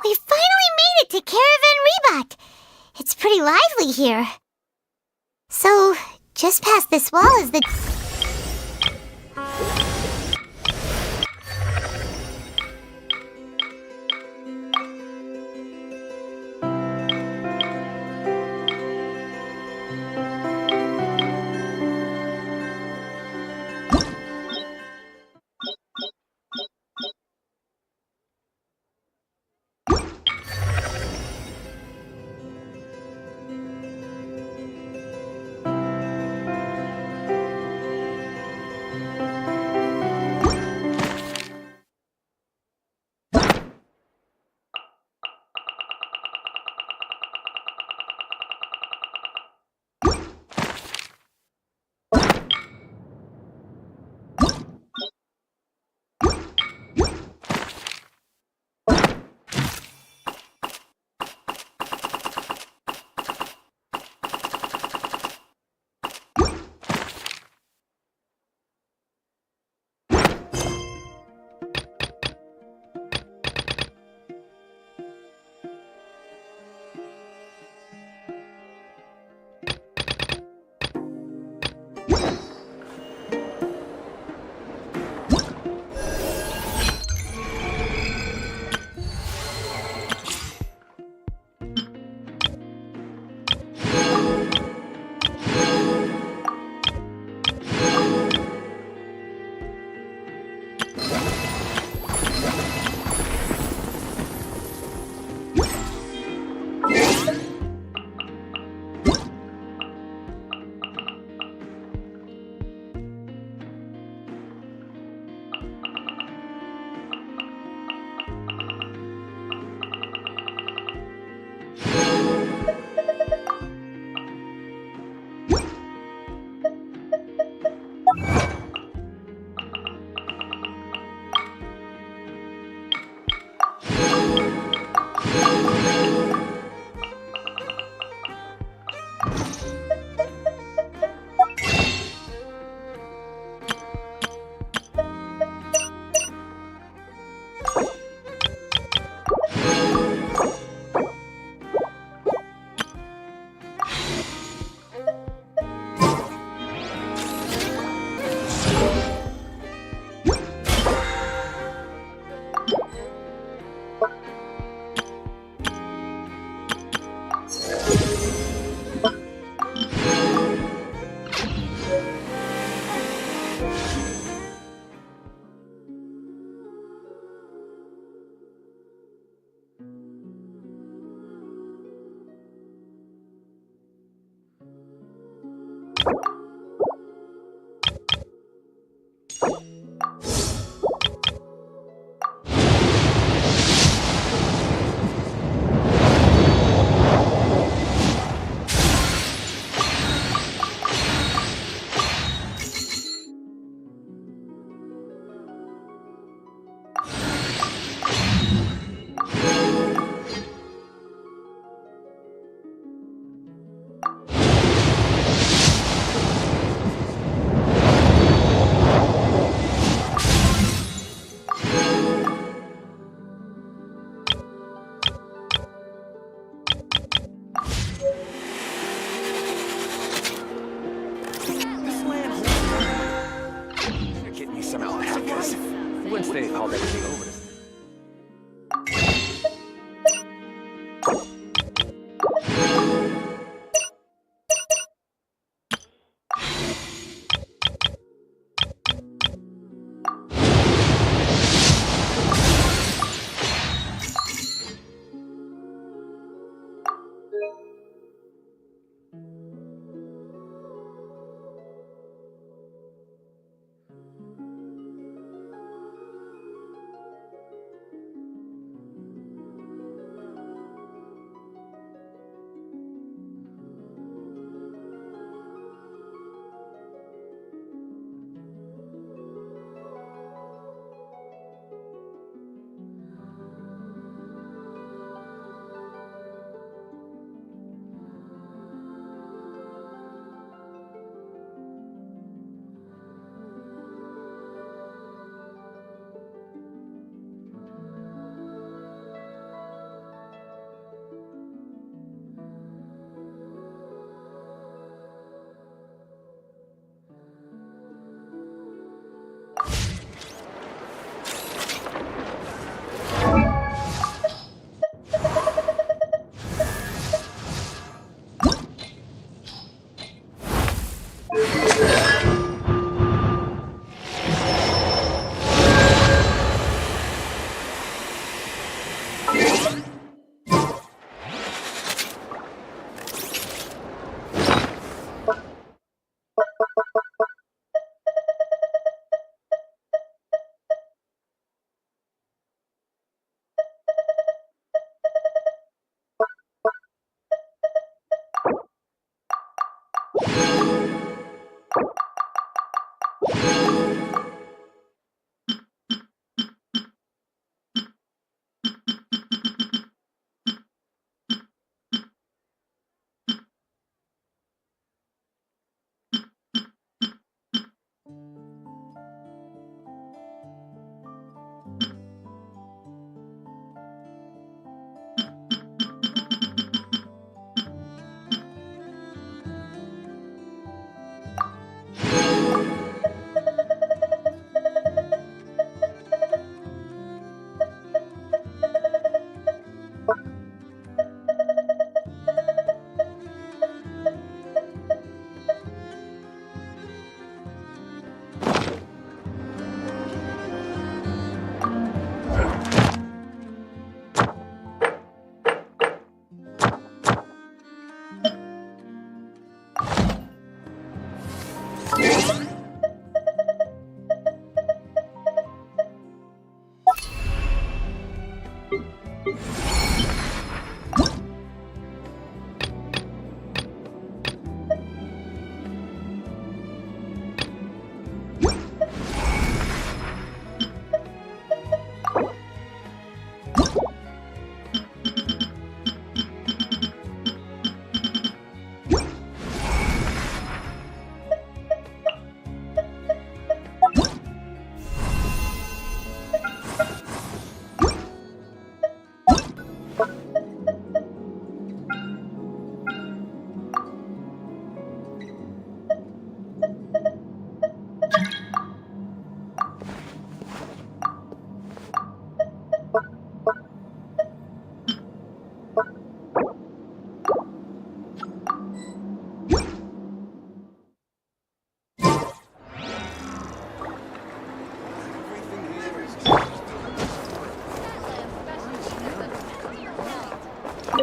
We finally made it to Caravan Rebot. It's pretty lively here. So, just past this wall is the...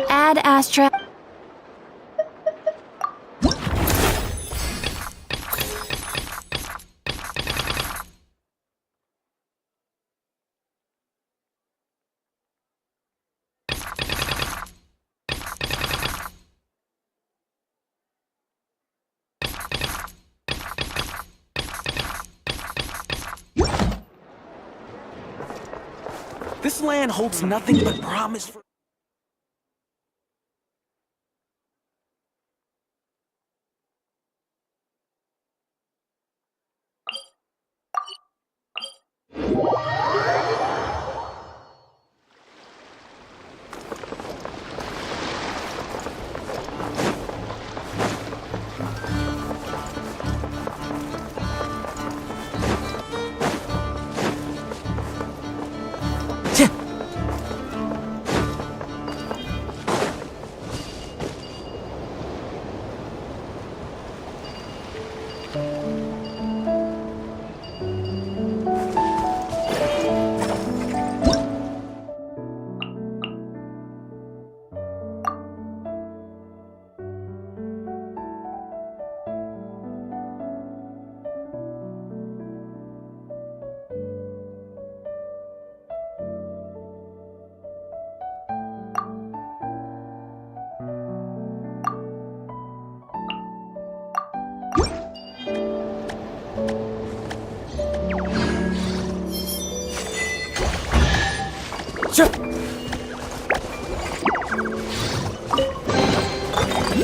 Ad Astra. This land holds nothing but promise for...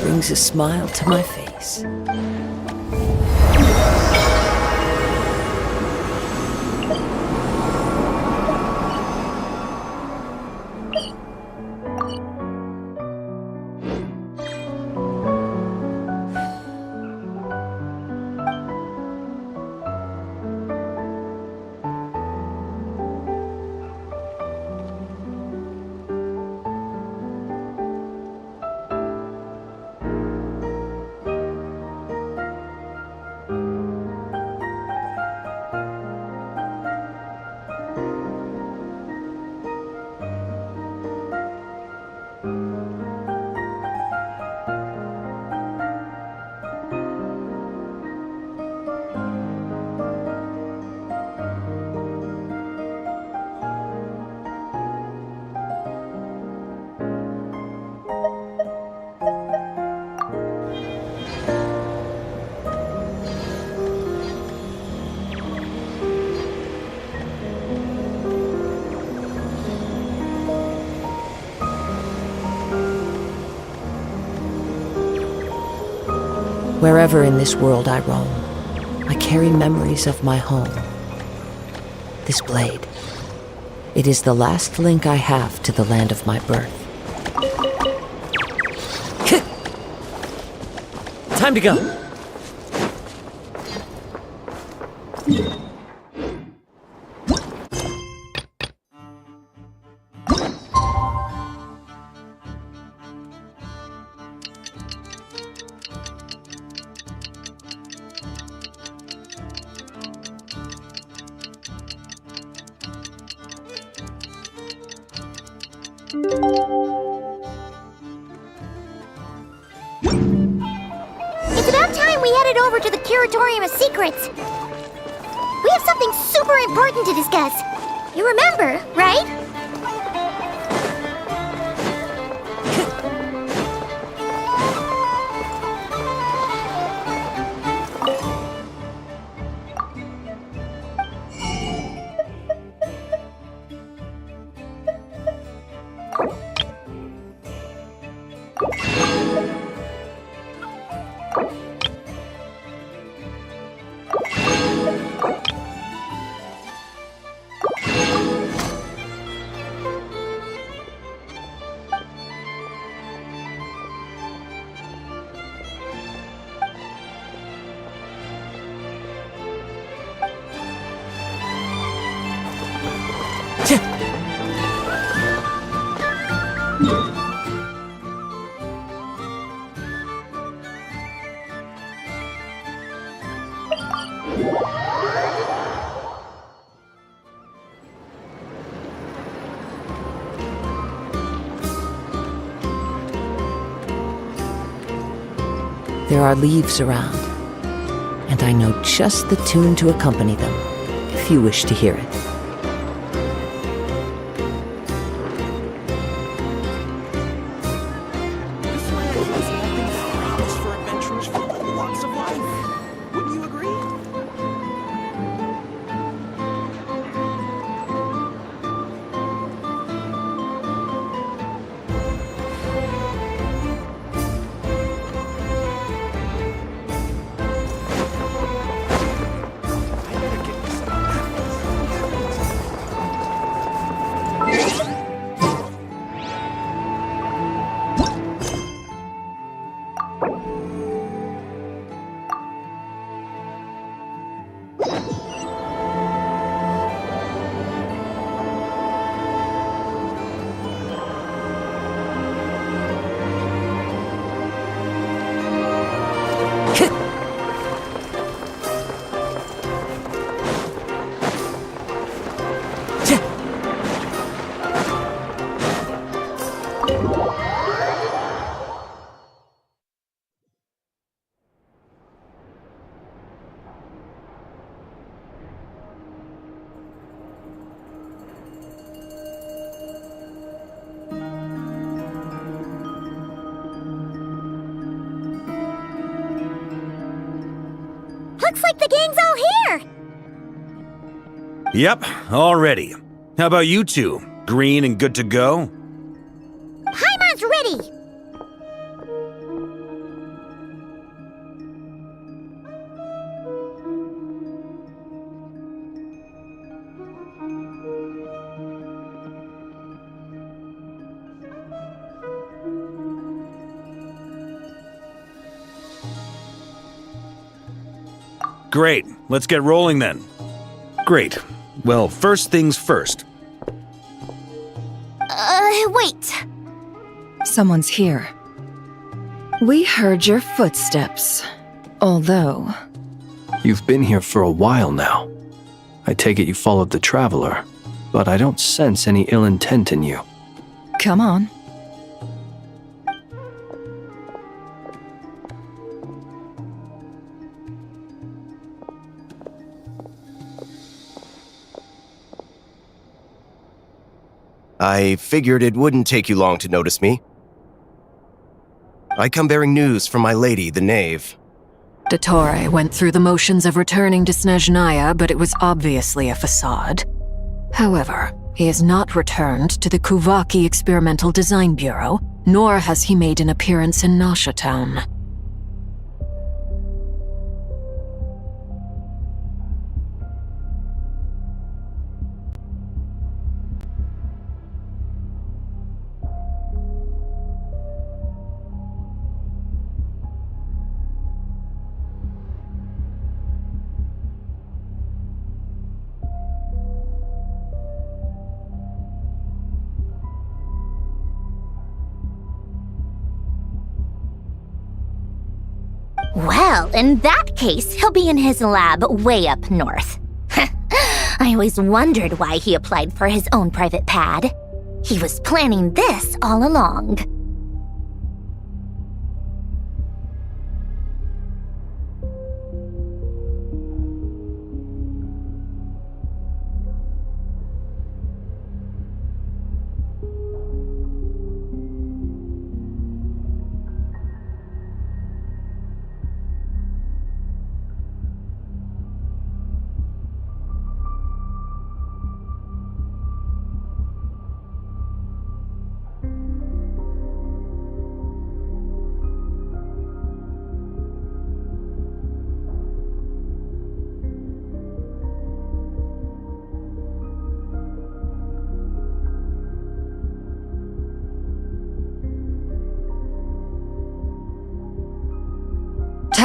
Brings a smile to my face. Wherever in this world I roam, I carry memories of my home. This blade, it is the last link I have to the land of my birth. Time to go! It's about time we headed over to the Curatorium of Secrets. We have something super important to discuss. You remember, right? There are leaves around, and I know just the tune to accompany them, if you wish to hear it. This land has nothing but promise for adventurers from all walks of life. Wouldn't you agree? Looks like the gang's all here! Yep, all ready. How about you two? Green and good to go? Paimon's ready! Great. Let's get rolling then. Great. Well, first things first. Wait. Someone's here. We heard your footsteps. Although... You've been here for a while now. I take it you followed the Traveler, but I don't sense any ill intent in you. Come on. I figured it wouldn't take you long to notice me. I come bearing news from my lady, the Knave. Dottore went through the motions of returning to Snezhnaya, but it was obviously a facade. However, he has not returned to the Kuvaki Experimental Design Bureau, nor has he made an appearance in Nasha Town. Well, in that case, he'll be in his lab way up north. I always wondered why he applied for his own private pad. He was planning this all along.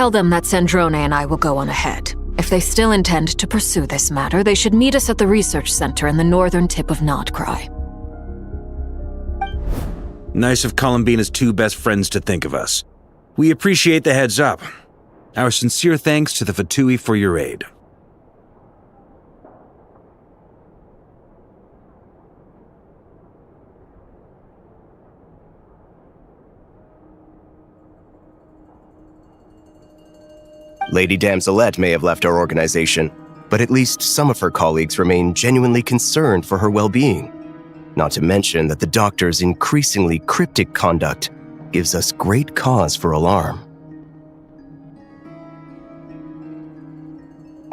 Tell them that Sandrone and I will go on ahead. If they still intend to pursue this matter, they should meet us at the research center in the northern tip of Notcry. Nice of Columbina's two best friends to think of us. We appreciate the heads up. Our sincere thanks to the Fatui for your aid. Lady Damselette may have left our organization, but at least some of her colleagues remain genuinely concerned for her well-being. Not to mention that the Doctor's increasingly cryptic conduct gives us great cause for alarm.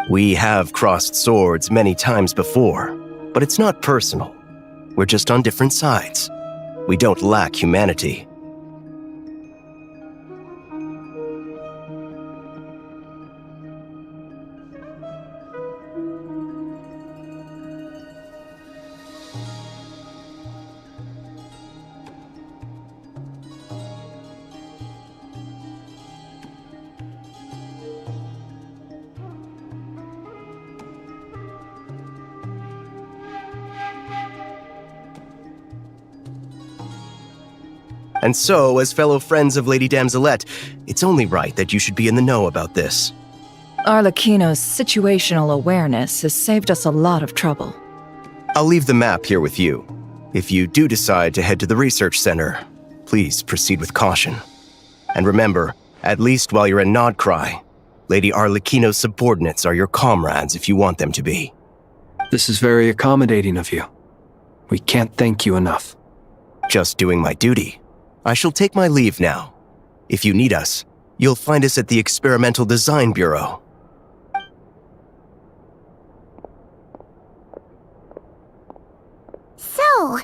We have crossed swords many times before, but it's not personal. We're just on different sides. We don't lack humanity. And so, as fellow friends of Lady Damselette, it's only right that you should be in the know about this. Arlecchino's situational awareness has saved us a lot of trouble. I'll leave the map here with you. If you do decide to head to the research center, please proceed with caution. And remember, at least while you're in Nodcry, Lady Arlecchino's subordinates are your comrades if you want them to be. This is very accommodating of you. We can't thank you enough. Just doing my duty. I shall take my leave now. If you need us, you'll find us at the Experimental Design Bureau. So,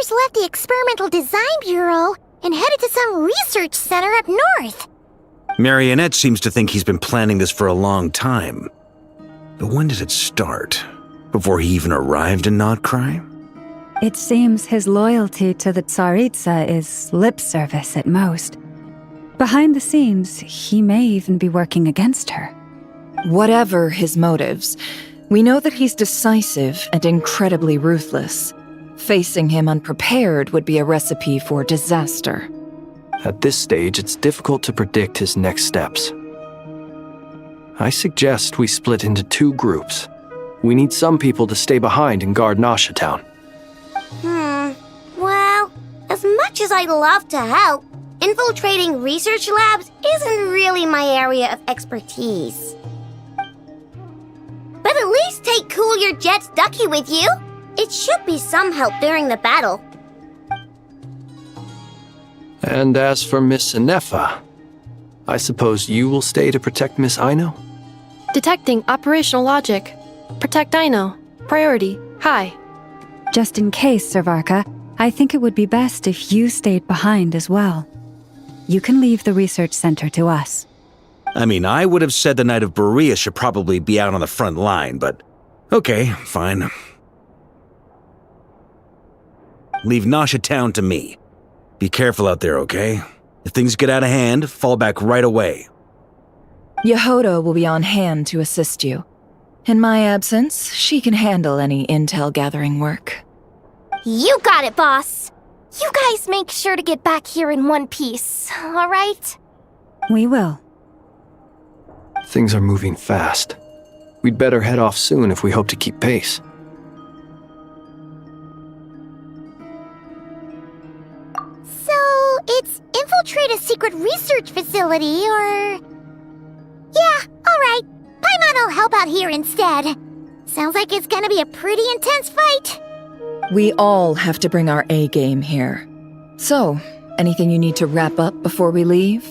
doctors left the Experimental Design Bureau and headed to some research center up north. Marionette seems to think he's been planning this for a long time. But when did it start? Before he even arrived in Notcry? It seems his loyalty to the Tsaritsa is lip service at most. Behind the scenes, he may even be working against her. Whatever his motives, we know that he's decisive and incredibly ruthless. Facing him unprepared would be a recipe for disaster. At this stage, it's difficult to predict his next steps. I suggest we split into 2 groups. We need some people to stay behind and guard Nasha Town. Well, as much as I'd love to help, infiltrating research labs isn't really my area of expertise. But at least take Cool Your Jet's Ducky with you. It should be some help during the battle. And as for Miss Inefa, I suppose you will stay to protect Miss Aino? Detecting operational logic. Protect Aino. Priority. High. Just in case, Servarka, I think it would be best if you stayed behind as well. You can leave the research center to us. I mean, I would have said the Knight of Berea should probably be out on the front line, but okay, fine. Leave Nasha Town to me. Be careful out there, okay? If things get out of hand, fall back right away. Yehoda will be on hand to assist you. In my absence, she can handle any intel gathering work. You got it, boss. You guys make sure to get back here in one piece, all right? We will. Things are moving fast. We'd better head off soon if we hope to keep pace. So, it's infiltrate a secret research facility, or... Yeah, alright. Paimon will help out here instead. Sounds like it's gonna be a pretty intense fight. We all have to bring our A game here. So, anything you need to wrap up before we leave?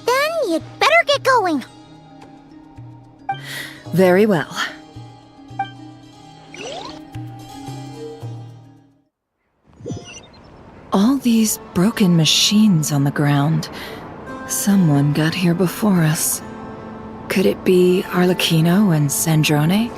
Then you'd better get going. Very well. All these broken machines on the ground. Someone got here before us. Could it be Arlecchino and Sandrone?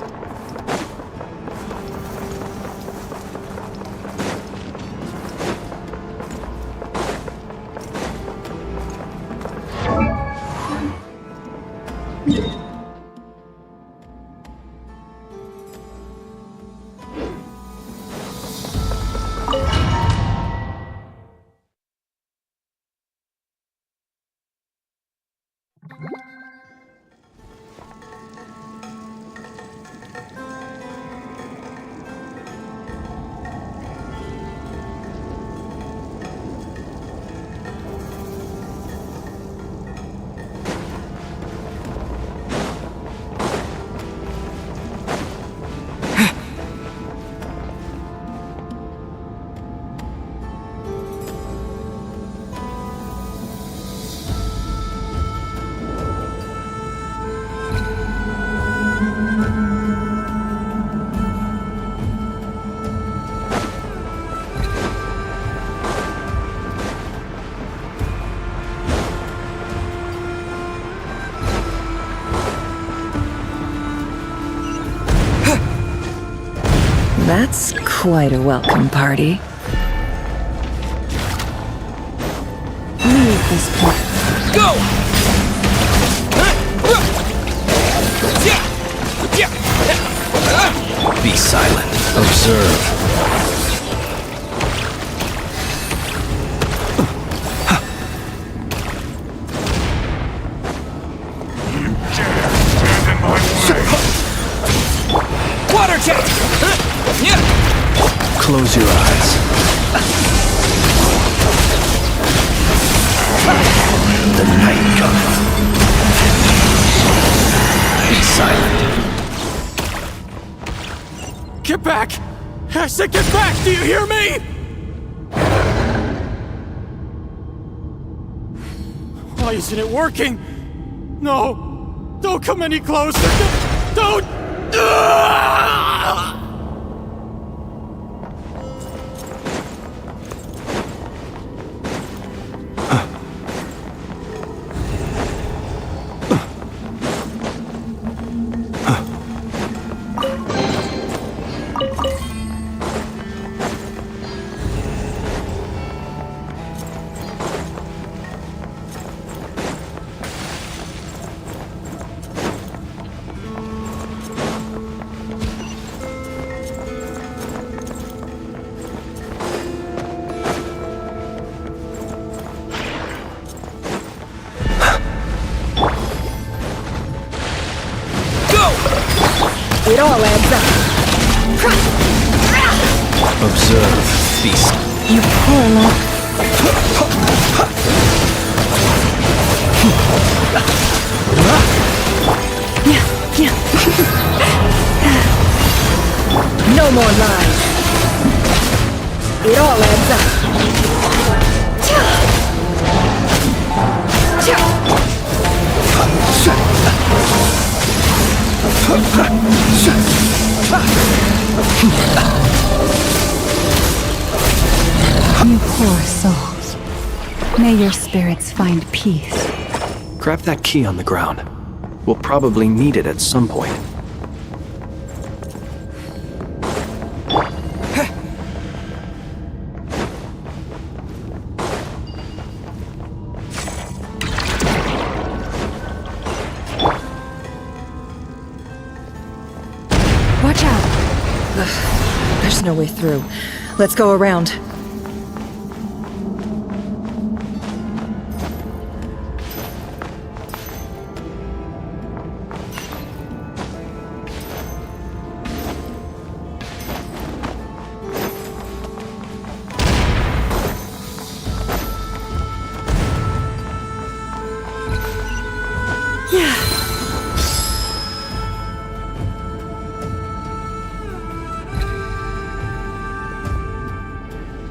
That's quite a welcome party. Leave this place. Go! Be silent. Observe. Water jet! Close your eyes. The night cometh. Be silent. Get back! I said get back! Do you hear me? Why isn't it working? No! Don't come any closer! Don't! It all adds up. Observe. Feast. You poor lot. Yeah. No more lies. It all adds up. You poor souls. May your spirits find peace. Grab that key on the ground. We'll probably need it at some point. Watch out. There's no way through. Let's go around.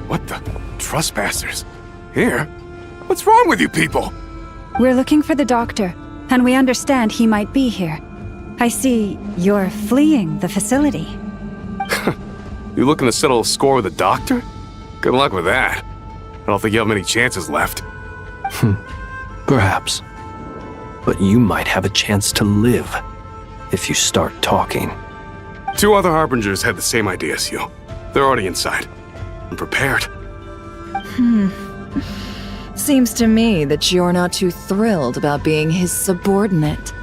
What the? Trespassers? Here? What's wrong with you people? We're looking for the doctor, and we understand he might be here. I see you're fleeing the facility. You looking to settle a score with the doctor? Good luck with that. I don't think you have many chances left. Perhaps. But you might have a chance to live if you start talking. 2 other Harbingers had the same idea as you. They're already inside. I'm prepared. Seems to me that you're not too thrilled about being his subordinate.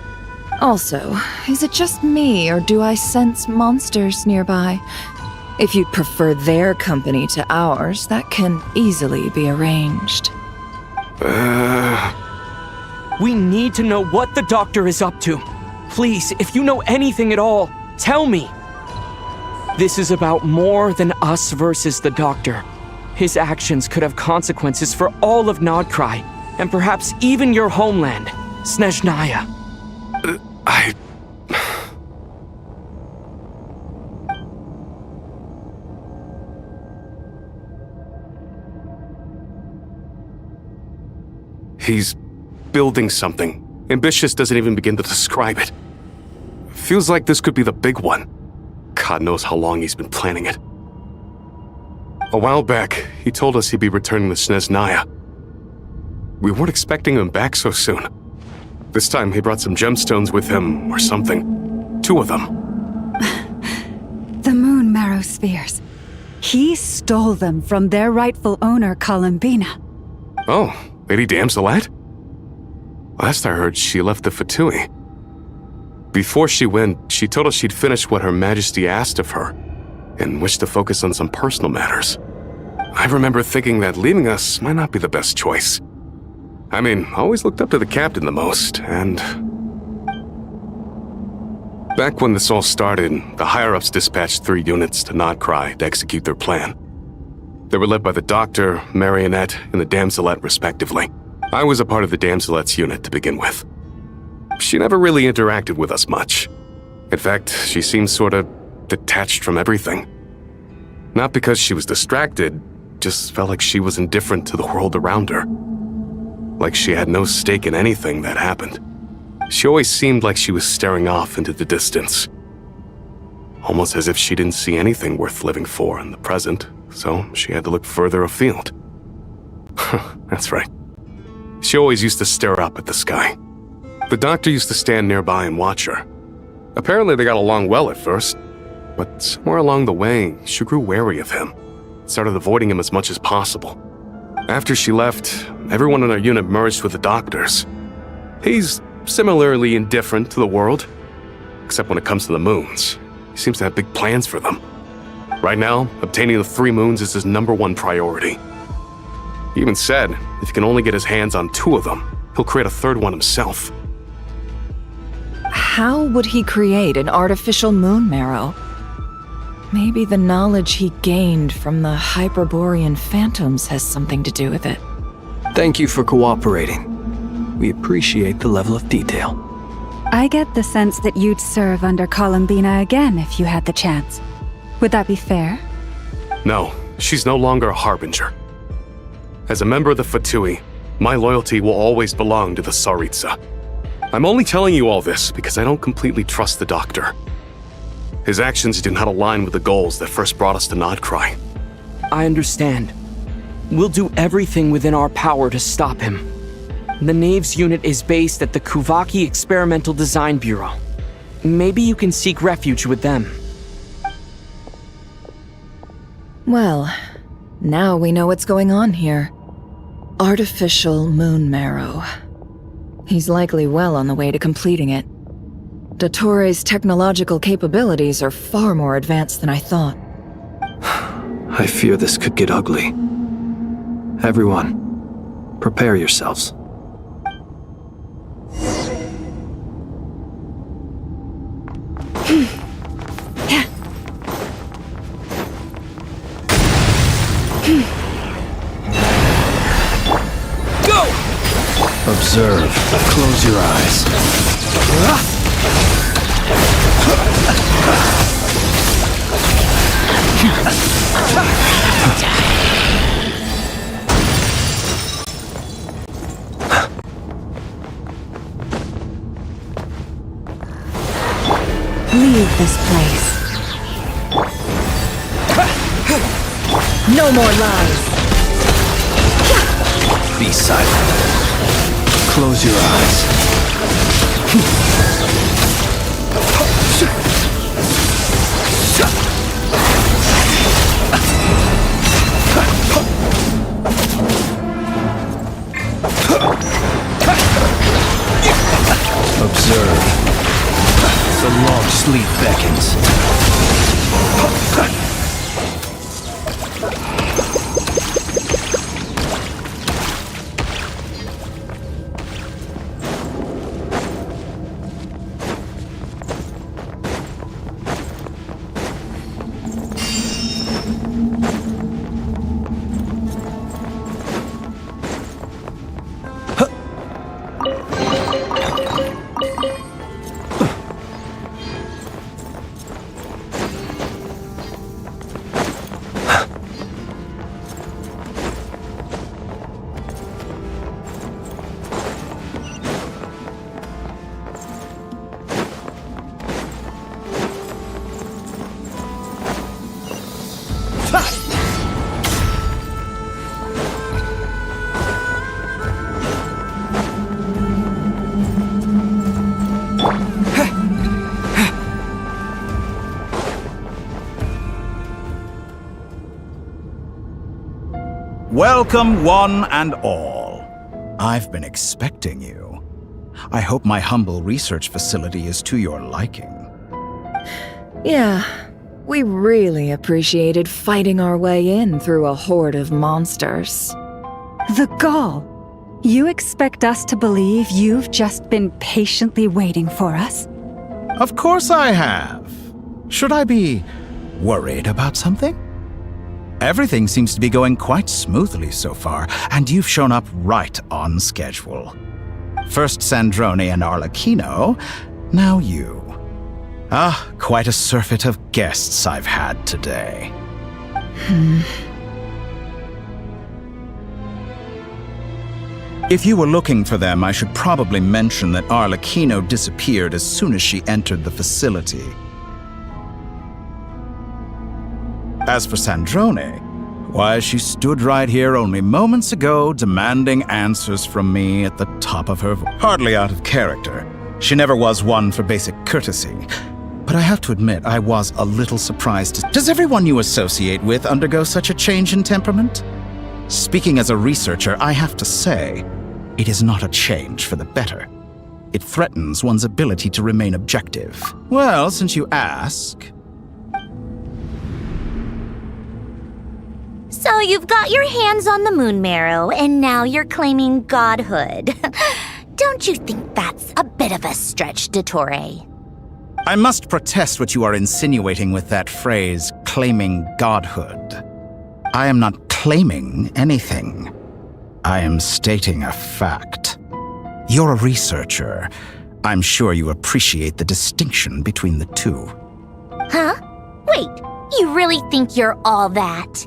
Also, is it just me, or do I sense monsters nearby? If you'd prefer their company to ours, that can easily be arranged. We need to know what the doctor is up to. Please, if you know anything at all, tell me. This is about more than us versus the doctor. His actions could have consequences for all of Nodcry, and perhaps even your homeland, Snezhnaya. He's building something. Ambitious doesn't even begin to describe it. Feels like this could be the big one. God knows how long he's been planning it. A while back, he told us he'd be returning to Snezhnaya. We weren't expecting him back so soon. This time he brought some gemstones with him, or something. 2 of them. The moon marrow spheres. He stole them from their rightful owner, Columbina. Oh, Lady Damselat? Last I heard, she left the Fatui. Before she went, she told us she'd finished what Her Majesty asked of her, and wished to focus on some personal matters. I remember thinking that leaving us might not be the best choice. I mean, I always looked up to the captain the most, and... Back when this all started, the higher-ups dispatched 3 units to Nodcry to execute their plan. They were led by the Doctor, Marionette, and the Damselet respectively. I was a part of the Damselet's unit to begin with. She never really interacted with us much. In fact, she seemed sort of detached from everything. Not because she was distracted, just felt like she was indifferent to the world around her. like she had no stake in anything that happened. She always seemed like she was staring off into the distance, almost as if she didn't see anything worth living for in the present, so she had to look further afield. That's right. She always used to stare up at the sky. The doctor used to stand nearby and watch her. Apparently they got along well at first, but somewhere along the way, she grew wary of him, started avoiding him as much as possible. After she left, everyone in our unit merged with the doctors. He's similarly indifferent to the world, except when it comes to the moons. He seems to have big plans for them. Right now, obtaining the 3 moons is his #1 priority. He even said if he can only get his hands on 2 of them, he'll create a 3rd one himself. How would he create an artificial moon marrow? Maybe the knowledge he gained from the Hyperborean phantoms has something to do with it. Thank you for cooperating. We appreciate the level of detail. I get the sense that you'd serve under Columbina again if you had the chance. Would that be fair? No, she's no longer a harbinger. As a member of the Fatui, my loyalty will always belong to the Tsaritsa. I'm only telling you all this because I don't completely trust the doctor. His actions do not align with the goals that first brought us to Nodcry. I understand. We'll do everything within our power to stop him. The Knaves unit is based at the Kuvaki Experimental Design Bureau. Maybe you can seek refuge with them. Well, now we know what's going on here. Artificial moon marrow. He's likely well on the way to completing it. Dottore's technological capabilities are far more advanced than I thought. I fear this could get ugly. Everyone, prepare yourselves. Observe. Close your eyes. Leave this place. No more lies. Be silent. Close your eyes. Observe. The long sleep beckons. Welcome, one and all. I've been expecting you. I hope my humble research facility is to your liking. Yeah, we really appreciated fighting our way in through a horde of monsters. The gall! You expect us to believe you've just been patiently waiting for us? Of course I have. Should I be worried about something? Everything seems to be going quite smoothly so far, and you've shown up right on schedule. First Sandrone and Arlecchino, now you. Ah, quite a surfeit of guests I've had today. If you were looking for them, I should probably mention that Arlecchino disappeared as soon as she entered the facility. As for Sandrone, why, she stood right here only moments ago demanding answers from me at the top of her voice. Hardly out of character. She never was one for basic courtesy. But I have to admit, I was a little surprised. Does everyone you associate with undergo such a change in temperament? Speaking as a researcher, I have to say, it is not a change for the better. It threatens one's ability to remain objective. Well, since you ask... So you've got your hands on the moon marrow, and now you're claiming godhood. Don't you think that's a bit of a stretch, Dottore? I must protest what you are insinuating with that phrase, claiming godhood. I am not claiming anything. I am stating a fact. You're a researcher. I'm sure you appreciate the distinction between the two. Huh? Wait, you really think you're all that?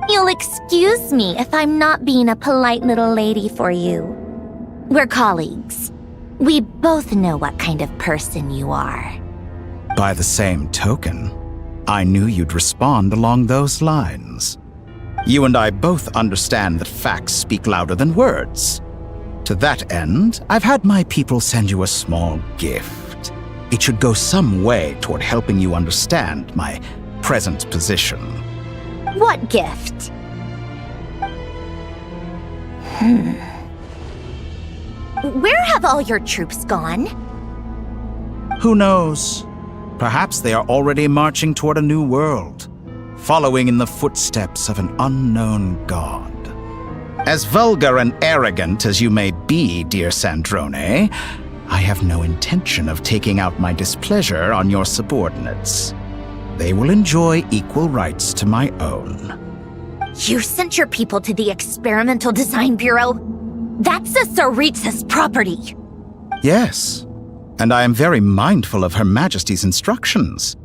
You'll excuse me if I'm not being a polite little lady for you. We're colleagues. We both know what kind of person you are. By the same token, I knew you'd respond along those lines. You and I both understand that facts speak louder than words. To that end, I've had my people send you a small gift. It should go some way toward helping you understand my present position. What gift? Where have all your troops gone? Who knows? Perhaps they are already marching toward a new world, following in the footsteps of an unknown god. As vulgar and arrogant as you may be, dear Sandrone, I have no intention of taking out my displeasure on your subordinates. They will enjoy equal rights to my own. You sent your people to the Experimental Design Bureau? That's the Tsaritsa's property. Yes, and I am very mindful of Her Majesty's instructions.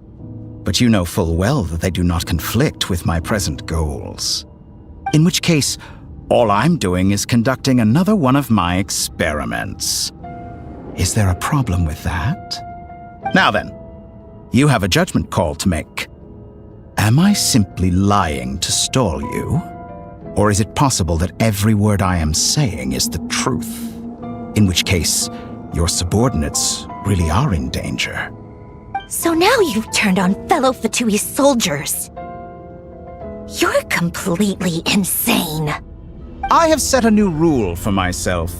But you know full well that they do not conflict with my present goals. In which case, all I'm doing is conducting another one of my experiments. Is there a problem with that? Now then, you have a judgment call to make. Am I simply lying to stall you? Or is it possible that every word I am saying is the truth? In which case, your subordinates really are in danger. So now you've turned on fellow Fatui soldiers. You're completely insane. I have set a new rule for myself.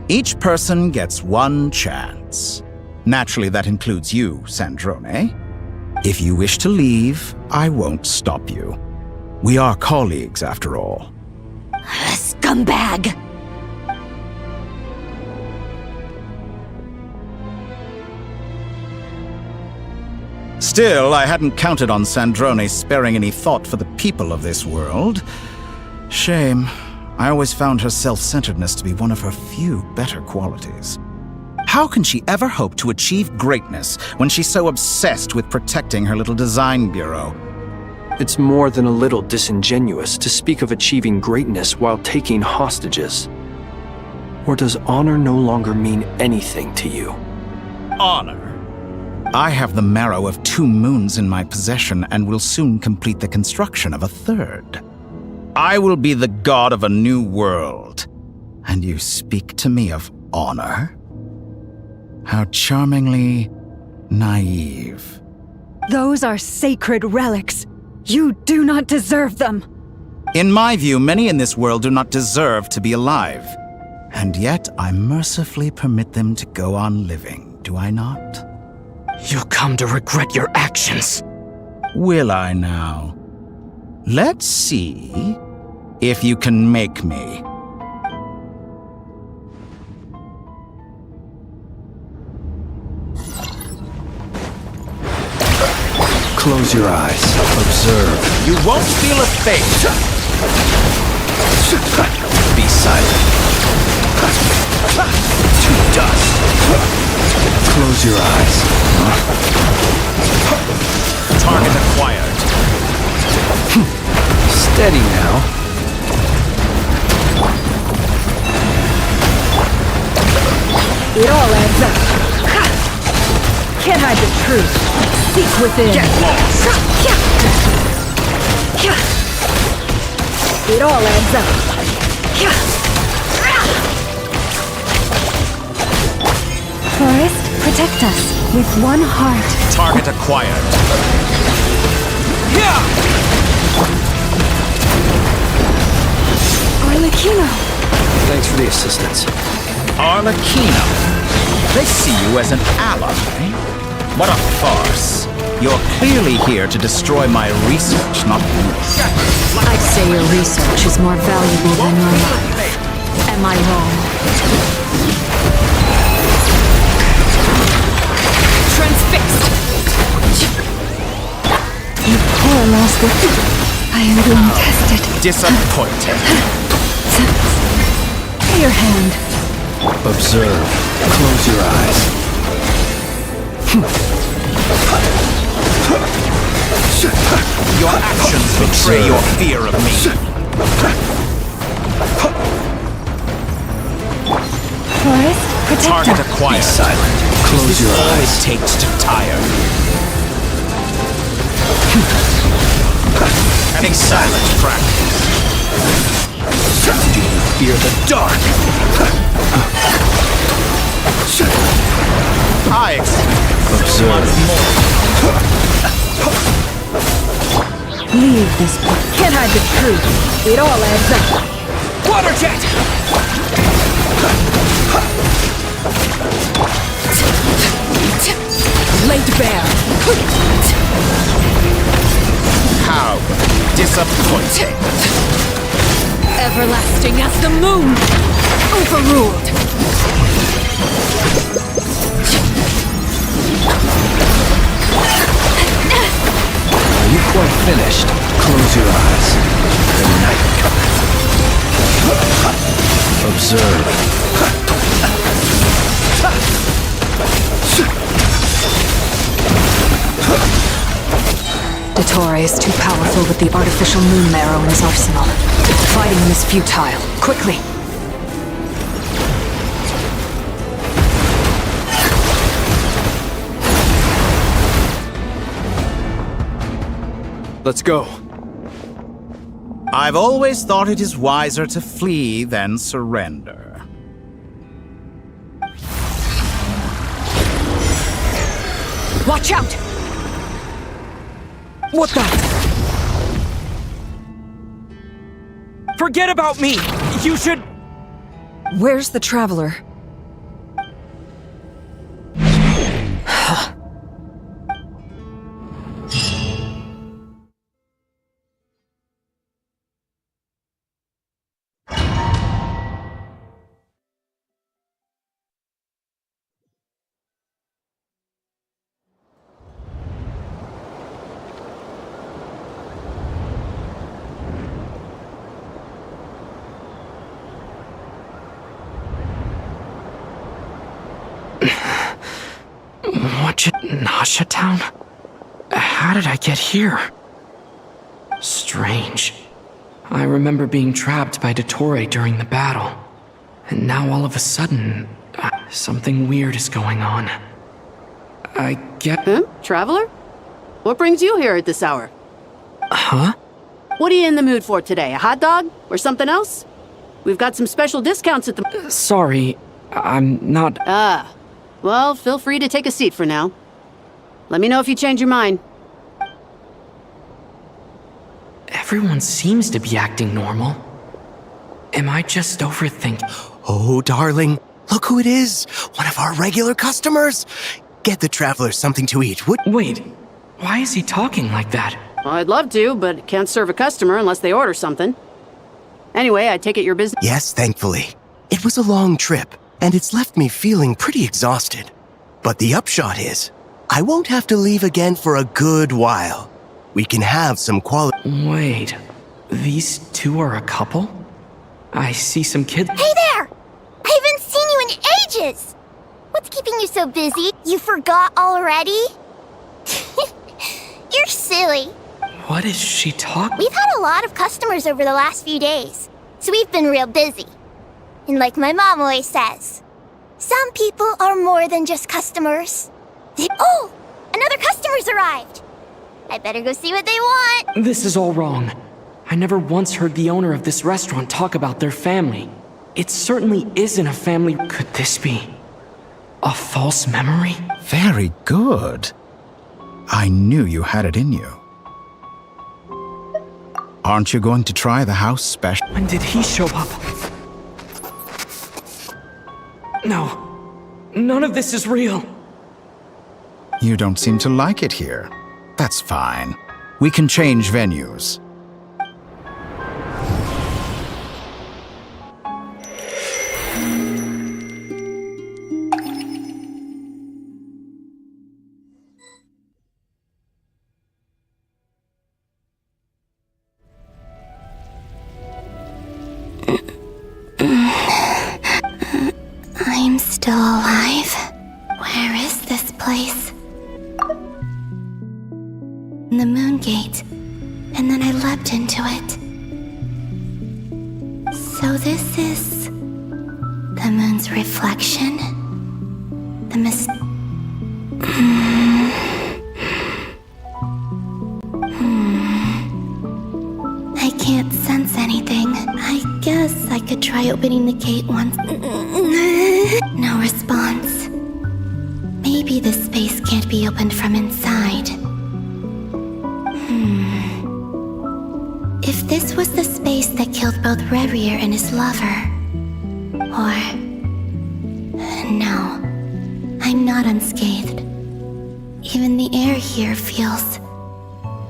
Each person gets one chance. Naturally, that includes you, Sandrone. If you wish to leave, I won't stop you. We are colleagues, after all. Scumbag! Still, I hadn't counted on Sandrone sparing any thought for the people of this world. Shame. I always found her self-centeredness to be one of her few better qualities. How can she ever hope to achieve greatness when she's so obsessed with protecting her little design bureau? It's more than a little disingenuous to speak of achieving greatness while taking hostages. Or does honor no longer mean anything to you? Honor? I have the marrow of 2 moons in my possession and will soon complete the construction of a 3rd. I will be the god of a new world. And you speak to me of honor? How charmingly naive. Those are sacred relics. You do not deserve them. In my view, many in this world do not deserve to be alive. And yet, I mercifully permit them to go on living, do I not? You'll come to regret your actions. Will I now? Let's see if you can make me. Close your eyes. Observe. You won't feel a thing. Be silent. To dust. Close your eyes. Target acquired. Steady now. It all adds up. Can't hide the truth. Seek within. Get lost! It all adds up. Forest, protect us with one heart. Target acquired. Arlecchino. Thanks for the assistance. Arlecchino. They see you as an ally. What a farce. You're clearly here to destroy my research, not me. I'd say your research is more valuable than your life. Am I wrong? Transfixed. You poor lost it. I am being tested. Disappointed. Your hand. Observe. Close your eyes. Your actions betray your fear of me. Forest, protect Target us. acquired. Be silent. Close your All eyes. it takes to tire. Be silent, practice. Do you fear the dark? I Observe. Leave this place. Can't hide the truth. It all adds up. Water jet! Laid bare. How disappointing. Everlasting as the moon. Overruled. Are you quite finished? Close your eyes. The night cometh. Observe. Dottore is too powerful with the artificial moon marrow in his arsenal. Fighting him is futile. Quickly! Let's go. I've always thought it is wiser to flee than surrender. Watch out! What the? Forget about me! You should... Where's the traveler? Nasha Town? How did I get here? Strange. I remember being trapped by Dottore during the battle. And now all of a sudden, something weird is going on. I get... Traveler? What brings you here at this hour? Huh? What are you in the mood for today? A hot dog? Or something else? We've got some special discounts at the... Sorry, I'm not... Well, feel free to take a seat for now. Let me know if you change your mind. Everyone seems to be acting normal. Am I just overthinking? Oh, darling, look who it is. One of our regular customers. Get the traveler something to eat, would... Wait, why is he talking like that? Well, I'd love to, but can't serve a customer unless they order something. Anyway, I take it your business... Yes, thankfully. It was a long trip, and it's left me feeling pretty exhausted. But the upshot is, I won't have to leave again for a good while. We can have some quality... Wait, these two are a couple? I see some kids... Hey there! I haven't seen you in ages! What's keeping you so busy? You forgot already? You're silly. What is she talking? We've had a lot of customers over the last few days, so we've been real busy. And like my mom always says, Some people are more than just customers. Oh! Another customer's arrived! I better go see what they want. This is all wrong. I never once heard the owner of this restaurant talk about their family. It certainly isn't a family. Could this be a false memory? Very good. I knew you had it in you. Aren't you going to try the house special? When did he show up? No. None of this is real. You don't seem to like it here. That's fine. We can change venues. I'm still alive. Where is this place? The moon gate, and then I leapt into it. So this is the moon's reflection? The I can't sense anything. I guess I could try opening the gate once. No response. Maybe this space can't be opened from inside. If this was the space that killed both Revier and his lover, or... No, I'm not unscathed. Even the air here feels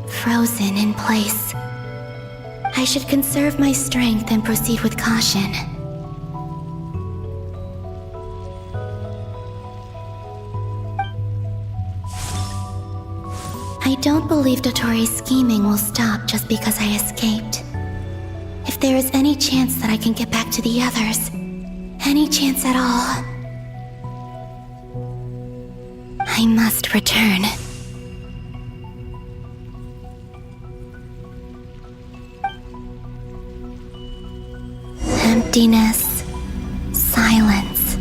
frozen in place. I should conserve my strength and proceed with caution. I don't believe Dotori's scheming will stop just because I escaped. If there is any chance that I can get back to the others, any chance at all, I must return. Emptiness, silence.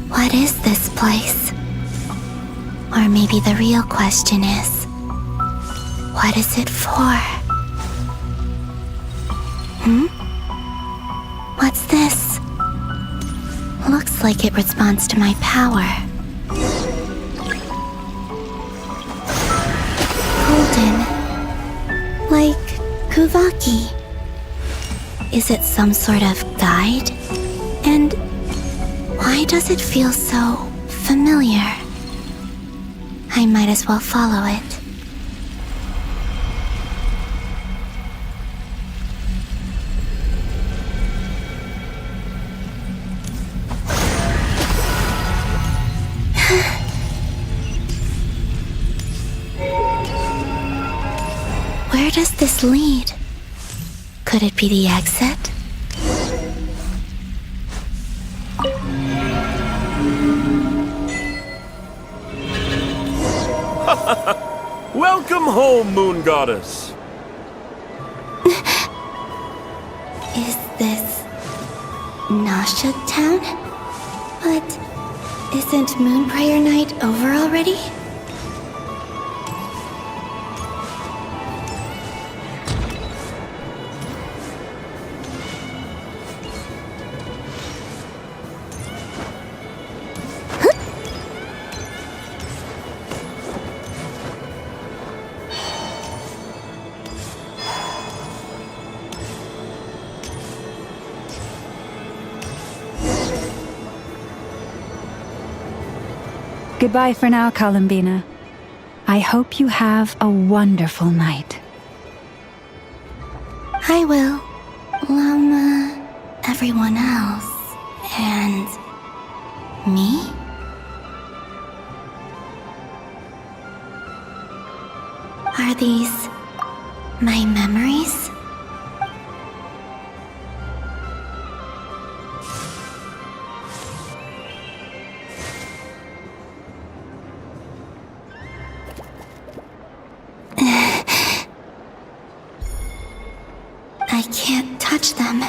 What is this place? Or maybe the real question is, what is it for? What's this? Looks like it responds to my power. Golden. Like Kuvaki. Is it some sort of guide? And why does it feel so familiar? I might as well follow it. Where does this lead? Could it be the exit? Welcome home, Moon Goddess. Is this Nausea Town? But isn't Moon Prayer Night over already? Goodbye for now, Columbina. I hope you have a wonderful night. I will. Everyone else. And... me? Are these... my memories? I can't touch them.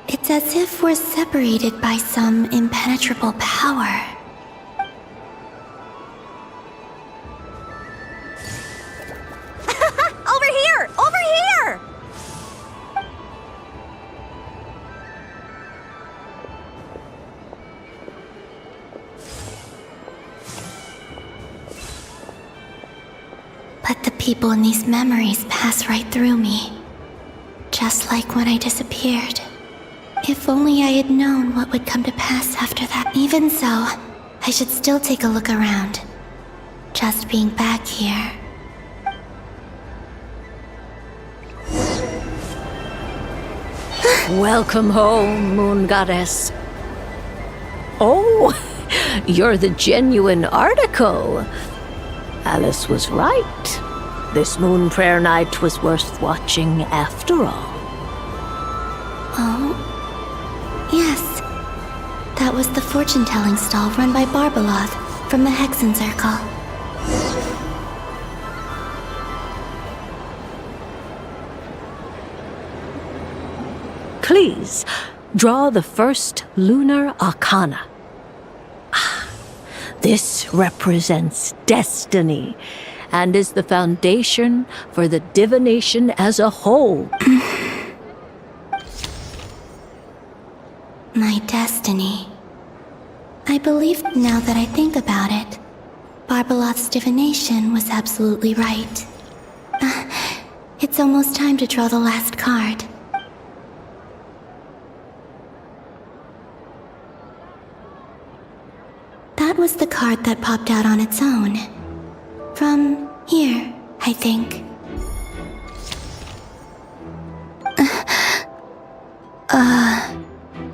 It It's as if we're separated by some impenetrable power. Over here! Over here! But the people in these memories pass right through me. Just like when I disappeared. If only I had known what would come to pass after that. Even so, I should still take a look around. Just being back here. Welcome home, Moon Goddess. Oh, you're the genuine article. Alice was right. This moon prayer night was worth watching after all. Oh? Yes. That was the fortune-telling stall run by Barbeloth from the Hexen Circle. Please, draw the first lunar arcana. This represents destiny and is the foundation for the divination as a whole. My destiny. I believe now that I think about it, Barbeloth's divination was absolutely right. It's almost time to draw the last card. That was the card that popped out on its own. From here, I think.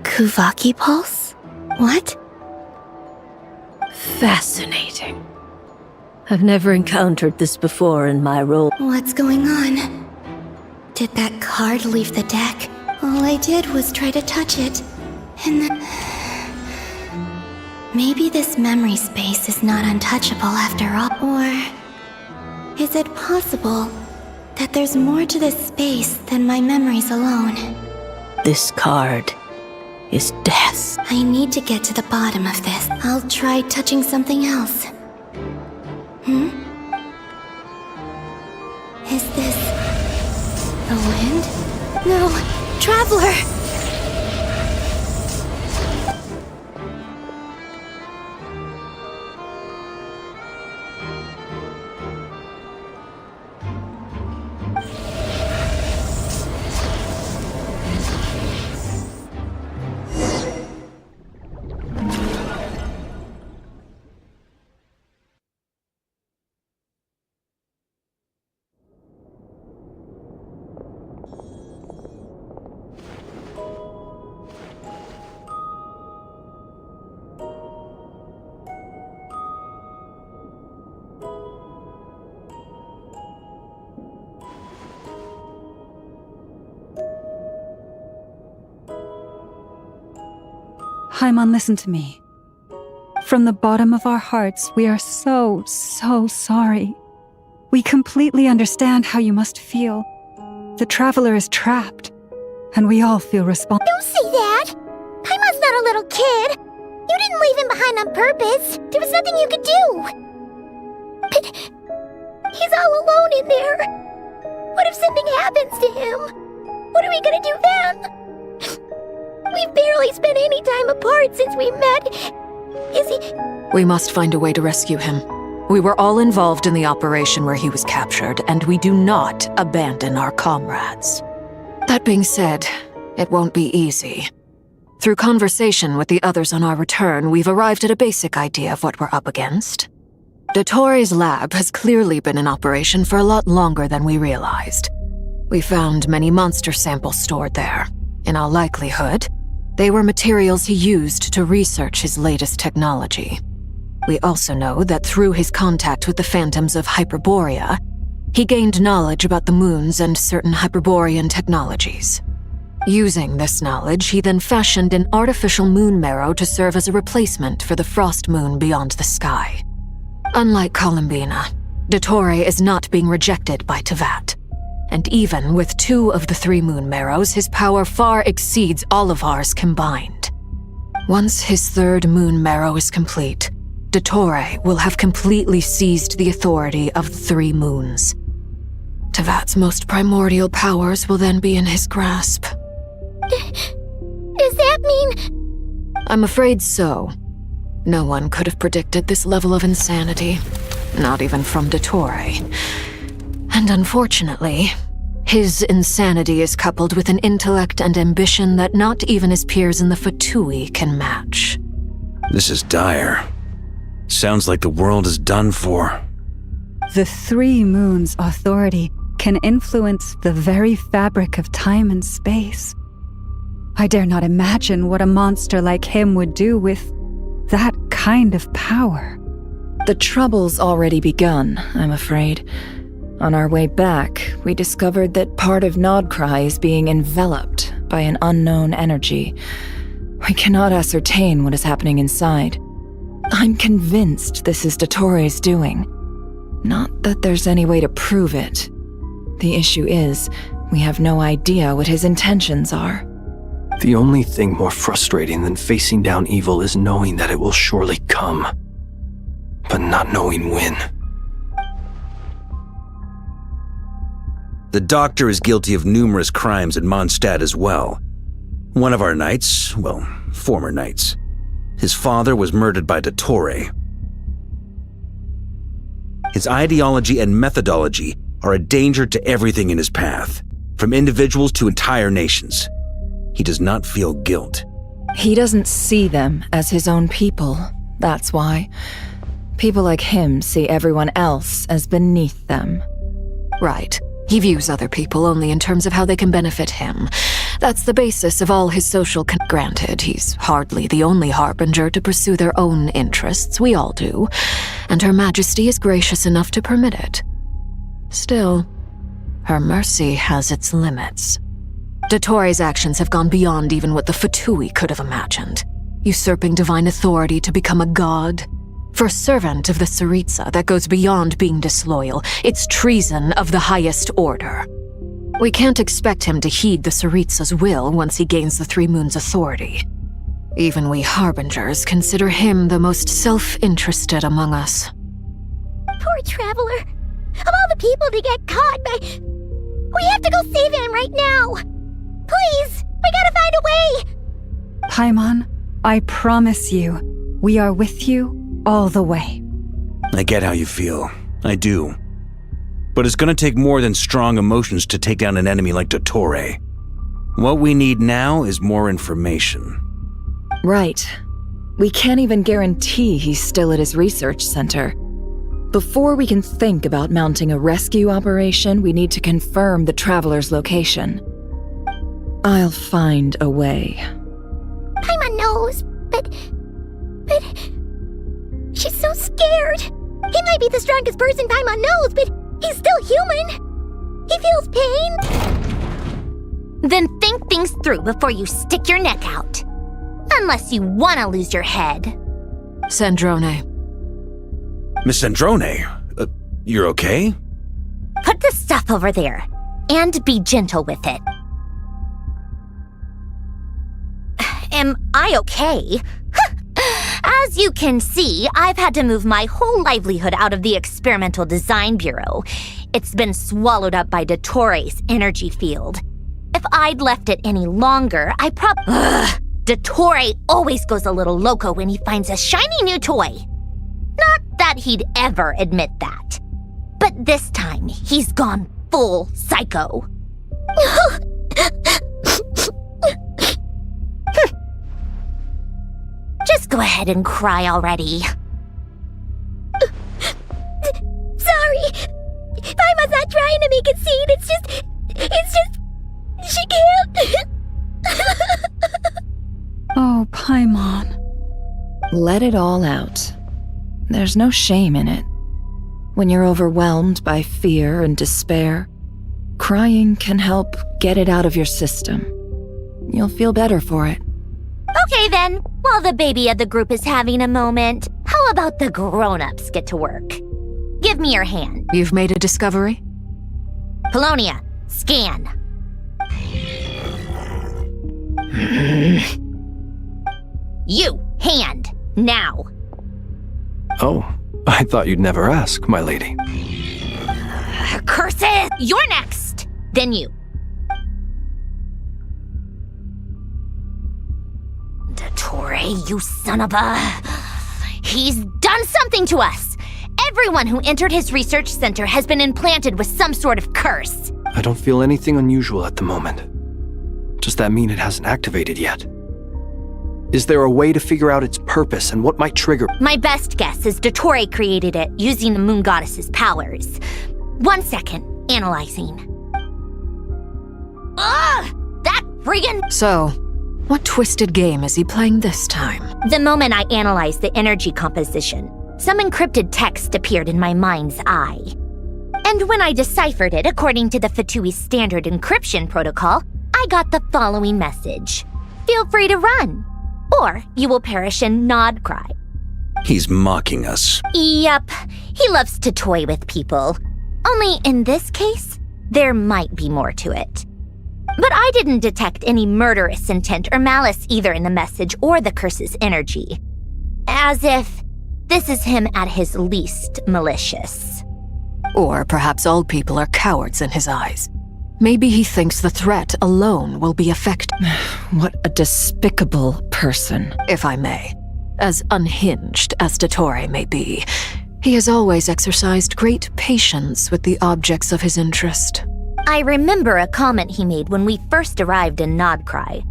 Kuvaki Pulse? What? Fascinating. I've never encountered this before in my role. What's going on? Did that card leave the deck? All I did was try to touch it, and then... Maybe this memory space is not untouchable after all. Or is it possible that there's more to this space than my memories alone? This card is death. I need to get to the bottom of this. I'll try touching something else. Is this the wind? No, Traveler! Paimon, listen to me. From the bottom of our hearts, we are so sorry. We completely understand how you must feel. The Traveler is trapped, and we all feel responsible. Don't say that! Paimon's not a little kid! You didn't leave him behind on purpose! There was nothing you could do! But he's all alone in there! What if something happens to him? What are we gonna do then? We've barely spent any time apart since we met. Is he... We must find a way to rescue him. We were all involved in the operation where he was captured, and we do not abandon our comrades. That being said, it won't be easy. Through conversation with the others on our return, we've arrived at a basic idea of what we're up against. Dottore lab has clearly been in operation for a lot longer than we realized. We found many monster samples stored there. In all likelihood, they were materials he used to research his latest technology. We also know that through his contact with the phantoms of Hyperborea, he gained knowledge about the moons and certain Hyperborean technologies. Using this knowledge, he then fashioned an artificial moon marrow to serve as a replacement for the frost moon beyond the sky. Unlike Columbina, Dottore is not being rejected by Tevat, And even with 2 of the 3 moon marrows, his power far exceeds all of ours combined. Once his 3rd moon marrow is complete, Dottore will have completely seized the authority of the 3 moons. Tevat's most primordial powers will then be in his grasp. Does that mean... I'm afraid so. No one could have predicted this level of insanity, not even from Dottore. And unfortunately, his insanity is coupled with an intellect and ambition that not even his peers in the Fatui can match. This is dire. Sounds like the world is done for. The 3 moons' authority can influence the very fabric of time and space. I dare not imagine what a monster like him would do with that kind of power. The trouble's already begun, I'm afraid. On our way back, we discovered that part of Nodcry is being enveloped by an unknown energy. We cannot ascertain what is happening inside. I'm convinced this is Dottore's doing. Not that there's any way to prove it. The issue is, we have no idea what his intentions are. The only thing more frustrating than facing down evil is knowing that it will surely come, but not knowing when. The Doctor is guilty of numerous crimes in Mondstadt as well. One of our knights, well, former knights, his father was murdered by Dottore. His ideology and methodology are a danger to everything in his path, from individuals to entire nations. He does not feel guilt. He doesn't see them as his own people, that's why. People like him see everyone else as beneath them. Right. He views other people only in terms of how they can benefit him. That's the basis of all his social Granted, he's hardly the only harbinger to pursue their own interests. We all do. And Her Majesty is gracious enough to permit it. Still, her mercy has its limits. Dottore's actions have gone beyond even what the Fatui could have imagined. Usurping divine authority to become a god. For a servant of the Tsaritsa, that goes beyond being disloyal. It's treason of the highest order. We can't expect him to heed the Tsaritsa's will once he gains the 3 moons' authority. Even we harbingers consider him the most self-interested among us. Poor Traveler. Of all the people to get caught by... We have to go save him right now! Please! We gotta find a way! Paimon, I promise you, we are with you all the way. I get how you feel. I do. But it's gonna take more than strong emotions to take down an enemy like Dottore. What we need now is more information. Right. We can't even guarantee he's still at his research center. Before we can think about mounting a rescue operation, we need to confirm the Traveler's location. I'll find a way. Paimon knows, but... She's so scared. He might be the strongest person Paimon knows, but he's still human. He feels pain. Then think things through before you stick your neck out. Unless you want to lose your head. Sandrone. Miss Sandrone, you're okay? Put the stuff over there, and be gentle with it. Am I okay? As you can see, I've had to move my whole livelihood out of the Experimental Design Bureau. It's been swallowed up by Dottore's energy field. If I'd left it any longer, Dottore always goes a little loco when he finds a shiny new toy. Not that he'd ever admit that. But this time, he's gone full psycho. Just go ahead and cry already. Sorry. Paimon's not trying to make it seem. It's just... She can't. Oh, Paimon. Let it all out. There's no shame in it. When you're overwhelmed by fear and despair, crying can help get it out of your system. You'll feel better for it. Okay then, while the baby of the group is having a moment, how about the grown-ups get to work? Give me your hand. You've made a discovery? Polonia, Scan. You, hand, now. Oh, I thought you'd never ask, my lady. Curses! You're next! Then you. Dottore, you son of a... He's done something to us! Everyone who entered his research center has been implanted with some sort of curse. I don't feel anything unusual at the moment. Does that mean it hasn't activated yet? Is there a way to figure out its purpose and what might trigger? My best guess is Dottore created it using the moon goddess's powers. 1 second, analyzing. Ugh! That friggin'... So, what twisted game is he playing this time? The moment I analyzed the energy composition, some encrypted text appeared in my mind's eye. And when I deciphered it according to the Fatui's standard encryption protocol, I got the following message. Feel free to run, or you will perish in nod cry. He's mocking us. Yep, he loves to toy with people. Only in this case, there might be more to it. But I didn't detect any murderous intent or malice either in the message or the curse's energy. As if this is him at his least malicious. Or perhaps all people are cowards in his eyes. Maybe he thinks the threat alone will be effective. What a despicable person. If I may. As unhinged as Dottore may be, he has always exercised great patience with the objects of his interest. I remember a comment he made when we first arrived in Nodcry.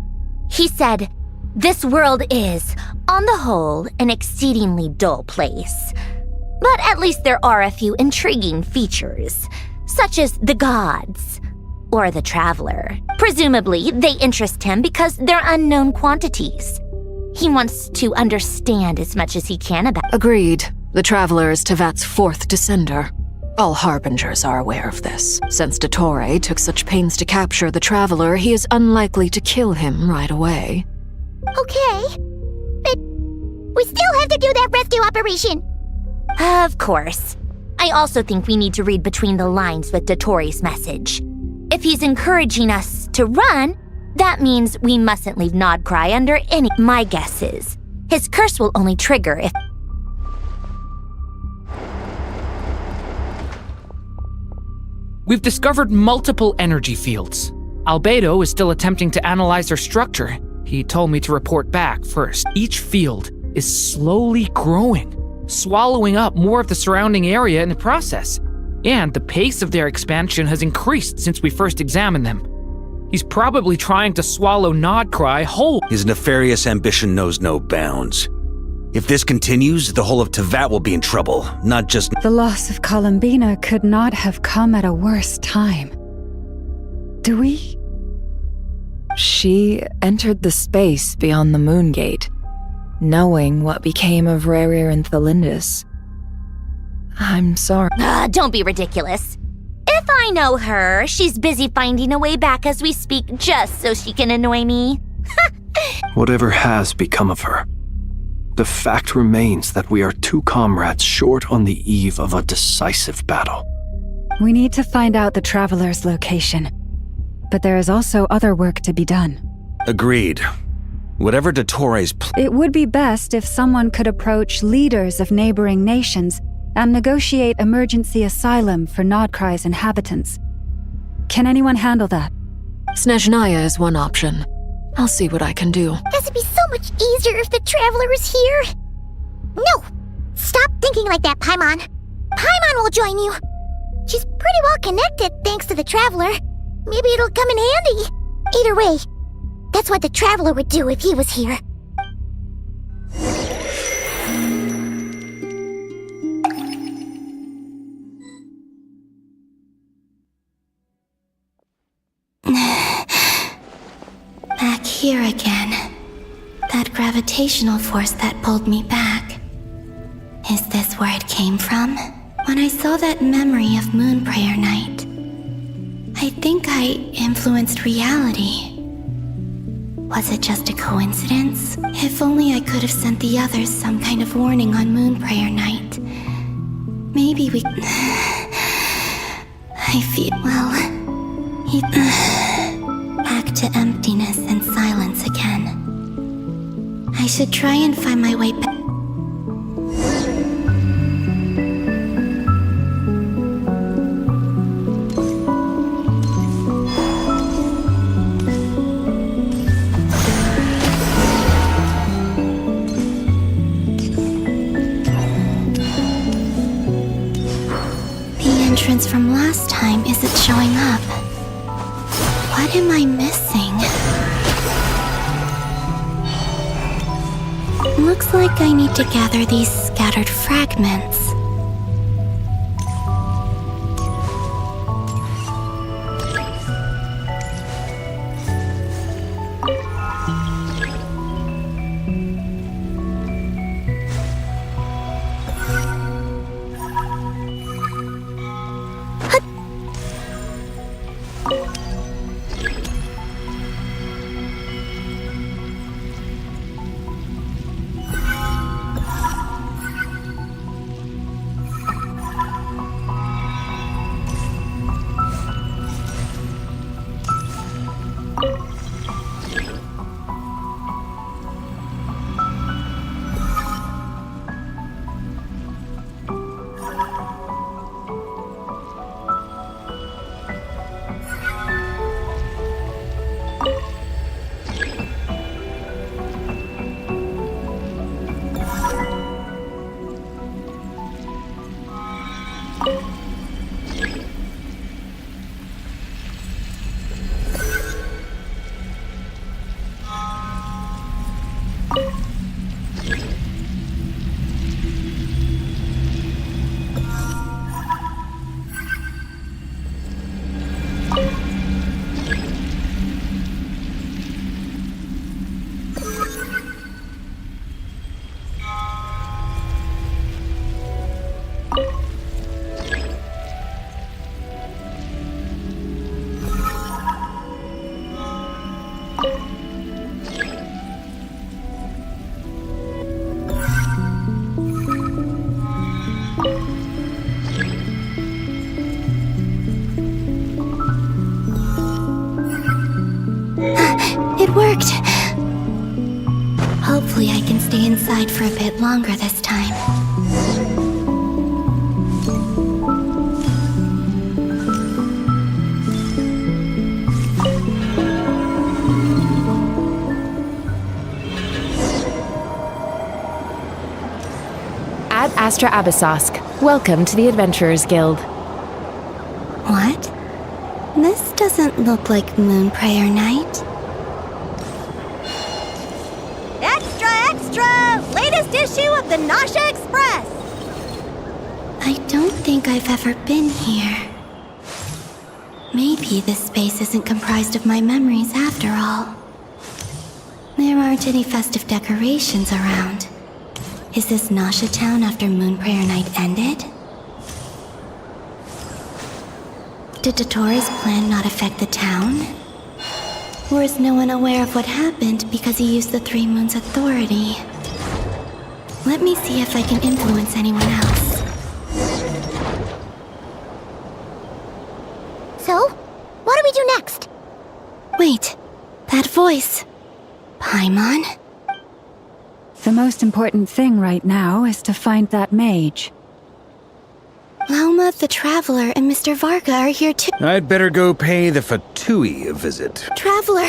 He said, "This world is, on the whole, an exceedingly dull place. But at least there are a few intriguing features, such as the gods, or the traveler. Presumably, they interest him because they're unknown quantities. He wants to understand as much as he can about." Agreed. The traveler is Tevat's fourth descender. All harbingers are aware of this. Since Dottore took such pains to capture the traveler, he is unlikely to kill him right away. Okay, but we still have to do that rescue operation. Of course. I also think we need to read between the lines with Dottore's message. If he's encouraging us to run, that means we mustn't leave Nodcry under any... My guess is, his curse will only trigger if... We've discovered multiple energy fields. Albedo is still attempting to analyze their structure. He told me to report back first. Each field is slowly growing, swallowing up more of the surrounding area in the process. And the pace of their expansion has increased since we first examined them. He's probably trying to swallow Nodcry whole. His nefarious ambition knows no bounds. If this continues, the whole of Tevat will be in trouble, not just... The loss of Columbina could not have come at a worse time. Do we? She entered the space beyond the Moon Gate, knowing what became of Rerir and Thalindus. I'm sorry. Don't be ridiculous. If I know her, she's busy finding a way back as we speak just so she can annoy me. Whatever has become of her, the fact remains that we are two comrades short on the eve of a decisive battle. We need to find out the Traveler's location. But there is also other work to be done. Agreed. Whatever Dottore's It would be best if someone could approach leaders of neighboring nations and negotiate emergency asylum for Nodcry's inhabitants. Can anyone handle that? Snezhnaya is one option. I'll see what I can do. This would be so much easier if the Traveler is here. No! Stop thinking like that, Paimon. Paimon will join you. She's pretty well connected thanks to the Traveler. Maybe it'll come in handy. Either way, that's what the Traveler would do if he was here. Back here again. That gravitational force that pulled me back. Is this where it came from? When I saw that memory of Moon Prayer Night, I think I influenced reality. Was it just a coincidence? If only I could have sent the others some kind of warning on Moon Prayer Night. Maybe we... I feel... well... Back to emptiness and silence again. I should try and find my way back. The entrance from last time isn't showing up. What am I missing? Looks like I need to gather these scattered fragments. It worked! Hopefully I can stay inside for a bit longer this time. Ad Astra Abyssosque. Welcome to the Adventurers Guild. What? This doesn't look like Moonprayer Night. Extra, extra! Latest issue of the Nausea Express! I don't think I've ever been here. Maybe this space isn't comprised of my memories after all. There aren't any festive decorations around. Is this Nausea Town after Moonprayer Night ended? Did Dottoro's plan not affect the town? Or is no one aware of what happened because he used the Three Moons' authority? Let me see if I can influence anyone else. So, what do we do next? Wait, that voice. Paimon? The most important thing right now is to find that mage. Lauma the Traveler and Mr. Varga are here too. I'd better go pay the Fatui a visit. Traveler!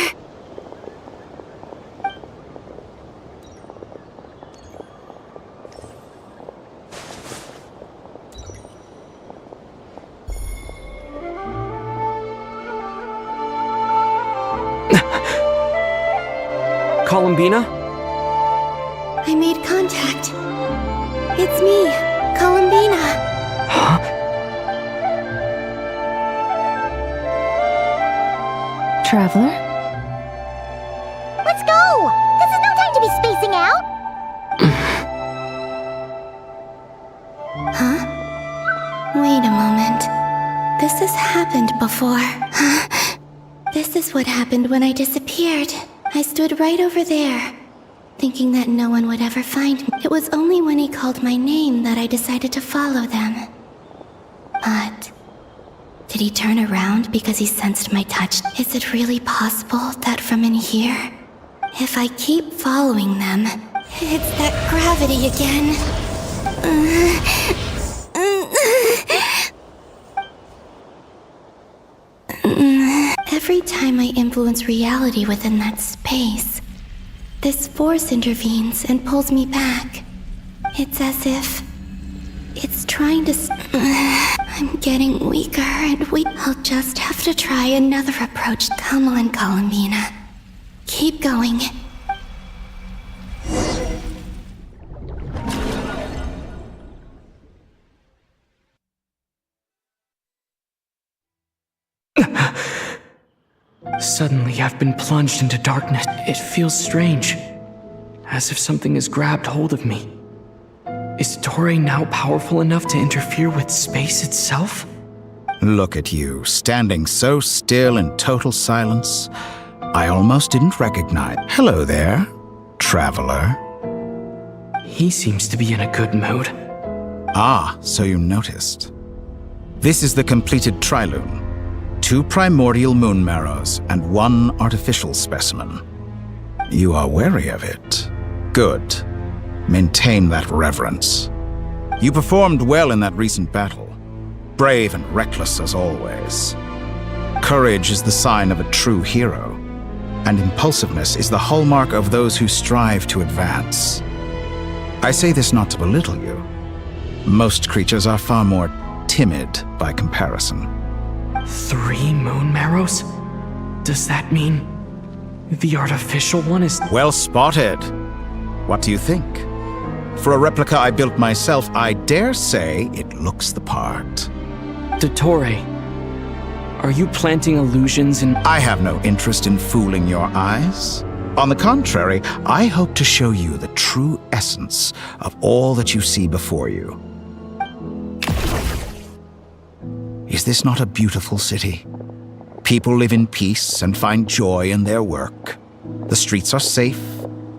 Columbina? I made contact. It's me, Columbina. Traveler? Let's go! This is no time to be spacing out! Huh? Wait a moment. This has happened before. This is what happened when I disappeared. I stood right over there, thinking that no one would ever find me. It was only when he called my name that I decided to follow them. But did he turn around because he sensed my touch? Is it really possible that from in here, if I keep following them, it's that gravity again? Every time I influence reality within that space, this force intervenes and pulls me back. It's as if it's trying to... I'm getting weaker and weak. I'll just have to try another approach. Come on, Columbina. Keep going. Suddenly, I've been plunged into darkness. It feels strange, as if something has grabbed hold of me. Is Toray now powerful enough to interfere with space itself? Look at you, standing so still in total silence. I almost didn't recognize. Hello there, traveler. He seems to be in a good mood. Ah, so you noticed. This is the completed Trilune. 2 primordial moon marrows and 1 artificial specimen. You are wary of it. Good. Maintain that reverence. You performed well in that recent battle. Brave and reckless as always. Courage is the sign of a true hero, and impulsiveness is the hallmark of those who strive to advance. I say this not to belittle you. Most creatures are far more timid by comparison. 3 moon marrows? Does that mean the artificial one is... Well spotted. What do you think? For a replica I built myself, I dare say it looks the part. Toray, are you planting illusions in... I have no interest in fooling your eyes. On the contrary, I hope to show you the true essence of all that you see before you. Is this not a beautiful city? People live in peace and find joy in their work. The streets are safe.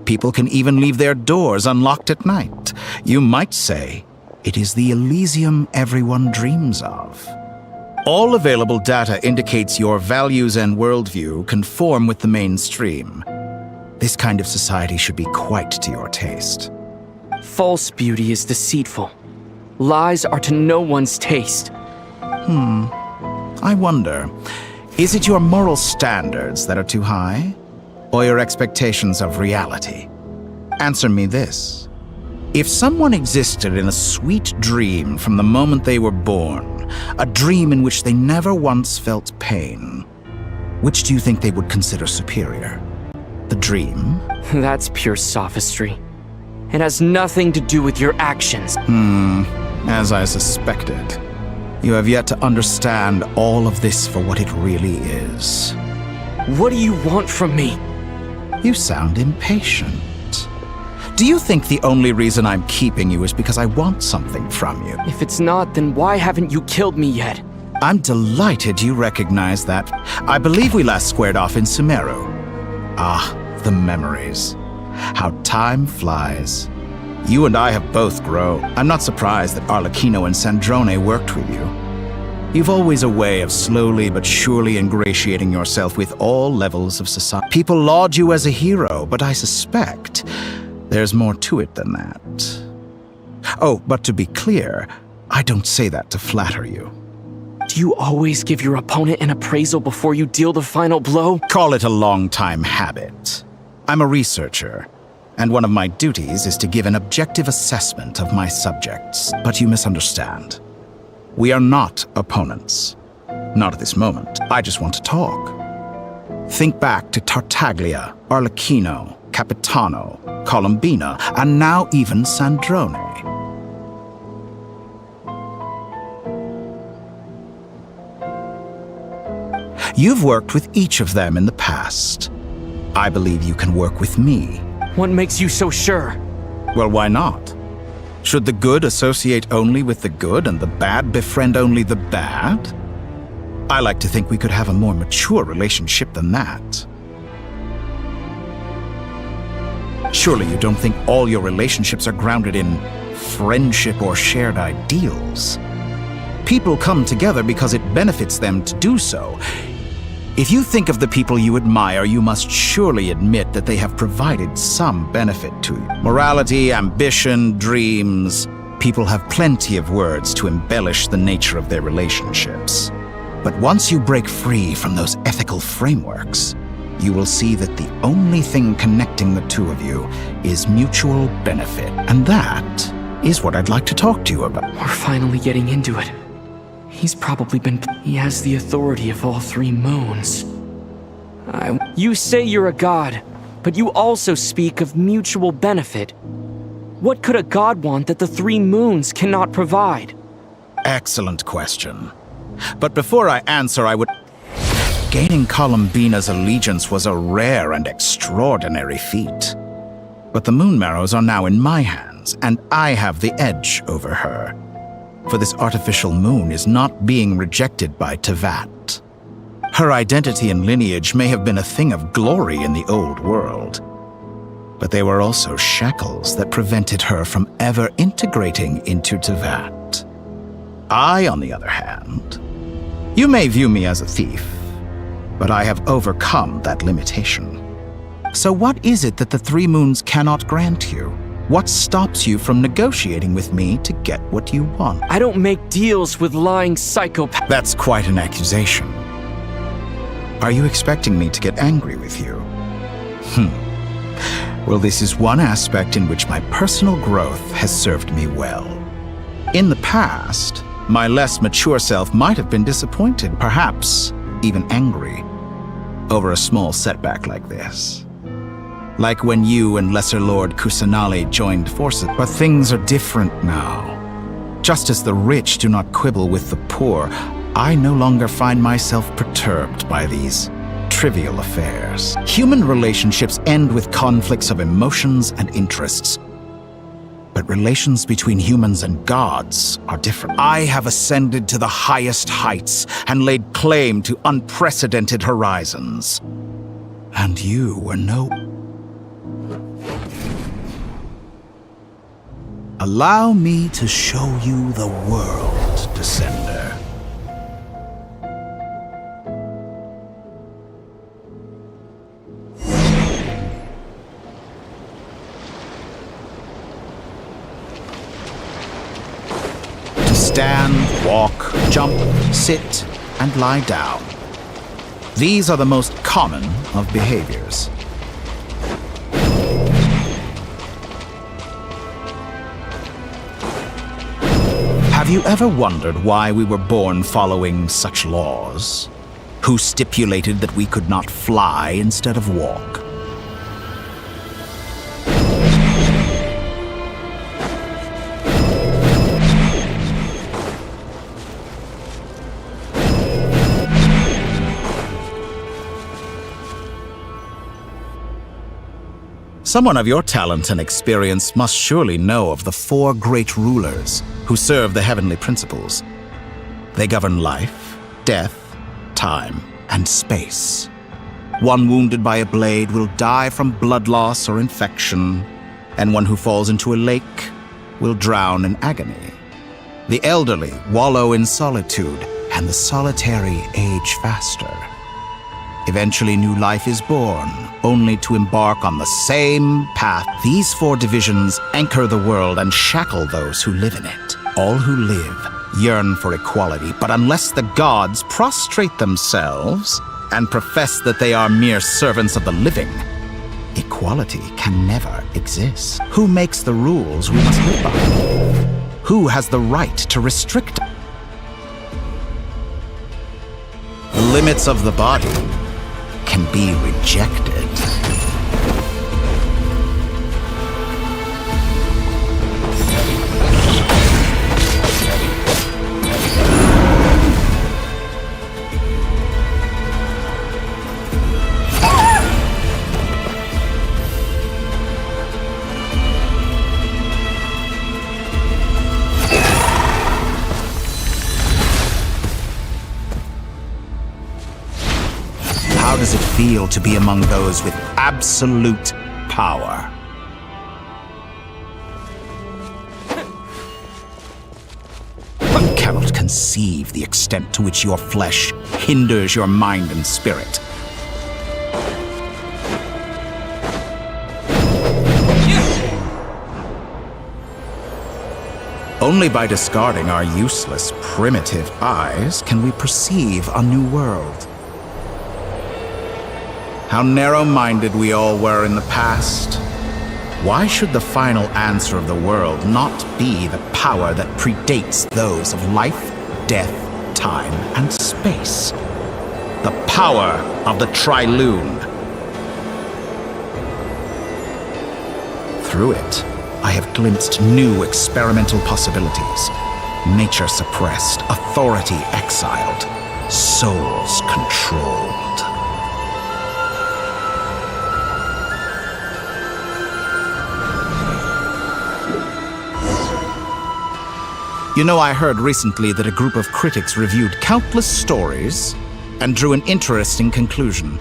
People can even leave their doors unlocked at night. You might say it is the Elysium everyone dreams of. All available data indicates your values and worldview conform with the mainstream. This kind of society should be quite to your taste. False beauty is deceitful. Lies are to no one's taste. I wonder, is it your moral standards that are too high? Or your expectations of reality? Answer me this. If someone existed in a sweet dream from the moment they were born, a dream in which they never once felt pain, which do you think they would consider superior? The dream? That's pure sophistry. It has nothing to do with your actions. As I suspected. You have yet to understand all of this for what it really is. What do you want from me? You sound impatient. Do you think the only reason I'm keeping you is because I want something from you? If it's not, then why haven't you killed me yet? I'm delighted you recognize that. I believe we last squared off in Sumeru. Ah, the memories. How time flies. You and I have both grown. I'm not surprised that Arlecchino and Sandrone worked with you. You've always a way of slowly but surely ingratiating yourself with all levels of society. People laud you as a hero, but I suspect there's more to it than that. Oh, but to be clear, I don't say that to flatter you. Do you always give your opponent an appraisal before you deal the final blow? Call it a long-time habit. I'm a researcher, and one of my duties is to give an objective assessment of my subjects. But you misunderstand. We are not opponents. Not at this moment. I just want to talk. Think back to Tartaglia, Arlecchino, Capitano, Columbina, and now even Sandrone. You've worked with each of them in the past. I believe you can work with me. What makes you so sure? Well, why not? Should the good associate only with the good and the bad befriend only the bad? I like to think we could have a more mature relationship than that. Surely you don't think all your relationships are grounded in friendship or shared ideals? People come together because it benefits them to do so. If you think of the people you admire, you must surely admit that they have provided some benefit to you. Morality, ambition, dreams. People have plenty of words to embellish the nature of their relationships. But once you break free from those ethical frameworks, you will see that the only thing connecting the two of you is mutual benefit. And that is what I'd like to talk to you about. We're finally getting into it. He has the authority of all three moons. You say you're a god, but you also speak of mutual benefit. What could a god want that the three moons cannot provide? Excellent question. But before I answer, Gaining Columbina's allegiance was a rare and extraordinary feat. But the Moon Marrows are now in my hands, and I have the edge over her. For this artificial moon is not being rejected by Tevat. Her identity and lineage may have been a thing of glory in the old world, but they were also shackles that prevented her from ever integrating into Tevat. I, on the other hand, you may view me as a thief, but I have overcome that limitation. So what is it that the three moons cannot grant you? What stops you from negotiating with me to get what you want? I don't make deals with lying psychopaths. That's quite an accusation. Are you expecting me to get angry with you? Well, this is one aspect in which my personal growth has served me well. In the past, my less mature self might have been disappointed, perhaps even angry, over a small setback like this. Like when you and Lesser Lord Kusanali joined forces. But things are different now. Just as the rich do not quibble with the poor, I no longer find myself perturbed by these trivial affairs. Human relationships end with conflicts of emotions and interests. But relations between humans and gods are different. I have ascended to the highest heights and laid claim to unprecedented horizons. And you were no... Allow me to show you the world, Descender. To stand, walk, jump, sit, and lie down. These are the most common of behaviors. Have you ever wondered why we were born following such laws? Who stipulated that we could not fly instead of walk? Someone of your talent and experience must surely know of the four great rulers who serve the heavenly principles. They govern life, death, time, and space. One wounded by a blade will die from blood loss or infection, and one who falls into a lake will drown in agony. The elderly wallow in solitude, and the solitary age faster. Eventually, new life is born, only to embark on the same path. These four divisions anchor the world and shackle those who live in it. All who live yearn for equality, but unless the gods prostrate themselves and profess that they are mere servants of the living, equality can never exist. Who makes the rules we must live by? Who has the right to restrict them? The limits of the body can be rejected. How does it feel to be among those with absolute power? One cannot conceive the extent to which your flesh hinders your mind and spirit. Only by discarding our useless, primitive eyes can we perceive a new world. How narrow-minded we all were in the past. Why should the final answer of the world not be the power that predates those of life, death, time, and space? The power of the Trilune. Through it, I have glimpsed new experimental possibilities. Nature suppressed, authority exiled, souls controlled. You know, I heard recently that a group of critics reviewed countless stories and drew an interesting conclusion.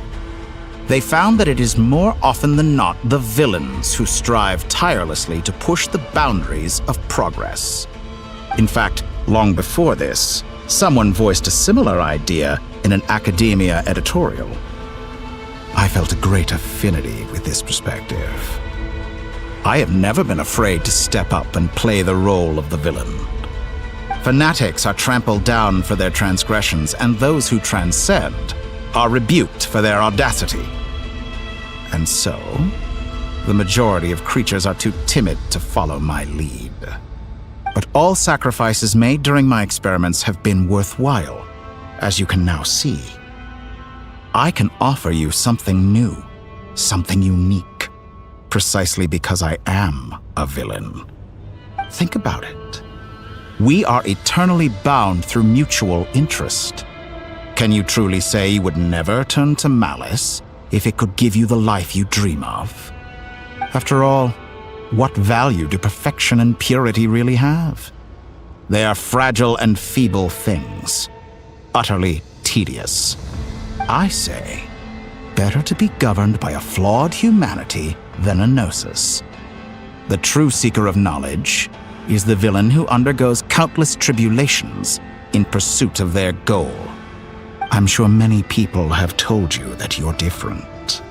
They found that it is more often than not the villains who strive tirelessly to push the boundaries of progress. In fact, long before this, someone voiced a similar idea in an academia editorial. I felt a great affinity with this perspective. I have never been afraid to step up and play the role of the villain. Fanatics are trampled down for their transgressions, and those who transcend are rebuked for their audacity. And so, the majority of creatures are too timid to follow my lead. But all sacrifices made during my experiments have been worthwhile, as you can now see. I can offer you something new, something unique, precisely because I am a villain. Think about it. We are eternally bound through mutual interest. Can you truly say you would never turn to malice if it could give you the life you dream of? After all, what value do perfection and purity really have? They are fragile and feeble things, utterly tedious. I say, better to be governed by a flawed humanity than a gnosis. The true seeker of knowledge is the villain who undergoes countless tribulations in pursuit of their goal. I'm sure many people have told you that you're different.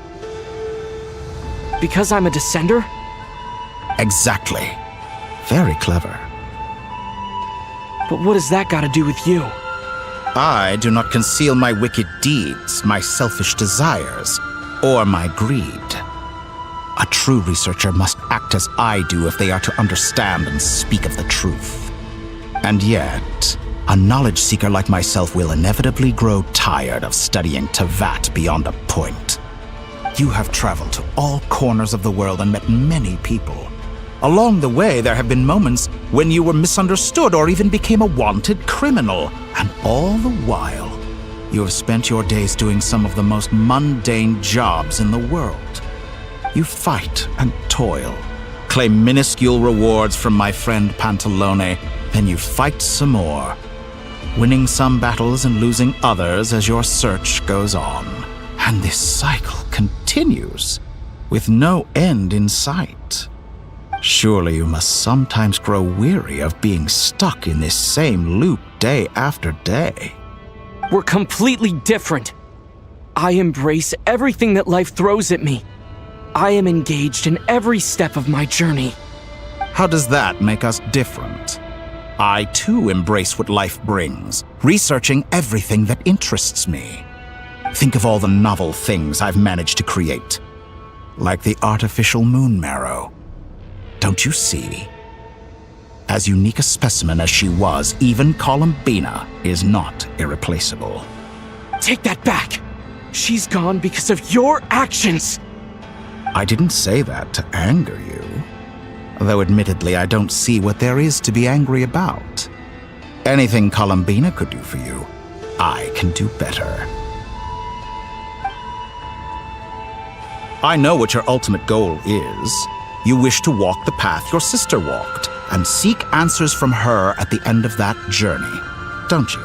Because I'm a descender? Exactly. Very clever. But what does that got to do with you? I do not conceal my wicked deeds, my selfish desires, or my greed. A true researcher must act as I do if they are to understand and speak of the truth. And yet, a knowledge seeker like myself will inevitably grow tired of studying Tavat beyond a point. You have traveled to all corners of the world and met many people. Along the way, there have been moments when you were misunderstood or even became a wanted criminal. And all the while, you have spent your days doing some of the most mundane jobs in the world. You fight and toil, claim minuscule rewards from my friend Pantalone, then you fight some more, winning some battles and losing others as your search goes on. And this cycle continues, with no end in sight. Surely you must sometimes grow weary of being stuck in this same loop day after day. We're completely different. I embrace everything that life throws at me. I am engaged in every step of my journey. How does that make us different? I too embrace what life brings, researching everything that interests me. Think of all the novel things I've managed to create, like the artificial moon marrow. Don't you see? As unique a specimen as she was, even Columbina is not irreplaceable. Take that back! She's gone because of your actions! I didn't say that to anger you. Though admittedly, I don't see what there is to be angry about. Anything Columbina could do for you, I can do better. I know what your ultimate goal is. You wish to walk the path your sister walked, and seek answers from her at the end of that journey, don't you?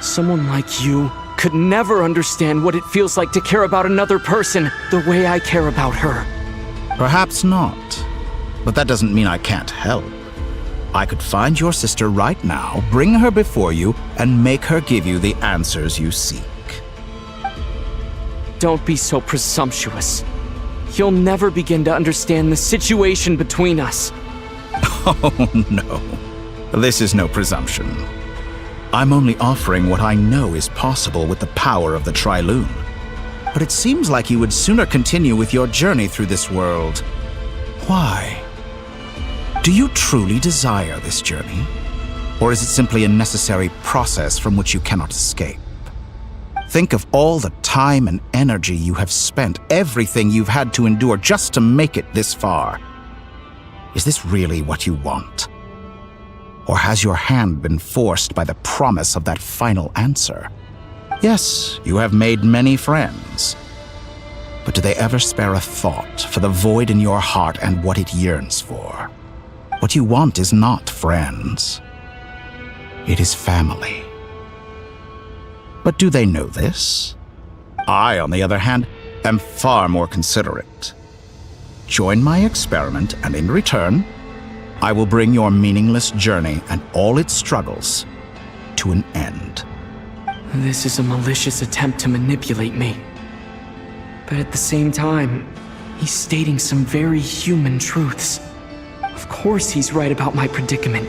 Someone like you could never understand what it feels like to care about another person the way I care about her. Perhaps not, but that doesn't mean I can't help. I could find your sister right now, bring her before you, and make her give you the answers you seek. Don't be so presumptuous. You'll never begin to understand the situation between us. Oh, no. This is no presumption. I'm only offering what I know is possible with the power of the Trilune. But it seems like you would sooner continue with your journey through this world. Why? Do you truly desire this journey? Or is it simply a necessary process from which you cannot escape? Think of all the time and energy you have spent, everything you've had to endure just to make it this far. Is this really what you want? Or has your hand been forced by the promise of that final answer? Yes, you have made many friends. But do they ever spare a thought for the void in your heart and what it yearns for? What you want is not friends. It is family. But do they know this? I, on the other hand, am far more considerate. Join my experiment, and in return, I will bring your meaningless journey and all its struggles to an end. This is a malicious attempt to manipulate me. But at the same time, he's stating some very human truths. Of course he's right about my predicament.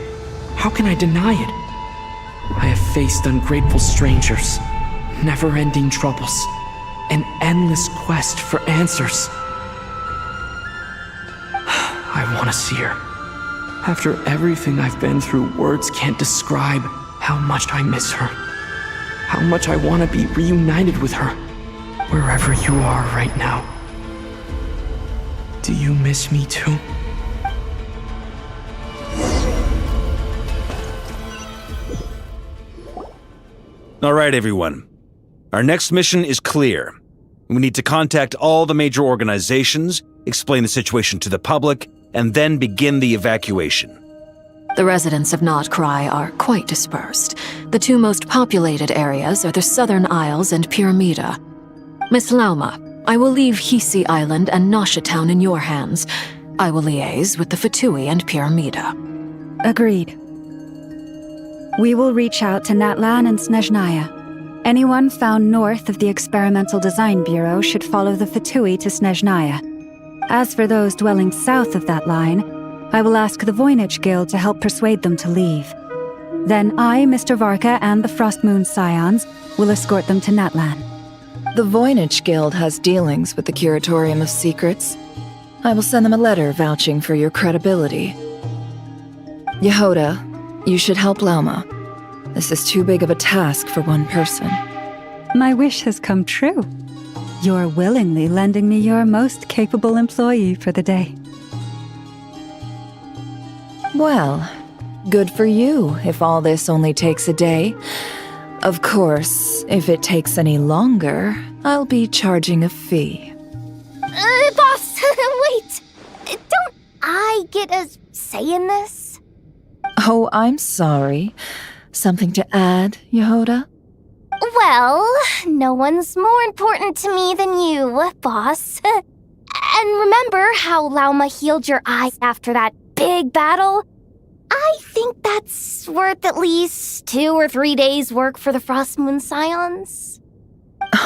How can I deny it? I have faced ungrateful strangers, never-ending troubles, an endless quest for answers. I want to see her. After everything I've been through, words can't describe how much I miss her. How much I want to be reunited with her, wherever you are right now. Do you miss me too? All right, everyone. Our next mission is clear. We need to contact all the major organizations, explain the situation to the public, and then begin the evacuation. The residents of Notcry are quite dispersed. The two most populated areas are the Southern Isles and Pyramida. Miss Lauma, I will leave Hisi Island and Nasha Town in your hands. I will liaise with the Fatui and Pyramida. Agreed. We will reach out to Natlan and Snezhnaya. Anyone found north of the Experimental Design Bureau should follow the Fatui to Snezhnaya. As for those dwelling south of that line, I will ask the Voynich Guild to help persuade them to leave. Then I, Mr. Varka, and the Frostmoon Scions will escort them to Natlan. The Voynich Guild has dealings with the Curatorium of Secrets. I will send them a letter vouching for your credibility. Yehoda, you should help Lauma. This is too big of a task for one person. My wish has come true. You're willingly lending me your most capable employee for the day. Well, good for you if all this only takes a day. Of course, if it takes any longer, I'll be charging a fee. Boss, wait! Don't I get a say in this? Oh, I'm sorry. Something to add, Yehoda? Well, no one's more important to me than you, boss. And remember how Lauma healed your eye after that big battle? I think that's worth at least 2 or 3 days' work for the Frostmoon Scions.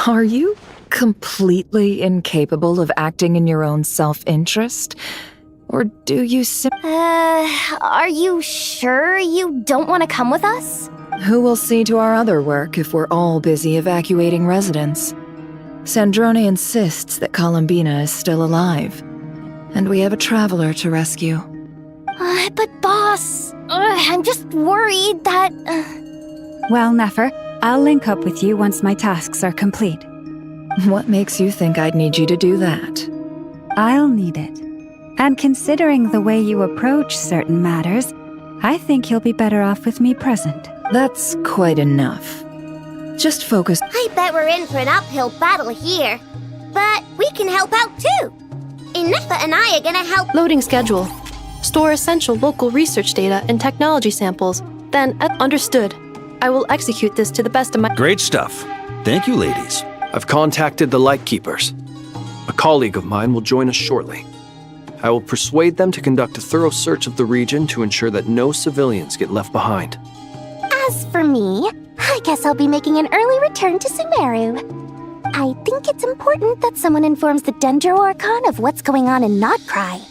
Are you completely incapable of acting in your own self-interest? Or do you Are you sure you don't want to come with us? Who will see to our other work if we're all busy evacuating residents? Sandrone insists that Columbina is still alive, and we have a traveler to rescue. But boss, I'm just worried that... Well, Nefer, I'll link up with you once my tasks are complete. What makes you think I'd need you to do that? I'll need it. And considering the way you approach certain matters, I think you'll be better off with me present. That's quite enough. Just focus. I bet we're in for an uphill battle here. But we can help out too. Inefa and I are gonna help. Loading schedule. Store essential local research data and technology samples. Then, understood. I will execute this to the best of my... Great stuff. Thank you, ladies. I've contacted the Lightkeepers. A colleague of mine will join us shortly. I will persuade them to conduct a thorough search of the region to ensure that no civilians get left behind. As for me, I guess I'll be making an early return to Sumeru. I think it's important that someone informs the Dendro Archon of what's going on in Nodcry.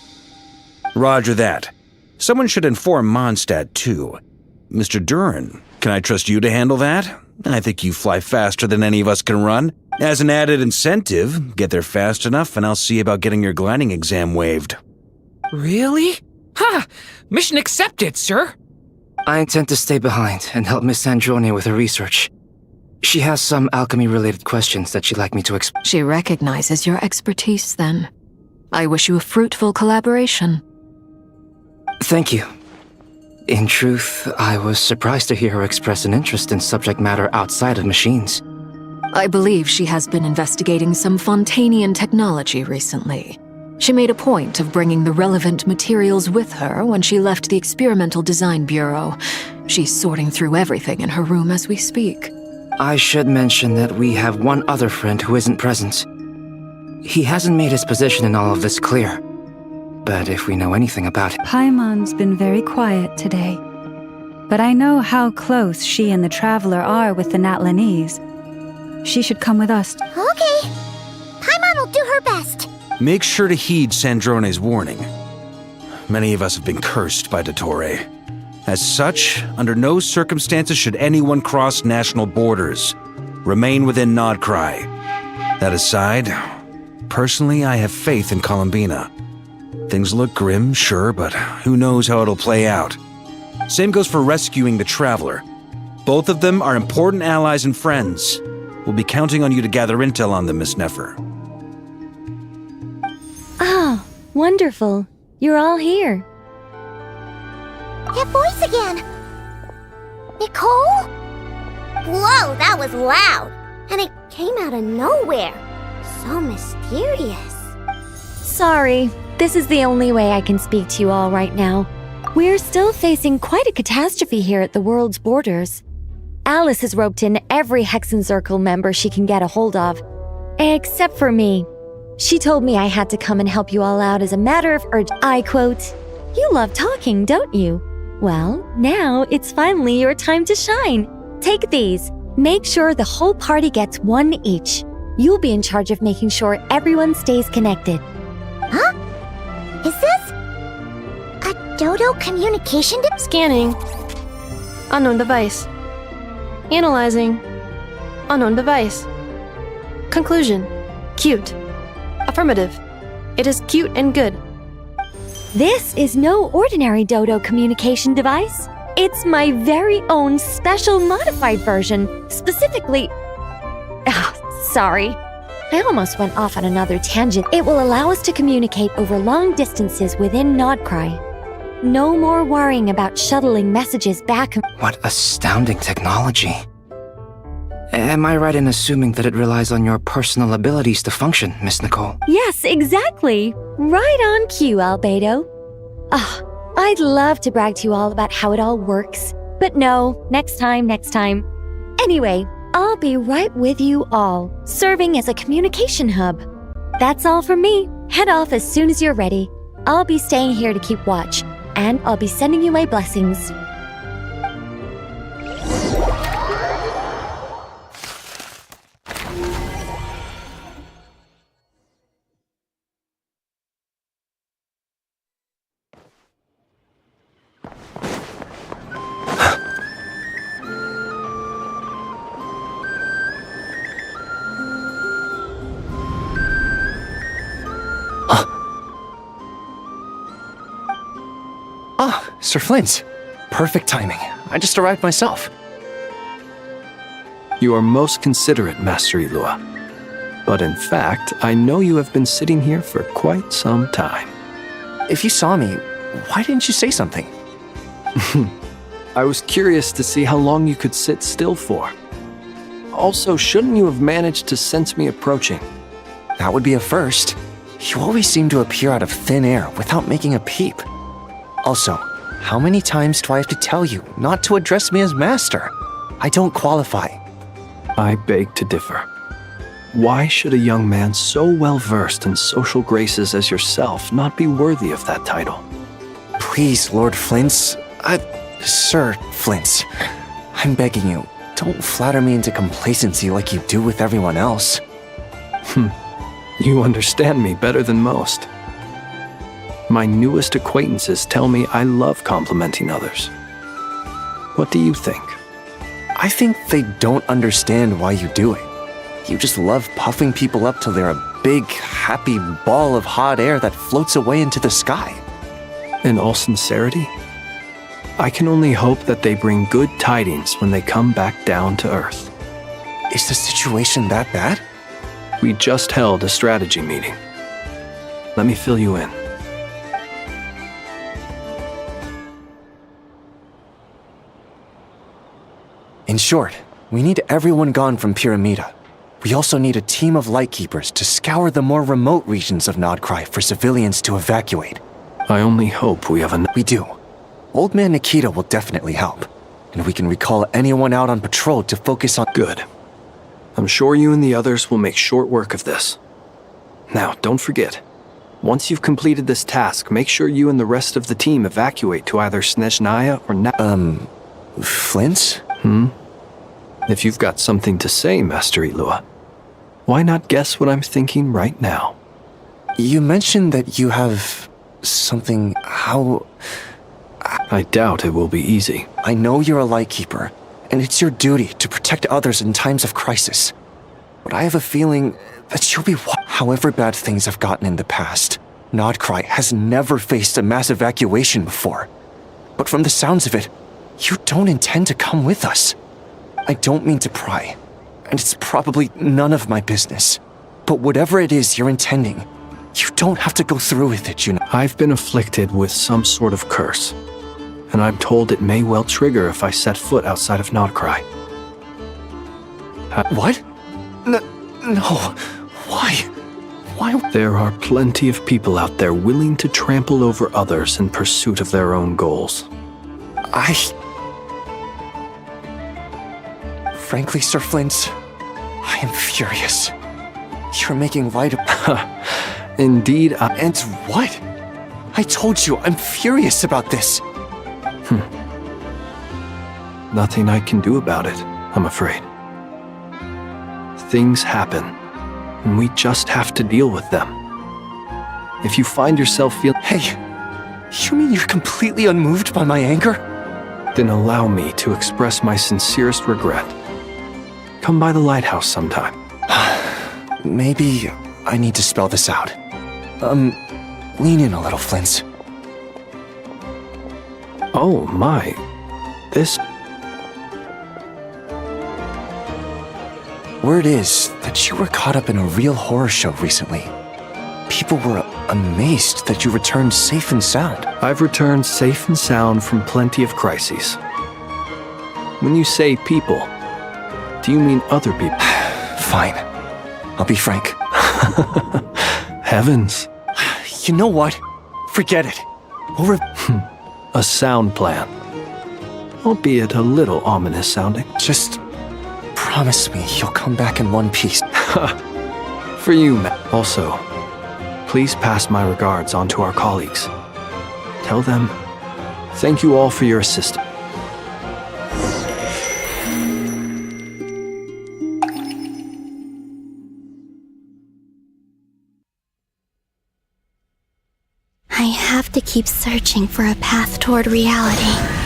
Roger that. Someone should inform Mondstadt, too. Mr. Duran, can I trust you to handle that? I think you fly faster than any of us can run. As an added incentive, get there fast enough and I'll see about getting your gliding exam waived. Really? Ha! Mission accepted, sir! I intend to stay behind and help Miss Sandrone with her research. She has some alchemy-related questions that she'd like me to explain. She recognizes your expertise, then. I wish you a fruitful collaboration. Thank you. In truth, I was surprised to hear her express an interest in subject matter outside of machines. I believe she has been investigating some Fontanian technology recently. She made a point of bringing the relevant materials with her when she left the Experimental Design Bureau. She's sorting through everything in her room as we speak. I should mention that we have one other friend who isn't present. He hasn't made his position in all of this clear. But if we know anything about him... Paimon's been very quiet today. But I know how close she and the Traveler are with the Natlanese. She should come with us. Okay. Paimon will do her best. Make sure to heed Sandrone's warning. Many of us have been cursed by Dottore. As such, under no circumstances should anyone cross national borders. Remain within Nodcry. That aside, personally I have faith in Columbina. Things look grim, sure, but who knows how it'll play out. Same goes for rescuing the Traveler. Both of them are important allies and friends. We'll be counting on you to gather intel on them, Miss Nefer. Oh, wonderful. You're all here. That voice again! Nicole? Whoa, that was loud! And it came out of nowhere. So mysterious. Sorry, this is the only way I can speak to you all right now. We're still facing quite a catastrophe here at the world's borders. Alice has roped in every Hexen Circle member she can get a hold of. Except for me. She told me I had to come and help you all out as a matter of urgency. I quote, "You love talking, don't you? Well, now it's finally your time to shine. Take these. Make sure the whole party gets one each. You'll be in charge of making sure everyone stays connected." Huh? Is this a Dodo communication Scanning. Unknown device. Analyzing. Unknown device. Conclusion. Cute. Affirmative. It is cute and good. This is no ordinary Dodo communication device. It's my very own special modified version, specifically... sorry. I almost went off on another tangent. It will allow us to communicate over long distances within Nodcry. No more worrying about shuttling messages back. What astounding technology. Am I right in assuming that it relies on your personal abilities to function, Miss Nicole? Yes, exactly. Right on cue, Albedo. I'd love to brag to you all about how it all works. But no, next time. Anyway, I'll be right with you all, serving as a communication hub. That's all from me. Head off as soon as you're ready. I'll be staying here to keep watch, and I'll be sending you my blessings. Sir Flint. Perfect timing. I just arrived myself. You are most considerate, Master Ilua. But in fact, I know you have been sitting here for quite some time. If you saw me, why didn't you say something? I was curious to see how long you could sit still for. Also, shouldn't you have managed to sense me approaching? That would be a first. You always seem to appear out of thin air without making a peep. Also, how many times do I have to tell you not to address me as master? I don't qualify. I beg to differ. Why should a young man so well versed in social graces as yourself not be worthy of that title? Please, Lord Flint's. Sir Flint's. I'm begging you, don't flatter me into complacency like you do with everyone else. You understand me better than most. My newest acquaintances tell me I love complimenting others. What do you think? I think they don't understand why you do it. You just love puffing people up till they're a big, happy ball of hot air that floats away into the sky. In all sincerity, I can only hope that they bring good tidings when they come back down to Earth. Is the situation that bad? We just held a strategy meeting. Let me fill you in. In short, we need everyone gone from Pyramida. We also need a team of Lightkeepers to scour the more remote regions of Nodcry for civilians to evacuate. I only hope we have enough. We do. Old Man Nikita will definitely help, and we can recall anyone out on patrol to focus on— Good. I'm sure you and the others will make short work of this. Now, don't forget, once you've completed this task, make sure you and the rest of the team evacuate to either Snezhnaya or Flint's? If you've got something to say, Master Ilua, why not guess what I'm thinking right now? You mentioned that you have something— how— I doubt it will be easy. I know you're a Lightkeeper, and it's your duty to protect others in times of crisis. But I have a feeling that you'll be— However bad things have gotten in the past, Nodcry has never faced a mass evacuation before. But from the sounds of it, you don't intend to come with us. I don't mean to pry, and it's probably none of my business. But whatever it is you're intending, you don't have to go through with it, you know. I've been afflicted with some sort of curse, and I'm told it may well trigger if I set foot outside of Nodcry. What? No. Why? Why? There are plenty of people out there willing to trample over others in pursuit of their own goals. Frankly, Sir Flint, I am furious. You're making light of— Indeed, And what? I told you, I'm furious about this. Nothing I can do about it, I'm afraid. Things happen, and we just have to deal with them. If you find yourself feeling— Hey, you mean you're completely unmoved by my anger? Then allow me to express my sincerest regret. Come by the lighthouse sometime. Maybe I need to spell this out. Lean in a little, Flint. Oh my, this— Word is that you were caught up in a real horror show recently. People were amazed that you returned safe and sound. I've returned safe and sound from plenty of crises. When you say people, do you mean other people? Fine. I'll be frank. Heavens. You know what? Forget it. A sound plan. Albeit a little ominous sounding. Just promise me you'll come back in one piece. For you, also, please pass my regards on to our colleagues. Tell them, thank you all for your assistance. I have to keep searching for a path toward reality.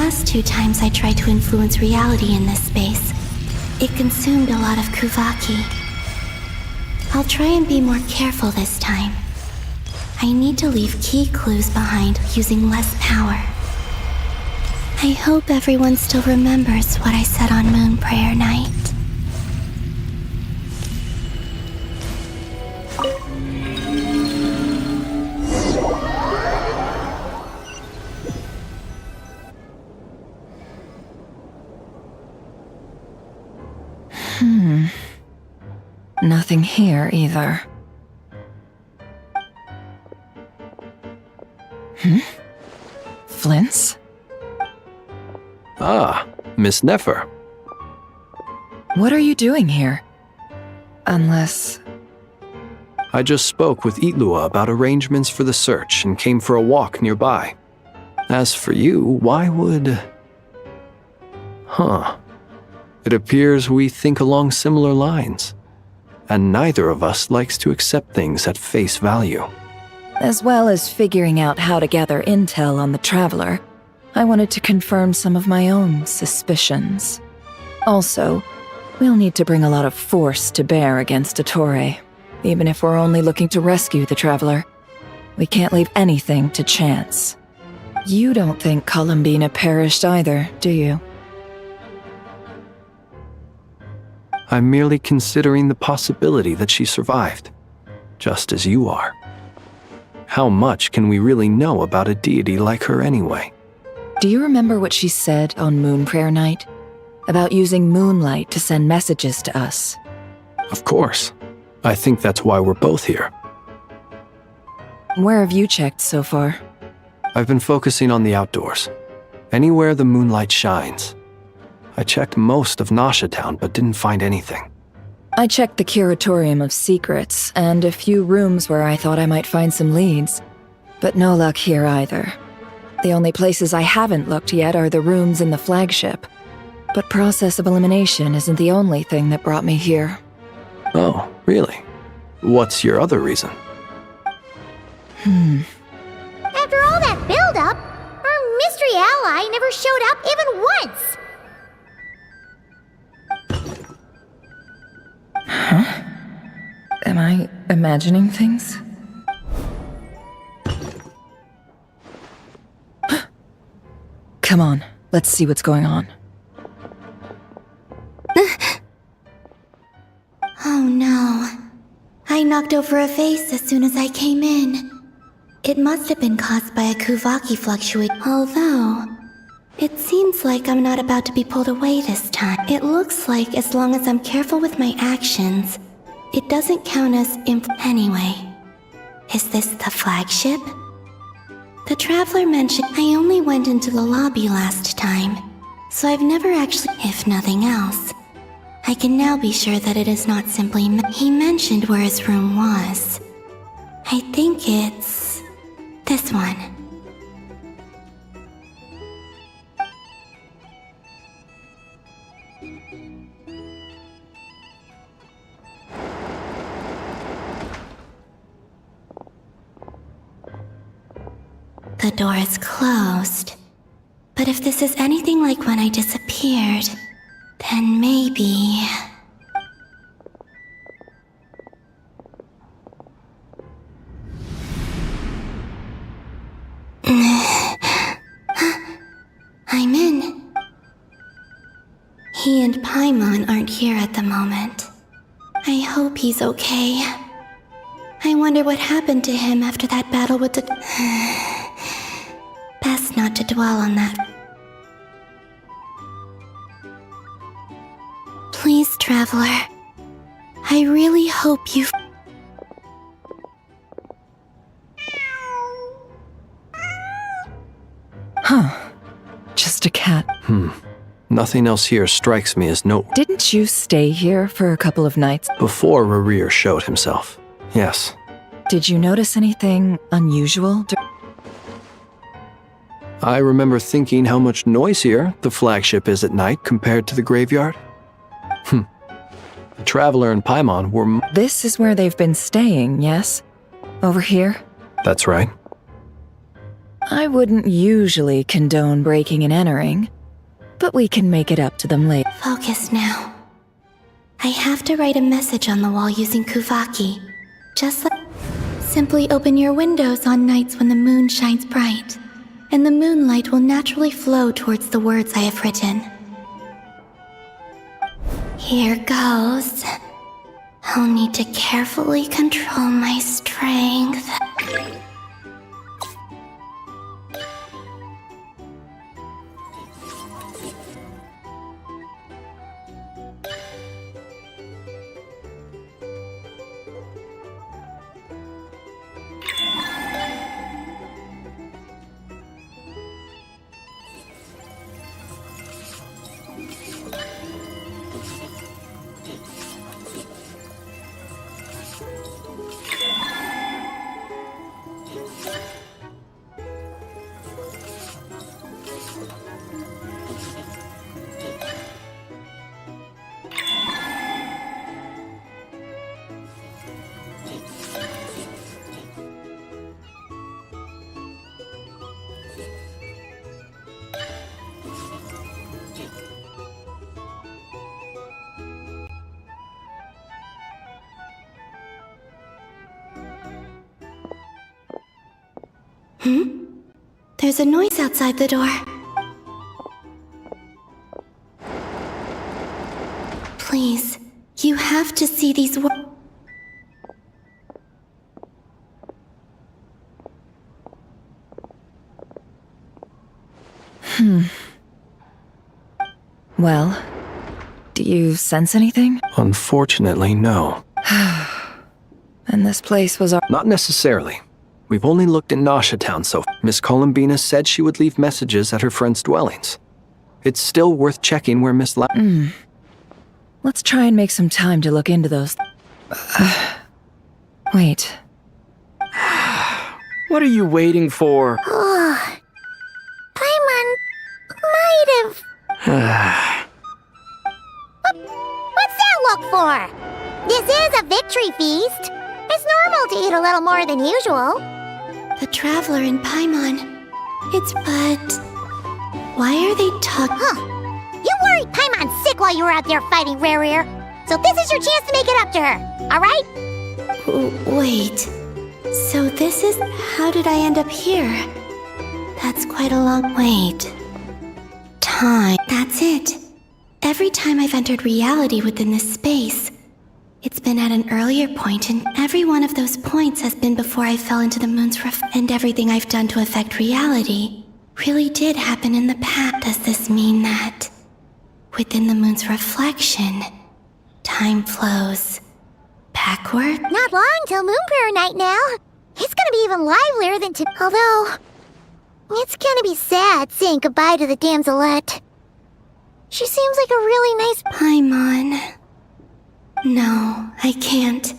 last 2 times I tried to influence reality in this space, it consumed a lot of Kuvaki. I'll try and be more careful this time. I need to leave key clues behind using less power. I hope everyone still remembers what I said on Moon Prayer Night. Nothing here either. Flint's? Ah, Miss Nefer. What are you doing here? Unless... I just spoke with Itlua about arrangements for the search and came for a walk nearby. As for you, why would... It appears we think along similar lines. And neither of us likes to accept things at face value. As well as figuring out how to gather intel on the Traveler, I wanted to confirm some of my own suspicions. Also, we'll need to bring a lot of force to bear against Ettore, even if we're only looking to rescue the Traveler. We can't leave anything to chance. You don't think Columbina perished either, do you? I'm merely considering the possibility that she survived, just as you are. How much can we really know about a deity like her anyway? Do you remember what she said on Moon Prayer Night? About using moonlight to send messages to us? Of course. I think that's why we're both here. Where have you checked so far? I've been focusing on the outdoors. Anywhere the moonlight shines. I checked most of Nasha Town, but didn't find anything. I checked the Curatorium of Secrets, and a few rooms where I thought I might find some leads. But no luck here either. The only places I haven't looked yet are the rooms in the flagship. But process of elimination isn't the only thing that brought me here. Oh, really? What's your other reason? After all that build-up, our mystery ally never showed up even once! Huh? Am I imagining things? Come on, let's see what's going on. Oh no. I knocked over a vase as soon as I came in. It must have been caused by a Kuvaki fluctuate, although... It seems like I'm not about to be pulled away this time. It looks like as long as I'm careful with my actions, it doesn't count as Anyway, is this the flagship? The Traveler mentioned I only went into the lobby last time, so I've never actually... If nothing else, I can now be sure that it is not simply... He mentioned where his room was. I think it's... this one. The door is closed. But if this is anything like when I disappeared, then maybe... I'm in. He and Paimon aren't here at the moment. I hope he's okay. I wonder what happened to him after that battle with the... Best not to dwell on that. Please, Traveler. I really hope you... Huh. Just a cat. Nothing else here strikes me as no... Didn't you stay here for a couple of nights? Before Rarir showed himself. Yes. Did you notice anything unusual? I remember thinking how much noisier the flagship is at night compared to the graveyard. The Traveler and Paimon were... This is where they've been staying, yes? Over here? That's right. I wouldn't usually condone breaking and entering, but we can make it up to them later. Focus now. I have to write a message on the wall using Kuvaki. Just like... Simply open your windows on nights when the moon shines bright, and the moonlight will naturally flow towards the words I have written. Here goes. I'll need to carefully control my strength. There's a noise outside the door. Please, you have to see these words. Well, do you sense anything? Unfortunately, no. And this place was our... Not necessarily. We've only looked in Nasha Town so far. Miss Columbina said she would leave messages at her friends' dwellings. It's still worth checking where Miss Let's try and make some time to look into those... Wait. What are you waiting for? Paimon might have... What's that look for? This is a victory feast. It's normal to eat a little more than usual. The Traveler in Paimon. But... Why are they talking? You worried Paimon sick while you were out there fighting Rare Ear. So this is your chance to make it up to her, alright? Wait. So this is... How did I end up here? That's quite a long... Wait. Time. That's it. Every time I've entered reality within this space, it's been at an earlier point, and every one of those points has been before I fell into the moon's and everything I've done to affect reality really did happen in the past. Does this mean that within the moon's reflection, time flows backward? Not long till Moon Prayer Night now. It's gonna be even livelier than although, it's gonna be sad saying goodbye to the damselette. She seems like a really nice... Paimon. No, I can't.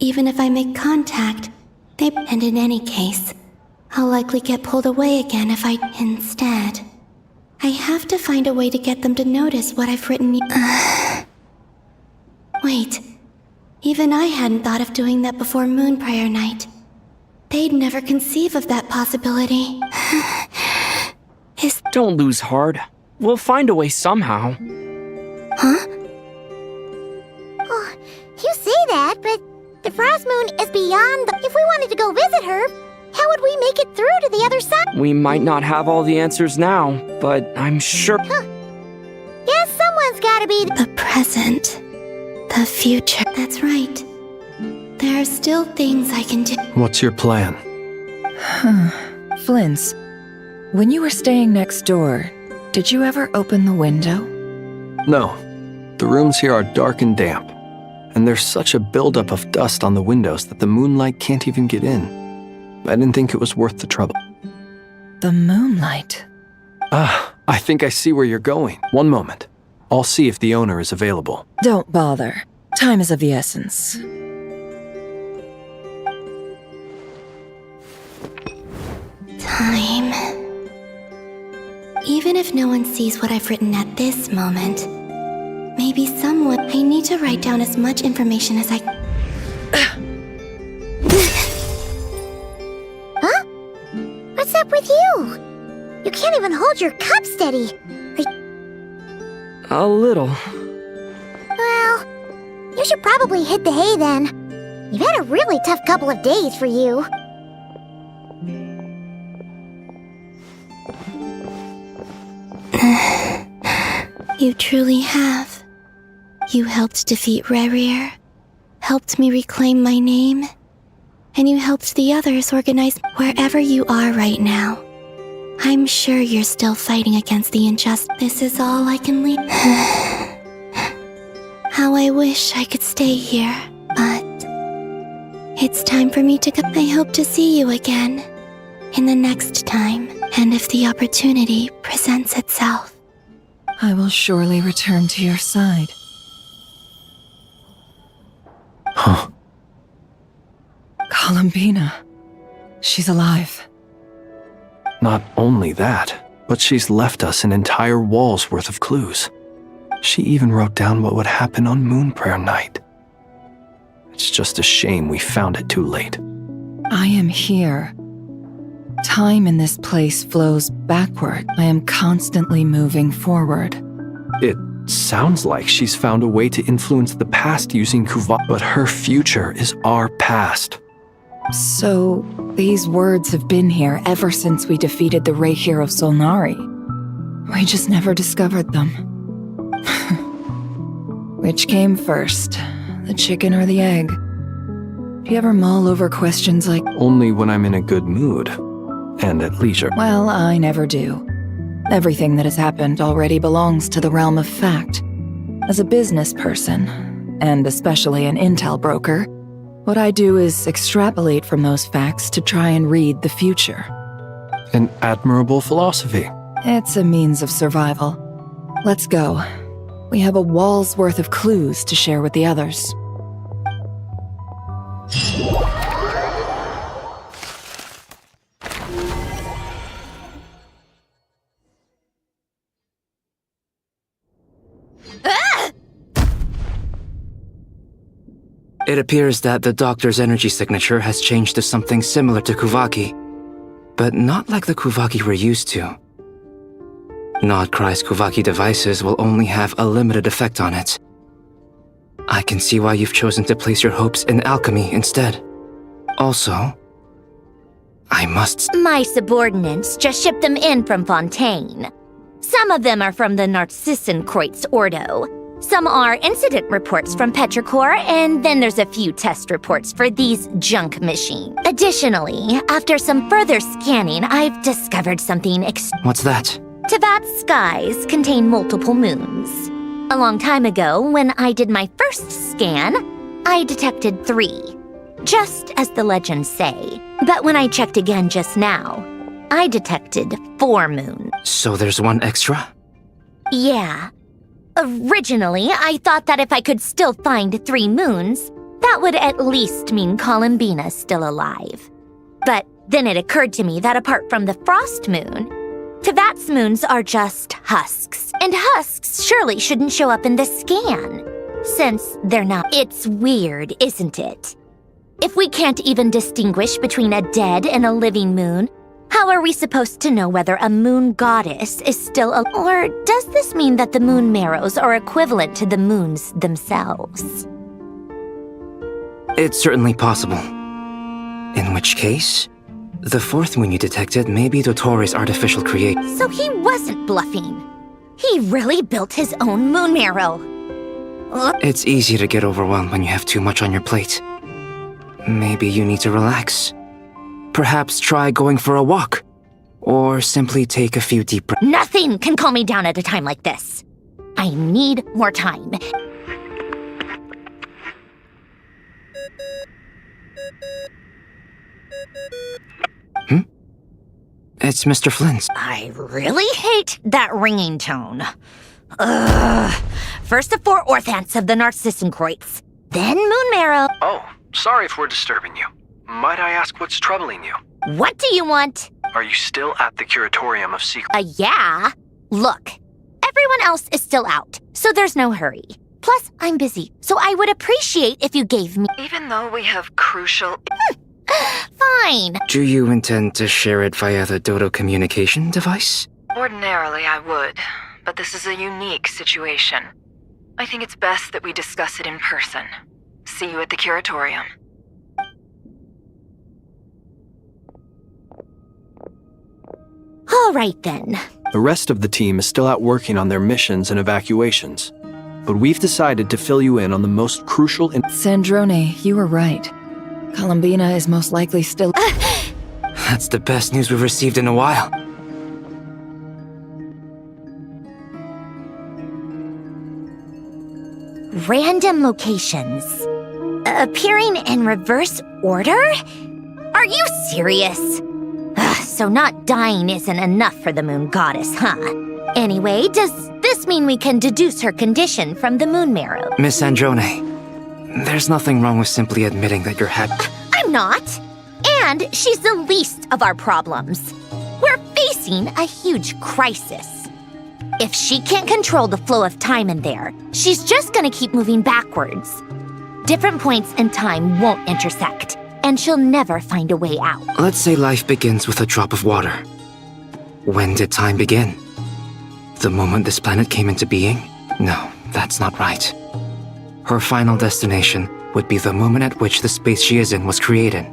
Even if I make contact, and in any case, I'll likely get pulled away again if I... Instead, I have to find a way to get them to notice what I've written. Wait, even I hadn't thought of doing that before Moon Prayer Night. They'd never conceive of that possibility. Don't lose heart. We'll find a way somehow. Huh? Oh, you say that, but the Frost Moon is beyond the... If we wanted to go visit her, how would we make it through to the other side? We might not have all the answers now, but I'm sure... Yes, someone's gotta be... The present. The future. That's right. There are still things I can do. What's your plan? Flint's, when you were staying next door, did you ever open the window? No. The rooms here are dark and damp, and there's such a buildup of dust on the windows that the moonlight can't even get in. I didn't think it was worth the trouble. The moonlight? I think I see where you're going. One moment. I'll see if the owner is available. Don't bother. Time is of the essence. Time. Even if no one sees what I've written at this moment, maybe someone... I need to write down as much information as I... Huh? What's up with can't even hold your cup steady. A little. Well, you should probably hit the hay then. You've had a really tough couple of days for you. You truly have. You helped defeat Rerir, helped me reclaim my name, and you helped the others organize wherever you are right now. I'm sure you're still fighting against the injustice. This is all I can leave. How I wish I could stay here, but it's time for me to go. I hope to see you again in the next time, and if the opportunity presents itself. I will surely return to your side. Huh. Columbina. She's alive. Not only that, but she's left us an entire wall's worth of clues. She even wrote down what would happen on Moon Prayer Night. It's just a shame we found it too late. I am here. Time in this place flows backward. I am constantly moving forward. It sounds like she's found a way to influence the past using Kuvaki, but her future is our past. So, these words have been here ever since we defeated the Ray Hero Solnari. We just never discovered them. Which came first, the chicken or the egg? Do you ever mull over questions like... Only when I'm in a good mood. And at leisure. Well, I never do. Everything that has happened already belongs to the realm of fact. As a business person, and especially an intel broker, what I do is extrapolate from those facts to try and read the future. An admirable philosophy. It's a means of survival. Let's go. We have a wall's worth of clues to share with the others. It appears that the doctor's energy signature has changed to something similar to Kuvaki, but not like the Kuvaki we're used to. Nodcry's Kuvaki devices will only have a limited effect on it. I can see why you've chosen to place your hopes in alchemy instead. Also, I must... My subordinates just shipped them in from Fontaine. Some of them are from the Narcissenkreuz Ordo. Some are incident reports from Petrichor, and then there's a few test reports for these junk machines. Additionally, after some further scanning, I've discovered something What's that? Teyvat's skies contain multiple moons. A long time ago, when I did my first scan, I detected 3, just as the legends say. But when I checked again just now, I detected 4 moons. So there's one extra? Yeah. Originally, I thought that if I could still find 3 moons, that would at least mean Columbina's still alive. But then it occurred to me that apart from the frost moon, Teyvat's moons are just husks, and husks surely shouldn't show up in the scan, since they're not. It's weird, isn't it? If we can't even distinguish between a dead and a living moon, how are we supposed to know whether a moon goddess is still alive? Or does this mean that the moon marrows are equivalent to the moons themselves? It's certainly possible. In which case, the 4th moon you detected may be Dottore artificial creation. So he wasn't bluffing. He really built his own moon marrow. It's easy to get overwhelmed when you have too much on your plate. Maybe you need to relax. Perhaps try going for a walk. Or simply take a few deep breaths. Nothing can calm me down at a time like this. I need more time. It's Mr. Flynn's. I really hate that ringing tone. Ugh. First the 4 Orthants of the Narcissenkreuz, then Moon Marrow. Oh, sorry if we're disturbing you. Might I ask what's troubling you? What do you want? Are you still at the Curatorium of Secrets? Yeah. Look, everyone else is still out, so there's no hurry. Plus, I'm busy, so I would appreciate if you gave me... Even though we have crucial... Fine. Do you intend to share it via the Dodo communication device? Ordinarily, I would, but this is a unique situation. I think it's best that we discuss it in person. See you at the curatorium. All right then. The rest of the team is still out working on their missions and evacuations, but we've decided to fill you in on the most crucial and— Sandrone, you were right. Columbina is most likely still— That's the best news we've received in a while. Random locations. Appearing in reverse order? Are you serious? So not dying isn't enough for the moon goddess, huh? Anyway, does this mean we can deduce her condition from the moon marrow? Miss Androne, there's nothing wrong with simply admitting that you're happy. I'm not! And she's the least of our problems. We're facing a huge crisis. If she can't control the flow of time in there, she's just gonna keep moving backwards. Different points in time won't intersect, and she'll never find a way out. Let's say life begins with a drop of water. When did time begin? The moment this planet came into being? No, that's not right. Her final destination would be the moment at which the space she is in was created.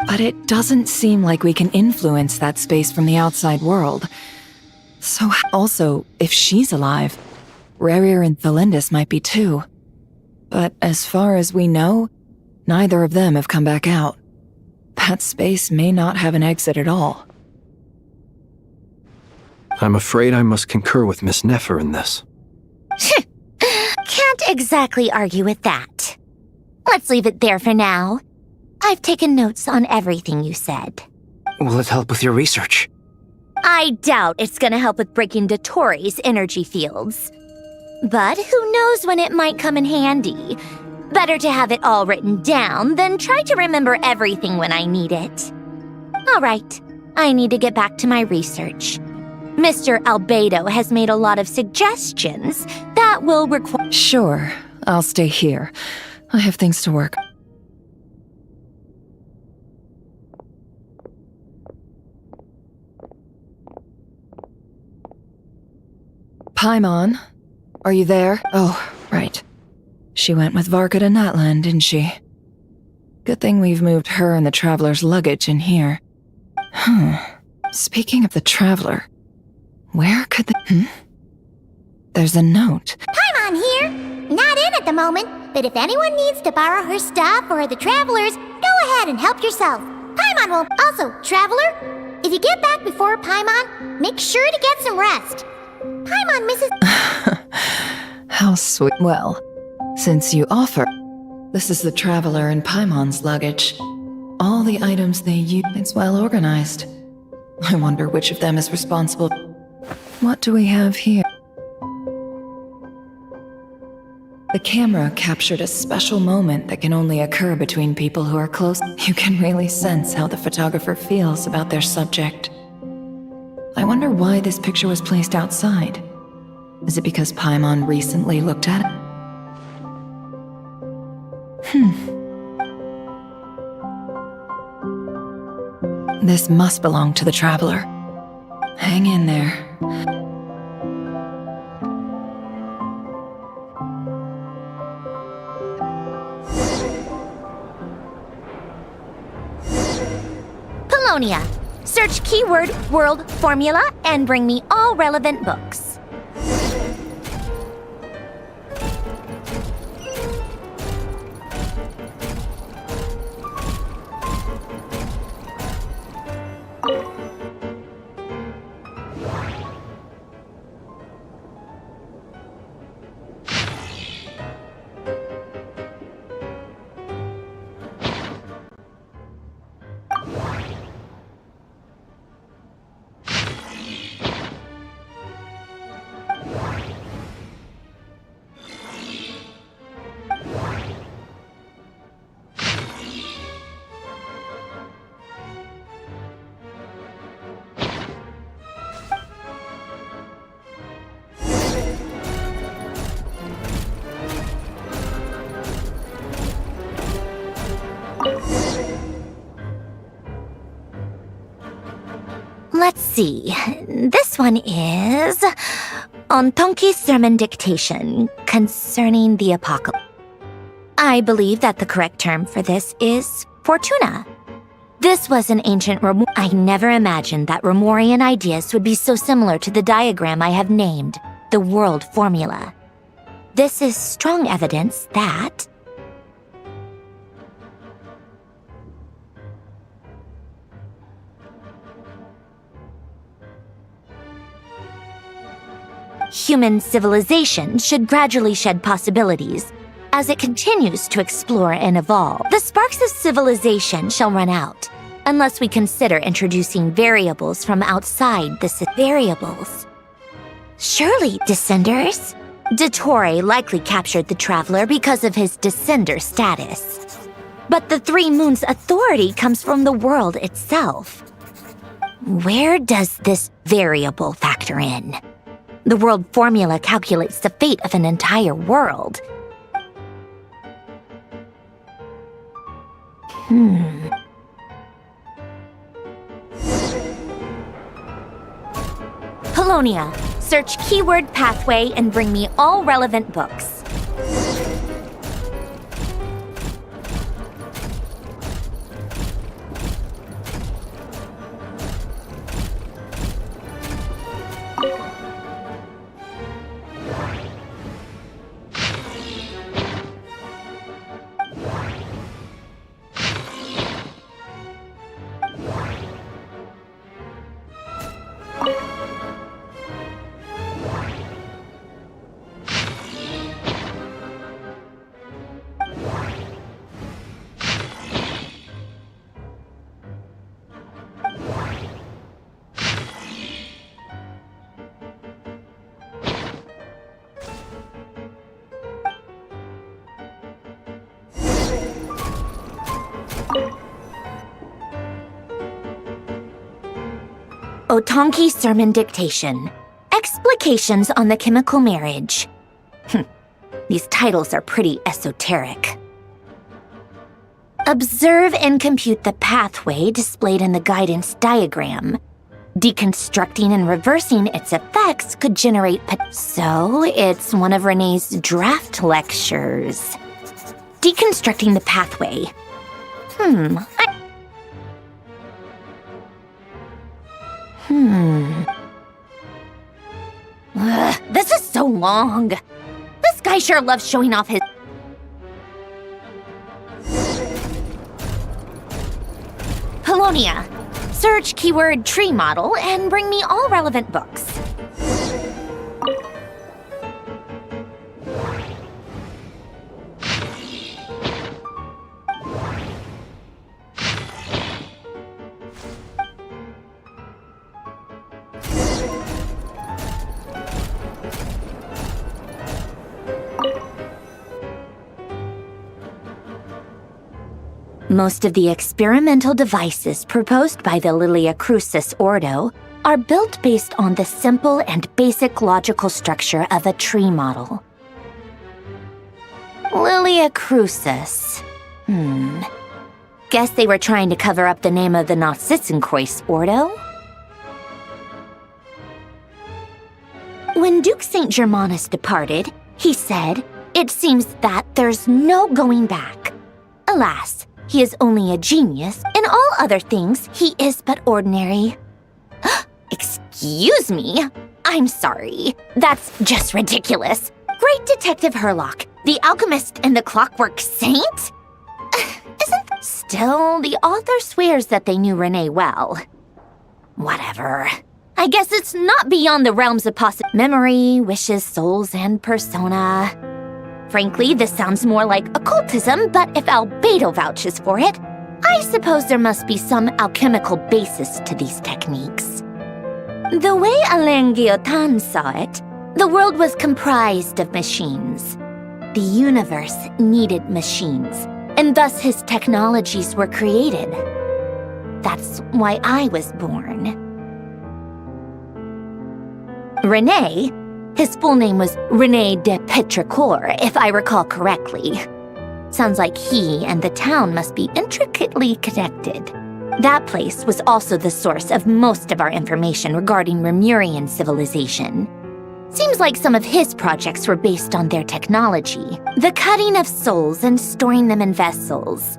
But it doesn't seem like we can influence that space from the outside world. So also, if she's alive, Rerir and Thalindus might be too. But as far as we know, neither of them have come back out. That space may not have an exit at all. I'm afraid I must concur with Miss Nefer in this. Can't exactly argue with that. Let's leave it there for now. I've taken notes on everything you said. Will it help with your research? I doubt it's gonna help with breaking Dotori's energy fields. But who knows when it might come in handy. Better to have it all written down than try to remember everything when I need it. All right, I need to get back to my research. Mr. Albedo has made a lot of suggestions that will require— Sure, I'll stay here. I have things to work. Paimon, are you there? Oh, right. She went with Varka to Natlan, didn't she? Good thing we've moved her and the Traveler's luggage in here. Speaking of the Traveler, where could the— There's a note. Paimon here! Not in at the moment, but if anyone needs to borrow her stuff or the Traveler's, go ahead and help yourself. Paimon will— Also, Traveler, if you get back before Paimon, make sure to get some rest. Paimon misses— How sweet. Well, since you offer, this is the Traveler and Paimon's luggage. All the items they use, it's well organized. I wonder which of them is responsible. What do we have here? The camera captured a special moment that can only occur between people who are close. You can really sense how the photographer feels about their subject. I wonder why this picture was placed outside. Is it because Paimon recently looked at it? This must belong to the Traveler. Hang in there. Polonia. Search keyword world formula and bring me all relevant books. Let's see. This one is on Tonki's sermon dictation concerning the apocalypse. I believe that the correct term for this is Fortuna. This was an ancient I never imagined that Remorian ideas would be so similar to the diagram I have named, the world formula. This is strong evidence that human civilization should gradually shed possibilities as it continues to explore and evolve. The sparks of civilization shall run out, unless we consider introducing variables from outside the variables. Surely, descenders? Dottore likely captured the Traveler because of his descender status. But the Three Moons' authority comes from the world itself. Where does this variable factor in? The world formula calculates the fate of an entire world. Polonia, search keyword pathway and bring me all relevant books. Otonki Sermon Dictation. Explications on the Chemical Marriage. These titles are pretty esoteric. Observe and compute the pathway displayed in the guidance diagram. Deconstructing and reversing its effects could generate So, it's one of Renee's draft lectures. Deconstructing the pathway. This is so long. This guy sure loves showing off his... Polonia. Search keyword tree model and bring me all relevant books. Most of the experimental devices proposed by the Lilia Crucis Ordo are built based on the simple and basic logical structure of a tree model. Lilia Crucis. Guess they were trying to cover up the name of the Nautitzenkreuz Ordo? When Duke St. Germanus departed, he said, "It seems that there's no going back. Alas, he is only a genius. In all other things, he is but ordinary." Excuse me? I'm sorry. That's just ridiculous. Great Detective Herlock, the alchemist and the clockwork saint? Still, the author swears that they knew Renee well. Whatever. I guess it's not beyond the realms of memory, wishes, souls, and persona. Frankly, this sounds more like occultism, but if Albedo vouches for it, I suppose there must be some alchemical basis to these techniques. The way Alain Guillotin saw it, the world was comprised of machines. The universe needed machines, and thus his technologies were created. That's why I was born. René, his full name was René de Petrichor, if I recall correctly. Sounds like he and the town must be intricately connected. That place was also the source of most of our information regarding Remurian civilization. Seems like some of his projects were based on their technology, the cutting of souls and storing them in vessels.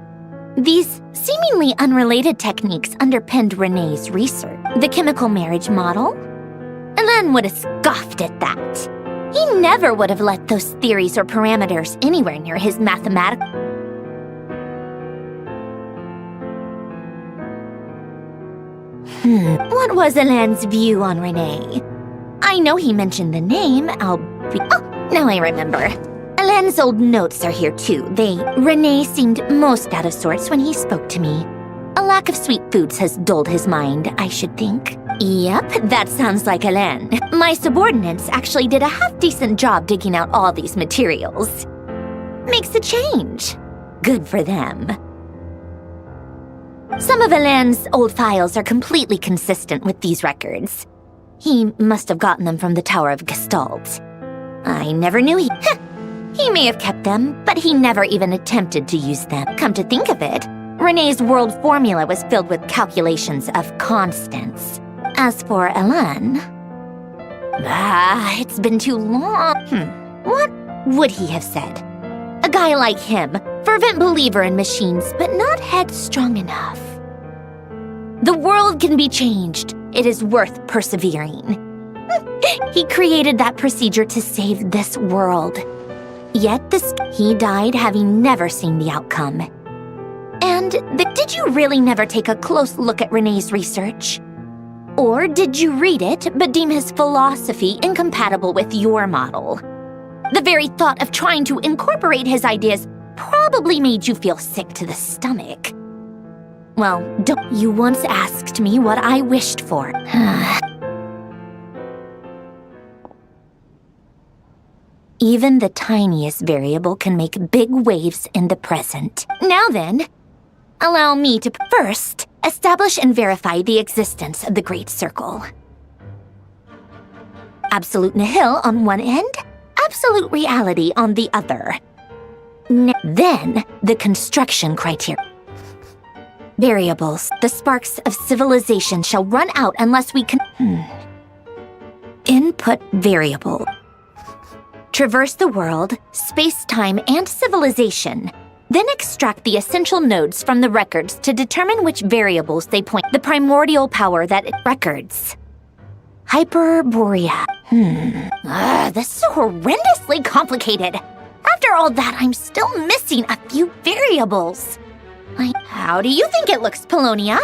These seemingly unrelated techniques underpinned Renee's research. The chemical marriage model? Elen would have scoffed at that. He never would have let those theories or parameters anywhere near his mathematical. What was Elen's view on Renee? I know he mentioned the name, Oh, now I remember. Elen's old notes are here too. Renee seemed most out of sorts when he spoke to me. A lack of sweet foods has dulled his mind, I should think. Yep, that sounds like Elen. My subordinates actually did a half-decent job digging out all these materials. Makes a change. Good for them. Some of Elen's old files are completely consistent with these records. He must have gotten them from the Tower of Gestalt. I never knew he may have kept them, but he never even attempted to use them. Come to think of it, Renee's world formula was filled with calculations of constants. As for Elen... it's been too long. What would he have said? A guy like him, fervent believer in machines, but not headstrong enough. The world can be changed. It is worth persevering. He created that procedure to save this world. Yet he died having never seen the outcome. And did you really never take a close look at Renee's research? Or did you read it but deem his philosophy incompatible with your model? The very thought of trying to incorporate his ideas probably made you feel sick to the stomach. Well, you once asked me what I wished for. Even the tiniest variable can make big waves in the present. Now then, allow me to first establish and verify the existence of the Great Circle. Absolute nihil on one end, absolute reality on the other. Then, the construction criteria. Variables. The sparks of civilization shall run out unless we can... Input variable. Traverse the world, space-time, and civilization. Then extract the essential nodes from the records to determine which variables they point. The primordial power that it records. Hyperborea. This is so horrendously complicated. After all that, I'm still missing a few variables. How do you think it looks, Polonia?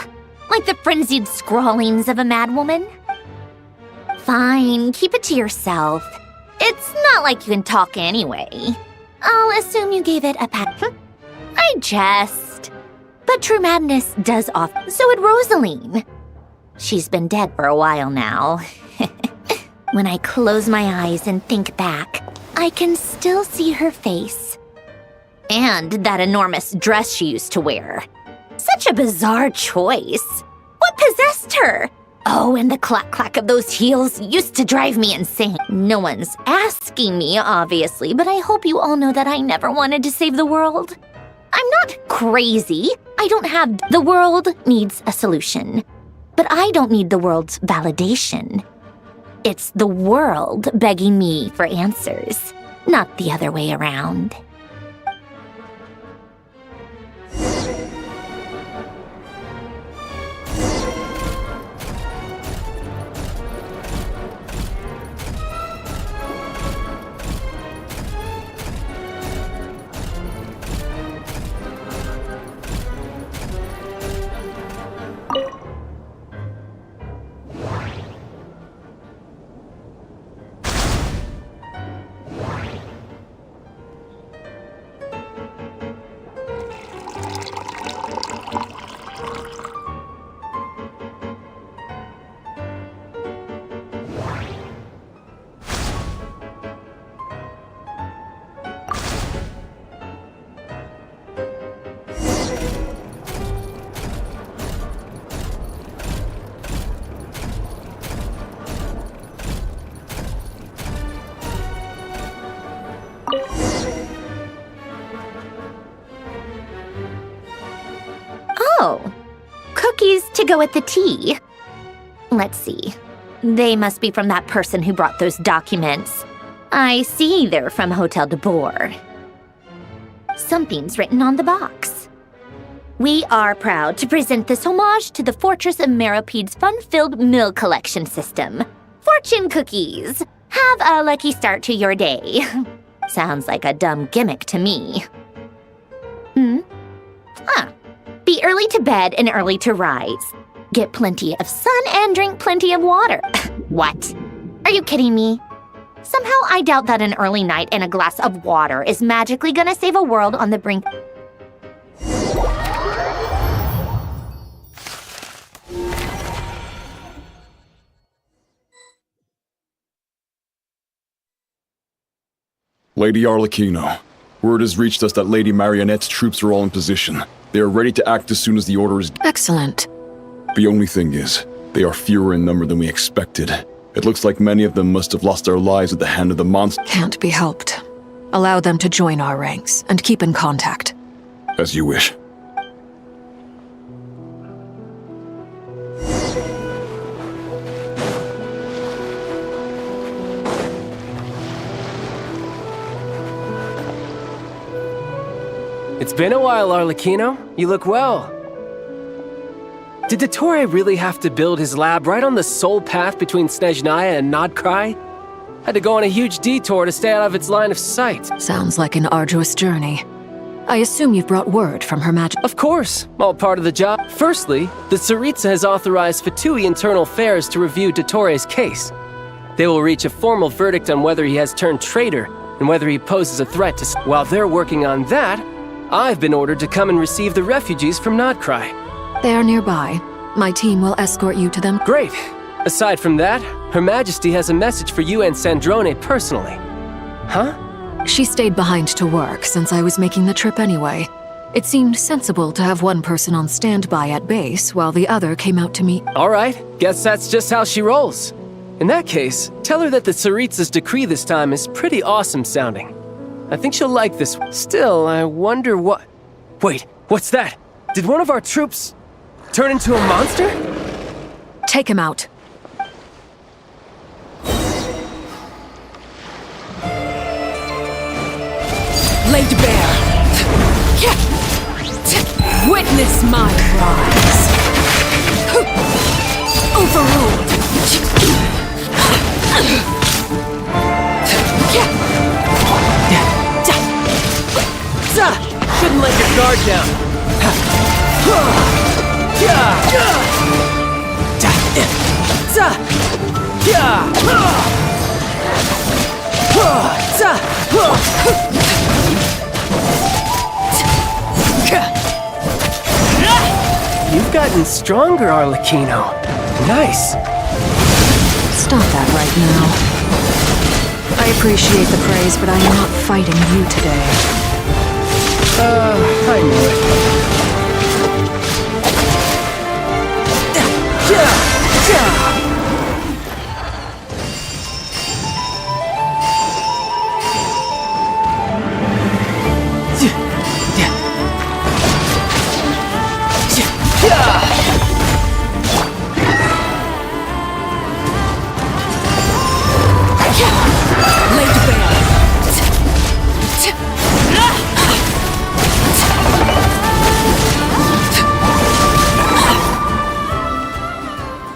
Like the frenzied scrawlings of a madwoman? Fine, keep it to yourself. It's not like you can talk anyway. I'll assume you gave it a pat. I jest. But true madness does often. So would Rosaline. She's been dead for a while now. When I close my eyes and think back, I can still see her face. And that enormous dress she used to wear. Such a bizarre choice. What possessed her? Oh, and the clack-clack of those heels used to drive me insane. No one's asking me, obviously, but I hope you all know that I never wanted to save the world. I'm not crazy. I don't have... The world needs a solution. But I don't need the world's validation. It's the world begging me for answers, not the other way around. cookies to go with the tea. Let's see. They must be from that person who brought those documents. I see they're from Hotel de Boer. Something's written on the box. We are proud to present this homage to the Fortress of Meropede's fun-filled meal collection system. Fortune cookies! Have a lucky start to your day. Sounds like a dumb gimmick to me. Be early to bed and early to rise. Get plenty of sun and drink plenty of water. What? Are you kidding me? Somehow I doubt that an early night and a glass of water is magically gonna save a world on the brink. Lady Arlecchino, word has reached us that Lady Marionette's troops are all in position. They are ready to act as soon as the order is... Excellent. The only thing is, they are fewer in number than we expected. It looks like many of them must have lost their lives at the hand of the monster. Can't be helped. Allow them to join our ranks, and keep in contact. As you wish. It's been a while, Arlecchino. You look well. Did Dottore really have to build his lab right on the sole path between Snezhnaya and Nodcry? Had to go on a huge detour to stay out of its line of sight. Sounds like an arduous journey. I assume you've brought word from Her Majesty. Of course, all part of the job. Firstly, the Tsaritsa has authorized Fatui Internal Affairs to review Dottore's case. They will reach a formal verdict on whether he has turned traitor and whether he poses a threat to... While they're working on that, I've been ordered to come and receive the refugees from Nodcry. They are nearby. My team will escort you to them. Great. Aside from that, Her Majesty has a message for you and Sandrone personally. Huh? She stayed behind to work since I was making the trip anyway. It seemed sensible to have one person on standby at base while the other came out to meet. All right, guess that's just how she rolls. In that case, tell her that the Tsaritsa's decree this time is pretty awesome sounding. I think she'll like this one. Still, I wonder what... Wait, what's that? Did one of our troops turn into a monster? Take him out. Laid bare. Witness my rise. Overruled. Shouldn't let your guard down. You've gotten stronger, Arlecchino. Nice. Stop that right now. I appreciate the praise, but I'm not fighting you today. I knew it.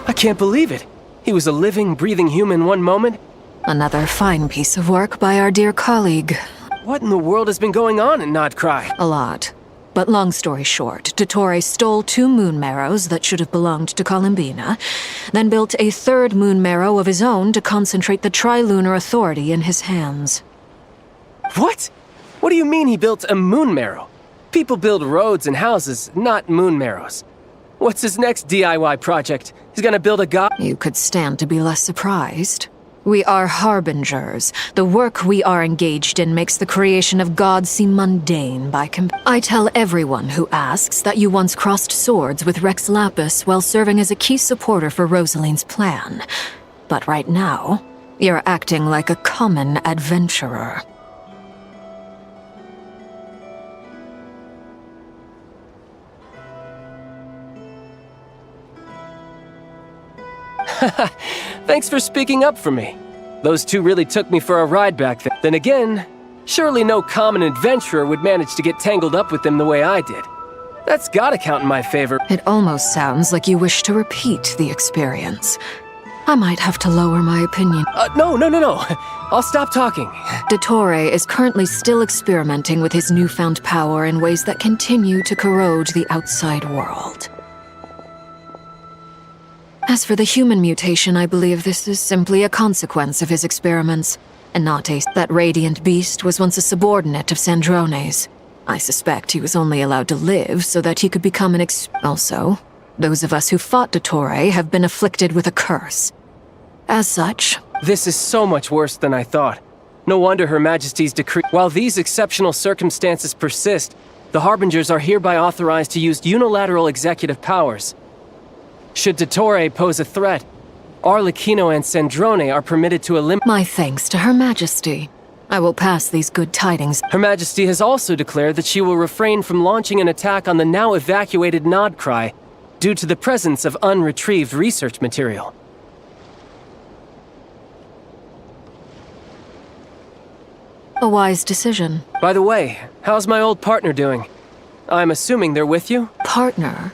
I can't believe it. He was a living, breathing human one moment. Another fine piece of work by our dear colleague. What in the world has been going on in Nodcry? A lot. But long story short, Dottore stole 2 moon marrows that should have belonged to Columbina, then built a 3rd moon marrow of his own to concentrate the Trilunar Authority in his hands. What? What do you mean he built a moon marrow? People build roads and houses, not moon marrows. What's his next DIY project? He's gonna build a god? You could stand to be less surprised. We are harbingers. The work we are engaged in makes the creation of gods seem mundane by I tell everyone who asks that you once crossed swords with Rex Lapis while serving as a key supporter for Rosaline's plan. But right now, you're acting like a common adventurer. Thanks for speaking up for me. Those two really took me for a ride back then. Then again, surely no common adventurer would manage to get tangled up with them the way I did. That's gotta count in my favor. It almost sounds like you wish to repeat the experience. I might have to lower my opinion. No. I'll stop talking. Dottore is currently still experimenting with his newfound power in ways that continue to corrode the outside world. As for the human mutation, I believe this is simply a consequence of his experiments, and not a... That radiant beast was once a subordinate of Sandrone's. I suspect he was only allowed to live so that he could become an Also, those of us who fought Dottore have been afflicted with a curse. As such... This is so much worse than I thought. No wonder Her Majesty's decree... While these exceptional circumstances persist, the Harbingers are hereby authorized to use unilateral executive powers. Should Dottore pose a threat, Arlecchino and Sandrone are permitted to eliminate... My thanks to Her Majesty. I will pass these good tidings. Her Majesty has also declared that she will refrain from launching an attack on the now evacuated Nodcry due to the presence of unretrieved research material. A wise decision. By the way, how's my old partner doing? I'm assuming they're with you? Partner?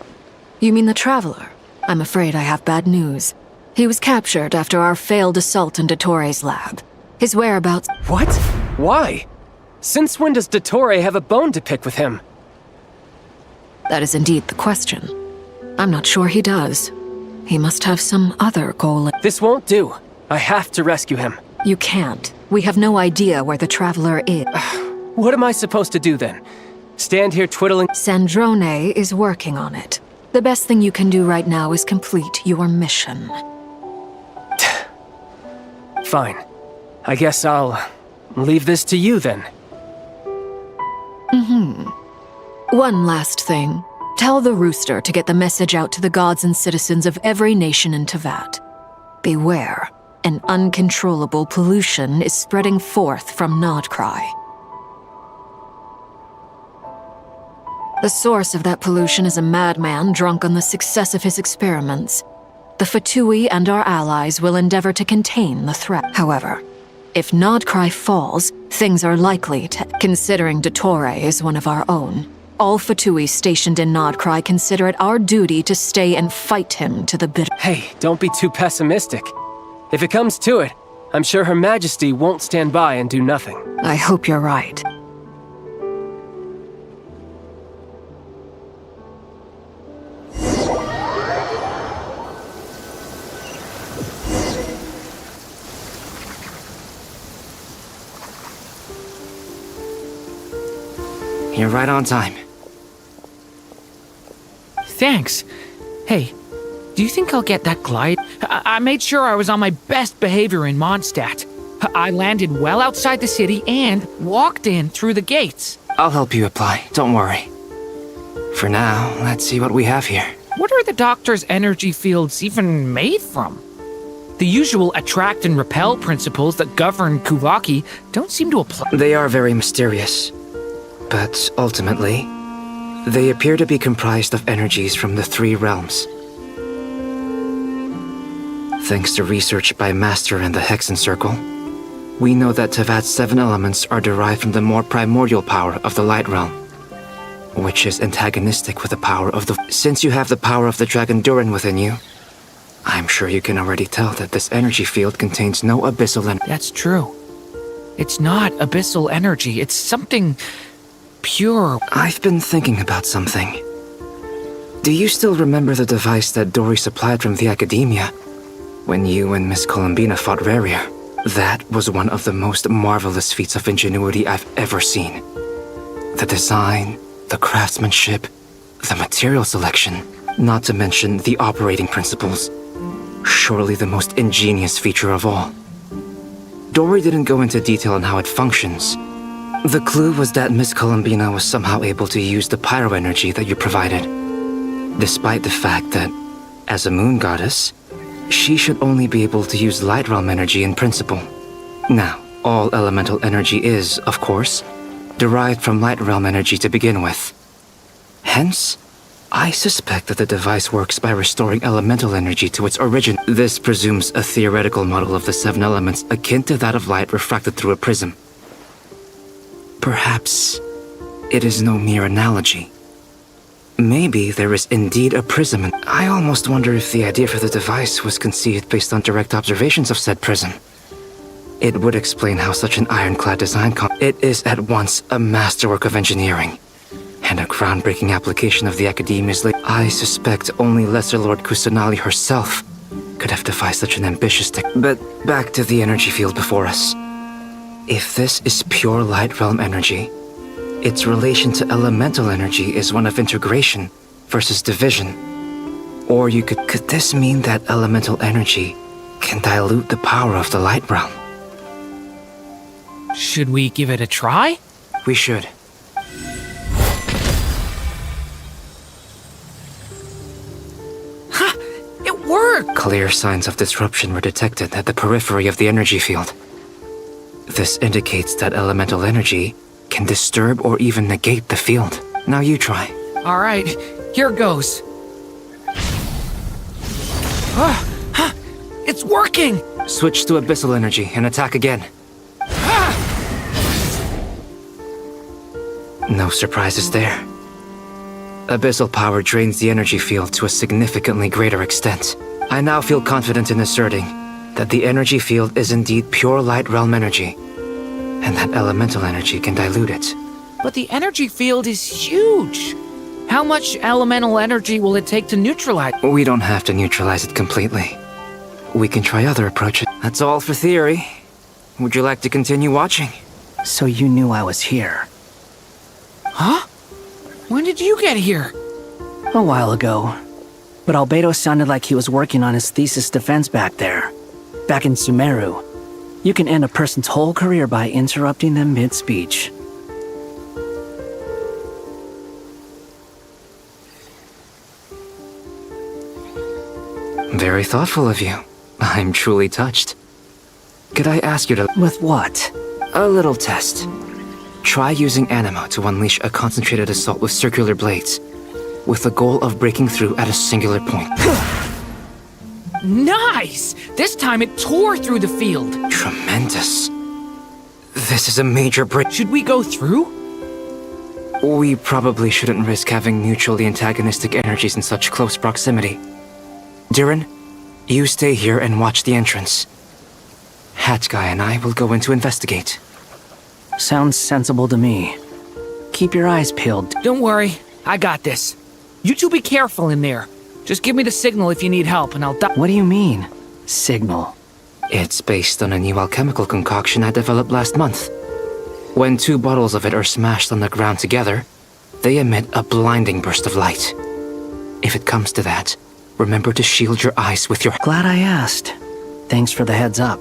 You mean the Traveler? I'm afraid I have bad news. He was captured after our failed assault in Dottore's lab. His whereabouts... What? Why? Since when does Dottore have a bone to pick with him? That is indeed the question. I'm not sure he does. He must have some other goal. This won't do. I have to rescue him. You can't. We have no idea where the Traveler is. What am I supposed to do then? Stand here twiddling... Sandrone is working on it. The best thing you can do right now is complete your mission. Fine. I guess I'll leave this to you then. One last thing. Tell the Rooster to get the message out to the gods and citizens of every nation in Tevat. Beware. An uncontrollable pollution is spreading forth from Nodcry. The source of that pollution is a madman drunk on the success of his experiments. The Fatui and our allies will endeavor to contain the threat. However, if Nodcry falls, things are likely to... Considering Dottore is one of our own, all Fatui stationed in Nodcry consider it our duty to stay and fight him to the bitter... Hey, don't be too pessimistic. If it comes to it, I'm sure Her Majesty won't stand by and do nothing. I hope you're right. You're right on time. Thanks. Hey, do you think I'll get that glide? I made sure I was on my best behavior in Mondstadt. I landed well outside the city and walked in through the gates. I'll help you apply, don't worry. For now, let's see what we have here. What are the Doctor's energy fields even made from? The usual attract and repel principles that govern Kuvaki don't seem to apply. They are very mysterious. But ultimately, they appear to be comprised of energies from the three realms. Thanks to research by Master and the Hexen Circle, we know that Tevat's 7 elements are derived from the more primordial power of the Light Realm, which is antagonistic with the power of the... Since you have the power of the Dragon Durin within you, I'm sure you can already tell that this energy field contains no abyssal energy. That's true. It's not abyssal energy, it's something pure. I've been thinking about something. Do you still remember the device that Dory supplied from the Academia when you and Miss Columbina fought Raria? That was one of the most marvelous feats of ingenuity I've ever seen. The design, the craftsmanship, the material selection, not to mention the operating principles. Surely the most ingenious feature of all. Dory didn't go into detail on how it functions. The clue was that Miss Columbina was somehow able to use the pyro energy that you provided, despite the fact that, as a moon goddess, she should only be able to use light realm energy in principle. Now, all elemental energy is, of course, derived from light realm energy to begin with. Hence, I suspect that the device works by restoring elemental energy to its origin. This presumes a theoretical model of the 7 elements akin to that of light refracted through a prism. Perhaps it is no mere analogy. Maybe there is indeed a prism, and I almost wonder if the idea for the device was conceived based on direct observations of said prism. It would explain how such an ironclad design it is at once a masterwork of engineering and a groundbreaking application of the Academia's I suspect only Lesser Lord Kusanali herself could have devised such an ambitious But back to the energy field before us. If this is pure light realm energy, its relation to elemental energy is one of integration versus division. Or could this mean that elemental energy can dilute the power of the light realm? Should we give it a try? We should. Ha! It worked! Clear signs of disruption were detected at the periphery of the energy field. This indicates that elemental energy can disturb or even negate the field. Now you try. All right, here goes. It's working! Switch to abyssal energy and attack again. No surprises there. Abyssal power drains the energy field to a significantly greater extent. I now feel confident in asserting that the energy field is indeed pure light realm energy, and that elemental energy can dilute it. But the energy field is huge. How much elemental energy will it take to neutralize? We don't have to neutralize it completely. We can try other approaches. That's all for theory. Would you like to continue watching? So you knew I was here. Huh? When did you get here? A while ago. But Albedo sounded like he was working on his thesis defense back there. Back in Sumeru. You can end a person's whole career by interrupting them mid-speech. Very thoughtful of you. I'm truly touched. Could I ask you to... With what? A little test. Try using Animo to unleash a concentrated assault with circular blades, with the goal of breaking through at a singular point. Nice! This time it tore through the field. Tremendous. This is a major break. Should we go through? We probably shouldn't risk having mutually antagonistic energies in such close proximity. Durin, you stay here and watch the entrance. Hat Guy and I will go in to investigate. Sounds sensible to me. Keep your eyes peeled. Don't worry, I got this. You two be careful in there. Just give me the signal if you need help and I'll What do you mean, signal? It's based on a new alchemical concoction I developed last month. When 2 bottles of it are smashed on the ground together, they emit a blinding burst of light. If it comes to that, remember to shield your eyes with your... Glad I asked. Thanks for the heads up.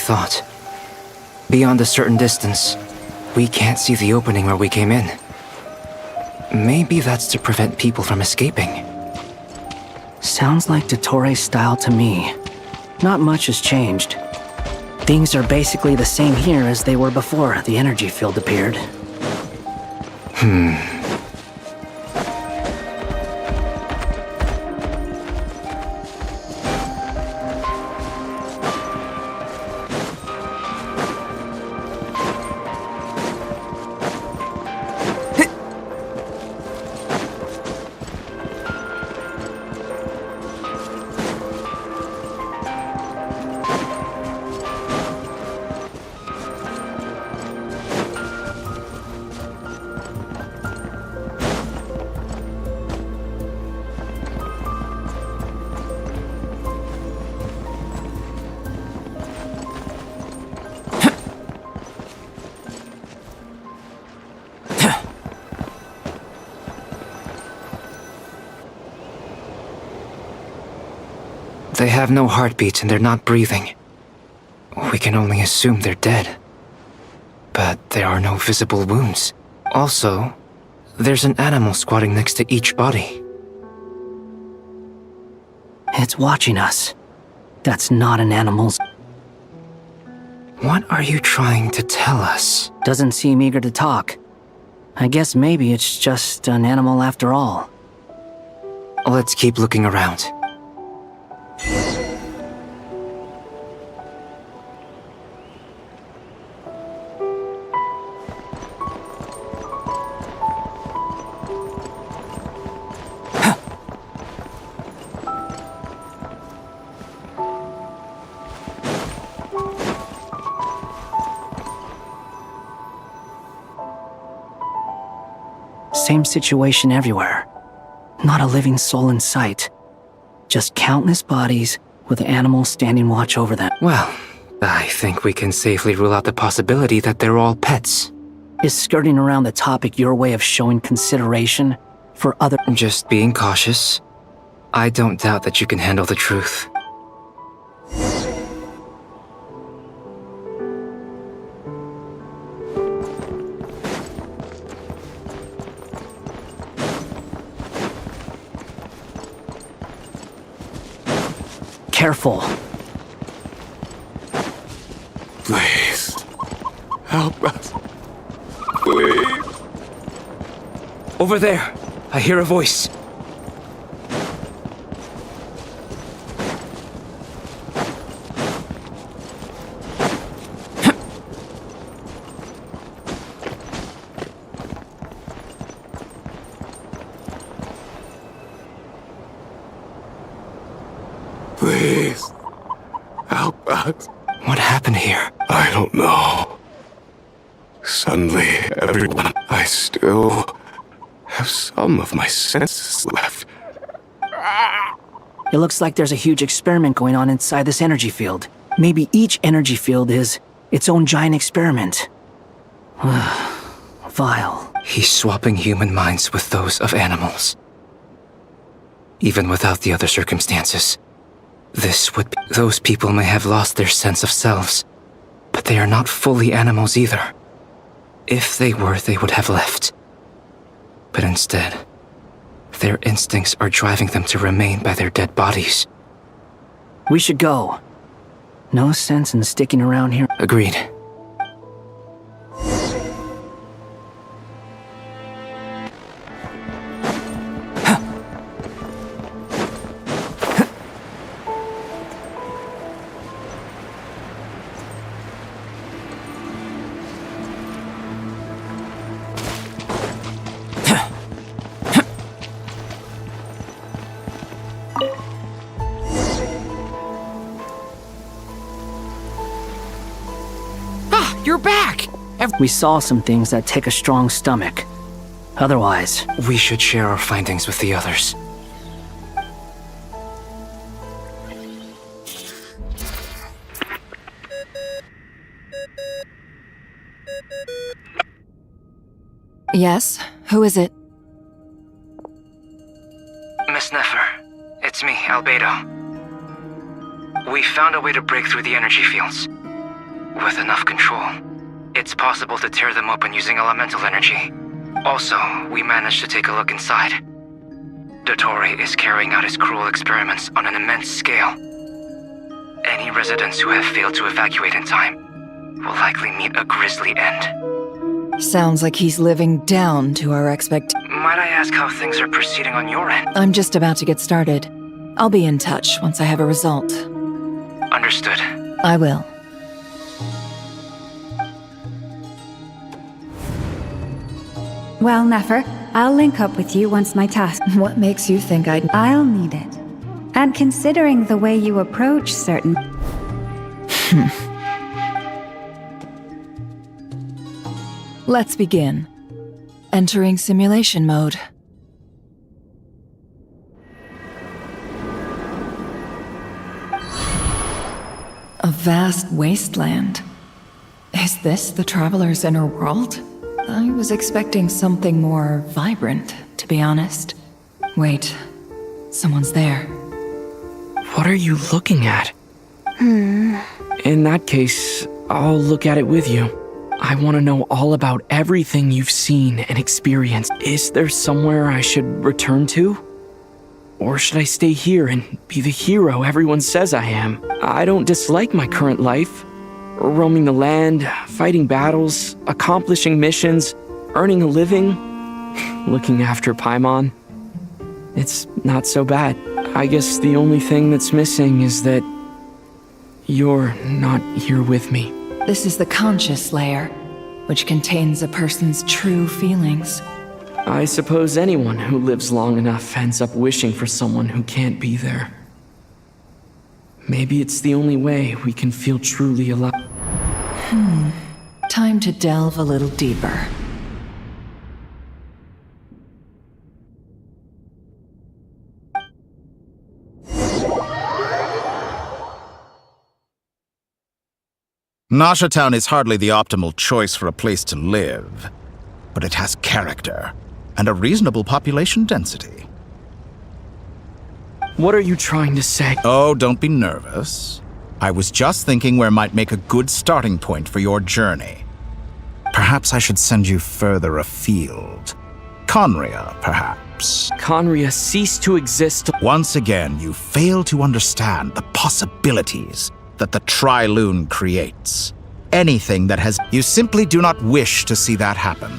thought. Beyond a certain distance, we can't see the opening where we came in. Maybe that's to prevent people from escaping. Sounds like Dottore's style to me. Not much has changed. Things are basically the same here as they were before the energy field appeared. They have no heartbeat and they're not breathing. We can only assume they're dead. But there are no visible wounds. Also, there's an animal squatting next to each body. It's watching us. That's not an animal's. What are you trying to tell us? Doesn't seem eager to talk. I guess maybe it's just an animal after all. Let's keep looking around. Same situation everywhere. Not a living soul in sight. Just countless bodies with animals standing watch over them. Well, I think we can safely rule out the possibility that they're all pets. Is skirting around the topic your way of showing consideration for other— Just being cautious. I don't doubt that you can handle the truth. Careful. Please. Help us. Please. Over there. I hear a voice. Please. Help us. What happened here? I don't know. Suddenly, everyone, I still have some of my senses left. It looks like there's a huge experiment going on inside this energy field. Maybe each energy field is its own giant experiment. Vile. He's swapping human minds with those of animals. Even without the other circumstances. Those people may have lost their sense of selves, but they are not fully animals either. If they were, they would have left. But instead, their instincts are driving them to remain by their dead bodies. We should go. No sense in sticking around here. Agreed. You're back! We saw some things that take a strong stomach. Otherwise, we should share our findings with the others. Yes? Who is it? Miss Nefer, it's me, Albedo. We found a way to break through the energy fields. With enough control, it's possible to tear them open using elemental energy. Also, we managed to take a look inside. Dottore is carrying out his cruel experiments on an immense scale. Any residents who have failed to evacuate in time will likely meet a grisly end. Sounds like he's living down to our Might I ask how things are proceeding on your end? I'm just about to get started. I'll be in touch once I have a result. Understood. I will. Well, Nefer, I'll link up with you once my task. What makes you think I'll need it. And considering the way you approach certain... Let's begin. Entering simulation mode. A vast wasteland. Is this the Traveler's inner world? I was expecting something more vibrant, to be honest. Wait, someone's there. What are you looking at? In that case, I'll look at it with you. I want to know all about everything you've seen and experienced. Is there somewhere I should return to? Or should I stay here and be the hero everyone says I am? I don't dislike my current life. Roaming the land, fighting battles, accomplishing missions, earning a living, looking after Paimon. It's not so bad. I guess the only thing that's missing is that you're not here with me. This is the conscious layer, which contains a person's true feelings. I suppose anyone who lives long enough ends up wishing for someone who can't be there. Maybe it's the only way we can feel truly alive. Time to delve a little deeper. Nasha Town is hardly the optimal choice for a place to live, but it has character and a reasonable population density. What are you trying to say? Oh, don't be nervous. I was just thinking where might make a good starting point for your journey. Perhaps I should send you further afield. Conria, perhaps. Conria ceased to exist. Once again, you fail to understand the possibilities that the Tri-Lune creates. Anything that has... You simply do not wish to see that happen.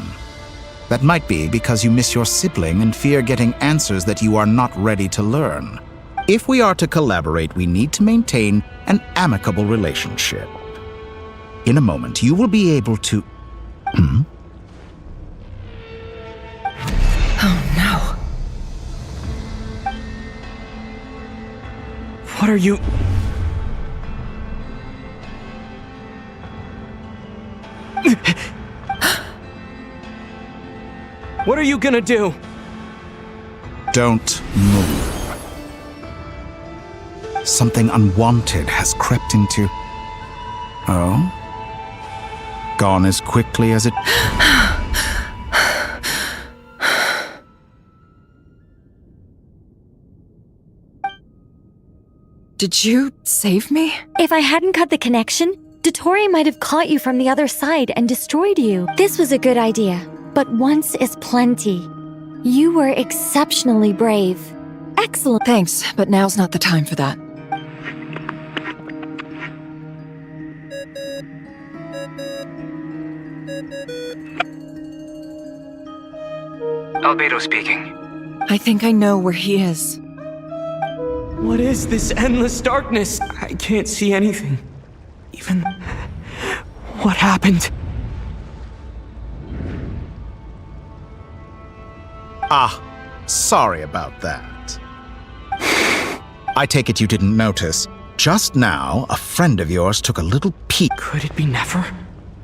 That might be because you miss your sibling and fear getting answers that you are not ready to learn. If we are to collaborate, we need to maintain an amicable relationship. In a moment, you will be able to... Oh no. What are you... What are you gonna do? Don't move. Something unwanted has crept into... Oh? Gone as quickly as it... Did you save me? If I hadn't cut the connection, Dottore might have caught you from the other side and destroyed you. This was a good idea, but once is plenty. You were exceptionally brave. Excellent. Thanks, but now's not the time for that. Albedo speaking. I think I know where he is. What is this endless darkness? I can't see anything. Even... What happened? Ah, sorry about that. I take it you didn't notice. Just now, a friend of yours took a little peek. Could it be Nefer?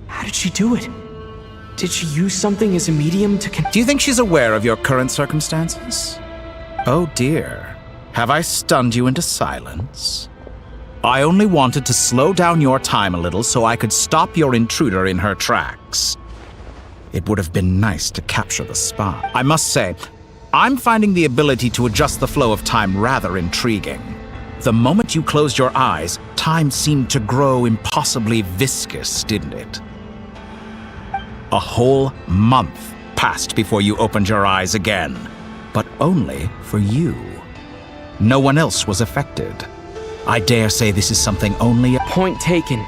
How did she do it? Did she use something as a medium to Do you think she's aware of your current circumstances? Oh dear. Have I stunned you into silence? I only wanted to slow down your time a little so I could stop your intruder in her tracks. It would have been nice to capture the spy. I must say, I'm finding the ability to adjust the flow of time rather intriguing. The moment you closed your eyes, time seemed to grow impossibly viscous, didn't it? A whole month passed before you opened your eyes again, but only for you. No one else was affected. I dare say this is something only Point taken.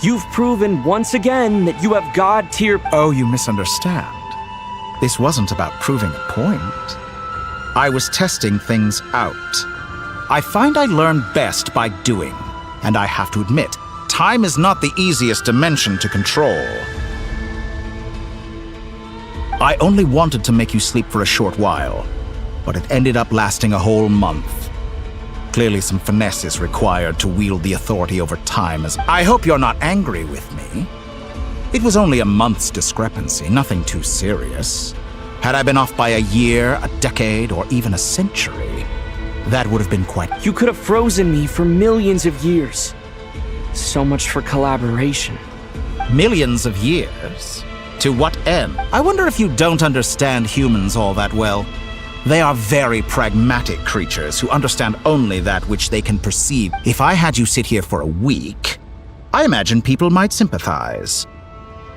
You've proven once again that you have God-tier... Oh, you misunderstand. This wasn't about proving a point. I was testing things out. I find I learn best by doing, and I have to admit, time is not the easiest dimension to control. I only wanted to make you sleep for a short while, but it ended up lasting a whole month. Clearly some finesse is required to wield the authority over time as... I hope you're not angry with me. It was only a month's discrepancy, nothing too serious. Had I been off by a year, a decade, or even a century, that would have been quite... You could have frozen me for millions of years. So much for collaboration. Millions of years? To what end? I wonder if you don't understand humans all that well. They are very pragmatic creatures who understand only that which they can perceive. If I had you sit here for a week, I imagine people might sympathize.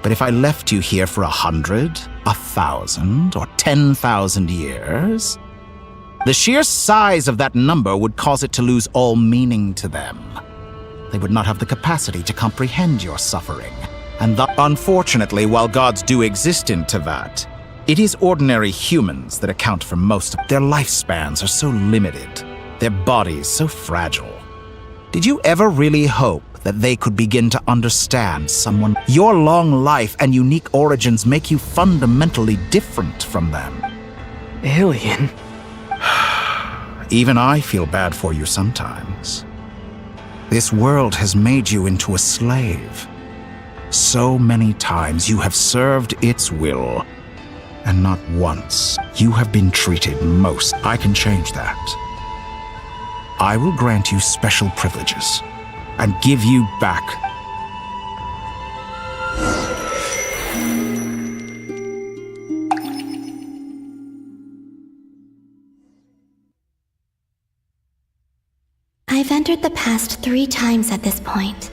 But if I left you here for 100, 1,000, or 10,000 years, the sheer size of that number would cause it to lose all meaning to them. They would not have the capacity to comprehend your suffering. And unfortunately, while gods do exist in Tevat, it is ordinary humans that account for most of their lifespans are so limited, their bodies so fragile. Did you ever really hope that they could begin to understand someone? Your long life and unique origins make you fundamentally different from them. Alien? Even I feel bad for you sometimes. This world has made you into a slave. So many times you have served its will, and not once you have been treated most. I can change that. I will grant you special privileges and give you back. I've entered the past 3 times at this point,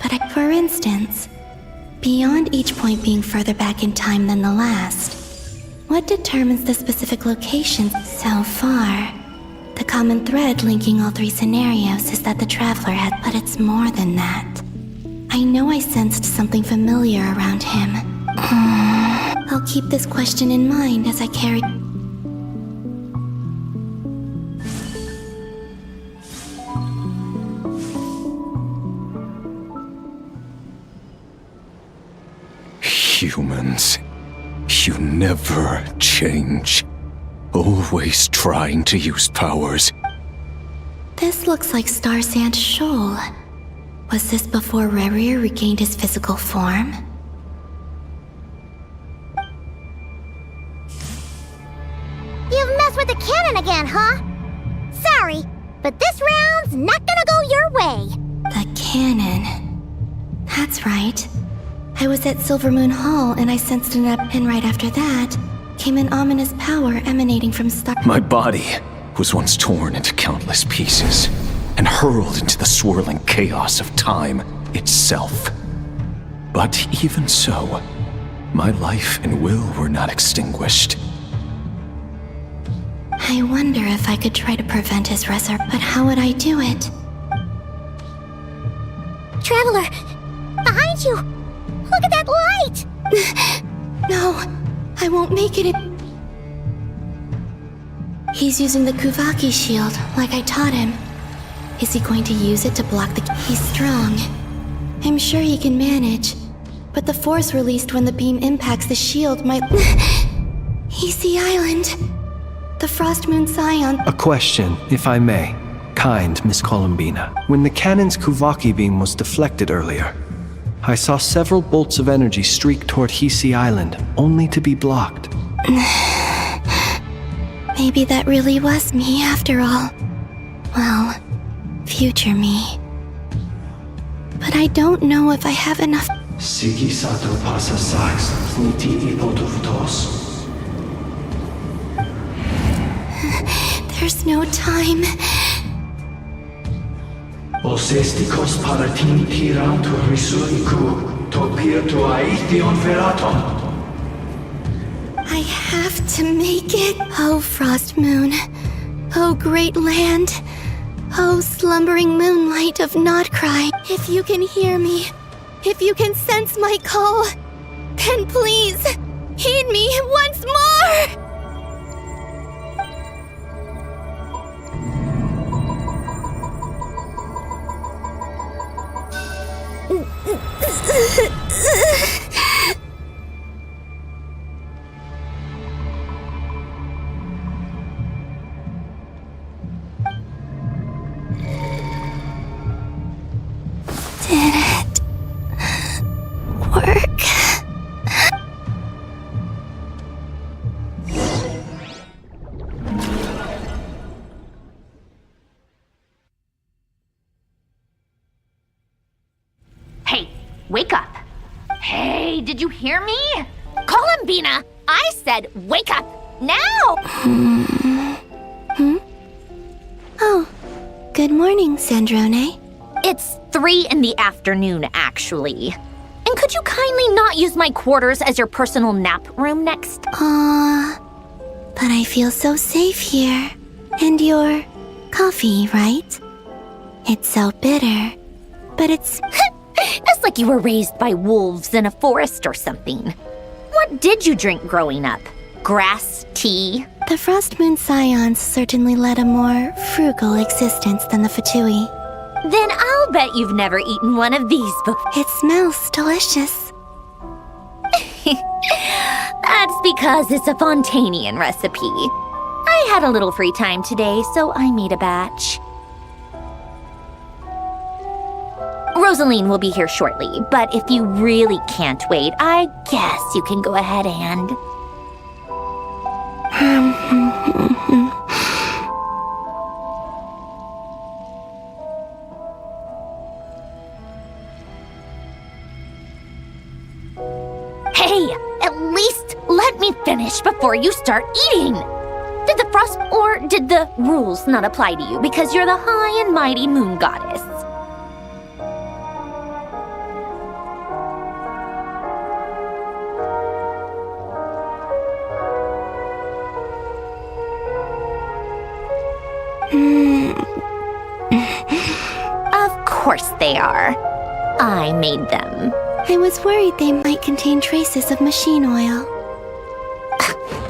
but for instance, beyond each point being further back in time than the last, what determines the specific locations? So far, the common thread linking all 3 scenarios is that the Traveler had, but it's more than that. I know I sensed something familiar around him. I'll keep this question in mind as I carry... Humans, you never change. Always trying to use powers. This looks like Star Sand Shoal. Was this before Rerir regained his physical form? You've messed with the cannon again, huh? Sorry, but this round's not gonna go your way. The cannon. That's right. I was at Silvermoon Hall and I sensed it up, and right after that came an ominous power emanating from Star... My body was once torn into countless pieces and hurled into the swirling chaos of time itself. But even so, my life and will were not extinguished. I wonder if I could try to prevent his resurrection, but how would I do it? Traveler, behind you! Look at that light! No, I won't make it. He's using the Kuvaki shield, like I taught him. Is he going to use it to block the... He's strong. I'm sure he can manage. But the force released when the beam impacts the shield might... He's the island. The Frost Moon Scion... A question, if I may. Kind Miss Columbina. When the cannon's Kuvaki beam was deflected earlier, I saw several bolts of energy streak toward Hisi Island, only to be blocked. Maybe that really was me after all. Well, future me. But I don't know if I have enough... Siki Sato Pasa Sax, Sniti Ipotofutos. There's no time. Osestikos palatin tiran to risuiku, topir to aithion feraton. I have to make it. Oh, Frost Moon. Oh, great land. Oh, slumbering moonlight of Nodcry. If you can hear me, if you can sense my call, then please, heed me once more! Did it work? Hey, wake up. Hey, did you hear me? Columbina, I said wake up now! Oh, good morning, Sandrone. It's 3 in the afternoon, actually. And could you kindly not use my quarters as your personal nap room next? But I feel so safe here. And your coffee, right? It's so bitter, but it's... It's like you were raised by wolves in a forest or something. What did you drink growing up? Grass tea? The Frost Moon Scions certainly led a more frugal existence than the Fatui. Then I'll bet you've never eaten one of these before. It smells delicious. That's because it's a Fontanian recipe. I had a little free time today, so I made a batch. Rosaline will be here shortly, but if you really can't wait, I guess you can go ahead and... Hey, at least let me finish before you start eating! Did the frost or did the rules not apply to you because you're the high and mighty moon goddess? Of course they are. I made them. I was worried they might contain traces of machine oil.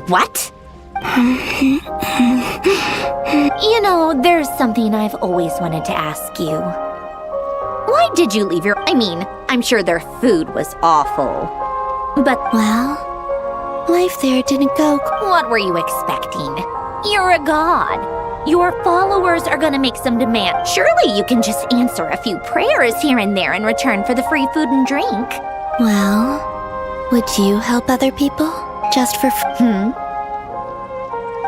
What? You know, there's something I've always wanted to ask you. Why did you leave your... I mean, I'm sure their food was awful. But... Well, life there didn't go... What were you expecting? You're a god. Your followers are gonna make some demand. Surely you can just answer a few prayers here and there in return for the free food and drink. Well, would you help other people? Just for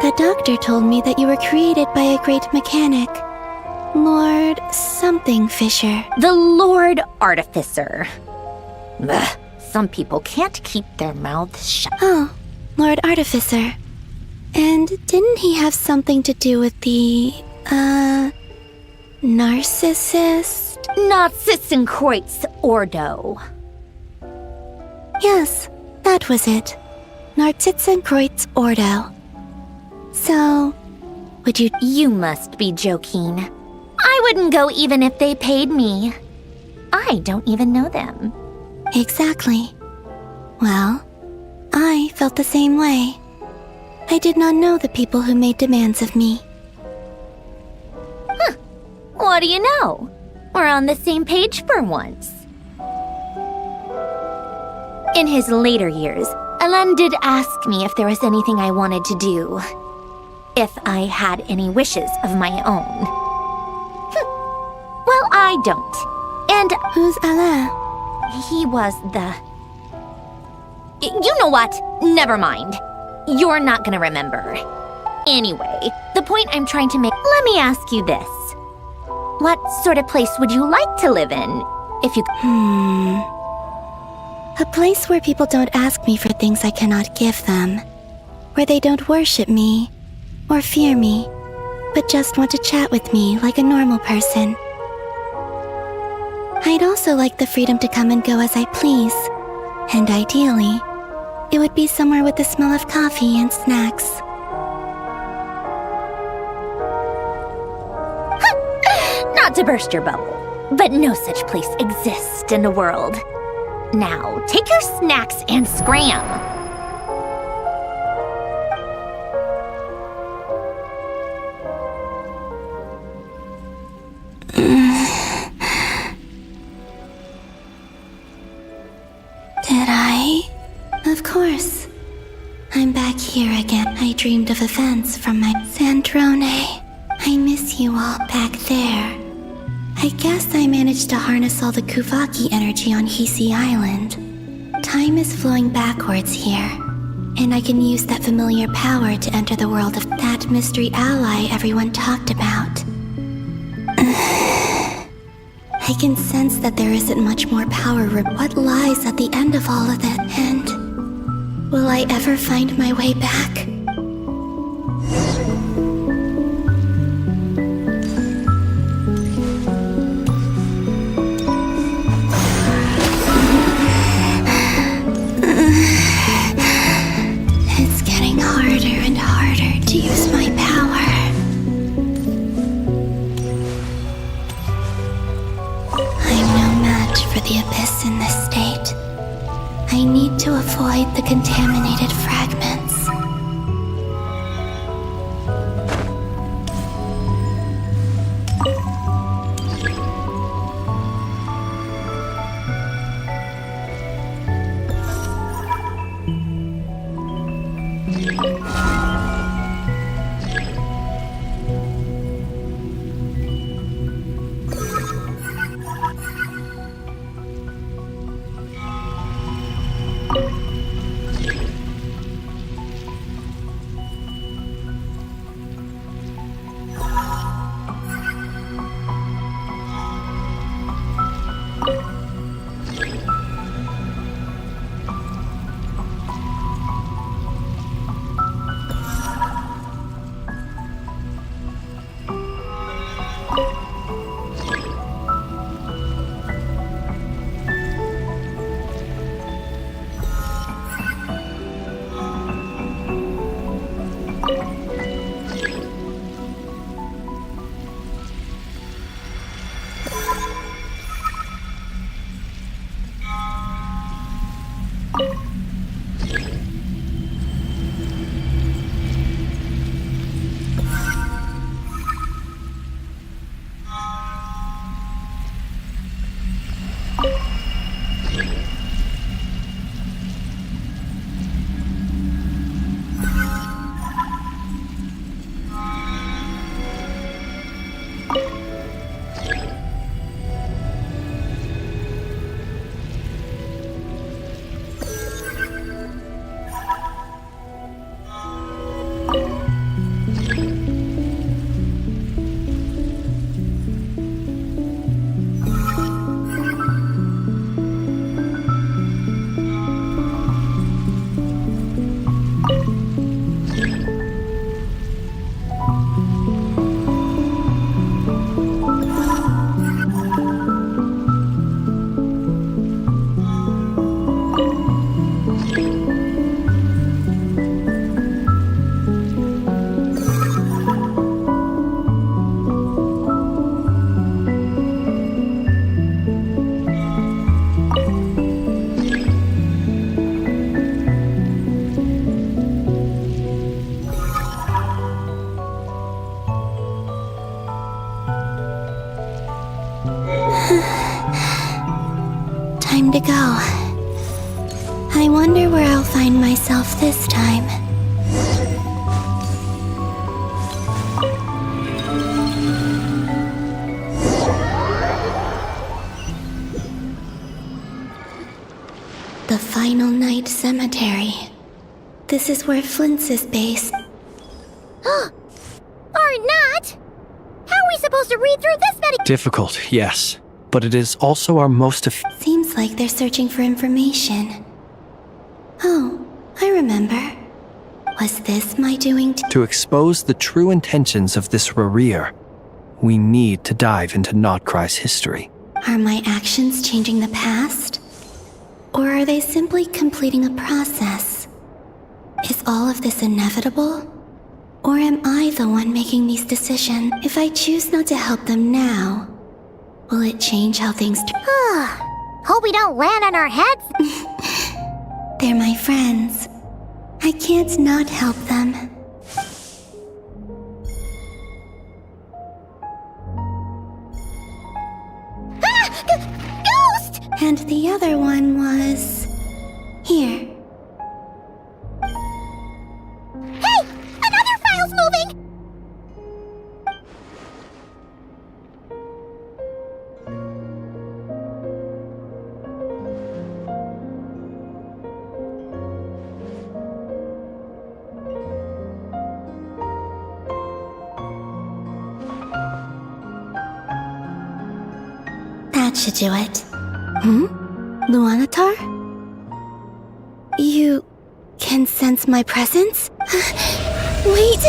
The doctor told me that you were created by a great mechanic. Lord something Fisher. The Lord Artificer. Ugh, some people can't keep their mouths shut. Oh, Lord Artificer. And didn't he have something to do with the, narcissist? Narcissenkreuz Ordo. Yes, that was it. Narcissenkreuz Ordo. So, would you... You must be joking. I wouldn't go even if they paid me. I don't even know them. Exactly. Well, I felt the same way. I did not know the people who made demands of me. Huh. What do you know? We're on the same page for once. In his later years, Alan did ask me if there was anything I wanted to do. If I had any wishes of my own. Well, I don't. And... Who's Alain? He was the... You know what? Never mind. You're not gonna remember. Anyway, the point I'm trying to make... Let me ask you this. What sort of place would you like to live in, if you... A place where people don't ask me for things I cannot give them. Where they don't worship me, or fear me, but just want to chat with me like a normal person. I'd also like the freedom to come and go as I please. And ideally, it would be somewhere with the smell of coffee and snacks. Not to burst your bubble, but no such place exists in the world. Now, take your snacks and scram. Did I? Of course. I'm back here again. I dreamed of events from my Sandrone. I miss you all back there. I guess I managed to harness all the Kuvaki energy on Hisi Island. Time is flowing backwards here, and I can use that familiar power to enter the world of that mystery ally everyone talked about. I can sense that there isn't much more power. What lies at the end of all of it, and will I ever find my way back? It's getting harder and harder to use my power. I'm no match for the Abyss in this state. I need to avoid the contaminated fragments. Time to go. I wonder where I'll find myself this time. The Final Night Cemetery. This is where Flint's is based. Or not! How are we supposed to read through this many— Difficult, yes. But it is also our most Seems like they're searching for information. Oh, I remember. Was this my doing To expose the true intentions of this Rarir, we need to dive into Notcry's history. Are my actions changing the past? Or are they simply completing a process? Is all of this inevitable? Or am I the one making these decisions? If I choose not to help them now, will it change how things Hope we don't land on our heads. They're my friends. I can't not help them. Ghost! And the other one was... here. Hey! Another file's moving! That should do it. Luanatar? You can sense my presence? Wait!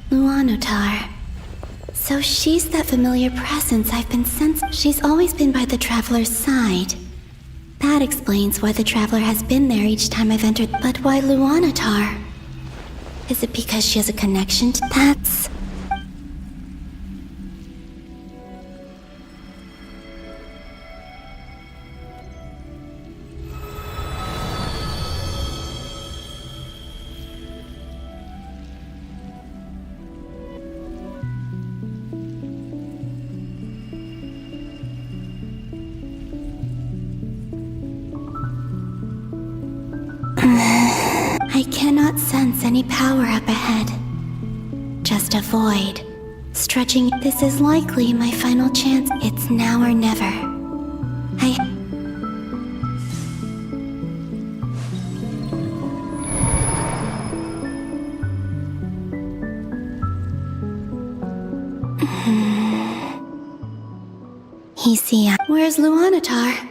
Luanatar. So she's that familiar presence I've been sensing. She's always been by the Traveler's side. That explains why the Traveler has been there each time I've entered. But why Luanatar? Is it because she has a connection to that's... I cannot sense any power up ahead. Just a void. Stretching. This is likely my final chance. It's now or never. Where's Luanatar?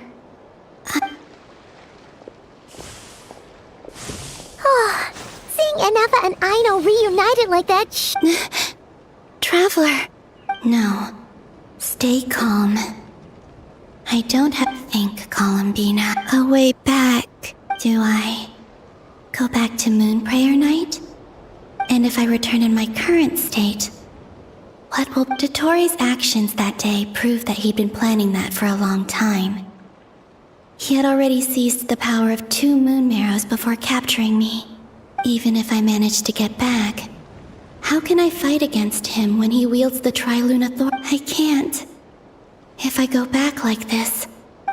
Seeing Enefa and Aino reunited like that Traveler. No. Stay calm. I don't have to think, Columbina. A way back, do I? Go back to Moon Prayer Night? And if I return in my current state, what will... Dotori's actions that day proved that he'd been planning that for a long time. He had already seized the power of 2 moon marrows before capturing me. Even if I managed to get back, how can I fight against him when he wields the Triluna Thor? I can't. If I go back like this,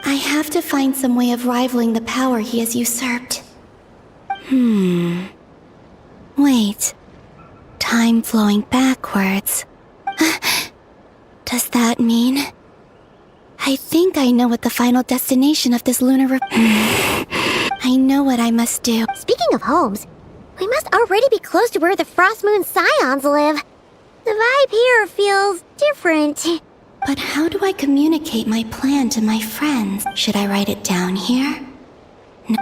I have to find some way of rivaling the power he has usurped. Wait. Time flowing backwards. Does that mean... I think I know what the final destination of this lunar I know what I must do. Speaking of homes, we must already be close to where the Frost Moon Scions live. The vibe here feels different. But how do I communicate my plan to my friends? Should I write it down here?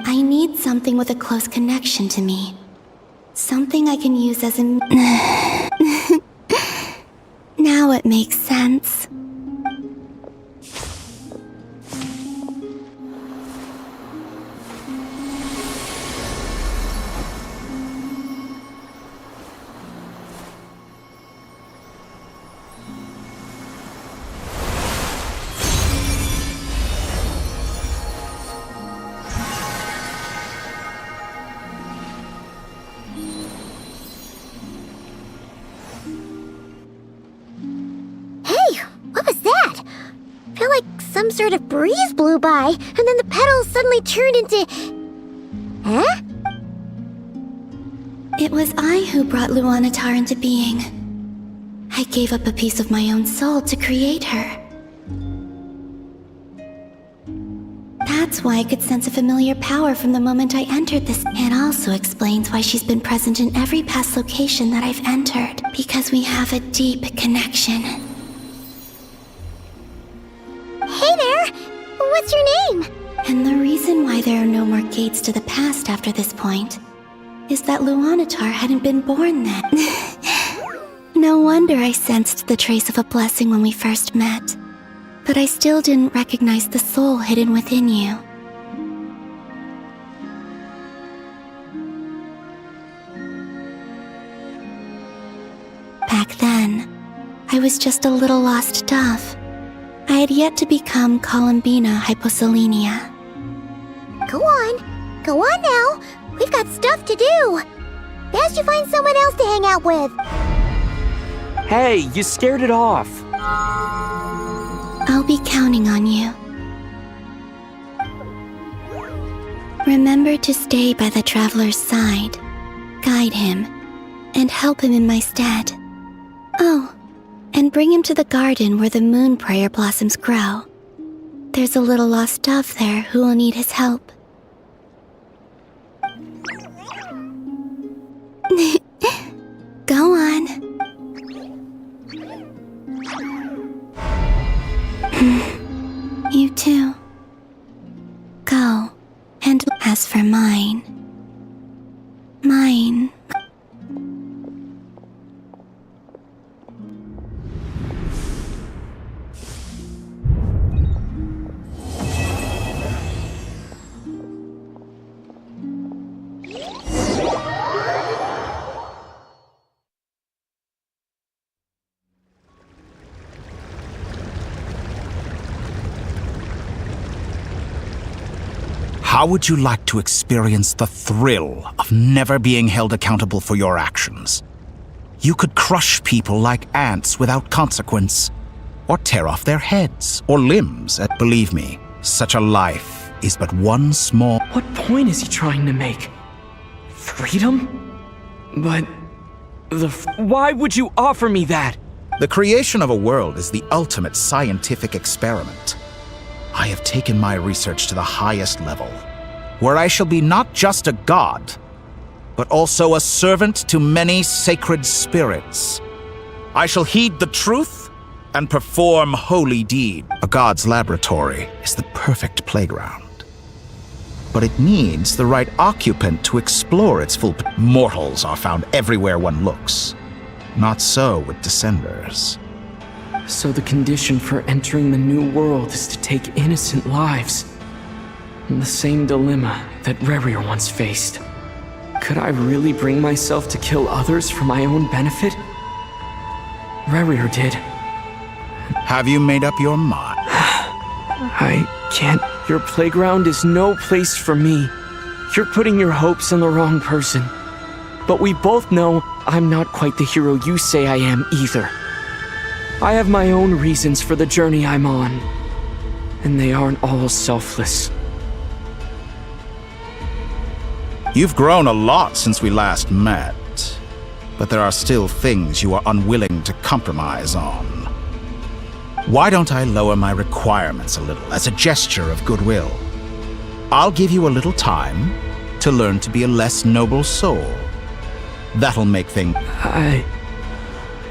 I need something with a close connection to me. Something I can use as a... Now it makes sense. Some sort of breeze blew by, and then the petals suddenly turned into... Huh? It was I who brought Luanatar into being. I gave up a piece of my own soul to create her. That's why I could sense a familiar power from the moment I entered this. It also explains why she's been present in every past location that I've entered, because we have a deep connection. Hey there! What's your name? And the reason why why there are no more gates to the past after this point is that Luanatar hadn't been born then. No wonder I sensed the trace of a blessing when we first met, but I still didn't recognize the soul hidden within you. Back then, I was just a little lost dove. I had yet to become Columbina hyposelenia. Go on now. We've got stuff to do. Best you find someone else to hang out with. Hey, you scared it off. I'll be counting on you. Remember to stay by the traveler's side, guide him, and help him in my stead. Oh, and bring him to the garden where the moon prayer blossoms grow. There's a little lost dove there who will need his help. Go on. You too. Go. And as for mine... How would you like to experience the thrill of never being held accountable for your actions? You could crush people like ants without consequence, or tear off their heads or limbs. Believe me, such a life is but one small... What point is he trying to make? Freedom? But... Why would you offer me that? The creation of a world is the ultimate scientific experiment. I have taken my research to the highest level, where I shall be not just a god, but also a servant to many sacred spirits. I shall heed the truth and perform holy deeds. A god's laboratory is the perfect playground, but it needs the right occupant to explore its full potential. Mortals are found everywhere one looks. Not so with Descenders. So the condition for entering the new world is to take innocent lives. The same dilemma that Rerir once faced. Could I really bring myself to kill others for my own benefit? Rerir did. Have you made up your mind? I can't. Your playground is no place for me. You're putting your hopes on the wrong person. But we both know I'm not quite the hero you say I am either. I have my own reasons for the journey I'm on, and they aren't all selfless. You've grown a lot since we last met, but there are still things you are unwilling to compromise on. Why don't I lower my requirements a little as a gesture of goodwill? I'll give you a little time to learn to be a less noble soul. That'll make things...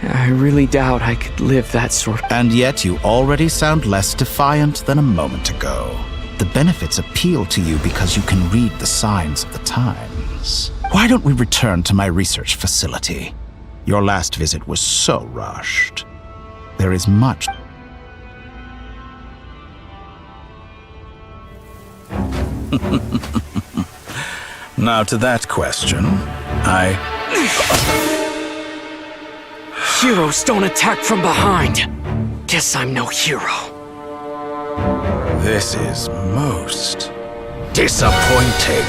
I really doubt I could live that sort of... And yet you already sound less defiant than a moment ago. The benefits appeal to you because you can read the signs of the times. Why don't we return to my research facility? Your last visit was so rushed. There is much... Now to that question, Heroes don't attack from behind. Guess I'm no hero. This is most disappointing.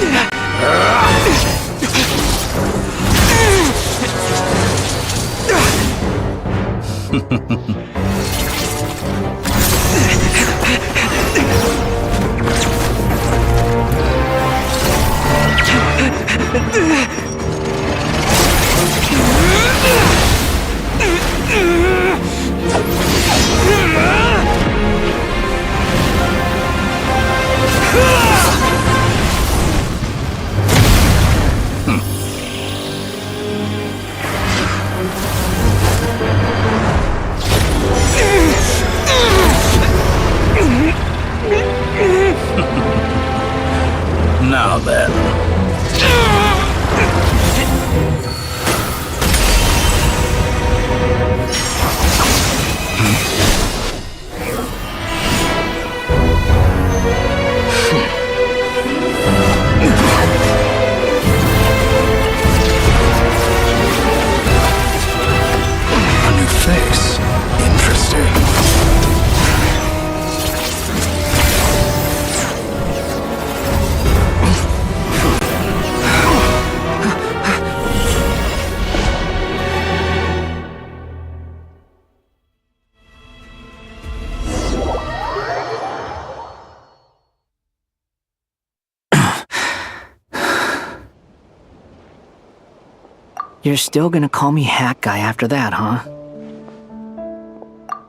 You're still gonna call me Hat Guy after that, huh?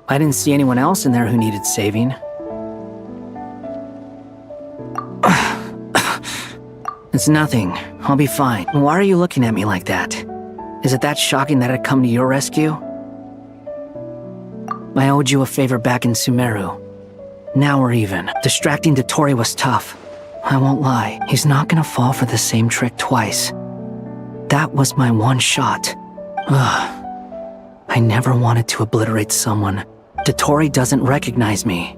I didn't see anyone else in there who needed saving. It's nothing. I'll be fine. Why are you looking at me like that? Is it that shocking that I'd come to your rescue? I owed you a favor back in Sumeru. Now we're even. Distracting Dotori was tough. I won't lie. He's not gonna fall for the same trick twice. That was my one shot. Ugh. I never wanted to obliterate someone. Dotori doesn't recognize me.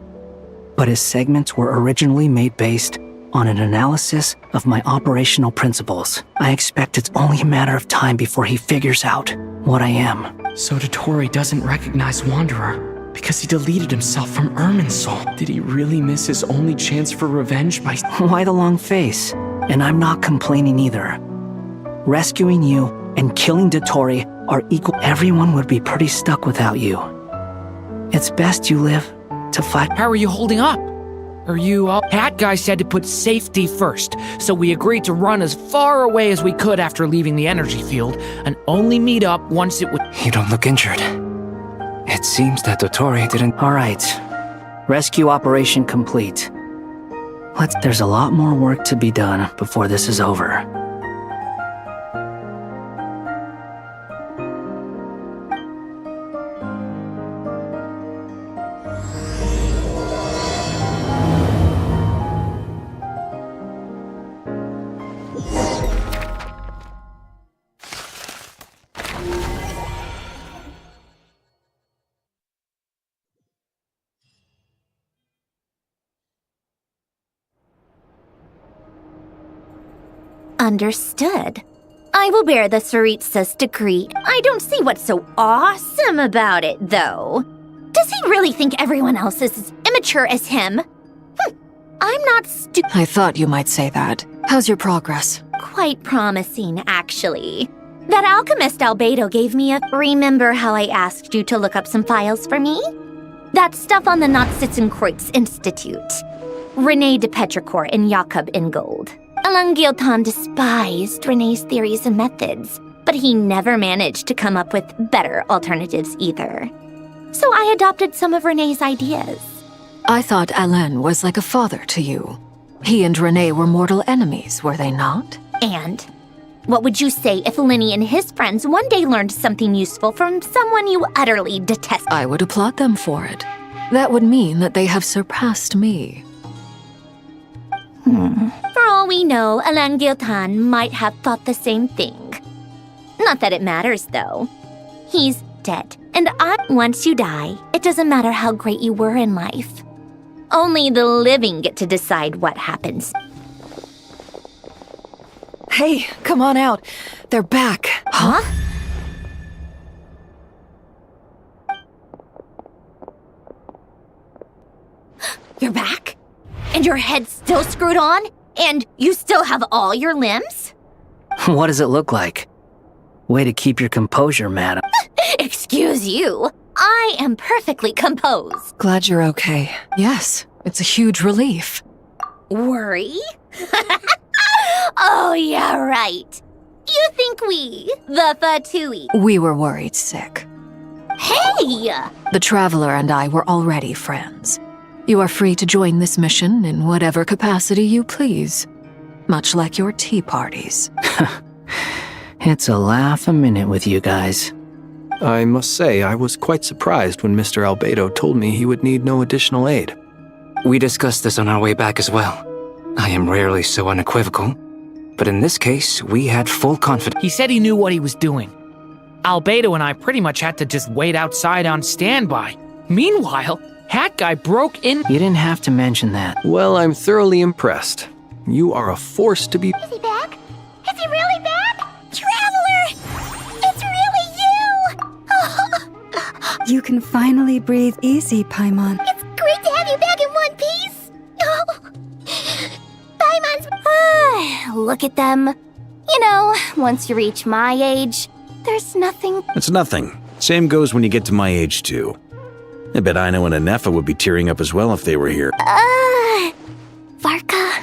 But his segments were originally made based on an analysis of my operational principles. I expect it's only a matter of time before he figures out what I am. So Dotori doesn't recognize Wanderer because he deleted himself from Irminsul. Did he really miss his only chance for revenge by— Why the long face? And I'm not complaining either. Rescuing you and killing Dotori are equal. Everyone would be pretty stuck without you. It's best you live to fight. How are you holding up? Are you up? Hat Guy said to put safety first, so we agreed to run as far away as we could after leaving the energy field, and only meet up once it would— You don't look injured. It seems that Dotori didn't— Alright. Rescue operation complete. There's a lot more work to be done before this is over. Understood. I will bear the Tsaritsa's decree. I don't see what's so awesome about it, though. Does he really think everyone else is as immature as him? I'm not I thought you might say that. How's your progress? Quite promising, actually. That alchemist Albedo gave me a— Remember how I asked you to look up some files for me? That stuff on the Nachtschitzenkreuz Institute. René de Petrichor and Jakob Ingold. Alain Guillotin despised René's theories and methods, but he never managed to come up with better alternatives either. So I adopted some of René's ideas. I thought Alain was like a father to you. He and René were mortal enemies, were they not? And what would you say if Lenny and his friends one day learned something useful from someone you utterly detest? I would applaud them for it. That would mean that they have surpassed me. For all we know, Alain Guillotin might have thought the same thing. Not that it matters, though. He's dead, and once you die, it doesn't matter how great you were in life. Only the living get to decide what happens. Hey, come on out. They're back. Huh? You're back? And your head's still screwed on? And you still have all your limbs? What does it look like? Way to keep your composure, madam. Excuse you. I am perfectly composed. Glad you're okay. Yes, it's a huge relief. Worry? Oh, yeah, right. You think the Fatui— We were worried sick. Hey! The Traveler and I were already friends. You are free to join this mission in whatever capacity you please. Much like your tea parties. It's a laugh a minute with you guys. I must say, I was quite surprised when Mr. Albedo told me he would need no additional aid. We discussed this on our way back as well. I am rarely so unequivocal, but in this case, we had full confidence. He said he knew what he was doing. Albedo and I pretty much had to just wait outside on standby. Meanwhile, Hat Guy broke in— You didn't have to mention that. Well, I'm thoroughly impressed. You are a force to be— Is he back? Is he really back? Traveler! It's really you! You can finally breathe easy, Paimon. It's great to have you back in one piece! Oh. Paimon's— Look at them. You know, once you reach my age, there's nothing— It's nothing. Same goes when you get to my age, too. I bet Ino and Anefa would be tearing up as well if they were here. Varka,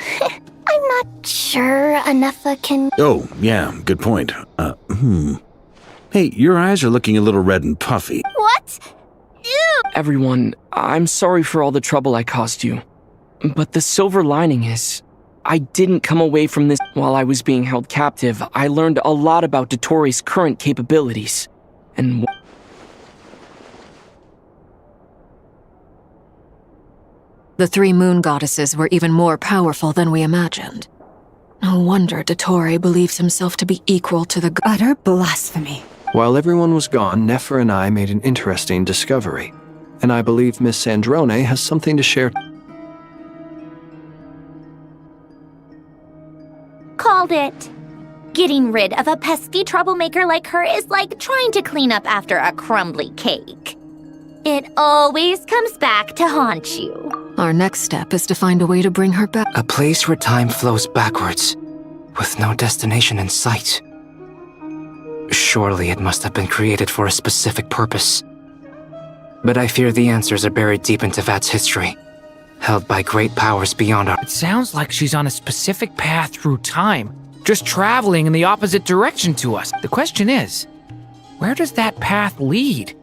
I'm not sure Anefa can— Oh, yeah, good point. Hey, your eyes are looking a little red and puffy. What? Ew! Everyone, I'm sorry for all the trouble I caused you. But the silver lining is, I didn't come away from this while I was being held captive. I learned a lot about Dotori's current capabilities. And The 3 moon goddesses were even more powerful than we imagined. No wonder Dottore believes himself to be equal to the utter blasphemy. While everyone was gone, Nefer and I made an interesting discovery. And I believe Miss Sandrone has something to share. Called it. Getting rid of a pesky troublemaker like her is like trying to clean up after a crumbly cake. It always comes back to haunt you. Our next step is to find a way to bring her back. A place where time flows backwards, with no destination in sight. Surely it must have been created for a specific purpose. But I fear the answers are buried deep in Tevat's history, held by great powers beyond our— It sounds like she's on a specific path through time, just traveling in the opposite direction to us. The question is, where does that path lead?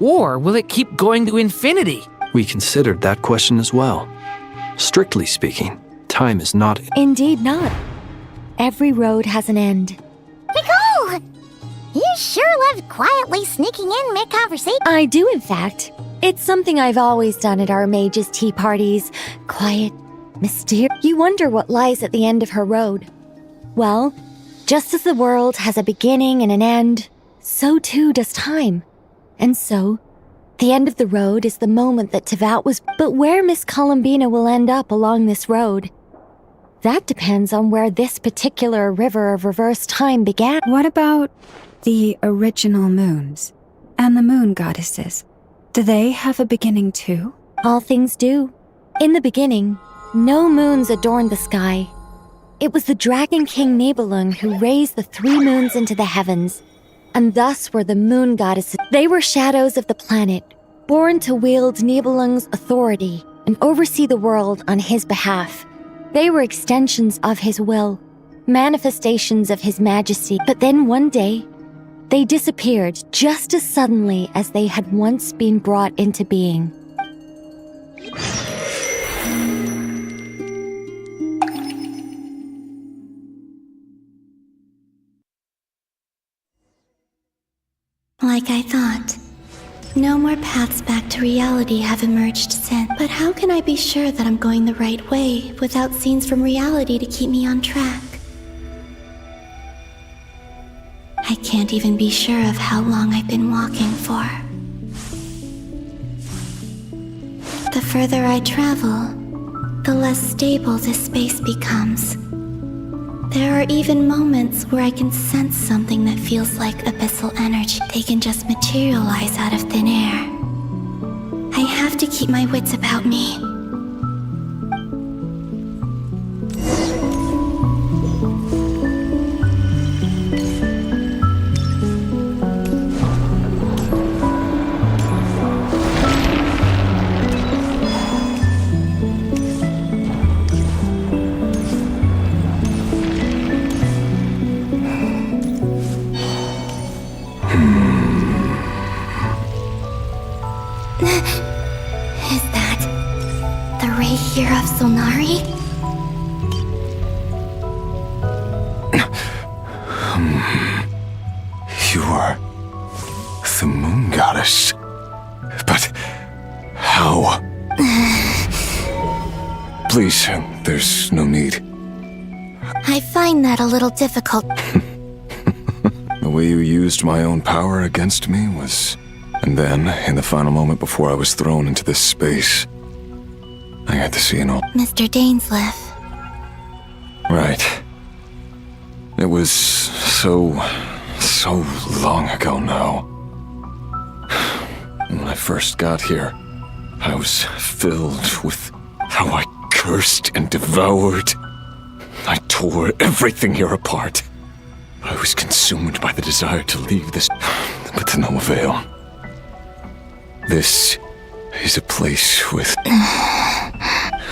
Or will it keep going to infinity? We considered that question as well. Strictly speaking, time is not— Indeed not. Every road has an end. Nicole! You sure love quietly sneaking in mid-conversation. I do, in fact. It's something I've always done at our mages' tea parties. Quiet, mysterious. You wonder what lies at the end of her road. Well, just as the world has a beginning and an end, so too does time. And so, the end of the road is the moment that Tevat was— But where Miss Columbina will end up along this road, that depends on where this particular river of reverse time began. What about the original moons and the moon goddesses? Do they have a beginning too? All things do. In the beginning, no moons adorned the sky. It was the Dragon King Nibelung who raised the 3 moons into the heavens, and thus were the moon goddesses. They were shadows of the planet, born to wield Nibelung's authority and oversee the world on his behalf. They were extensions of his will, manifestations of his majesty. But then one day, they disappeared just as suddenly as they had once been brought into being. Like I thought. No more paths back to reality have emerged since. But how can I be sure that I'm going the right way without scenes from reality to keep me on track? I can't even be sure of how long I've been walking for. The further I travel, the less stable this space becomes. There are even moments where I can sense something that feels like abyssal energy. They can just materialize out of thin air. I have to keep my wits about me. Is that the ray here of Solnari? You are the moon goddess. But how? Please, there's no need. I find that a little difficult. The way you used my own power against me was... And then, in the final moment before I was thrown into this space, I had to see an old... Mr. Dainsleif. Right. It was so long ago now. When I first got here, I was filled with how I cursed and devoured. I tore everything here apart. I was consumed by the desire to leave this, but to no avail. This is a place with...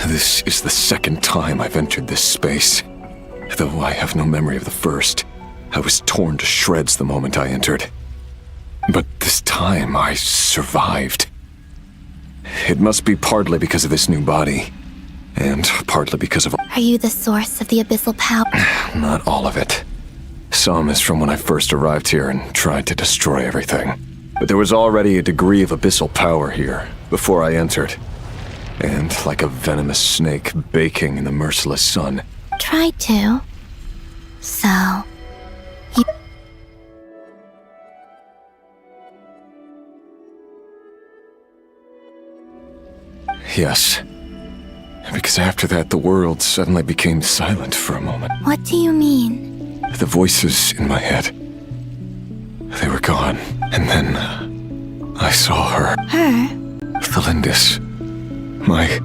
This is the second time I've entered this space. Though I have no memory of the first, I was torn to shreds the moment I entered. But this time I survived. It must be partly because of this new body, and partly because of... Are you the source of the abyssal power? Not all of it. Some is from when I first arrived here and tried to destroy everything. But there was already a degree of abyssal power here before I entered. And like a venomous snake baking in the merciless sun. Tried to. So... you... Yes. Because after that, the world suddenly became silent for a moment. What do you mean? The voices in my head, they were gone. And then I saw her. Her? Thelindis. My...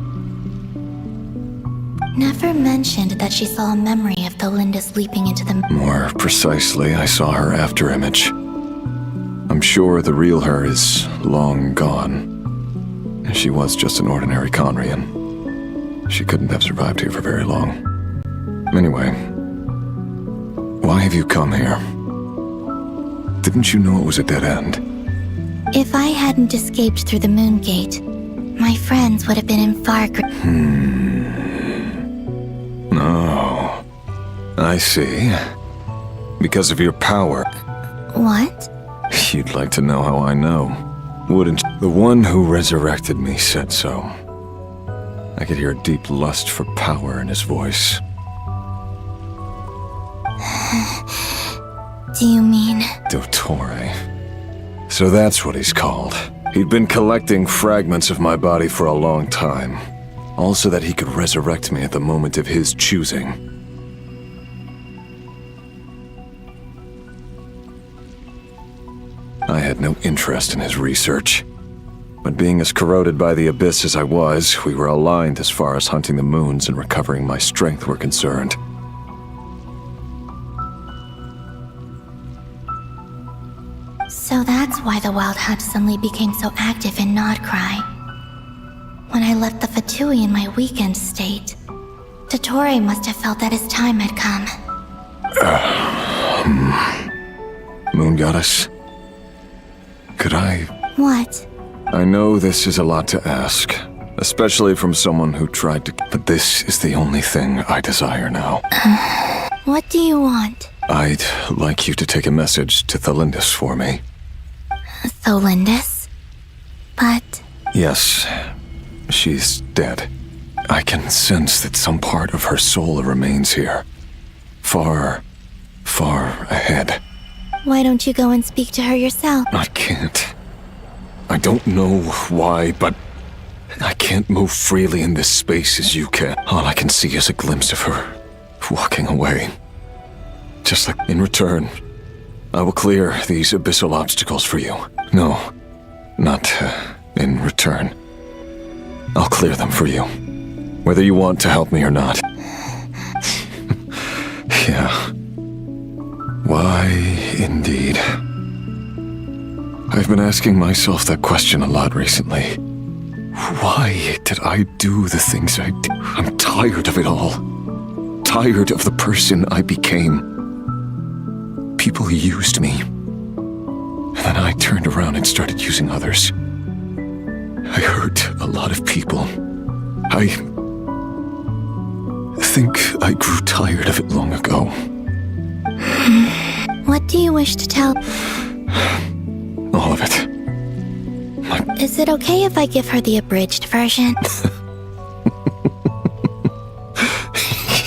Never mentioned that she saw a memory of Thelindis leaping into the... More precisely, I saw her after image. I'm sure the real her is long gone. She was just an ordinary Conrian. She couldn't have survived here for very long. Anyway, why have you come here? Didn't you know it was a dead end? If I hadn't escaped through the moon gate, my friends would have been in far Oh, I see. Because of your power. What? You'd like to know how I know, wouldn't you? The one who resurrected me said so. I could hear a deep lust for power in his voice. Do you mean... Dottore. So that's what he's called. He'd been collecting fragments of my body for a long time. All so that he could resurrect me at the moment of his choosing. I had no interest in his research. But being as corroded by the abyss as I was, we were aligned as far as hunting the moons and recovering my strength were concerned. So that's why the Wild Hunt suddenly became so active in Nodcry. When I left the Fatui in my weakened state, Dottore must have felt that his time had come. Moon Goddess? Could I... What? I know this is a lot to ask, especially from someone who tried to... But this is the only thing I desire now. What do you want? I'd like you to take a message to Thelindis for me. Thelindis? But... Yes, she's dead. I can sense that some part of her soul remains here. Far, far ahead. Why don't you go and speak to her yourself? I can't. I don't know why, but I can't move freely in this space as you can. All I can see is a glimpse of her walking away. Just like in return, I will clear these abyssal obstacles for you. No, not in return. I'll clear them for you, whether you want to help me or not. Yeah. Why, indeed. I've been asking myself that question a lot recently. Why did I do the things I did? I'm tired of it all. Tired of the person I became. People used me. And then I turned around and started using others. I hurt a lot of people. I think I grew tired of it long ago. What do you wish to tell? All of it. Is it okay if I give her the abridged version?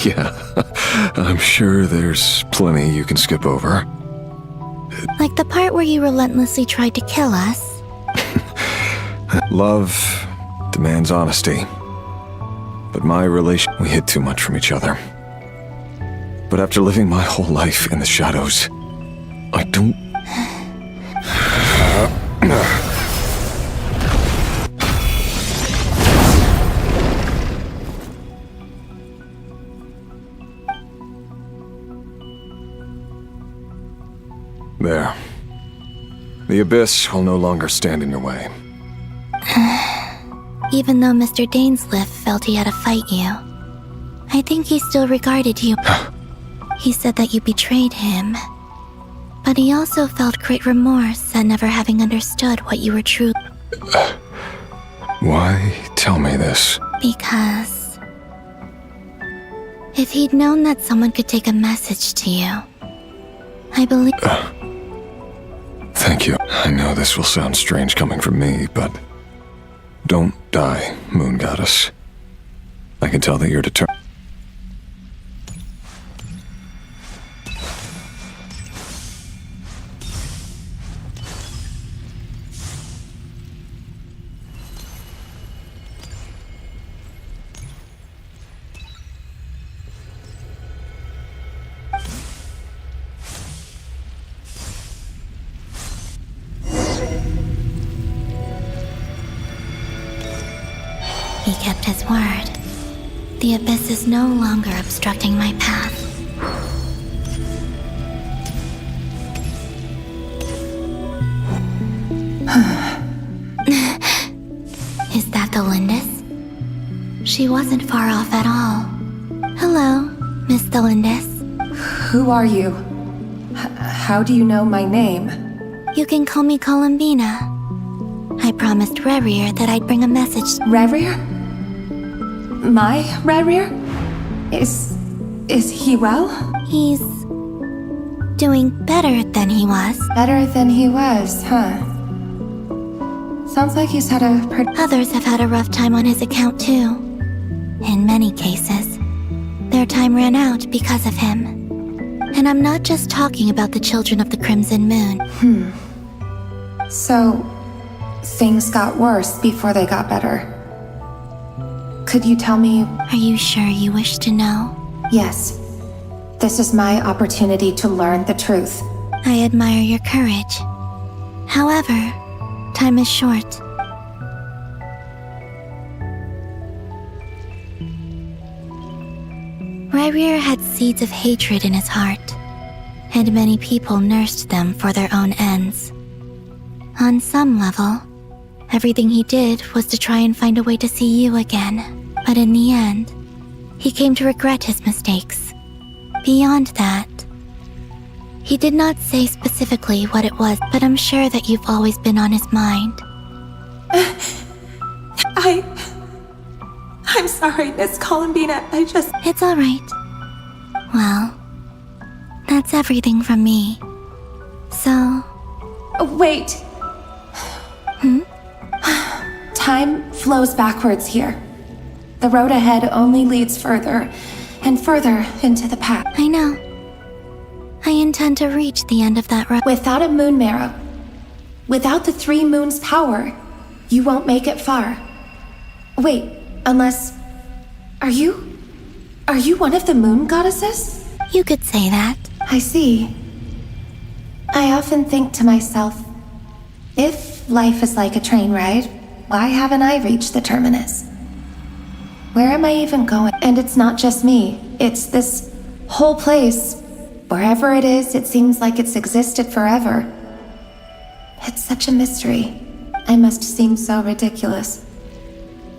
Yeah, I'm sure there's plenty you can skip over. Like the part where you relentlessly tried to kill us? Love demands honesty. But we hid too much from each other. But after living my whole life in the shadows, I don't... There. The abyss will no longer stand in your way. Even though Mr. Dainsliff felt he had to fight you, I think he still regarded you. He said that you betrayed him. But he also felt great remorse at never having understood what you were truly. Why tell me this? Because if he'd known that someone could take a message to you, I believe. Thank you. I know this will sound strange coming from me, but don't die, Moon Goddess. I can tell that you're determined. He kept his word. The abyss is no longer obstructing my path. Is that the Lindis? She wasn't far off at all. Hello, Miss the Lindis. Who are you? How do you know my name? You can call me Columbina. I promised Rerir that I'd bring a message. Rerir? My Rerir? Is he well? He's doing better than he was. Better than he was, huh? Sounds like he's had a Others have had a rough time on his account too. In many cases, their time ran out because of him. And I'm not just talking about the children of the Crimson Moon. So, things got worse before they got better. Could you tell me? Are you sure you wish to know? Yes. This is my opportunity to learn the truth. I admire your courage. However, time is short. Rerir had seeds of hatred in his heart, and many people nursed them for their own ends. On some level, everything he did was to try and find a way to see you again. But in the end, he came to regret his mistakes. Beyond that, he did not say specifically what it was, but I'm sure that you've always been on his mind. I'm sorry, Miss Columbina. It's all right. Well, that's everything from me. So... Wait. Time flows backwards here. The road ahead only leads further and further into the past. I know. I intend to reach the end of that road. Without a moon marrow, without the 3 moons' power, you won't make it far. Wait, unless... Are you one of the moon goddesses? You could say that. I see. I often think to myself, if life is like a train ride, why haven't I reached the terminus? Where am I even going? And it's not just me. It's this whole place. Wherever it is, it seems like it's existed forever. It's such a mystery. I must seem so ridiculous.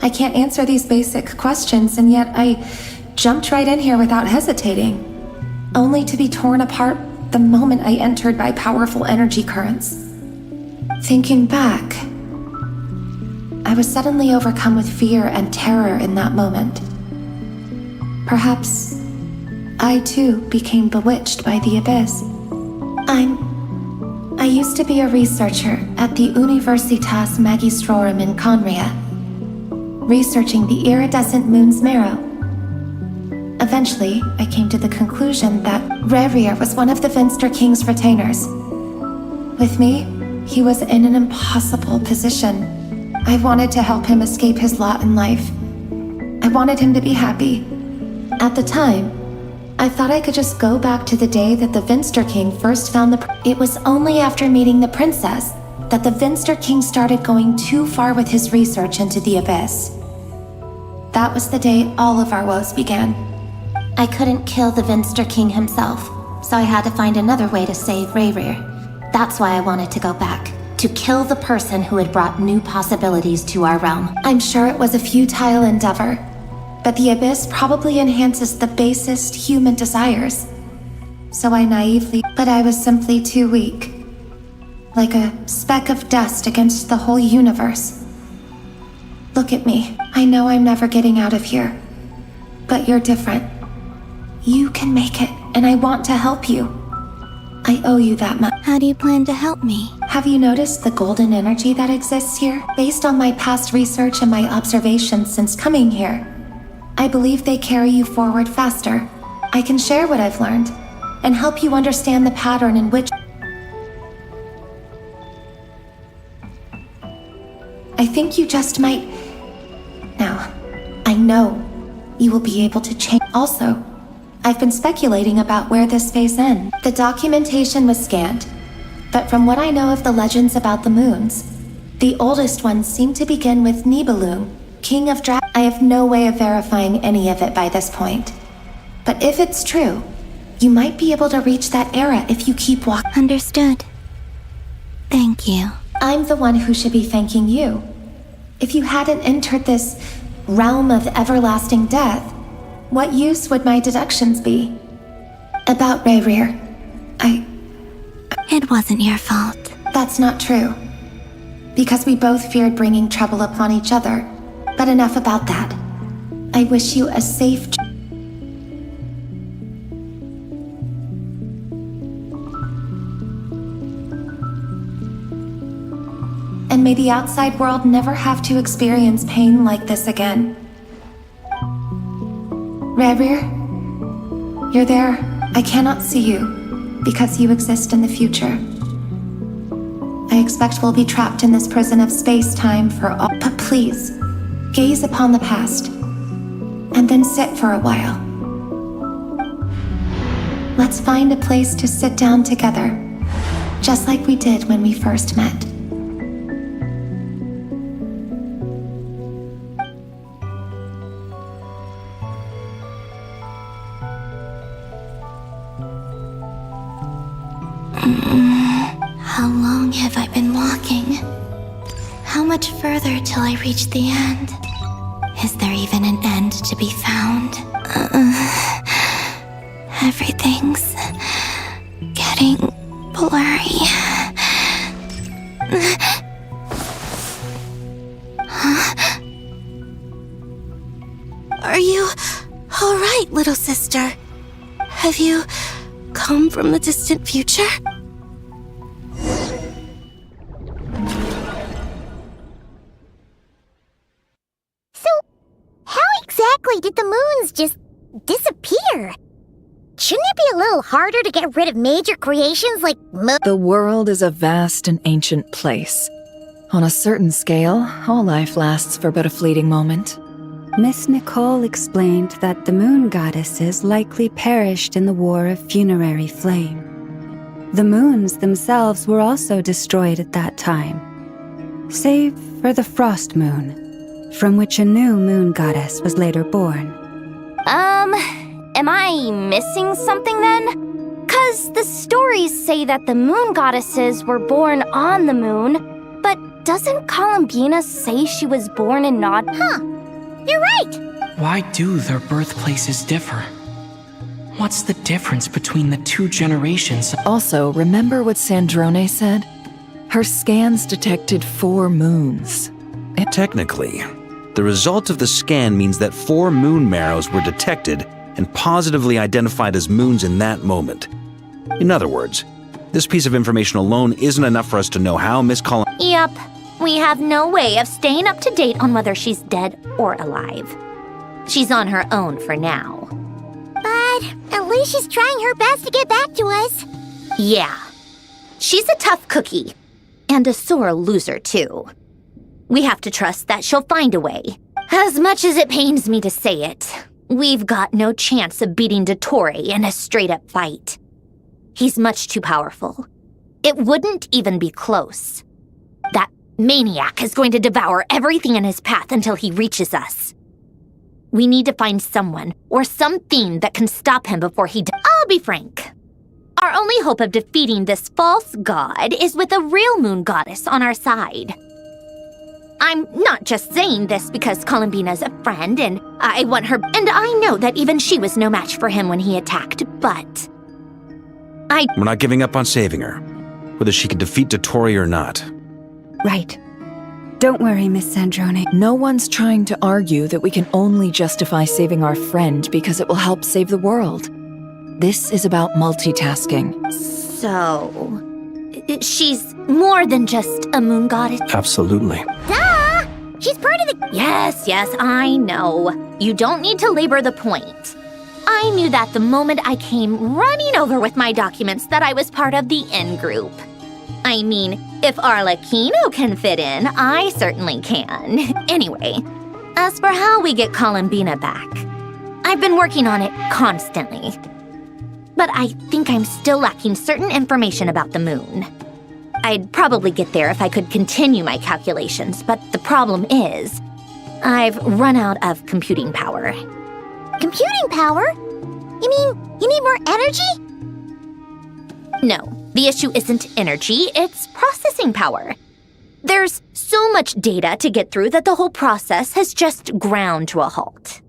I can't answer these basic questions, and yet I jumped right in here without hesitating, only to be torn apart the moment I entered by powerful energy currents. Thinking back, I was suddenly overcome with fear and terror in that moment. Perhaps I too became bewitched by the abyss. I used to be a researcher at the Universitas Magistrorum in Conria, researching the iridescent moon's marrow. Eventually, I came to the conclusion that Rerir was one of the Finster King's retainers. With me, he was in an impossible position. I wanted to help him escape his lot in life. I wanted him to be happy. At the time, I thought I could just go back to the day that the Finster King first found It was only after meeting the princess that the Finster King started going too far with his research into the abyss. That was the day all of our woes began. I couldn't kill the Finster King himself, so I had to find another way to save Rerir. That's why I wanted to go back. To kill the person who had brought new possibilities to our realm. I'm sure it was a futile endeavor, but the abyss probably enhances the basest human desires. so I naively. But I was simply too weak. Like a speck of dust against the whole universe. Look at me. I know I'm never getting out of here. But you're different. You can make it, and I want to help you. I owe you that much. How do you plan to help me? Have you noticed the golden energy that exists here? Based on my past research and my observations since coming here, I believe they carry you forward faster. I can share what I've learned, and help you understand the pattern in which... I think you just might... Now, I know you will be able to change. Also, I've been speculating about where this phase ends. The documentation was scanned, but from what I know of the legends about the moons, the oldest ones seem to begin with Nibelung, King of Dragons. I have no way of verifying any of it by this point. But if it's true, you might be able to reach that era if you keep walking. Understood. Thank you. I'm the one who should be thanking you. If you hadn't entered this realm of everlasting death, what use would my deductions be? About Rayrir, It wasn't your fault. That's not true. Because we both feared bringing trouble upon each other. But enough about that. I wish you a safe... And may the outside world never have to experience pain like this again. Rayrir, you're there. I cannot see you, because you exist in the future. I expect we'll be trapped in this prison of space-time for all. But please, gaze upon the past, and then sit for a while. Let's find a place to sit down together, just like we did when we first met. How long have I been walking? How much further till I reach the end? Is there even an end to be found? Everything's getting blurry. Huh? Are you all right, little sister? Have you come from the distant future? Did the moons just disappear? Shouldn't it be a little harder to get rid of major creations like The world is a vast and ancient place. On a certain scale, all life lasts for but a fleeting moment. Miss Nicole explained that the moon goddesses likely perished in the War of Funerary Flame. The moons themselves were also destroyed at that time, save for the Frost Moon, from which a new moon goddess was later born. Am I missing something then? 'Cause the stories say that the moon goddesses were born on the moon, but doesn't Columbina say she was born in Nod? Huh, you're right! Why do their birthplaces differ? What's the difference between the two generations? Also, remember what Sandrone said? Her scans detected 4 moons. Technically, the result of the scan means that 4 moon marrows were detected and positively identified as moons in that moment. In other words, this piece of information alone isn't enough for us to know how Miss Columbina... Yep, we have no way of staying up to date on whether she's dead or alive. She's on her own for now. But at least she's trying her best to get back to us. Yeah, she's a tough cookie. And a sore loser, too. We have to trust that she'll find a way. As much as it pains me to say it, we've got no chance of beating Dottore in a straight-up fight. He's much too powerful. It wouldn't even be close. That maniac is going to devour everything in his path until he reaches us. We need to find someone or something that can stop him before he I'll be frank. Our only hope of defeating this false god is with a real moon goddess on our side. I'm not just saying this because Columbina's a friend and I want her, and I know that even she was no match for him when he attacked, but We're not giving up on saving her, whether she can defeat Dottore or not. Right. Don't worry, Miss Sandrone. No one's trying to argue that we can only justify saving our friend because it will help save the world. This is about multitasking. So, she's more than just a moon goddess? Absolutely. Duh! She's part of the... Yes, I know. You don't need to labor the point. I knew that the moment I came running over with my documents that I was part of the in-group. I mean, if Arlecchino can fit in, I certainly can. Anyway, as for how we get Columbina back, I've been working on it constantly. But I think I'm still lacking certain information about the moon. I'd probably get there if I could continue my calculations, but the problem is, I've run out of computing power. Computing power? You mean, you need more energy? No, the issue isn't energy, it's processing power. There's so much data to get through that the whole process has just ground to a halt.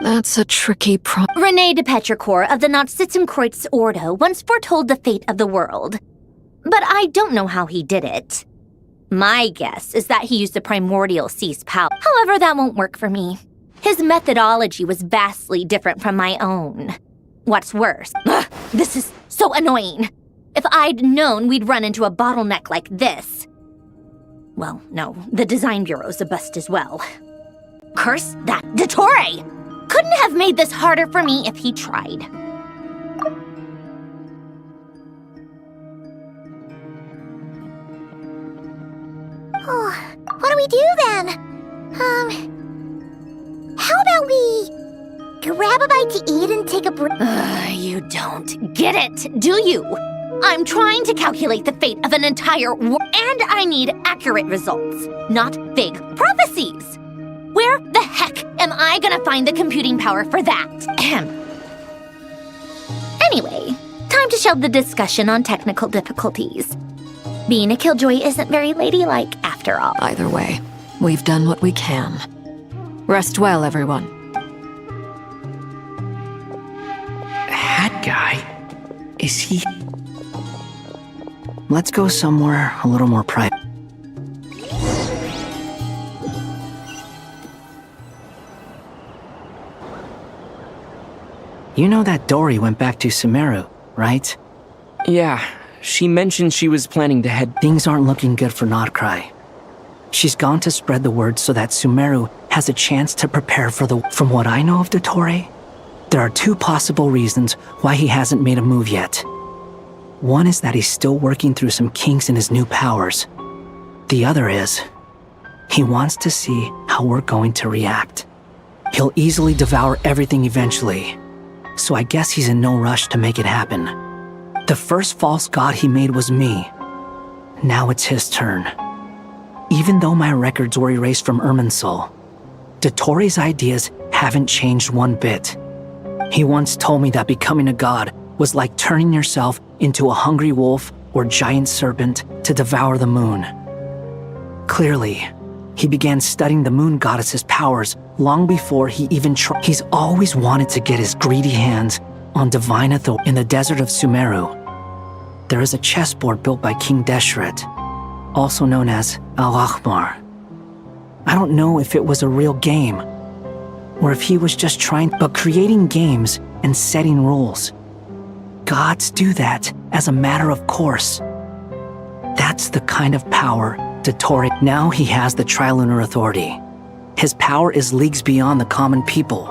That's a tricky René de Petrichor of the Nazissenkreuz Ordo once foretold the fate of the world. But I don't know how he did it. My guess is that he used the primordial sea's power. However, that won't work for me. His methodology was vastly different from my own. What's worse, this is so annoying. If I'd known we'd run into a bottleneck like this. Well, no, the design bureau's a bust as well. Curse that Dottore! Couldn't have made this harder for me if he tried. Oh, what do we do then? How about we grab a bite to eat and take a break? You don't get it, do you? I'm trying to calculate the fate of an entire war, and I need accurate results, not vague prophecies. Where the heck am I gonna find the computing power for that? Anyway, time to shelve the discussion on technical difficulties. Being a killjoy isn't very ladylike after all. Either way, we've done what we can. Rest well, everyone. Hat guy? Is he... Let's go somewhere a little more private. You know that Dory went back to Sumeru, right? Yeah, she mentioned she was planning to head... Things aren't looking good for Notcry. She's gone to spread the word so that Sumeru has a chance to prepare for the... From what I know of Dottore, there are two possible reasons why he hasn't made a move yet. One is that he's still working through some kinks in his new powers. The other is, he wants to see how we're going to react. He'll easily devour everything eventually, so I guess he's in no rush to make it happen. The first false god he made was me. Now it's his turn. Even though my records were erased from Irminsul, Dottore's ideas haven't changed one bit. He once told me that becoming a god was like turning yourself into a hungry wolf or giant serpent to devour the moon. Clearly, he began studying the moon goddess's powers long before he even tried. He's always wanted to get his greedy hands on divine authority. In the desert of Sumeru, there is a chessboard built by King Deshret, also known as Al-Ahmar. I don't know if it was a real game, or if he was just but creating games and setting rules. Gods do that as a matter of course. That's the kind of power Dottore... Now he has the Trilunar Authority. His power is leagues beyond the common people.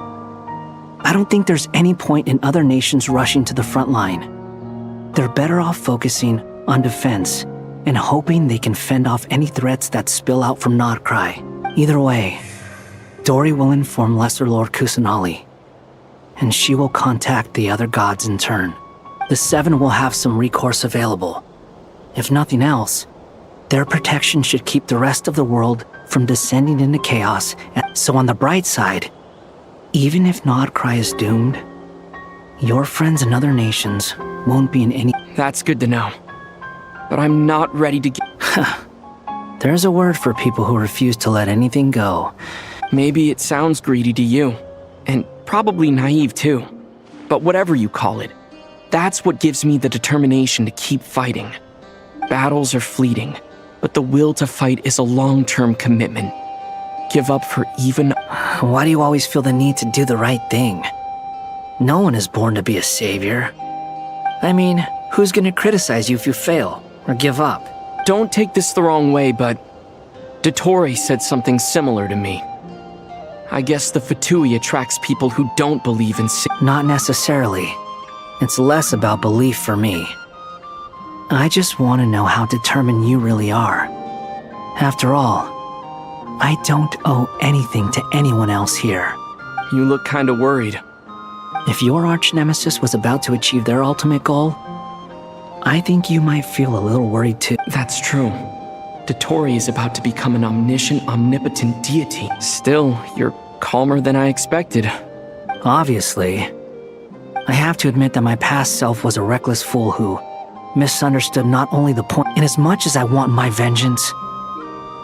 I don't think there's any point in other nations rushing to the front line. They're better off focusing on defense and hoping they can fend off any threats that spill out from Notcry. Either way, Dory will inform Lesser Lord Kusanali, and she will contact the other gods in turn. The Seven will have some recourse available. If nothing else, their protection should keep the rest of the world from descending into chaos. So on the bright side, even if Notcry is doomed, your friends in other nations won't be in any... That's good to know. But I'm not ready to There's a word for people who refuse to let anything go. Maybe it sounds greedy to you, and probably naive too. But whatever you call it, That's what gives me the determination to keep fighting. Battles are fleeting, but the will to fight is a long-term commitment. Give up for even... Why do you always feel the need to do the right thing? No one is born to be a savior. I mean, who's gonna criticize you if you fail or give up? Don't take this the wrong way, but Dottore said something similar to me. I guess the Fatui attracts people who don't believe in sin. Not necessarily. It's less about belief for me. I just want to know how determined you really are. After all, I don't owe anything to anyone else here. You look kinda worried. If your arch-nemesis was about to achieve their ultimate goal, I think you might feel a little worried too. That's true. Dottore is about to become an omniscient, omnipotent deity. Still, you're calmer than I expected. Obviously. I have to admit that my past self was a reckless fool who misunderstood not only the point. And as much as I want my vengeance,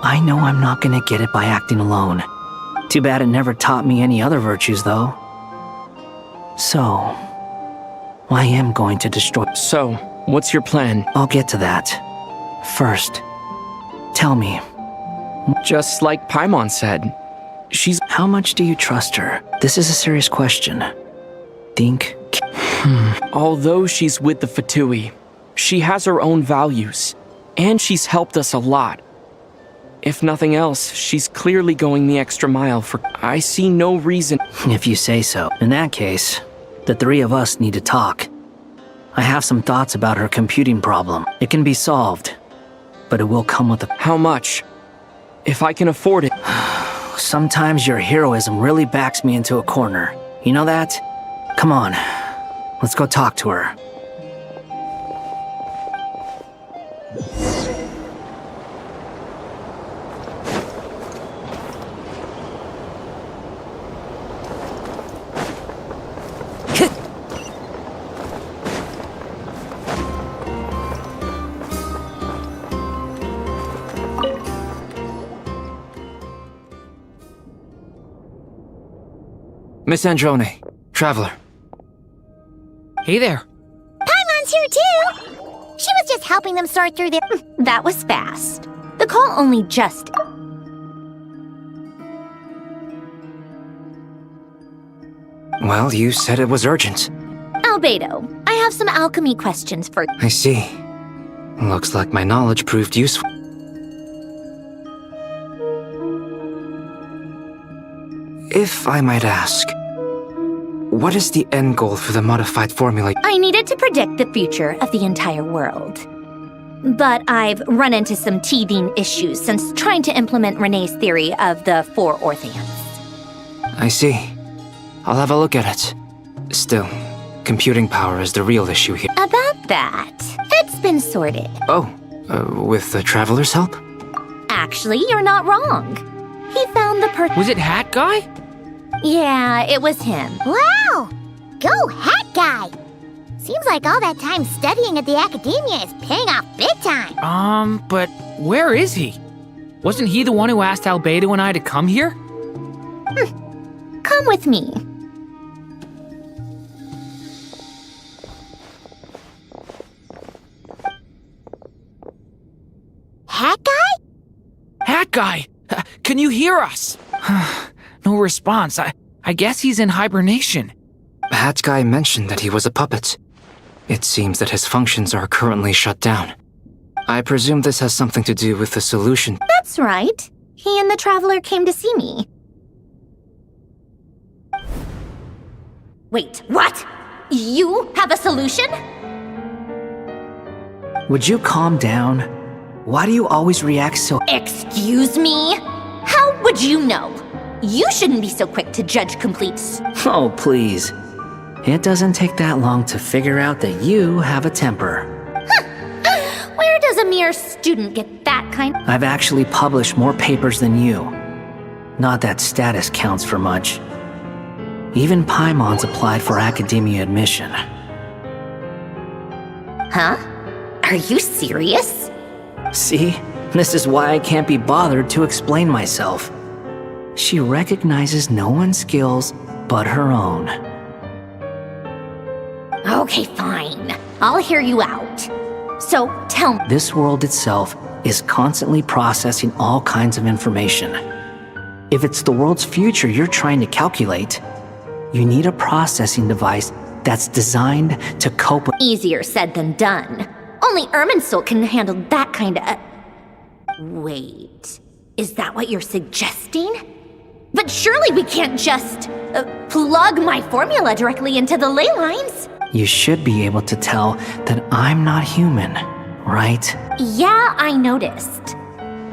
I know I'm not gonna get it by acting alone. Too bad it never taught me any other virtues, though. So, I am going to destroy... So, what's your plan? I'll get to that. First, tell me. Just like Paimon said, she's... How much do you trust her? This is a serious question. Think... Although she's with the Fatui, she has her own values, and she's helped us a lot. If nothing else, she's clearly going the extra mile for... I see no reason... If you say so. In that case, the three of us need to talk. I have some thoughts about her computing problem. It can be solved, but it will come with a... How much? If I can afford it... Sometimes your heroism really backs me into a corner. You know that? Come on, let's go talk to her. Miss Androne, Traveler. Hey there. Paimon's here too! She was just helping them sort through their... That was fast. The call only just... Well, you said it was urgent. Albedo, I have some alchemy questions for... I see. Looks like my knowledge proved useful. If I might ask, what is the end goal for the modified formula? I needed to predict the future of the entire world. But I've run into some teething issues since trying to implement Renee's theory of the four Orthians. I see. I'll have a look at it. Still, computing power is the real issue here. About that, it's been sorted. Oh, with the Traveler's help? Actually, you're not wrong. He found the Was it Hat Guy? Yeah, it was him. Wow! Go Hat Guy! Seems like all that time studying at the academia is paying off big time. But where is he? Wasn't he the one who asked Albedo and I to come here? Come with me. Hat Guy? Hat Guy! Can you hear us? No response. I guess he's in hibernation. Hat Guy mentioned that he was a puppet. It seems that his functions are currently shut down. I presume this has something to do with the solution. That's right. He and the Traveler came to see me. Wait, what? You have a solution? Would you calm down? Why do you always react so... Excuse me? How would you know? You shouldn't be so quick to judge complete... Oh, please. It doesn't take that long to figure out that you have a temper. Where does a mere student get that kind... I've actually published more papers than you. Not that status counts for much. Even Paimon's applied for academia admission. Huh? Are you serious? See? This is why I can't be bothered to explain myself. She recognizes no one's skills but her own. Okay, fine. I'll hear you out. So, tell me. This world itself is constantly processing all kinds of information. If it's the world's future you're trying to calculate, you need a processing device that's designed to cope with— Easier said than done. Only Irminsul can handle that kind of— Wait, is that what you're suggesting? But surely we can't just plug my formula directly into the ley lines. You should be able to tell that I'm not human, right? Yeah, I noticed.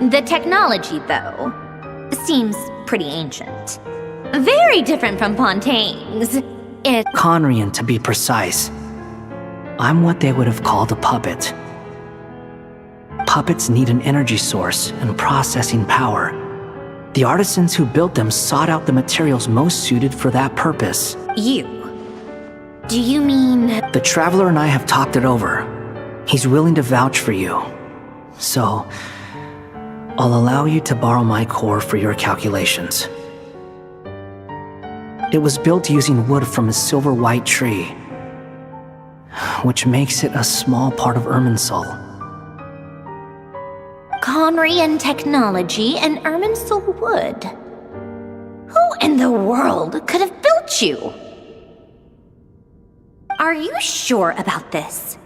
The technology, though, seems pretty ancient. Very different from Fontaine's. Conrian, to be precise. I'm what they would have called a puppet. Puppets need an energy source and processing power. The artisans who built them sought out the materials most suited for that purpose. You? Do you mean— The Traveler and I have talked it over. He's willing to vouch for you. So, I'll allow you to borrow my core for your calculations. It was built using wood from a silver white tree, which makes it a small part of Irminsul. Conrian technology and Irminsul wood. Who in the world could have built you? Are you sure about this?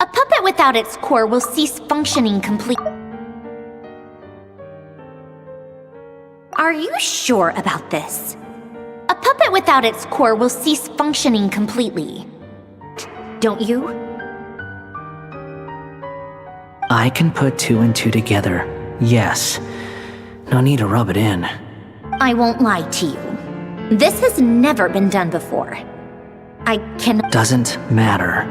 A puppet without its core will cease functioning completely. Are you sure about this? A puppet without its core will cease functioning completely. Don't you? I can put 2 and 2 together, yes. No need to rub it in. I won't lie to you. This has never been done before. I cannot— Doesn't matter.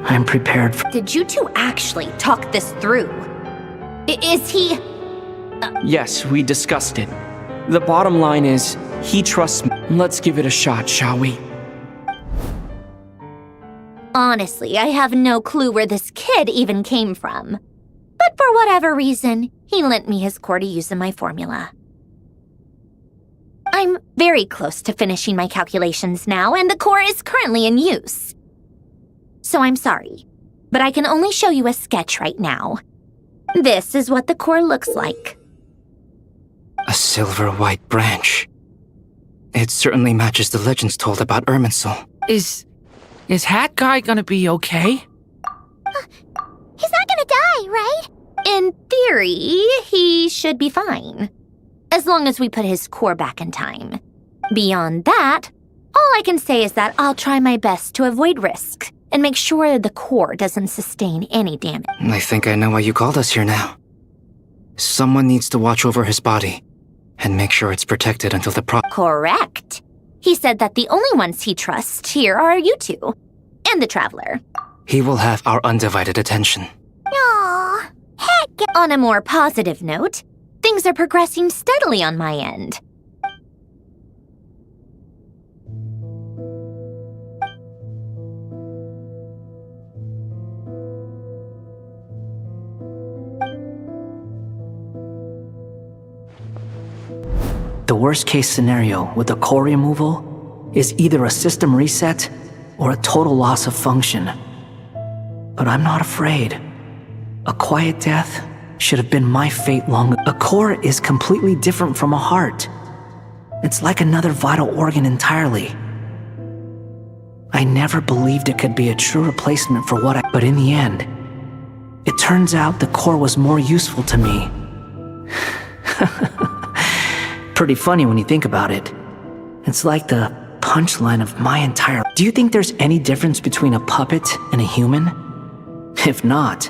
I'm prepared for— Did you two actually talk this through? Is he— Yes, we discussed it. The bottom line is, he trusts me. Let's give it a shot, shall we? Honestly, I have no clue where this kid even came from. But for whatever reason, he lent me his core to use in my formula. I'm very close to finishing my calculations now, and the core is currently in use. So I'm sorry, but I can only show you a sketch right now. This is what the core looks like. A silver white branch. It certainly matches the legends told about Irminsul. Is Hat Guy gonna be okay? He's not gonna die, right? In theory, he should be fine. As long as we put his core back in time. Beyond that, all I can say is that I'll try my best to avoid risk and make sure the core doesn't sustain any damage. I think I know why you called us here now. Someone needs to watch over his body and make sure it's protected until the Correct. He said that the only ones he trusts here are you two, and the Traveler. He will have our undivided attention. Aww, heck. On a more positive note, things are progressing steadily on my end. The worst case scenario with the core removal is either a system reset or a total loss of function. But I'm not afraid. A quiet death should have been my fate long ago. A core is completely different from a heart. It's like another vital organ entirely. I never believed it could be a true replacement for what but in the end, it turns out the core was more useful to me. Pretty funny when you think about it. It's like the punchline of my entire— Do you think there's any difference between a puppet and a human? If not,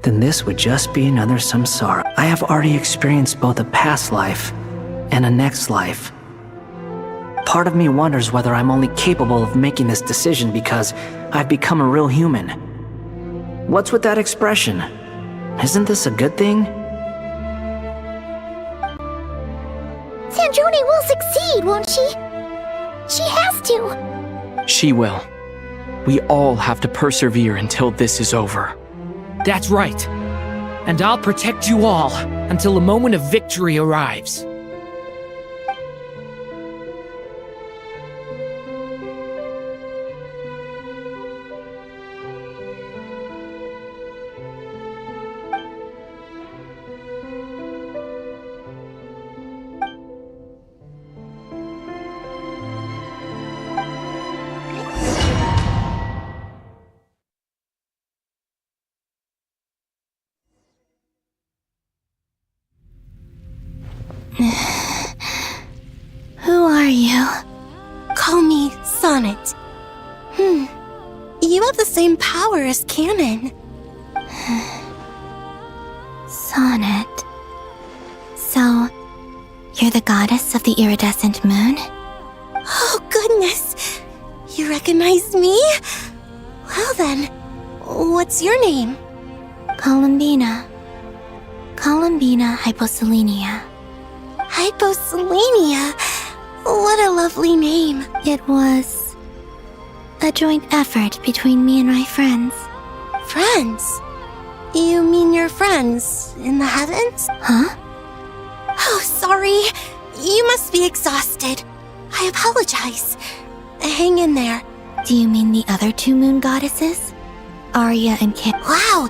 then this would just be another samsara. I have already experienced both a past life and a next life. Part of me wonders whether I'm only capable of making this decision because I've become a real human. What's with that expression? Isn't this a good thing? Sandrone will succeed, won't she? She has to. She will. We all have to persevere until this is over. That's right. And I'll protect you all until a moment of victory arrives. same power as Canon. Sonnet. So, you're the goddess of the iridescent moon? Oh, goodness! You recognize me? Well then, what's your name? Columbina. Columbina Hyposelenia. Hyposelenia? What a lovely name. It was a joint effort between me and my friends. Friends? You mean your friends in the heavens? Huh? Oh, sorry. You must be exhausted. I apologize. Hang in there. Do you mean the other two moon goddesses? Arya and Kit? Wow,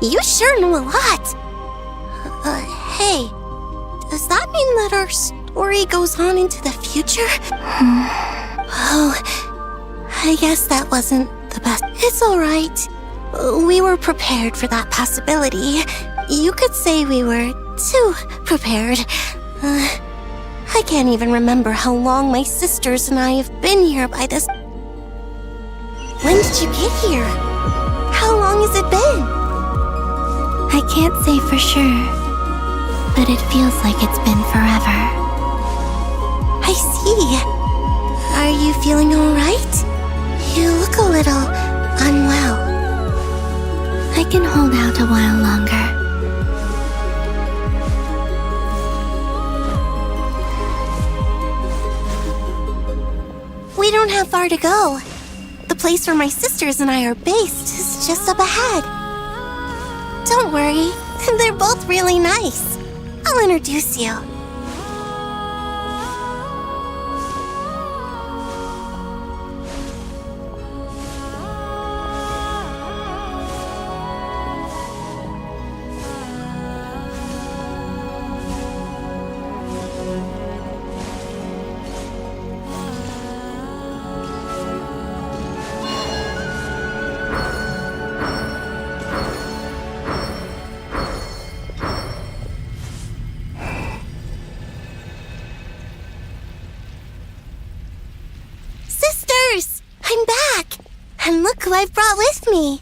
you sure know a lot. Hey, does that mean that our story goes on into the future? Oh, I guess that wasn't the best. It's alright. We were prepared for that possibility. You could say we were too prepared. I can't even remember how long my sisters and I have been here by this. When did you get here? How long has it been? I can't say for sure, but it feels like it's been forever. I see. Are you feeling alright? You look a little unwell. I can hold out a while longer. We don't have far to go. The place where my sisters and I are based is just up ahead. Don't worry, they're both really nice. I'll introduce you. I'm back! And look who I've brought with me!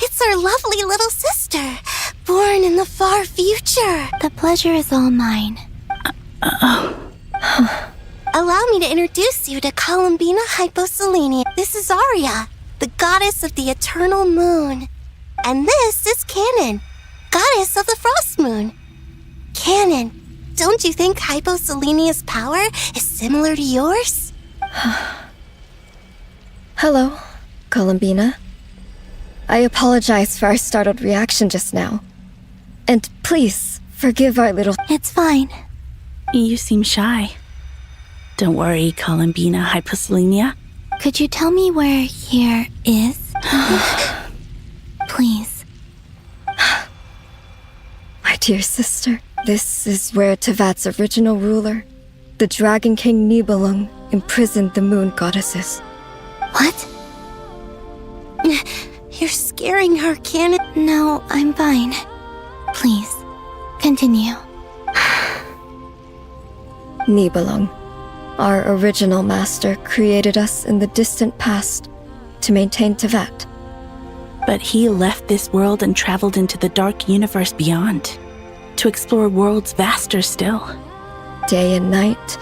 It's our lovely little sister, born in the far future. The pleasure is all mine. Allow me to introduce you to Columbina Hyposelenia. This is Arya, the goddess of the eternal moon. And this is Canon, goddess of the frost moon. Canon, don't you think Hyposelenia's power is similar to yours? Hello, Columbina. I apologize for our startled reaction just now. And please, forgive our little— It's fine. You seem shy. Don't worry, Columbina Hyposelenia. Could you tell me where here is? Please. My dear sister, this is where Tevat's original ruler, the Dragon King Nibelung, imprisoned the moon goddesses. What? You're scaring her, Canon. No, I'm fine. Please, continue. Nibelung, our original master, created us in the distant past to maintain Tevat. But he left this world and traveled into the dark universe beyond, to explore worlds vaster still. Day and night,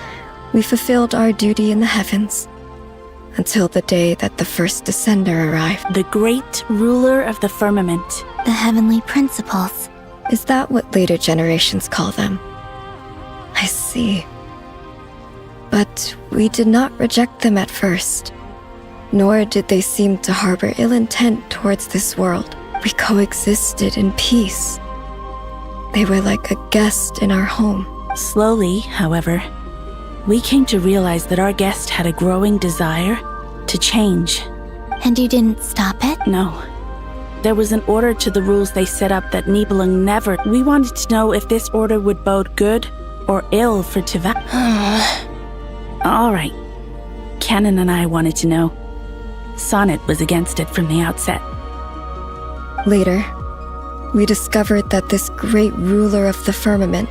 we fulfilled our duty in the heavens, until the day that the first descender arrived. The great ruler of the firmament. The heavenly principles. Is that what later generations call them? I see. But we did not reject them at first, nor did they seem to harbor ill intent towards this world. We coexisted in peace. They were like a guest in our home. Slowly, however, we came to realize that our guest had a growing desire to change. And you didn't stop it? No. There was an order to the rules they set up that Nibelung never— We wanted to know if this order would bode good or ill for Tevat. All right. Canon and I wanted to know. Sonnet was against it from the outset. Later, we discovered that this great ruler of the firmament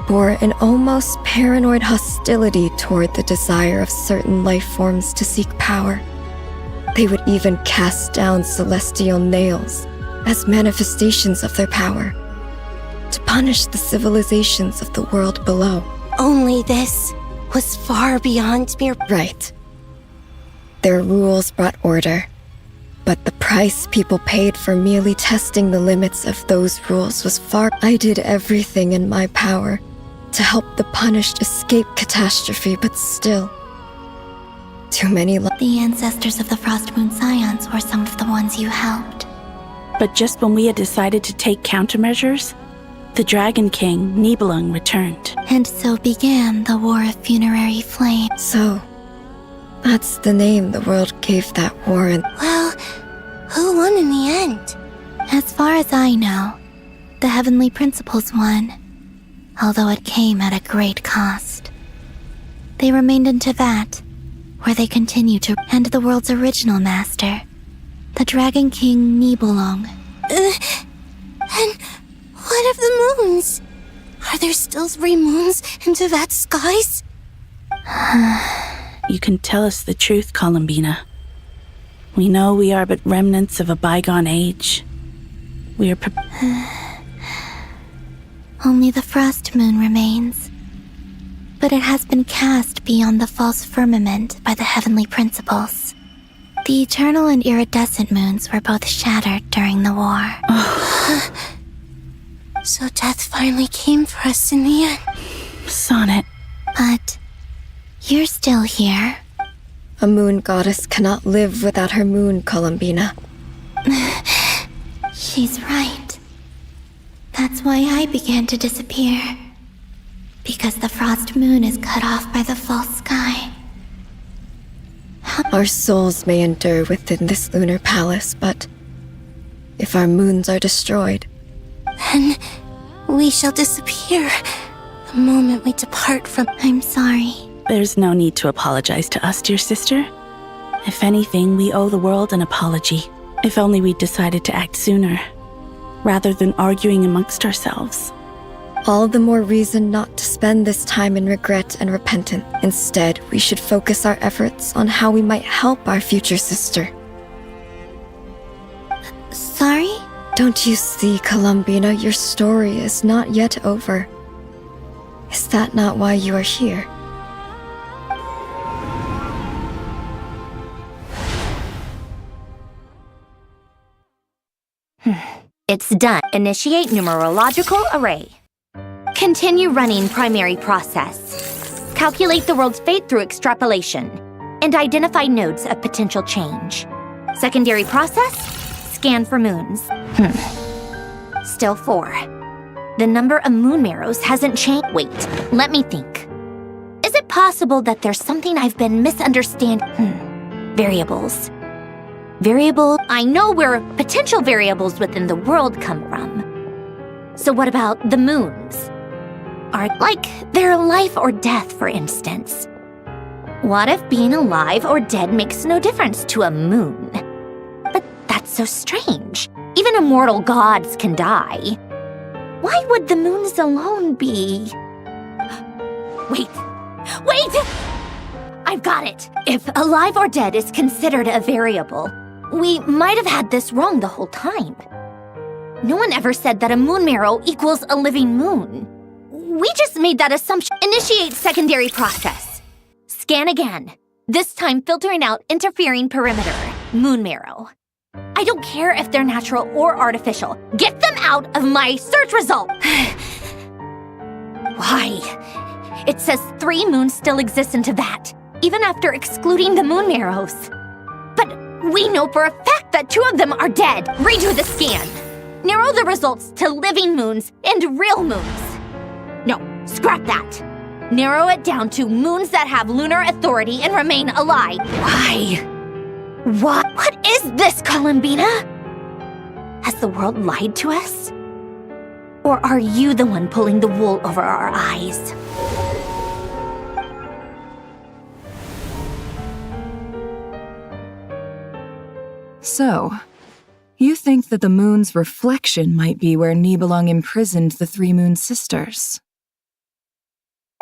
bore an almost paranoid hostility toward the desire of certain life forms to seek power. They would even cast down celestial nails as manifestations of their power, to punish the civilizations of the world below. Only this was far beyond mere... Right. Their rules brought order, but the price people paid for merely testing the limits of those rules was far... I did everything in my power to help the punished escape catastrophe, but still... too many... The ancestors of the Frost Moon Scions were some of the ones you helped. But just when we had decided to take countermeasures, the Dragon King, Nibelung, returned. And so began the War of Funerary Flame. So, that's the name the world gave that war and... Well, who won in the end? As far as I know, the Heavenly Principles won, although it came at a great cost. They remained in Teyvat, where they continue to... And the world's original master, the Dragon King Nibelung. And what of the moons? Are there still 3 moons in Teyvat's skies? You can tell us the truth, Columbina. We know we are but remnants of a bygone age. We are Only the Frost Moon remains. But it has been cast beyond the false firmament by the Heavenly Principles. The eternal and iridescent moons were both shattered during the war. So death finally came for us in the end. Sonnet. But you're still here. A moon goddess cannot live without her moon, Columbina. She's right. That's why I began to disappear. Because the Frost Moon is cut off by the false sky. Our souls may endure within this lunar palace, but if our moons are destroyed, then we shall disappear the moment we depart from... I'm sorry. There's no need to apologize to us, dear sister. If anything, we owe the world an apology. If only we'd decided to act sooner, rather than arguing amongst ourselves. all the more reason not to spend this time in regret and repentance. Instead, we should focus our efforts on how we might help our future sister. Sorry? Don't you see, Columbina, your story is not yet over. Is that not why you are here? It's done. Initiate numerological array. Continue running primary process. Calculate the world's fate through extrapolation. And identify nodes of potential change. Secondary process? Scan for moons. Still 4. The number of moon marrows hasn't changed. Wait, let me think. Is it possible that there's something I've been misunderstanding? Variables. I know where potential variables within the world come from. So what about the moons? Are like their life or death, for instance? What if being alive or dead makes no difference to a moon? But that's so strange. Even immortal gods can die. Why would the moons alone be... Wait! I've got it! If alive or dead is considered a variable, we might have had this wrong the whole time. No one ever said that a moon marrow equals a living moon. We just made that assumption. Initiate secondary process. Scan again. This time filtering out interfering perimeter. Moon marrow. I don't care if they're natural or artificial. Get them out of my search result! Why? It says 3 moons still exist in Teyvat, even after excluding the moon marrows. But we know for a fact that 2 of them are dead. Redo the scan. Narrow the results to living moons and real moons. No, scrap that. Narrow it down to moons that have lunar authority and remain alive. Why? What is this, Columbina? Has the world lied to us? Or are you the one pulling the wool over our eyes? So, You think that the moon's reflection might be where Nibelung imprisoned the three moon sisters?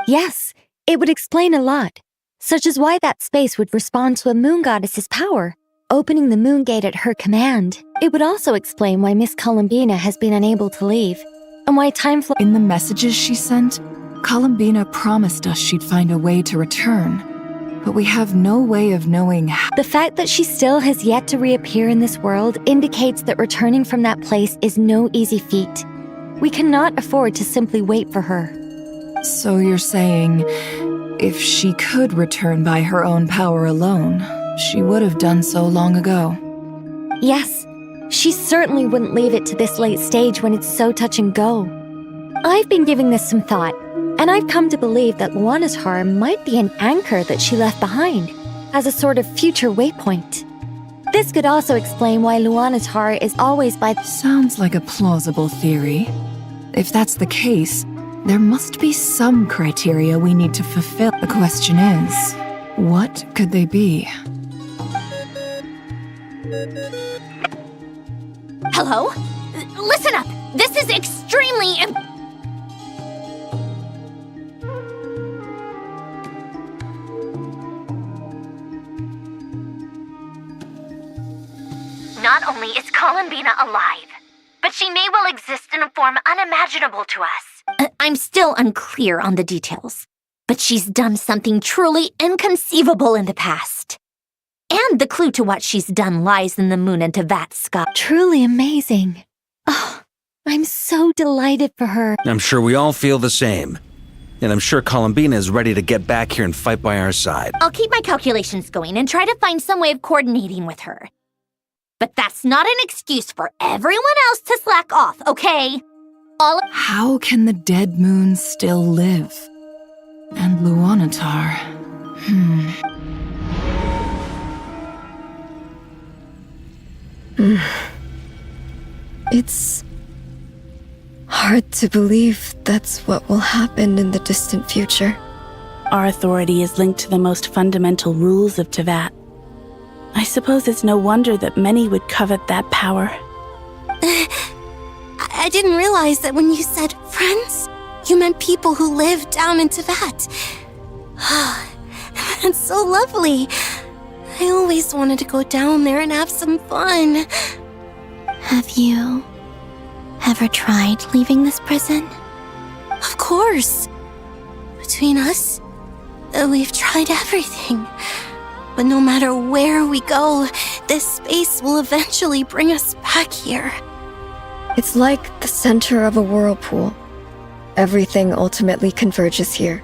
Yes, it would explain a lot, such as why that space would respond to a moon goddess's power, opening the moon gate at her command. It would also explain why Miss Columbina has been unable to leave, and why time flow— In the messages she sent, Columbina promised us she'd find a way to return, but we have no way of knowing how. The fact that she still has yet to reappear in this world indicates that returning from that place is no easy feat. We cannot afford to simply wait for her. So you're saying, if she could return by her own power alone, she would have done so long ago? Yes, she certainly wouldn't leave it to this late stage when it's so touch and go. I've been giving this some thought, and I've come to believe that Luanatar might be an anchor that she left behind, as a sort of future waypoint. This could also explain why Luanatar is always by— Sounds like a plausible theory. If that's the case, there must be some criteria we need to fulfill. The question is, what could they be? Hello? Listen up! This is extremely Not only is Columbina alive, but she may well exist in a form unimaginable to us. I'm still unclear on the details, but she's done something truly inconceivable in the past. And the clue to what she's done lies in the moon and Tevat sky. Truly amazing. Oh, I'm so delighted for her. I'm sure we all feel the same. And I'm sure Columbina is ready to get back here and fight by our side. I'll keep my calculations going and try to find some way of coordinating with her. But that's not an excuse for everyone else to slack off, okay? How can the dead moon still live? And Luanatar? It's hard to believe that's what will happen in the distant future. Our authority is linked to the most fundamental rules of Tevat. I suppose it's no wonder that many would covet that power. I didn't realize that when you said friends, you meant people who live down in Tevat. That's so lovely. I always wanted to go down there and have some fun. Have you ever tried leaving this prison? Of course. Between us, we've tried everything. But no matter where we go, this space will eventually bring us back here. It's like the center of a whirlpool. Everything ultimately converges here,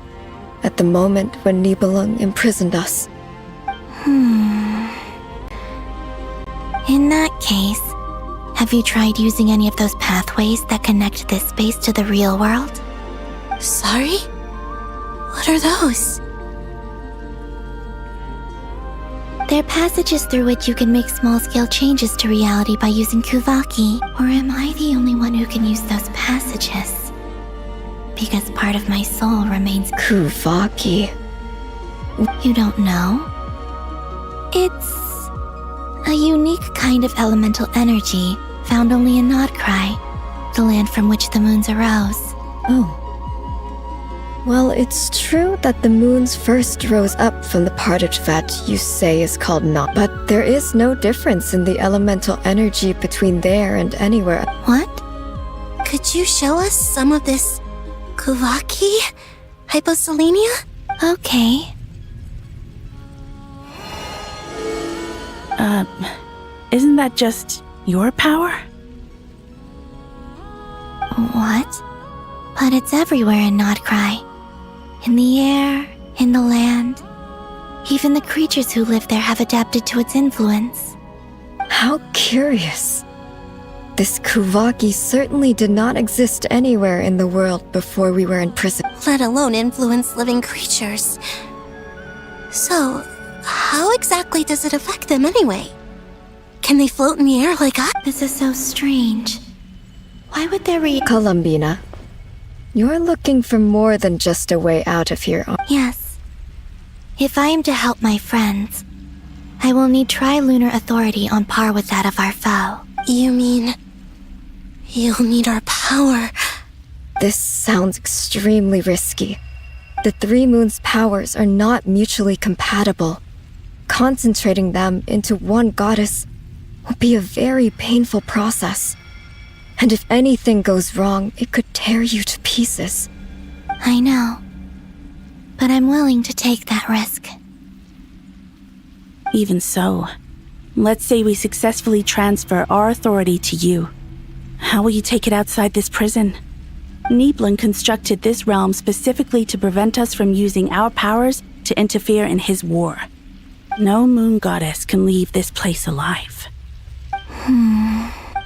at the moment when Nibelung imprisoned us. In that case, have you tried using any of those pathways that connect this space to the real world? Sorry? What are those? They're passages through which you can make small-scale changes to reality by using Kuvaki. Or am I the only one who can use those passages? Because part of my soul remains Kuvaki. You don't know? It's a unique kind of elemental energy found only in Nodcry, the land from which the moons arose. Oh. Well, it's true that the moons first rose up from the part of Tevat you say is called Nod, but there is no difference in the elemental energy between there and anywhere. What? Could you show us some of this Kuvaki? Hyposelenia? Okay. Isn't that just your power? What? But it's everywhere in Nodcry. In the air, in the land. Even the creatures who live there have adapted to its influence. How curious. This Kuvaki certainly did not exist anywhere in the world before we were in prison. Let alone influence living creatures. So, how exactly does it affect them anyway? Can they float in the air like us? This is so strange. Why would there be— Columbina, you're looking for more than just a way out of here. Yes. If I am to help my friends, I will need tri-lunar authority on par with that of our foe. You mean... you'll need our power? This sounds extremely risky. The Three Moons' powers are not mutually compatible. Concentrating them into one goddess will be a very painful process. And if anything goes wrong, it could tear you to pieces. I know. But I'm willing to take that risk. Even so, let's say we successfully transfer our authority to you. How will you take it outside this prison? Nibelung constructed this realm specifically to prevent us from using our powers to interfere in his war. No moon goddess can leave this place alive.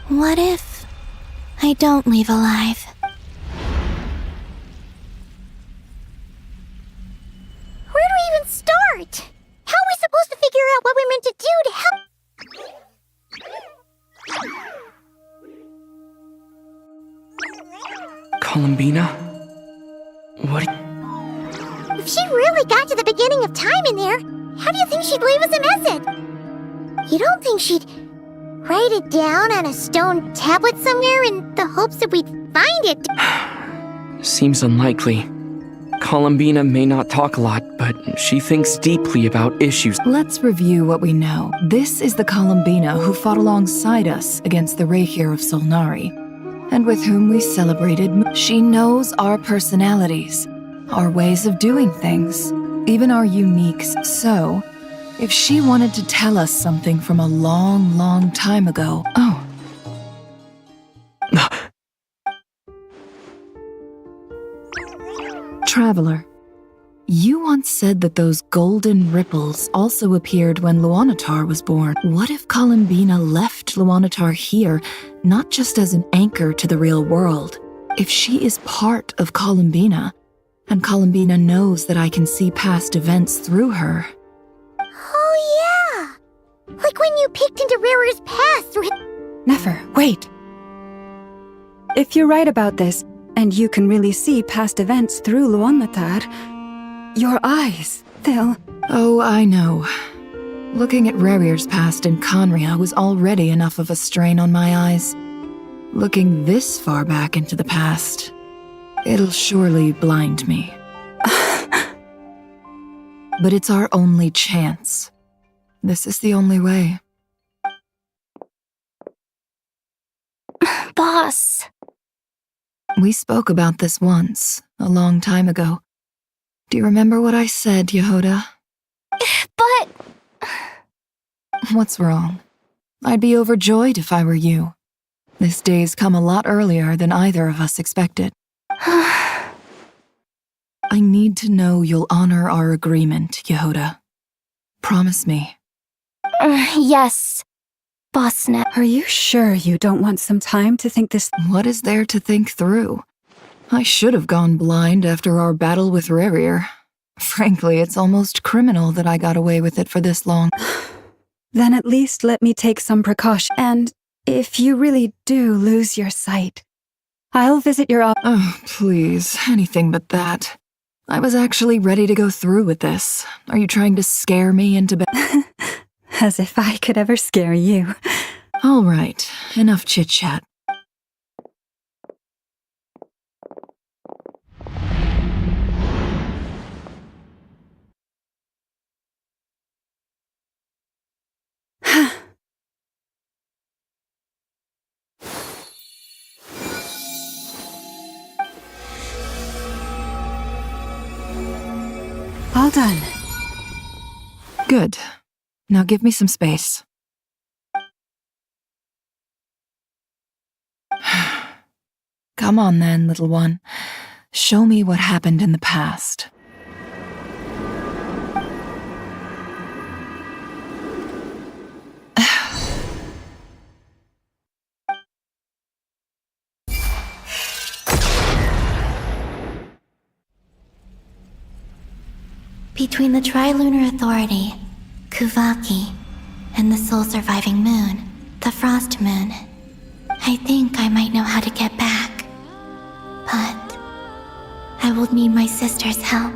What if I don't leave alive? Where do we even start? How are we supposed to figure out what we're meant to do to help? Columbina? What? If she really got to the beginning of time in there, how do you think she'd leave us a message? You don't think she'd write it down on a stone tablet somewhere in the hopes that we'd find it? Seems unlikely. Columbina may not talk a lot, but she thinks deeply about issues. Let's review what we know. This is the Columbina who fought alongside us against the Reikir of Solnari, and with whom we celebrated. She knows our personalities, our ways of doing things, even our uniques. So, if she wanted to tell us something from a long, long time ago... Oh. Traveler, you once said that those golden ripples also appeared when Luanatar was born. What if Columbina left Luanatar here, not just as an anchor to the real world? If she is part of Columbina, and Columbina knows that I can see past events through her... Oh yeah! Like when you peeked into Rarer's past with... Nefer, wait! If you're right about this, and you can really see past events through Luanatar, your eyes, they'll... Oh, I know. Looking at Rerir's past in Conria was already enough of a strain on my eyes. Looking this far back into the past, it'll surely blind me. But it's our only chance. This is the only way. Boss. We spoke about this once, a long time ago. Do you remember what I said, Yehoda? But... What's wrong? I'd be overjoyed if I were you. This day's come a lot earlier than either of us expected. I need to know you'll honor our agreement, Yehoda. Promise me. Yes, Boss Nep. Are you sure you don't want some time to think this? What is there to think through? I should have gone blind after our battle with Rerir. Frankly, it's almost criminal that I got away with it for this long. Then at least let me take some precaution. And if you really do lose your sight, I'll visit your office. Oh, please, anything but that. I was actually ready to go through with this. Are you trying to scare me into bed? As if I could ever scare you. All right, enough chit-chat. All done. Good. Now give me some space. Come on then, little one. Show me what happened in the past. Between the Trilunar Authority, Kuvaki, and the sole-surviving moon, the Frost Moon, I think I might know how to get back. But I will need my sister's help.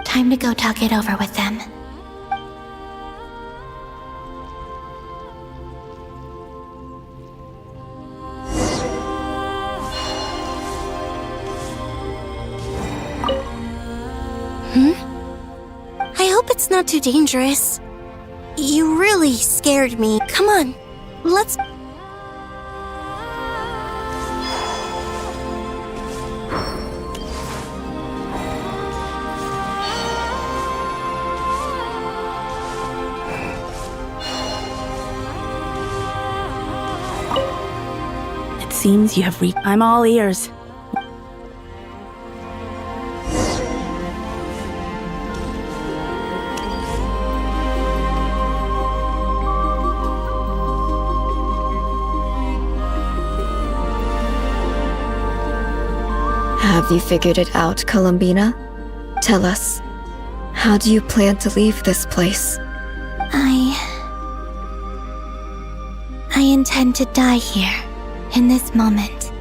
Time to go talk it over with them. not too dangerous. You really scared me. Come on, let's... It seems you have reached. I'm all ears. Have you figured it out, Columbina? Tell us, how do you plan to leave this place? I intend to die here, in this moment,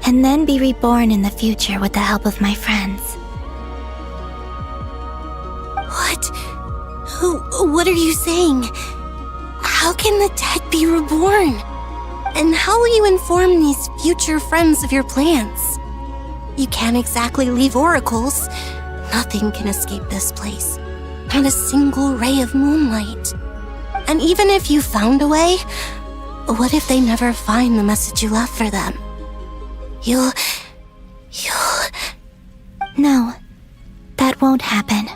and then be reborn in the future with the help of my friends. What are you saying? How can the dead be reborn? And how will you inform these future friends of your plans? You can't exactly leave oracles. Nothing can escape this place. Not a single ray of moonlight. And even if you found a way, what if they never find the message you left for them? You'll... No, that won't happen.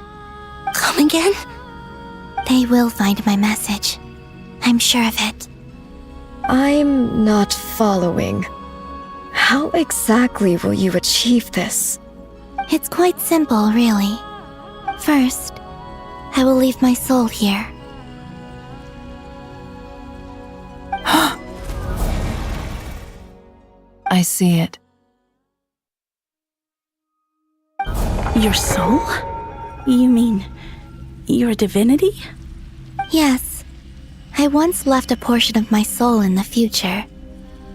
Come again? They will find my message. I'm sure of it. I'm not following. How exactly will you achieve this? It's quite simple, really. First, I will leave my soul here. I see it. Your soul? You mean your divinity? Yes. I once left a portion of my soul in the future.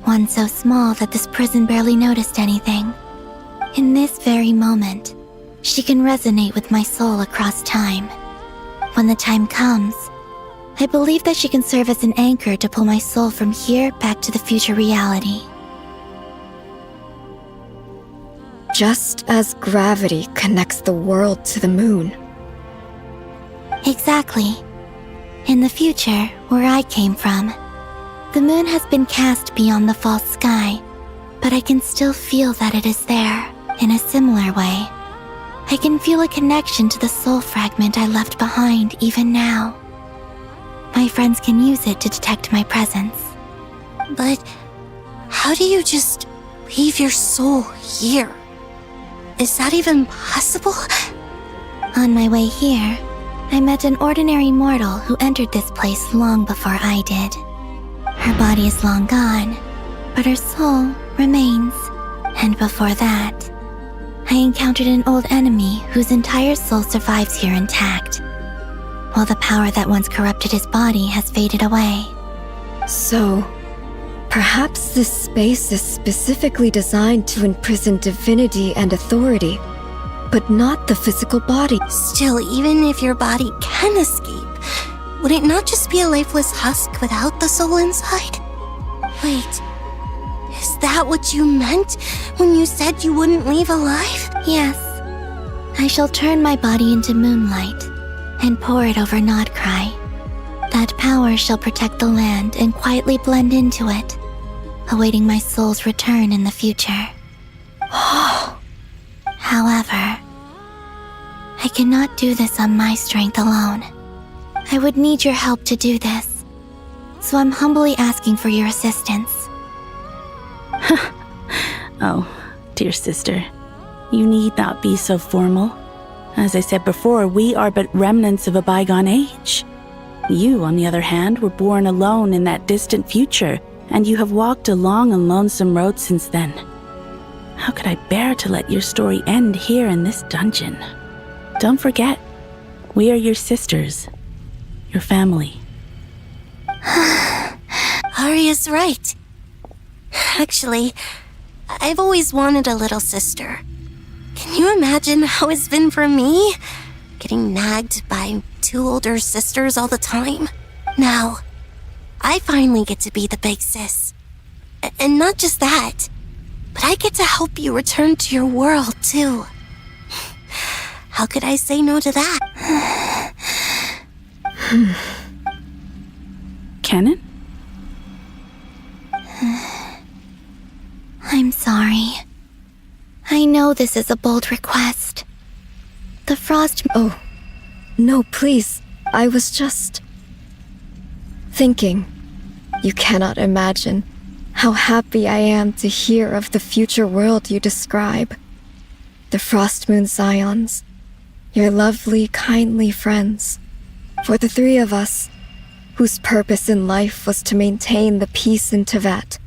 One so small that this prison barely noticed anything. In this very moment, she can resonate with my soul across time. When the time comes, I believe that she can serve as an anchor to pull my soul from here back to the future reality. Just as gravity connects the world to the moon. Exactly. In the future, where I came from, the moon has been cast beyond the false sky, but I can still feel that it is there, in a similar way. I can feel a connection to the soul fragment I left behind even now. My friends can use it to detect my presence. But how do you just leave your soul here? Is that even possible? On my way here, I met an ordinary mortal who entered this place long before I did. Her body is long gone, but her soul remains. And before that, I encountered an old enemy whose entire soul survives here intact, while the power that once corrupted his body has faded away. So, perhaps this space is specifically designed to imprison divinity and authority, but not the physical body. Still, even if your body can escape, would it not just be a lifeless husk without the soul inside? Wait, is that what you meant when you said you wouldn't leave alive? Yes. I shall turn my body into moonlight and pour it over Nodcry. That power shall protect the land and quietly blend into it, awaiting my soul's return in the future. However, I cannot do this on my strength alone. I would need your help to do this, so I'm humbly asking for your assistance. Oh, dear sister, you need not be so formal. As I said before, we are but remnants of a bygone age. You, on the other hand, were born alone in that distant future, and you have walked a long and lonesome road since then. How could I bear to let your story end here in this dungeon? Don't forget, we are your sisters, your family. Arya's right. Actually, I've always wanted a little sister. Can you imagine how it's been for me? Getting nagged by two older sisters all the time. Now, I finally get to be the big sis. And not just that, but I get to help you return to your world, too. How could I say no to that? Kennen? I'm sorry. I know this is a bold request. The frost... Oh, no, please. I was just... thinking. You cannot imagine how happy I am to hear of the future world you describe. The Frost Moon Scions. Your lovely, kindly friends. For the three of us, whose purpose in life was to maintain the peace in Teyvat.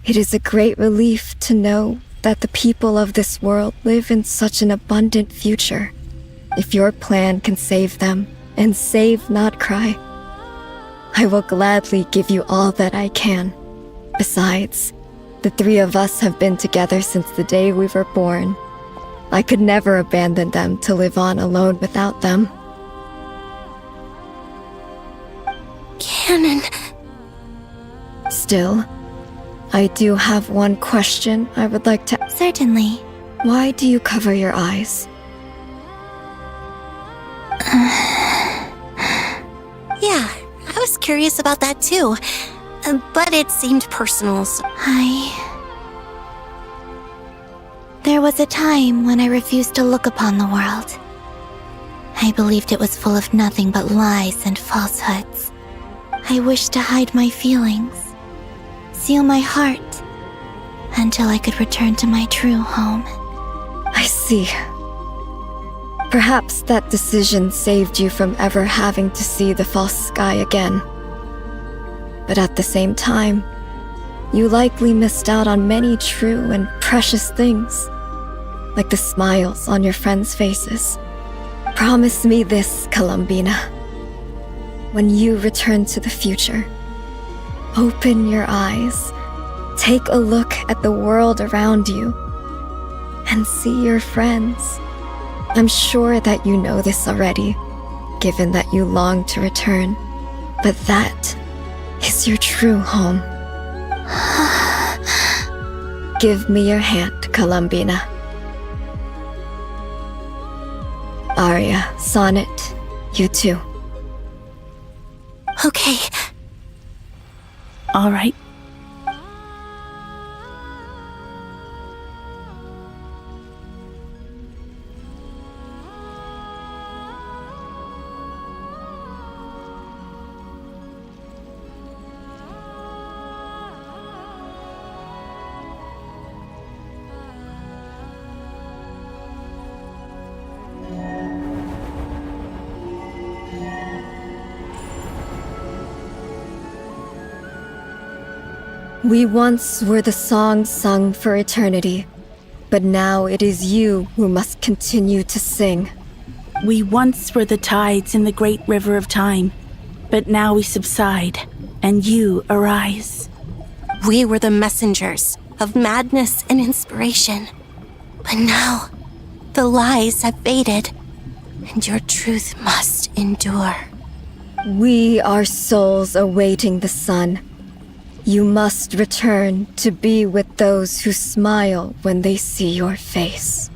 It is a great relief to know that the people of this world live in such an abundant future. If your plan can save them, and save Notcry, I will gladly give you all that I can. Besides, the three of us have been together since the day we were born. I could never abandon them to live on alone without them. Kennen. Still, I do have one question I would like to... Certainly. Why do you cover your eyes? Yeah, I was curious about that too. But it seemed personal, so... There was a time when I refused to look upon the world. I believed it was full of nothing but lies and falsehoods. I wished to hide my feelings, seal my heart, until I could return to my true home. I see. Perhaps that decision saved you from ever having to see the false sky again. But at the same time, you likely missed out on many true and precious things, like the smiles on your friends' faces. Promise me this, Columbina. When you return to the future, open your eyes, take a look at the world around you, and see your friends. I'm sure that you know this already, given that you long to return, but that is your true home. Give me your hand, Columbina. Arya, Sonnet, you too. Okay. All right. We once were the songs sung for eternity, but now it is you who must continue to sing. We once were the tides in the great river of time, but now we subside, and you arise. We were the messengers of madness and inspiration. But now, the lies have faded, and your truth must endure. We are souls awaiting the sun. You must return to be with those who smile when they see your face.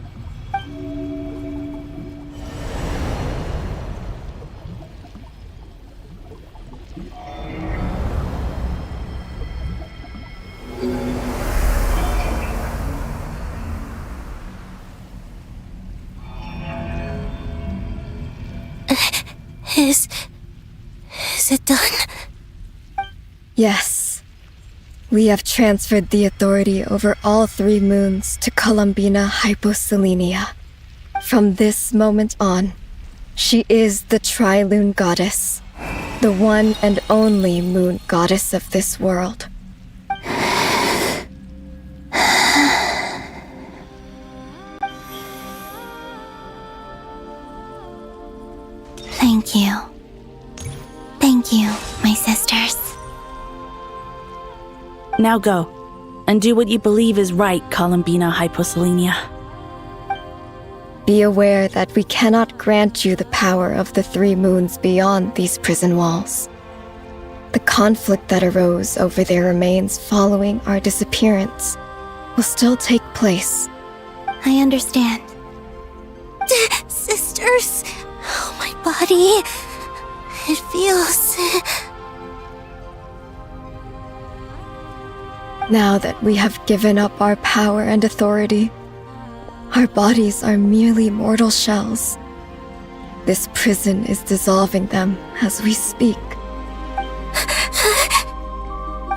Is it done? Yes. We have transferred the authority over all 3 moons to Columbina Hyposelenia. From this moment on, she is the Tri-Lune Goddess, the one and only moon goddess of this world. Thank you. Thank you, my sisters. Now go, and do what you believe is right, Columbina Hyposelenia. Be aware that we cannot grant you the power of the 3 moons beyond these prison walls. The conflict that arose over their remains following our disappearance will still take place. I understand. Sisters, oh, my body. It feels... Now that we have given up our power and authority, our bodies are merely mortal shells. This prison is dissolving them as we speak.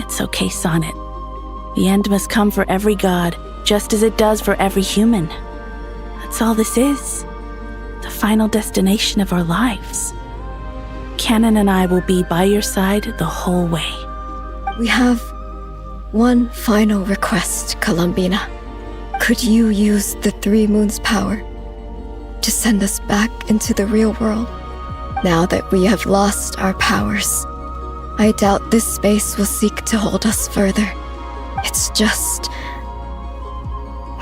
It's okay, Sonnet. The end must come for every god, just as it does for every human. That's all this is. The final destination of our lives. Canon and I will be by your side the whole way. We have one final request, Columbina. Could you use the Three Moons' power to send us back into the real world? Now that we have lost our powers, I doubt this space will seek to hold us further. It's just...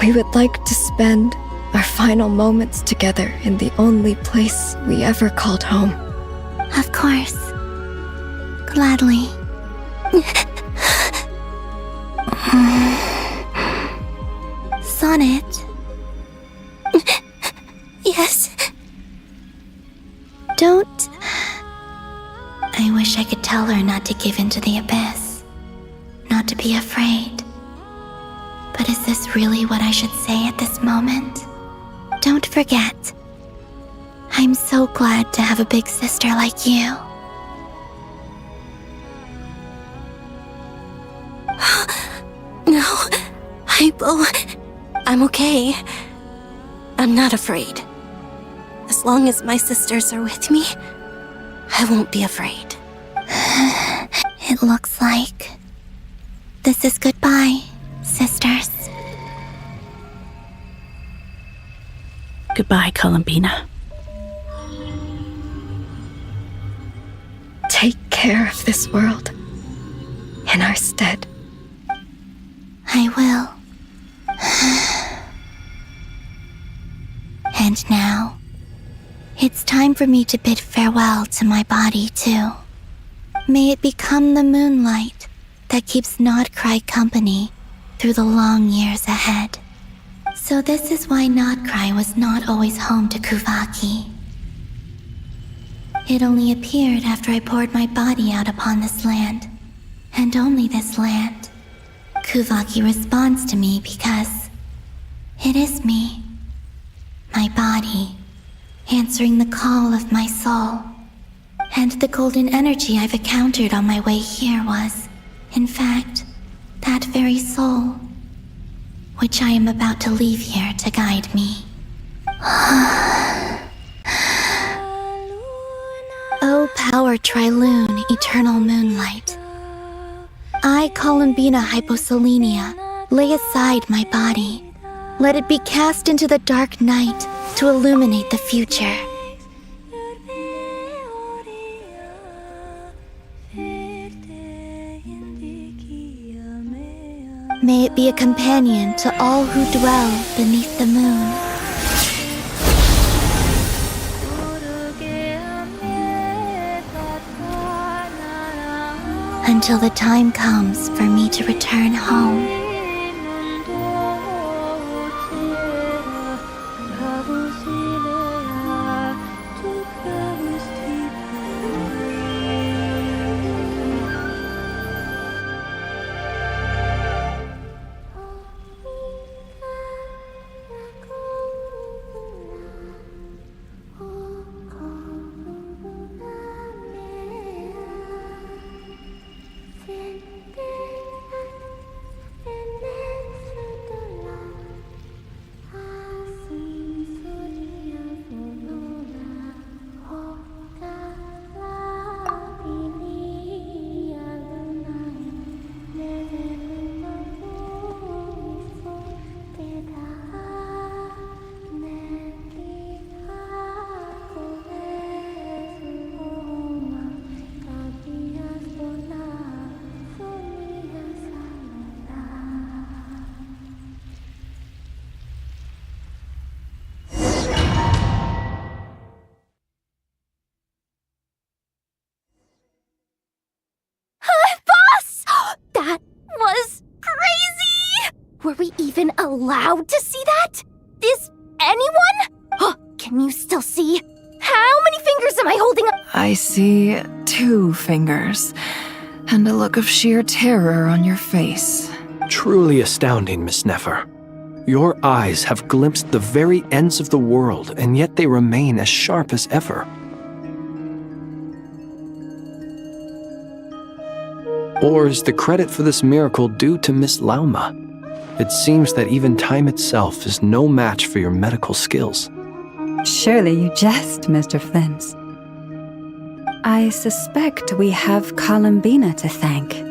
we would like to spend our final moments together in the only place we ever called home. Of course. Gladly. Sonnet? Yes? Don't... I wish I could tell her not to give in to the abyss. Not to be afraid. But is this really what I should say at this moment? Don't forget. I'm so glad to have a big sister like you. No, I'm okay. I'm not afraid. As long as my sisters are with me, I won't be afraid. It looks like this is goodbye, sisters. Goodbye, Columbina. Take care of this world in our stead. I will. And now, it's time for me to bid farewell to my body, too. May it become the moonlight that keeps Nodcry company through the long years ahead. So this is why Nodcry was not always home to Kuvaki. It only appeared after I poured my body out upon this land, and only this land. Kuvaki responds to me because it is me, my body, answering the call of my soul. And the golden energy I've encountered on my way here was, in fact, that very soul, which I am about to leave here to guide me. O power Triloon, eternal moonlight. I, Columbina Hyposelenia, lay aside my body. Let it be cast into the dark night to illuminate the future. May it be a companion to all who dwell beneath the moon. Until the time comes for me to return home. Were we even allowed to see that? Is anyone? Can you still see? How many fingers am I holding up? I see 2 fingers, and a look of sheer terror on your face. Truly astounding, Miss Nefer. Your eyes have glimpsed the very ends of the world, and yet they remain as sharp as ever. Or is the credit for this miracle due to Miss Lauma? It seems that even time itself is no match for your medical skills. Surely you jest, Mr. Flint. I suspect we have Columbina to thank.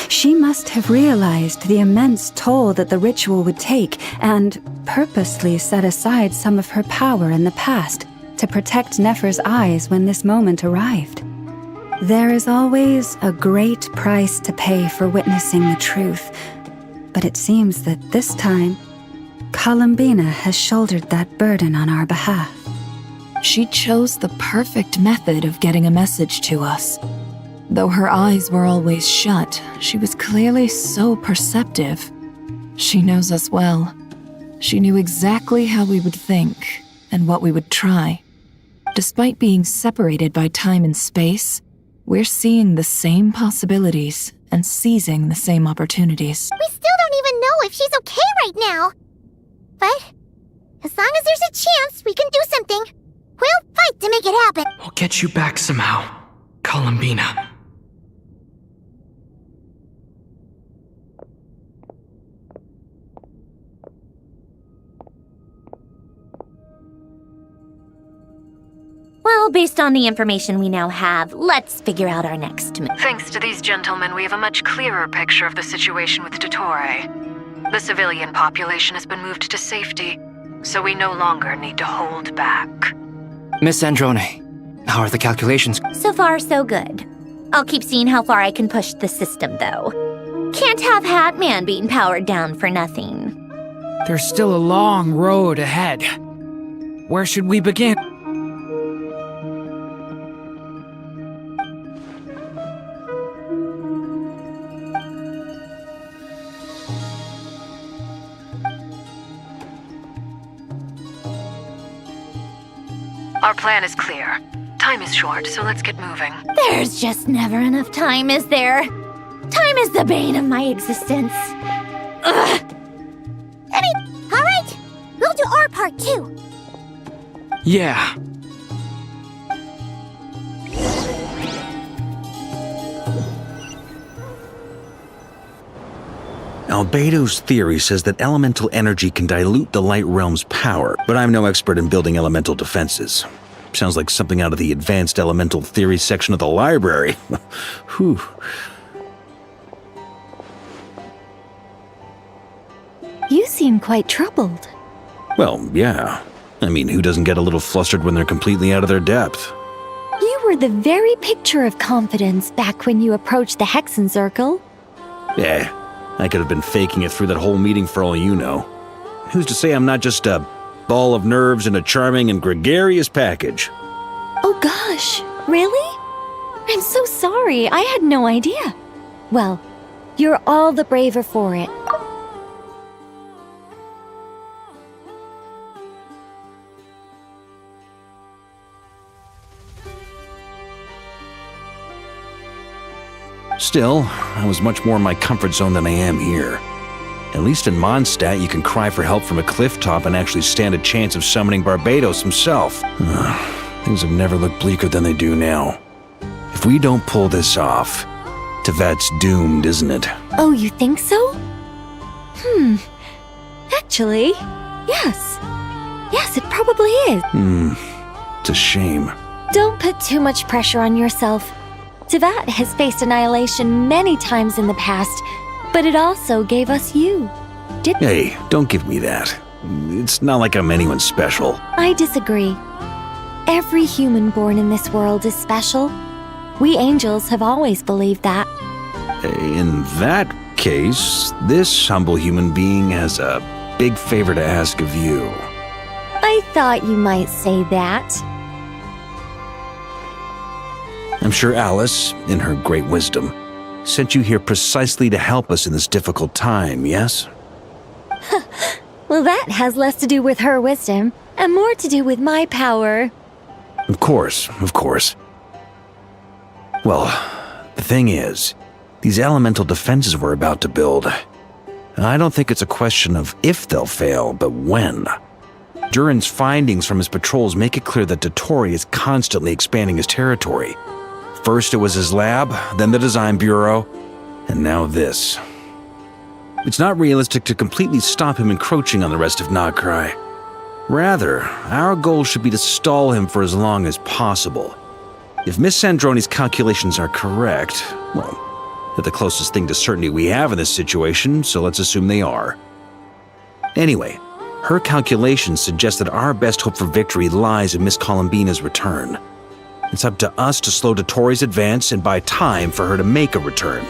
She must have realized the immense toll that the ritual would take and purposely set aside some of her power in the past to protect Nefer's eyes when this moment arrived. There is always a great price to pay for witnessing the truth, but it seems that this time, Columbina has shouldered that burden on our behalf. She chose the perfect method of getting a message to us. Though her eyes were always shut, she was clearly so perceptive. She knows us well. She knew exactly how we would think and what we would try. Despite being separated by time and space, we're seeing the same possibilities and seizing the same opportunities. We still don't even know if she's okay right now. But as long as there's a chance we can do something, we'll fight to make it happen. We'll get you back somehow, Columbina. Well, based on the information we now have, let's figure out our next move. Thanks to these gentlemen, we have a much clearer picture of the situation with Dottore. The civilian population has been moved to safety, so we no longer need to hold back. Miss Androne, how are the calculations? So far, so good. I'll keep seeing how far I can push the system, though. Can't have Hatman being powered down for nothing. There's still a long road ahead. Where should we begin? Our plan is clear. Time is short, so let's get moving. There's just never enough time, is there? Time is the bane of my existence. Ugh. All right, we'll do our part too. Yeah. Albedo's theory says that elemental energy can dilute the light realm's power, but I'm no expert in building elemental defenses. Sounds like something out of the advanced elemental theory section of the library. Whew. You seem quite troubled. Well, yeah. I mean, who doesn't get a little flustered when they're completely out of their depth? You were the very picture of confidence back when you approached the Hexen Circle. Yeah, I could have been faking it through that whole meeting for all you know. Who's to say I'm not just a ball of nerves in a charming and gregarious package? Oh gosh, really? I'm so sorry, I had no idea. Well, you're all the braver for it. Still, I was much more in my comfort zone than I am here. At least in Mondstadt, you can cry for help from a cliff top and actually stand a chance of summoning Barbados himself. Things have never looked bleaker than they do now. If we don't pull this off, Tevat's doomed, isn't it? Oh, you think so? Actually, yes. Yes, it probably is. It's a shame. Don't put too much pressure on yourself. Tevat has faced annihilation many times in the past, but it also gave us you. Hey, don't give me that. It's not like I'm anyone special. I disagree. Every human born in this world is special. We angels have always believed that. In that case, this humble human being has a big favor to ask of you. I thought you might say that. I'm sure Alice, in her great wisdom, sent you here precisely to help us in this difficult time, yes? Well, that has less to do with her wisdom and more to do with my power. Of course, of course. Well, the thing is, these elemental defenses we're about to build, I don't think it's a question of if they'll fail, but when. Durin's findings from his patrols make it clear that Dottore is constantly expanding his territory. First it was his lab, then the design bureau, and now this. It's not realistic to completely stop him encroaching on the rest of Nagrai. Rather, our goal should be to stall him for as long as possible. If Miss Sandroni's calculations are correct, well, they're the closest thing to certainty we have in this situation, so let's assume they are. Anyway, her calculations suggest that our best hope for victory lies in Miss Columbina's return. It's up to us to slow Dottore's advance and buy time for her to make a return.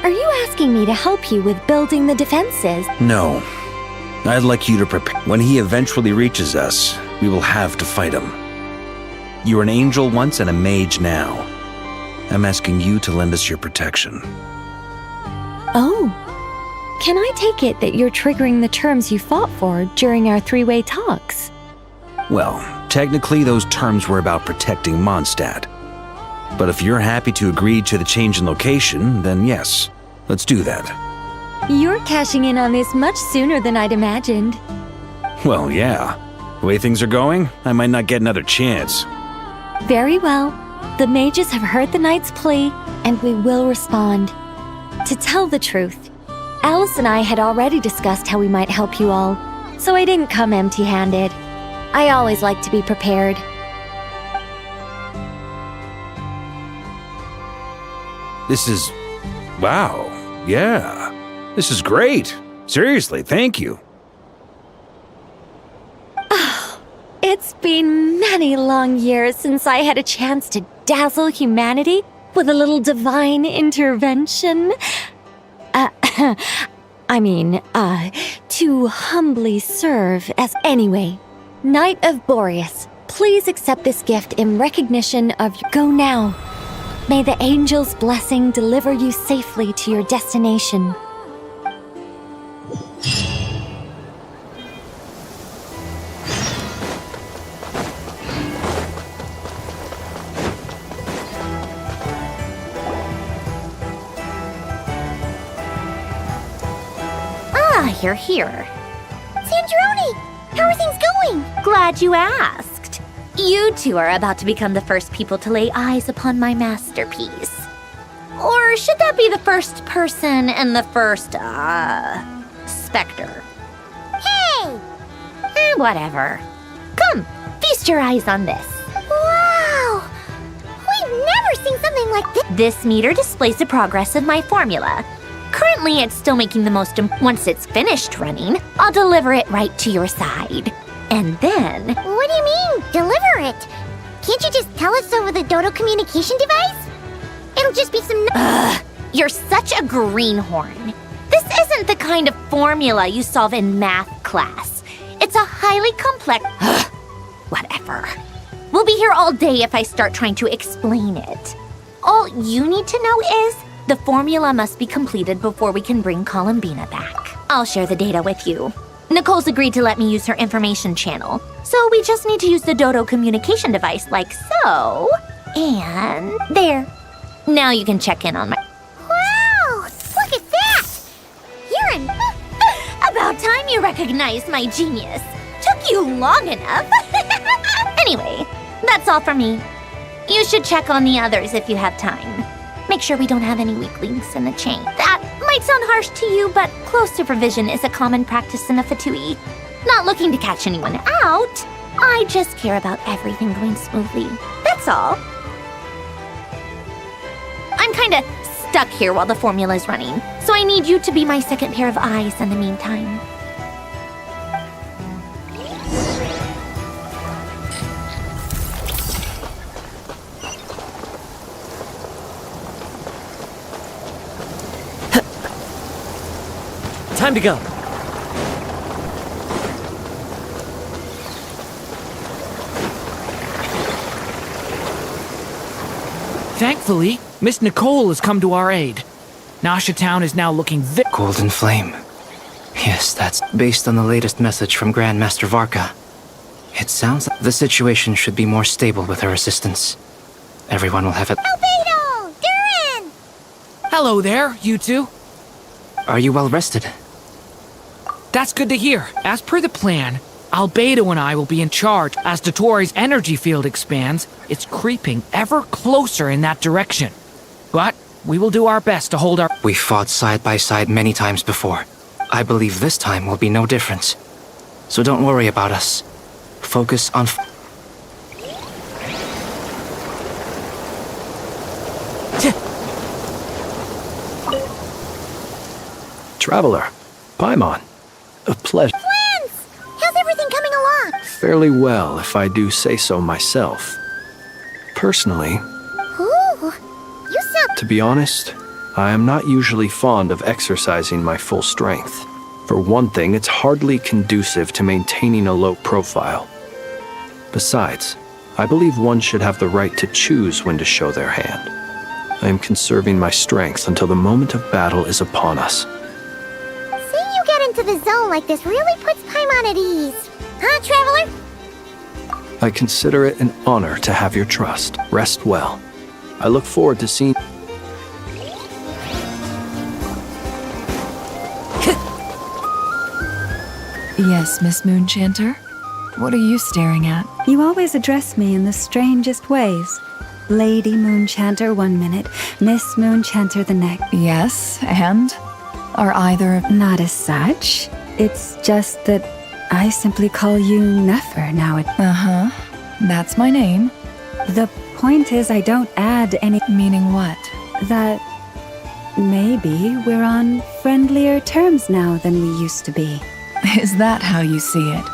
Are you asking me to help you with building the defenses? No. I'd like you to prepare. When he eventually reaches us, we will have to fight him. You were an angel once and a mage now. I'm asking you to lend us your protection. Oh. Can I take it that you're triggering the terms you fought for during our three-way talks? Well, technically those terms were about protecting Mondstadt. But if you're happy to agree to the change in location, then yes, let's do that. You're cashing in on this much sooner than I'd imagined. Well, yeah. The way things are going, I might not get another chance. Very well. The mages have heard the knight's plea, and we will respond. To tell the truth, Alice and I had already discussed how we might help you all, so I didn't come empty-handed. I always like to be prepared. This is... wow. Yeah. This is great. Seriously, thank you. It's been many long years since I had a chance to dazzle humanity with a little divine intervention. To humbly serve as... Anyway, Knight of Boreas, please accept this gift in recognition of... Go now. May the angel's blessing deliver you safely to your destination. You're here. Sandroni! How are things going? Glad you asked. You two are about to become the first people to lay eyes upon my masterpiece. Or should that be the first person and the first, specter? Hey! Whatever. Come, feast your eyes on this. Wow! We've never seen something like this! This meter displays the progress of my formula. Currently, it's still making the most. Once it's finished running, I'll deliver it right to your side. And then... What do you mean, deliver it? Can't you just tell us over the Dodo communication device? It'll just be some... You're such a greenhorn. This isn't the kind of formula you solve in math class. It's a highly complex... Whatever. We'll be here all day if I start trying to explain it. All you need to know is... the formula must be completed before we can bring Columbina back. I'll share the data with you. Nicole's agreed to let me use her information channel, so we just need to use the Dodo communication device like so. And there. Now you can check in on my... Wow! Look at that! You're an... About time you recognized my genius. Took you long enough. Anyway, that's all for me. You should check on the others if you have time. Make sure we don't have any weak links in the chain. That might sound harsh to you, but close supervision is a common practice in a Fatui. Not looking to catch anyone out. I just care about everything going smoothly. That's all. I'm kinda stuck here while the formula's running, so I need you to be my second pair of eyes in the meantime. Time to go. Thankfully, Miss Nicole has come to our aid. Nasha Town is now looking Golden Flame. Yes, that's based on the latest message from Grandmaster Varka. It sounds like the situation should be more stable with her assistance. Everyone will have it. Albedo! Hello there, you two. Are you well rested? That's good to hear. As per the plan, Albedo and I will be in charge. As Dottoro's energy field expands, it's creeping ever closer in that direction. But we will do our best to hold our... We fought side by side many times before. I believe this time will be no different. So don't worry about us. Focus on... Traveler, Paimon, a pleasure. Friends! How's everything coming along? Fairly well, if I do say so myself. Personally, Ooh, you sound... to be honest, I am not usually fond of exercising my full strength. For one thing, it's hardly conducive to maintaining a low profile. Besides, I believe one should have the right to choose when to show their hand. I am conserving my strength until the moment of battle is upon us. Seeing you get into the zone like this really puts Paimon at ease. Huh, Traveler? I consider it an honor to have your trust. Rest well. I look forward to seeing... Yes, Miss Moonchanter? What are you staring at? You always address me in the strangest ways. Lady Moonchanter 1 minute, Miss Moonchanter the next. Yes, and? Are either... Not as such. It's just that I simply call you Nefer now. Uh-huh. That's my name. The point is I don't add any... Meaning what? That maybe we're on friendlier terms now than we used to be. Is that how you see it?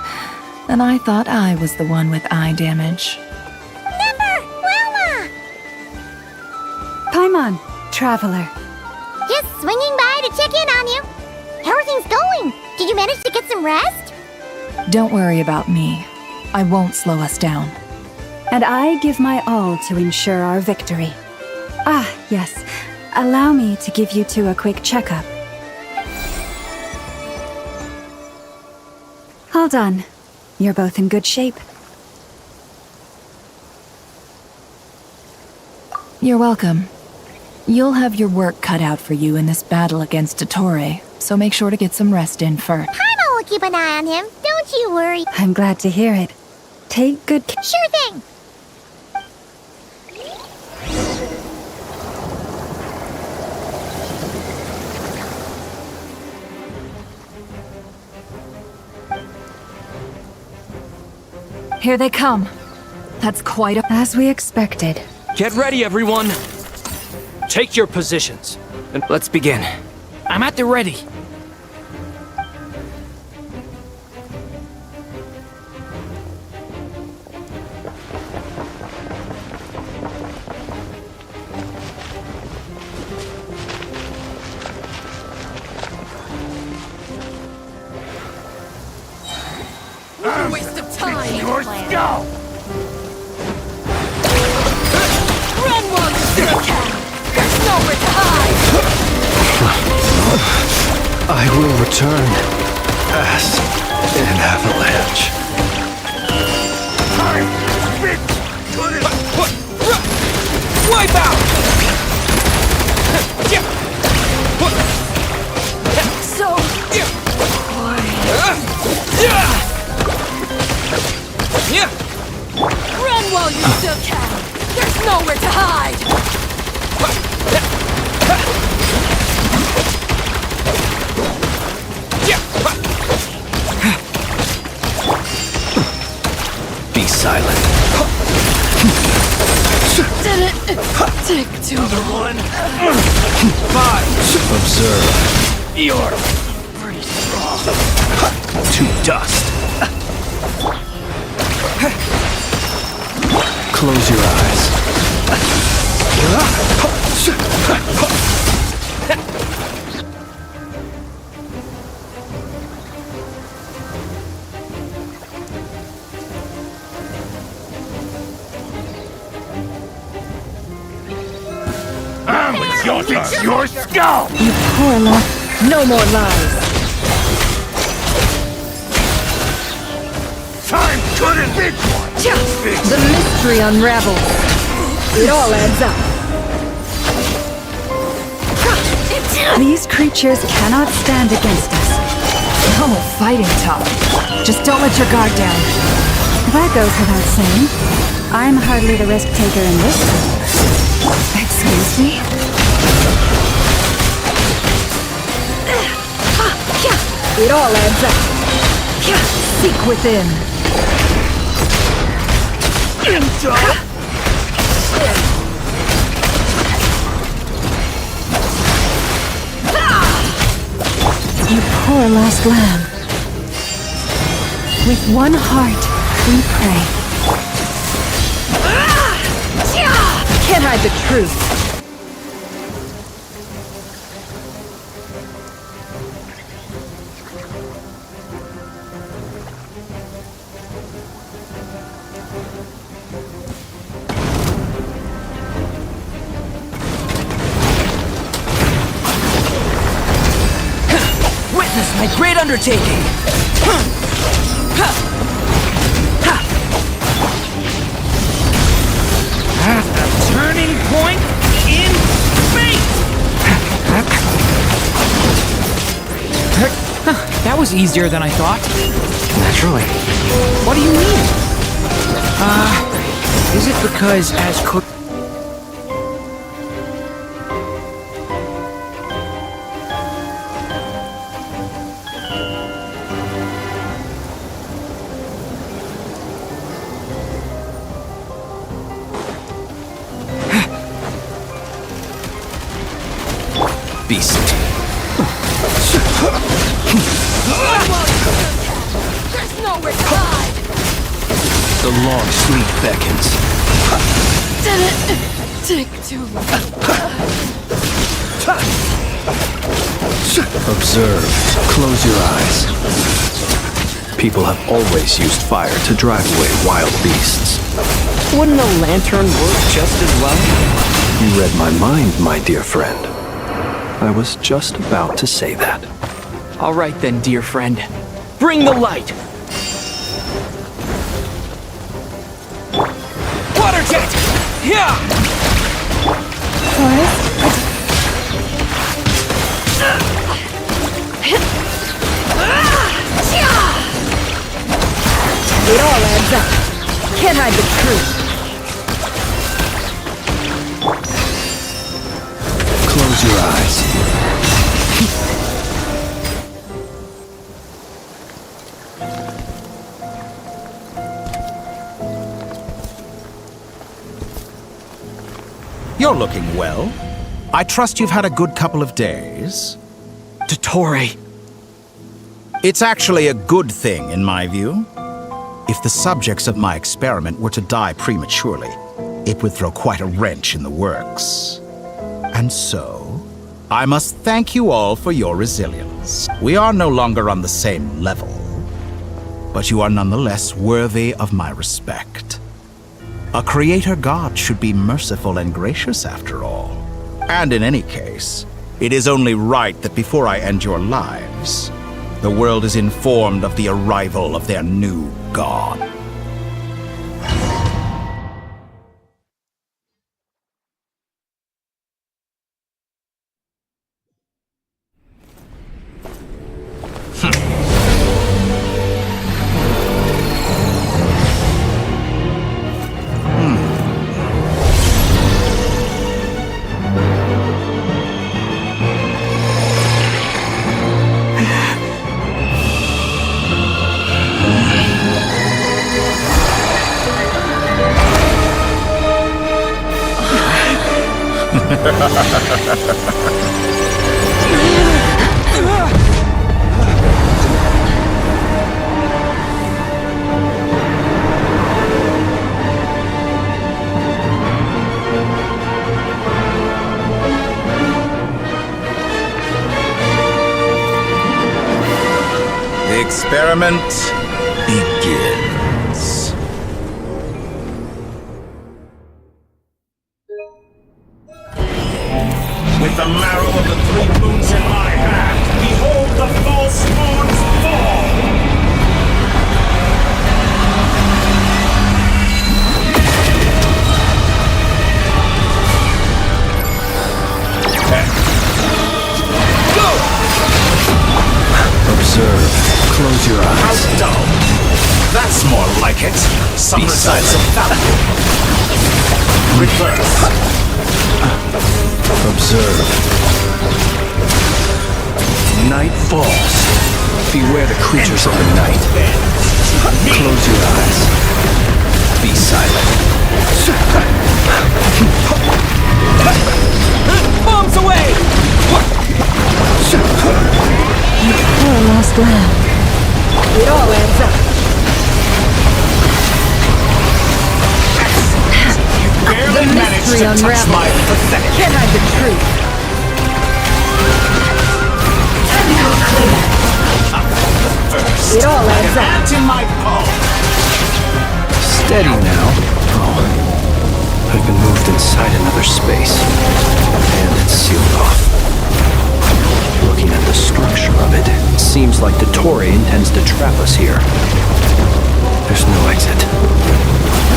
And I thought I was the one with eye damage. Never! Wilma! Paimon, Traveler. Just swinging by to check in on you. How are things going? Did you manage to get some rest? Don't worry about me. I won't slow us down. And I give my all to ensure our victory. Ah, yes. Allow me to give you two a quick checkup. All done. You're both in good shape. You're welcome. You'll have your work cut out for you in this battle against Dottore, so make sure to get some rest in first. Paimon will keep an eye on him. Don't you worry. I'm glad to hear it. Take good care. Sure thing. Here they come. That's quite a... As we expected. Get ready, everyone. Take your positions. And let's begin. I'm at the ready. Waste of time! Your skull! Run while you still can! There's nowhere to hide! I will return as an avalanche. Time! Spit! Wipe out! So... Run while you still can! There's nowhere to hide! Be silent. Did it take too long? 5. Observe. You're pretty strong. To dust. Close your eyes. It's your turn. Your skull! You poor love. No more lies! Time good and big one! The mystery unravels. It all adds up. These creatures cannot stand against us. No fighting talk. Just don't let your guard down. That goes without saying. I'm hardly the risk taker in this group. Excuse me? It all adds up. Seek within. You poor lost lamb. With one heart, we pray. Can't hide the truth. Witness my great undertaking! At the turning point in fate! That was easier than I thought. Naturally. What do you mean? Is it because as Beast. There's nowhere to hide! The long sleep beckons. Didn't take too long. Observe. Close your eyes. People have always used fire to drive away wild beasts. Wouldn't a lantern work just as well? You read my mind, my dear friend. I was just about to say that. All right then, dear friend. Bring the light! Water jet! Yeah! It all adds up. Can't hide the truth. Close your eyes. You're looking well. I trust you've had a good couple of days. Dottore. It's actually a good thing, in my view. If the subjects of my experiment were to die prematurely, it would throw quite a wrench in the works. And so, I must thank you all for your resilience. We are no longer on the same level, but you are nonetheless worthy of my respect. A creator god should be merciful and gracious after all. And in any case, it is only right that before I end your lives, the world is informed of the arrival of their new god. The experiment begins. With the marrow of the three moons in my hand, behold the false moons fall! Observe. Close your eyes. How dull. That's more like it. Some Be results of value. Reverse. Observe. Night falls. Beware the creatures of the night. Close your eyes. Be silent. Bombs away! You poor lost lamb. It all adds up. Barely managed to touch my pathetic. Can't hide the truth. First, It all adds an up. ant in my palm. Steady now. Oh. I've been moved inside another space. And it's sealed off. Looking at the structure of it, it seems like the Tory intends to trap us here. There's no exit.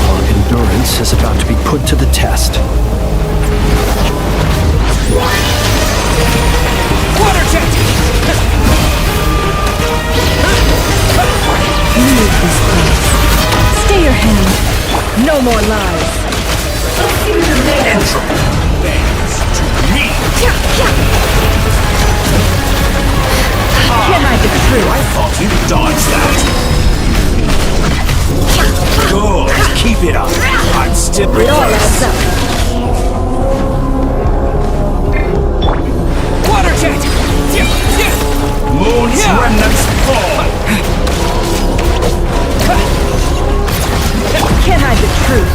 Our endurance is about to be put to the test. Water jet! Leave this place. Stay your hand. No more lies. Entropy bends to me. Can't hide the truth. I thought you dodged that. Good. Keep it up. I'm still It all adds up. Water jet! Moon's remnants fall. Can't hide the truth.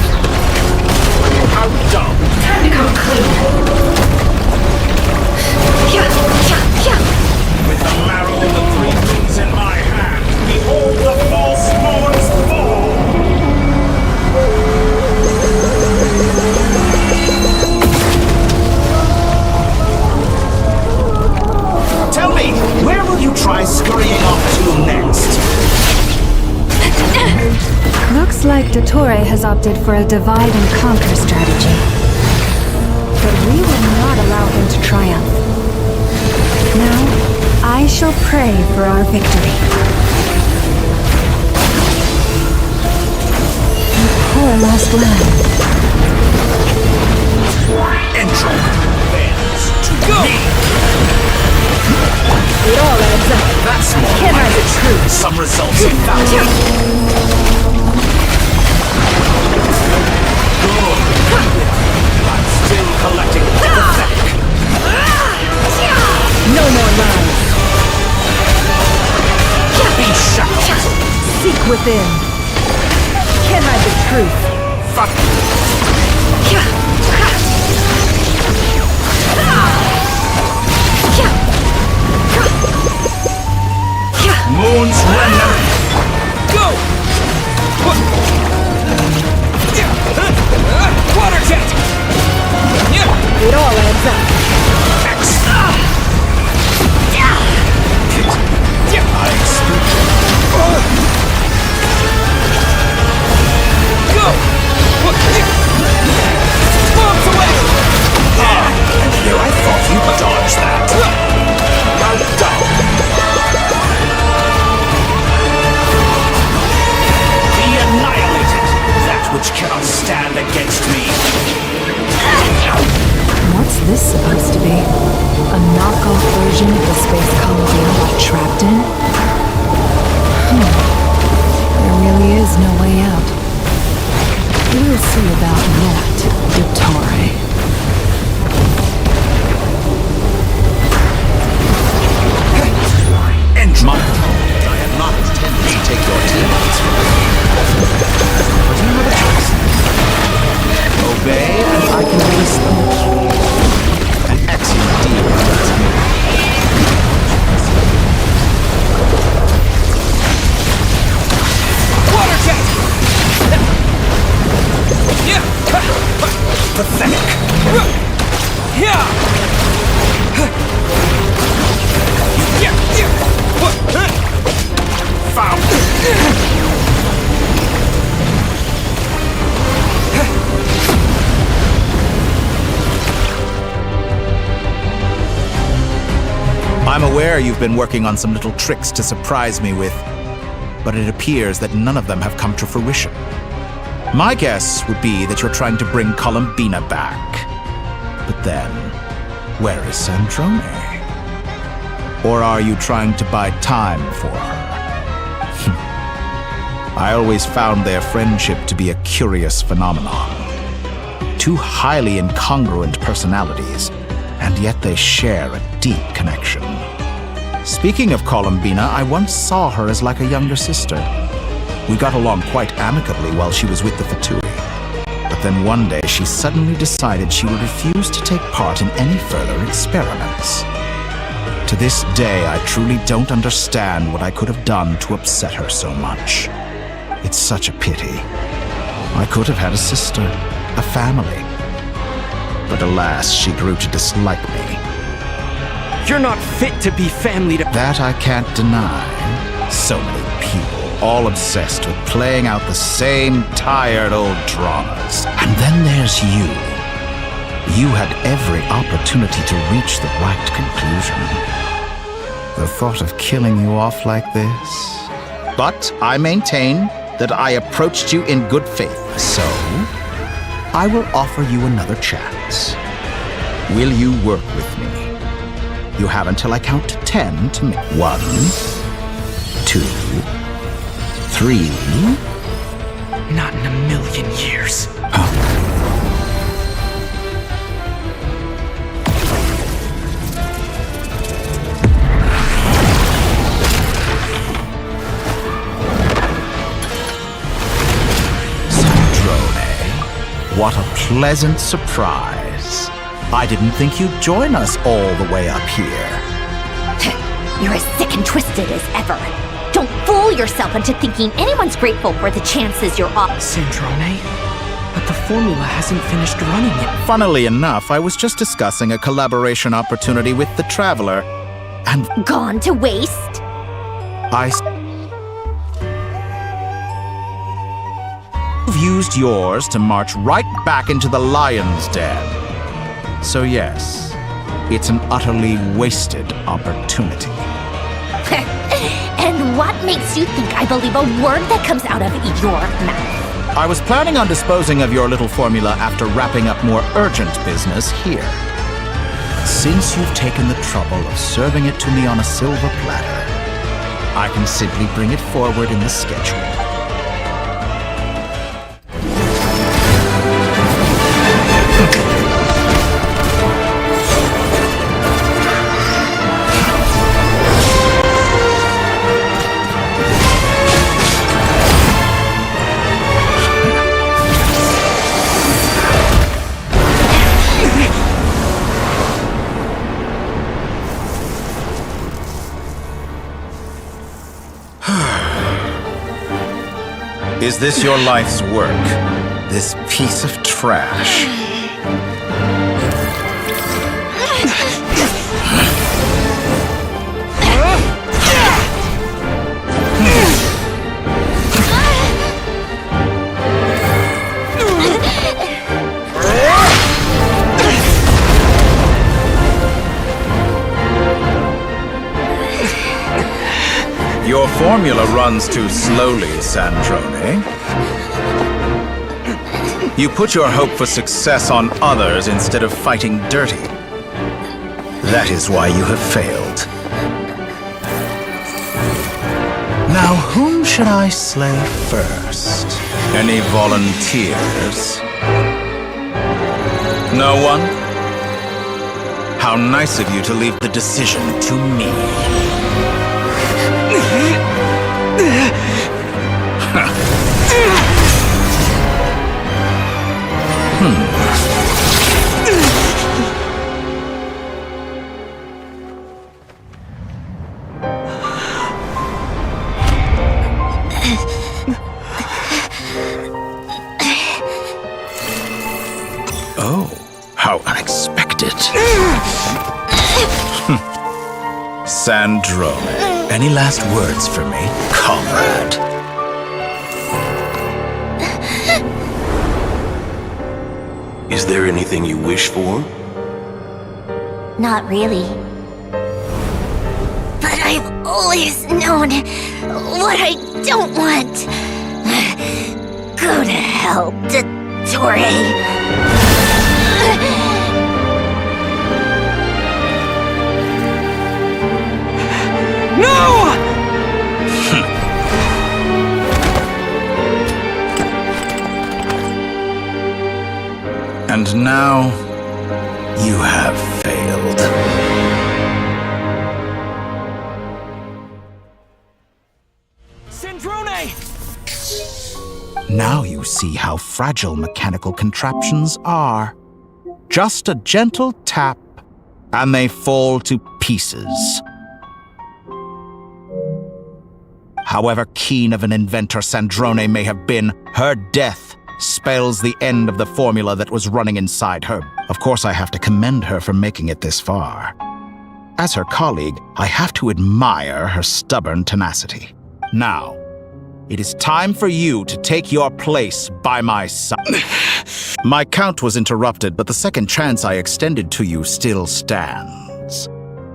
How dumb. Time to come clean. With the marrow of the three moons in my hand, behold the false moon's fall. Tell me, where will you try scurrying off to next? Looks like Dottore has opted for a divide and conquer strategy. But we will not allow him to triumph. Now, I shall pray for our victory. You poor lost lamb. Entropy bends to me. It all adds up. That's more Can't like hide the truth. Some results of value. Good. I'm still collecting pathetic. No more lies. Be shackled. Seek within. Can't hide the truth. Fuck. Moon's remnant. Go! Water jet! It all adds up. I expect. Go! Bombs away! And here I thought you dodged that. How dumb. Be annihilated, that which cannot stand against me. What's this supposed to be? A knockoff version of the space Columbina we're trapped in? There really is no way out. We'll see about that, Dottore. I had not intended to take your teammates from you. But you have a choice. Obey and I can release them. An excellent deal, that's me. Water jet! Pathetic. I'm aware you've been working on some little tricks to surprise me with, but it appears that none of them have come to fruition. My guess would be that you're trying to bring Columbina back. But then, where is Sandrone? Or are you trying to buy time for her? I always found their friendship to be a curious phenomenon. Two highly incongruent personalities, and yet they share a deep connection. Speaking of Columbina, I once saw her as like a younger sister. We got along quite amicably while she was with the Fatui. But then one day she suddenly decided she would refuse to take part in any further experiments. To this day, I truly don't understand what I could have done to upset her so much. It's such a pity. I could have had a sister, a family. But alas, she grew to dislike me. You're not fit to be family to— That I can't deny. So many people, all obsessed with playing out the same tired old dramas. And then there's you. You had every opportunity to reach the right conclusion. The thought of killing you off like this? But I maintain that I approached you in good faith, so I will offer you another chance. Will you work with me? You have until I count to 10 to make 1, 2, 3. Not in a million years. What a pleasant surprise. I didn't think you'd join us all the way up here. You're as sick and twisted as ever. Don't fool yourself into thinking anyone's grateful for the chances you're off. Sandrone, but the formula hasn't finished running yet. Funnily enough, I was just discussing a collaboration opportunity with the Traveler, and— Gone to waste? You've used yours to march right back into the lion's den. So yes, it's an utterly wasted opportunity. And what makes you think I believe a word that comes out of your mouth? I was planning on disposing of your little formula after wrapping up more urgent business here. Since you've taken the trouble of serving it to me on a silver platter, I can simply bring it forward in the schedule. Is this your life's work? This piece of trash? Your formula runs too slowly, Sandrone. You put your hope for success on others instead of fighting dirty. That is why you have failed. Now, whom should I slay first? Any volunteers? No one? How nice of you to leave the decision to me. Oh, how unexpected. Sandrone, any last words for me, comrade? Is there anything you wish for? Not really. I've always known what I don't want. Go to hell, Dottore. No! And now, you have failed. Sandrone! Now you see how fragile mechanical contraptions are. Just a gentle tap, and they fall to pieces. However keen of an inventor Sandrone may have been, her death spells the end of the formula that was running inside her. Of course, I have to commend her for making it this far. As her colleague, I have to admire her stubborn tenacity. Now, it is time for you to take your place by my side. My count was interrupted, but the second chance I extended to you still stands.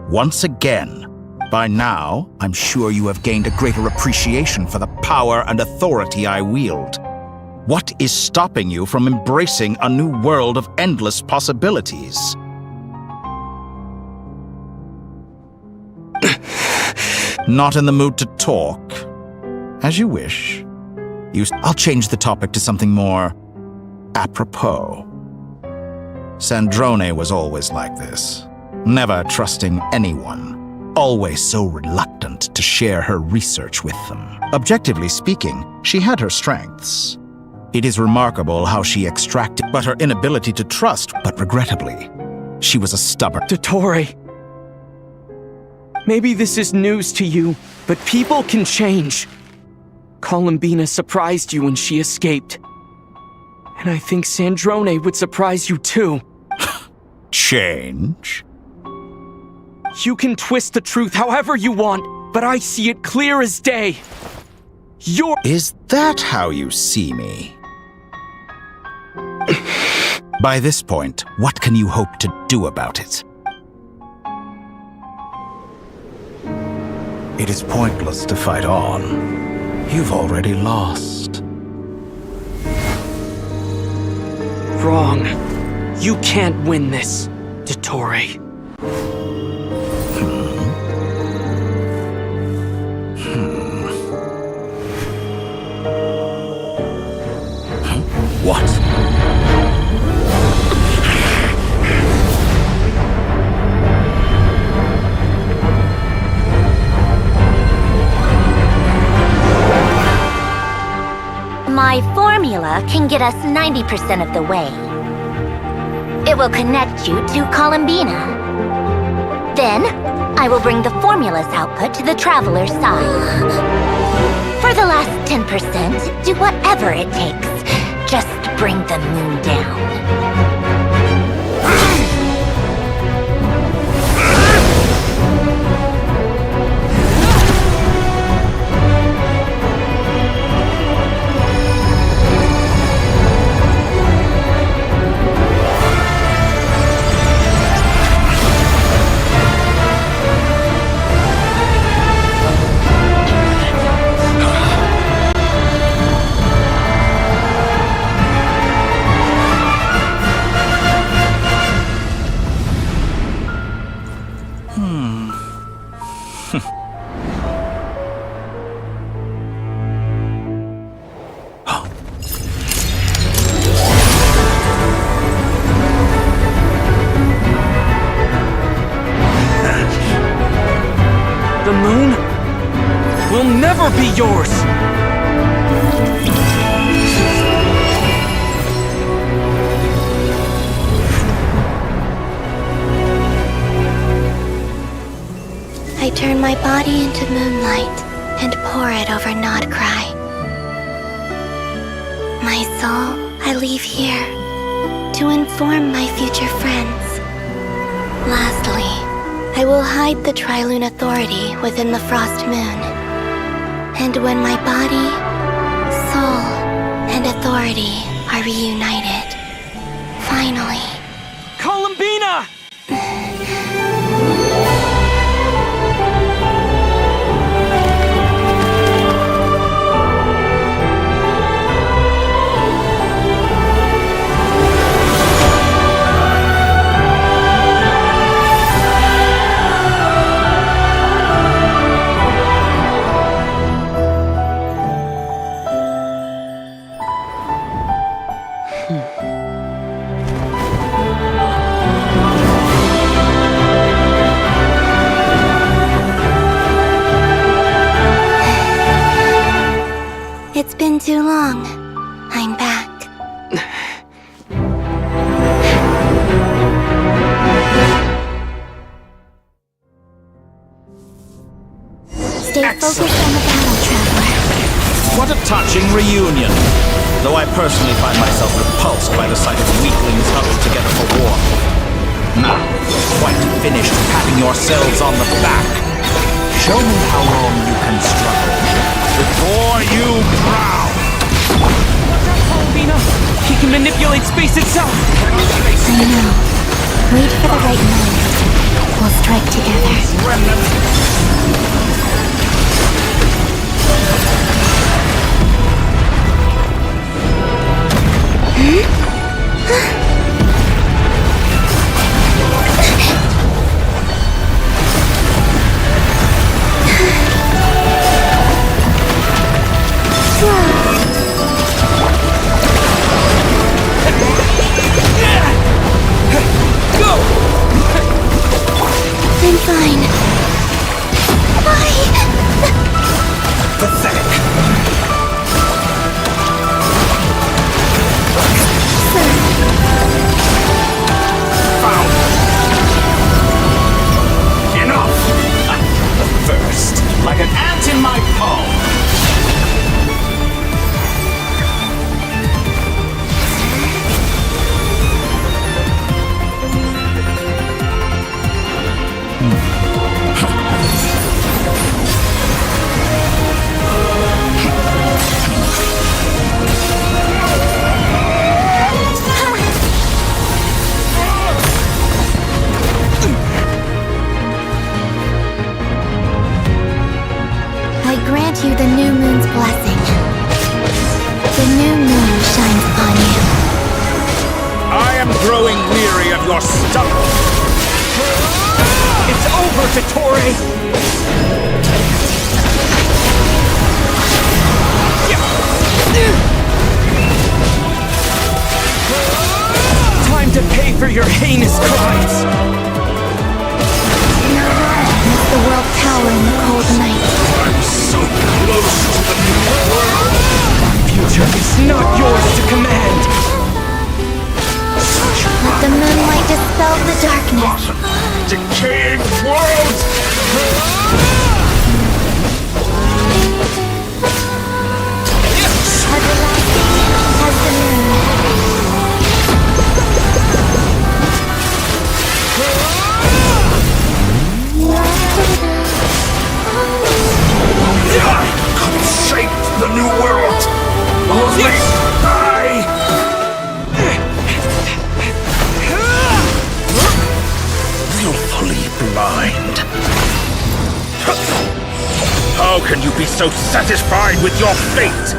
Once again, by now, I'm sure you have gained a greater appreciation for the power and authority I wield. What is stopping you from embracing a new world of endless possibilities? Not in the mood to talk? As you wish. I'll change the topic to something more apropos. Sandrone was always like this, never trusting anyone, always so reluctant to share her research with them. Objectively speaking, she had her strengths. It is remarkable how she extracted, but her inability to trust, but regrettably, she was a stubborn... Dottore. Maybe this is news to you, but people can change. Columbina surprised you when she escaped. And I think Sandrone would surprise you too. Change? You can twist the truth however you want, but I see it clear as day. Is that how you see me? By this point, what can you hope to do about it? It is pointless to fight on. You've already lost. Wrong. You can't win this, Dottore. What? My formula can get us 90% of the way. It will connect you to Columbina. Then, I will bring the formula's output to the Traveler's side. For the last 10%, do whatever it takes. Just bring the moon down. The moon will never be yours! I turn my body into moonlight and pour it over Nodcry. My soul, I leave here to inform my future friends. Lastly, I will hide the Trilune Authority within the Frost Moon. And when my body, soul, and authority are reunited, finally... Columbina! Stay focused on the battle, Traveler. What a touching reunion. Though I personally find myself repulsed by the sight of weaklings huddled together for war. Now, quite finished patting yourselves on the back. Show me how long you can struggle before you drown. Watch out, Columbina! He can manipulate space itself! I know. Wait for the right moment. We'll strike together. I'm fine. Why? Pathetic. Found. Enough. First, like an ant in my palm. I grant you the new moon's blessing. The new moon shines upon you. I am growing weary of your stubble. It's over, Dottore! Time to pay for your heinous crimes! Let the world cower in the cold night. I'm so close to the new world. Future is not yours to command! Let the moonlight dispel the darkness. Decaying world! Everlasting as the moon. Could shape the new world. Only I. Willfully blind. How can you be so satisfied with your fate?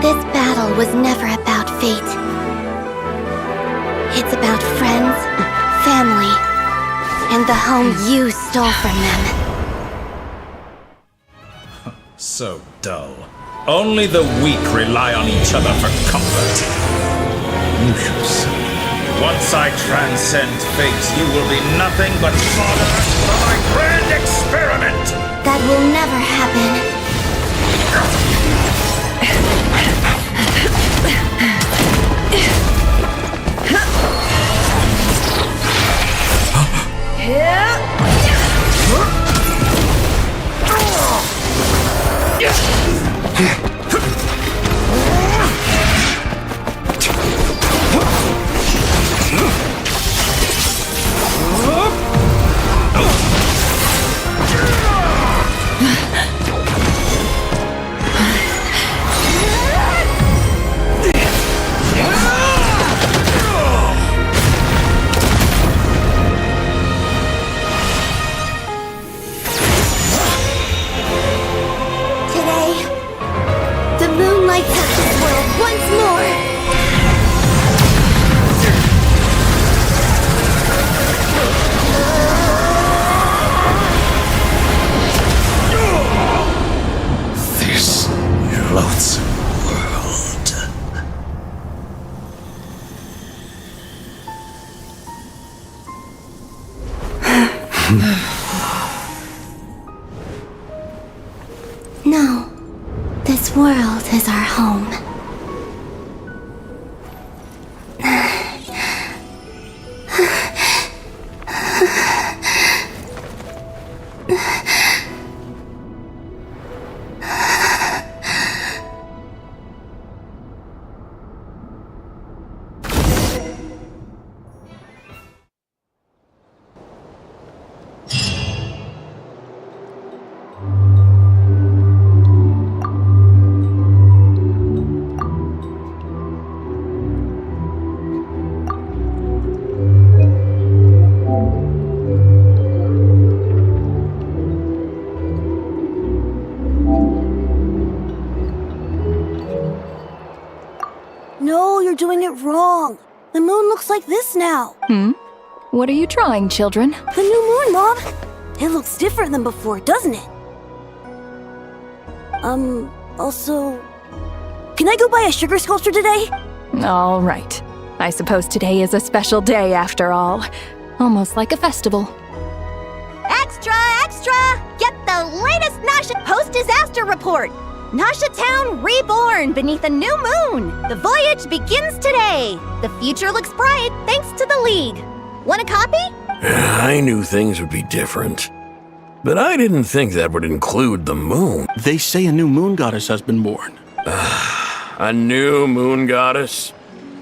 This battle was never about fate. It's about friends, family, and the home you stole from them. So dull. Only the weak rely on each other for comfort. You shall see. Once I transcend fate, you will be nothing but fodder for my grand experiment! That will never happen. No, this world is our home. No, you're doing it wrong. The moon looks like this now. What are you drawing, children? The new moon, Mom. It looks different than before, doesn't it? Also... Can I go buy a sugar sculpture today? All right. I suppose today is a special day after all. Almost like a festival. Extra, extra! Get the latest Nasha post-disaster report! Nasha Town reborn beneath a new moon! The voyage begins today! The future looks bright thanks to the League. Want a copy? I knew things would be different. But I didn't think that would include the moon. They say a new moon goddess has been born. A new moon goddess?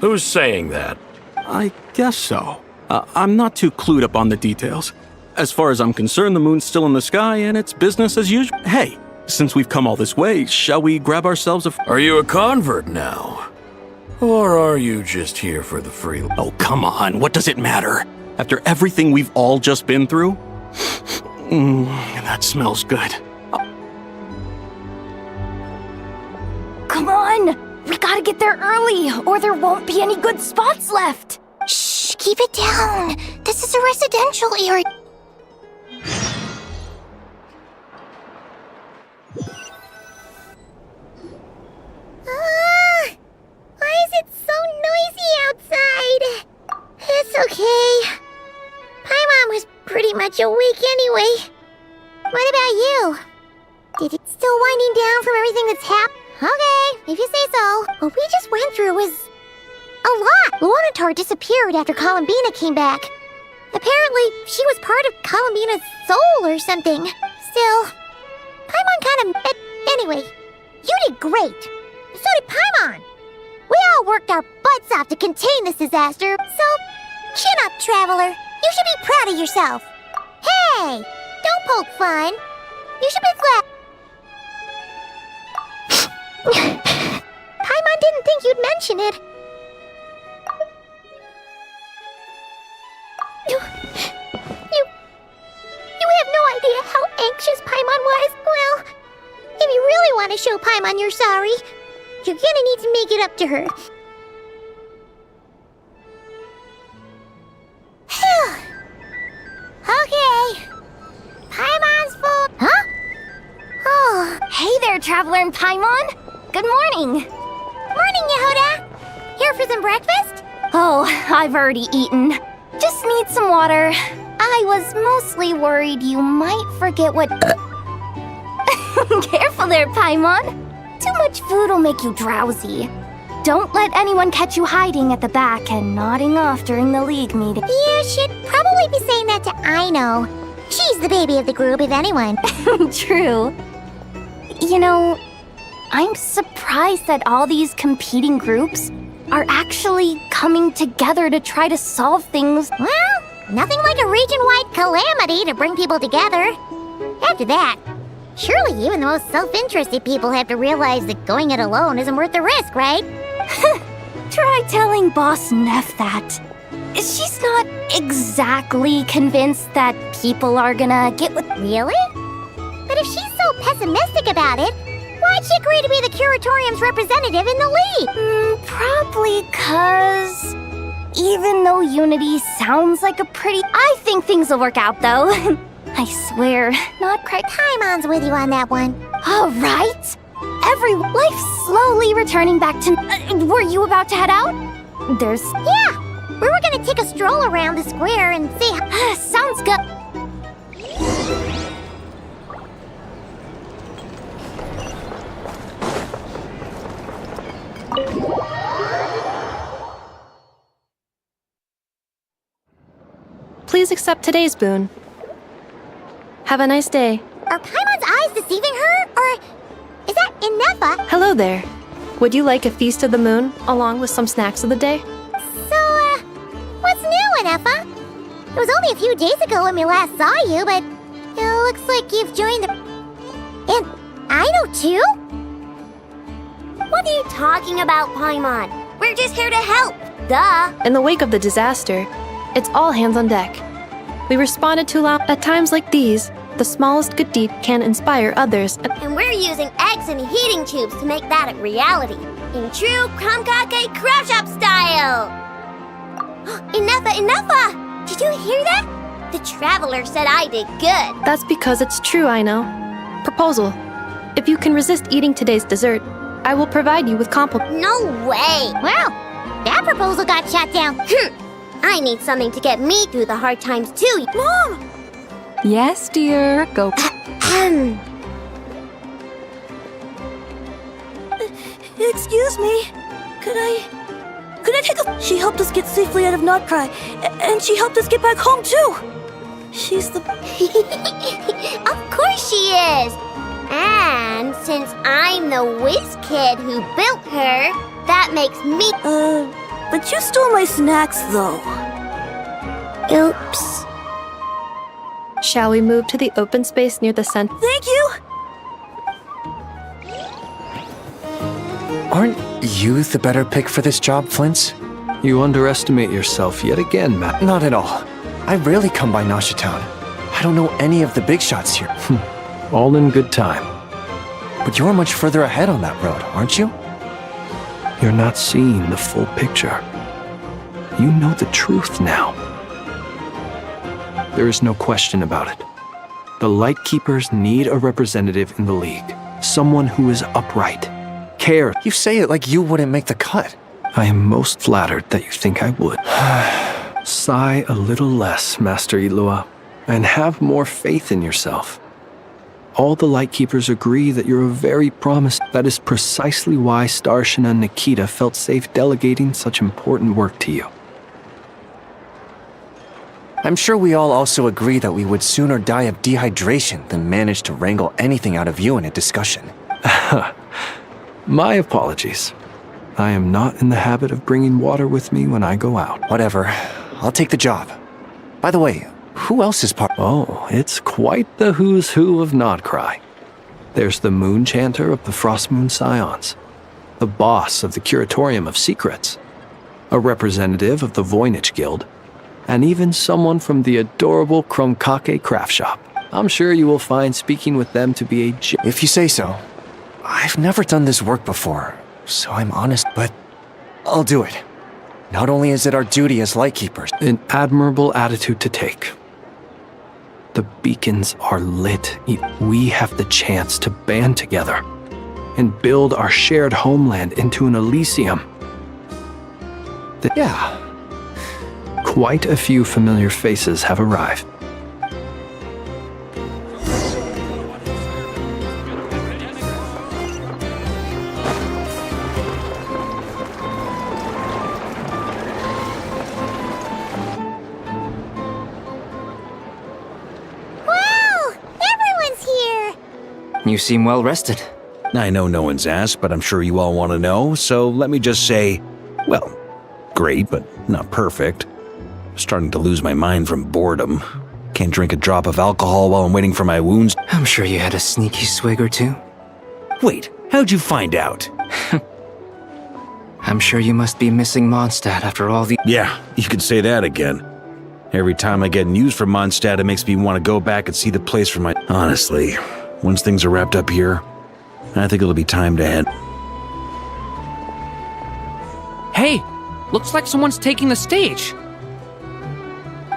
Who's saying that? I guess so. I'm not too clued up on the details. As far as I'm concerned, the moon's still in the sky and it's business as usual. Hey, since we've come all this way, shall we grab ourselves a... Are you a convert now? Or are you just here for the free... Oh, come on. What does it matter? After everything we've all just been through? That smells good. Come on! We gotta get there early, or there won't be any good spots left! Shh, keep it down. This is a residential area. Why is it so noisy outside? It's okay. Paimon was pretty much awake anyway. What about you? Did it still winding down from everything that's happened? Okay, if you say so. What we just went through was a lot. Luonatar disappeared after Columbina came back. Apparently, she was part of Columbina's soul or something. Still, Paimon kind of... Anyway, you did great. So did Paimon. We all worked our butts off to contain this disaster, so chin up, Traveler. You should be proud of yourself. Hey, don't poke fun. You should be glad. Paimon didn't think you'd mention it. You have no idea how anxious Paimon was. Well, if you really want to show Paimon you're sorry, you're gonna need to make it up to her. Okay. Paimon's full. Huh? Oh. Hey there, Traveler and Paimon! Good morning! Morning, Yehuda! Here for some breakfast? Oh, I've already eaten. Just need some water. I was mostly worried you might forget what... Careful there, Paimon! Too much food will make you drowsy. Don't let anyone catch you hiding at the back and nodding off during the League meeting. You should probably be saying that to Aino. She's the baby of the group, if anyone. True. You know, I'm surprised that all these competing groups are actually coming together to try to solve things. Well, nothing like a region-wide calamity to bring people together. After that, surely even the most self-interested people have to realize that going it alone isn't worth the risk, right? Try telling Boss Neff that. She's not exactly convinced that people are gonna get with... Really? But if she's so pessimistic about it, why'd she agree to be the Curatorium's representative in the League? Probably 'cause... Even though Unity sounds like a pretty... I think things will work out, though. I swear, not quite... Paimon's with you on that one. All right. Every life slowly returning back to... were you about to head out? There's... Yeah! We were gonna take a stroll around the square and see... Sounds good. Please accept today's boon. Have a nice day. Are Paimon's eyes deceiving her? Or is that Inefa? Hello there. Would you like a feast of the moon, along with some snacks of the day? So, what's new, Inefa? It was only a few days ago when we last saw you, but it looks like you've joined the... And I know too? What are you talking about, Paimon? We're just here to help. Duh. In the wake of the disaster, it's all hands on deck. We responded to at times like these. The smallest good deed can inspire others. And we're using eggs and heating tubes to make that a reality. In true Kromkake Craft Shop style! Inefa! Did you hear that? The Traveler said I did good. That's because it's true, I know. Proposal. If you can resist eating today's dessert, I will provide you with compliment. No way! Well, that proposal got shot down. I need something to get me through the hard times too. Mom! Yes, dear. Go. Excuse me. Could I take a... She helped us get safely out of Notcry, and she helped us get back home too. She's the... Of course she is! And since I'm the whiz kid who built her, that makes me... But you stole my snacks, though. Oops. Shall we move to the open space near the center? Thank you! Aren't you the better pick for this job, Flint's? You underestimate yourself yet again, Matt. Not at all. I rarely come by Nasha Town. I don't know any of the big shots here. All in good time. But you're much further ahead on that road, aren't you? You're not seeing the full picture. You know the truth now. There is no question about it. The Lightkeepers need a representative in the League. Someone who is upright, cares. You say it like you wouldn't make the cut. I am most flattered that you think I would. Sigh a little less, Master Ilua, and have more faith in yourself. All the Lightkeepers agree that you're a very promising. That is precisely why Starshina and Nikita felt safe delegating such important work to you. I'm sure we all also agree that we would sooner die of dehydration than manage to wrangle anything out of you in a discussion. My apologies. I am not in the habit of bringing water with me when I go out. Whatever. I'll take the job. By the way, who else is part? Oh, it's quite the who's who of Notcry. There's the Moon Chanter of the Frostmoon Scions, the boss of the Curatorium of Secrets, a representative of the Voynich Guild, and even someone from the adorable Kromkake Craft Shop. I'm sure you will find speaking with them to be a... If you say so. I've never done this work before, so I'm honest, but I'll do it. Not only is it our duty as Lightkeepers... An admirable attitude to take. The beacons are lit. We have the chance to band together and build our shared homeland into an Elysium. Yeah. Quite a few familiar faces have arrived. Wow! Everyone's here! You seem well rested. I know no one's asked, but I'm sure you all want to know, so let me just say, well, great, but not perfect. Starting to lose my mind from boredom. Can't drink a drop of alcohol while I'm waiting for my wounds. I'm sure you had a sneaky swig or two. Wait, how'd you find out? I'm sure you must be missing Mondstadt after all the... Yeah, you could say that again. Every time I get news from Mondstadt, it makes me want to go back and see the place for my... Honestly, once things are wrapped up here, I think it'll be time to head. Hey, looks like someone's taking the stage.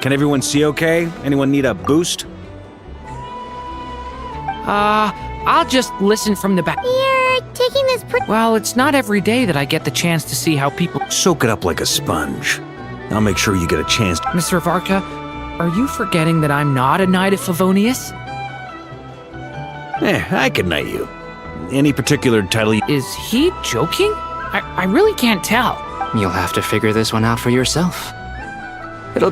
Can everyone see okay? Anyone need a boost? I'll just listen from the back. You're taking this Well, it's not every day that I get the chance to see how people... Soak it up like a sponge. I'll make sure you get a chance to... Mr. Varka, are you forgetting that I'm not a Knight of Favonius? I can knight you. Any particular title... Is he joking? I really can't tell. You'll have to figure this one out for yourself. It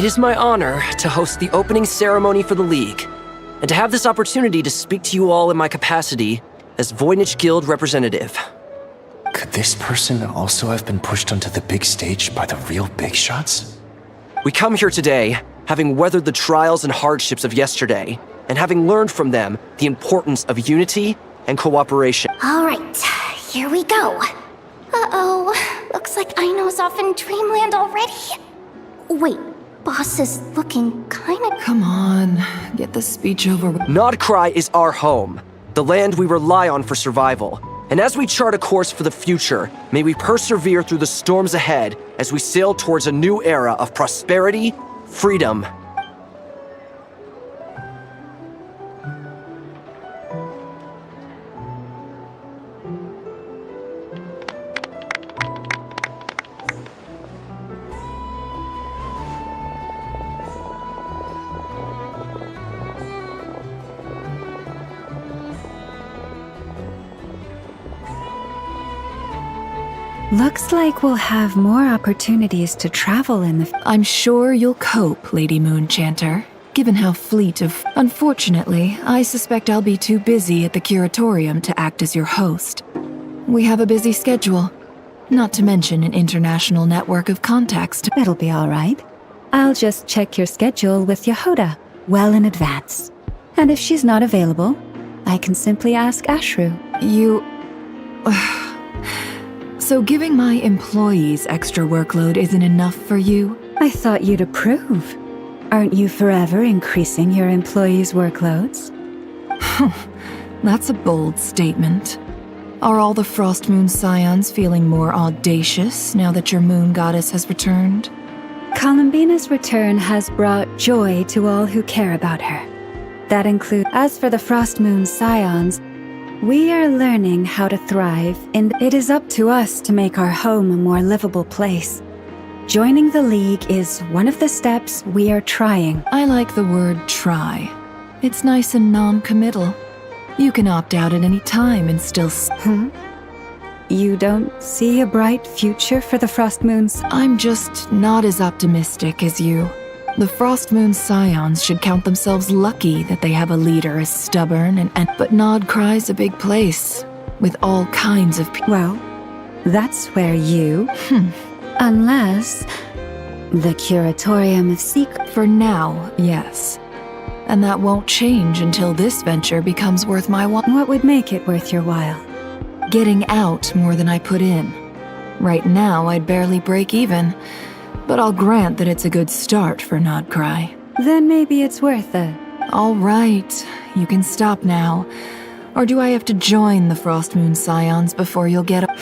is my honor to host the opening ceremony for the League, and to have this opportunity to speak to you all in my capacity as Voynich Guild representative. Could this person also have been pushed onto the big stage by the real big shots? We come here today, having weathered the trials and hardships of yesterday, and having learned from them the importance of unity and cooperation. All right, here we go. Uh-oh, looks like Aino's off in Dreamland already. Wait, boss is looking kinda... Come on, get the speech over with. Nodcry is our home, the land we rely on for survival. And as we chart a course for the future, may we persevere through the storms ahead as we sail towards a new era of prosperity, freedom, Looks like we'll have more opportunities to travel in the... I'm sure you'll cope, Lady Moonchanter, given how fleet of... Unfortunately, I suspect I'll be too busy at the curatorium to act as your host. We have a busy schedule, not to mention an international network of contacts to... It'll be all right. I'll just check your schedule with Yehuda well in advance. And if she's not available, I can simply ask Ashru. You... So giving my employees extra workload isn't enough for you? I thought you'd approve. Aren't you forever increasing your employees' workloads? That's a bold statement. Are all the Frost Moon Scions feeling more audacious now that your moon goddess has returned? Columbina's return has brought joy to all who care about her. That includes... As for the Frost Moon Scions, we are learning how to thrive, and it is up to us to make our home a more livable place. Joining the League is one of the steps we are trying. I like the word try. It's nice and non-committal. You can opt out at any time and still... You don't see a bright future for the Frost Moons? I'm just not as optimistic as you. The Frost Moon Scions should count themselves lucky that they have a leader as stubborn and but Nodcry's a big place, with all kinds of people. Well, that's where you... Unless... the Curatorium of Secret... For now, yes. And that won't change until this venture becomes worth my while. What would make it worth your while? Getting out more than I put in. Right now, I'd barely break even. But I'll grant that it's a good start for Nodcry. Then maybe it's worth it. All right, you can stop now. Or do I have to join the Frost Moon Scions before you'll get a...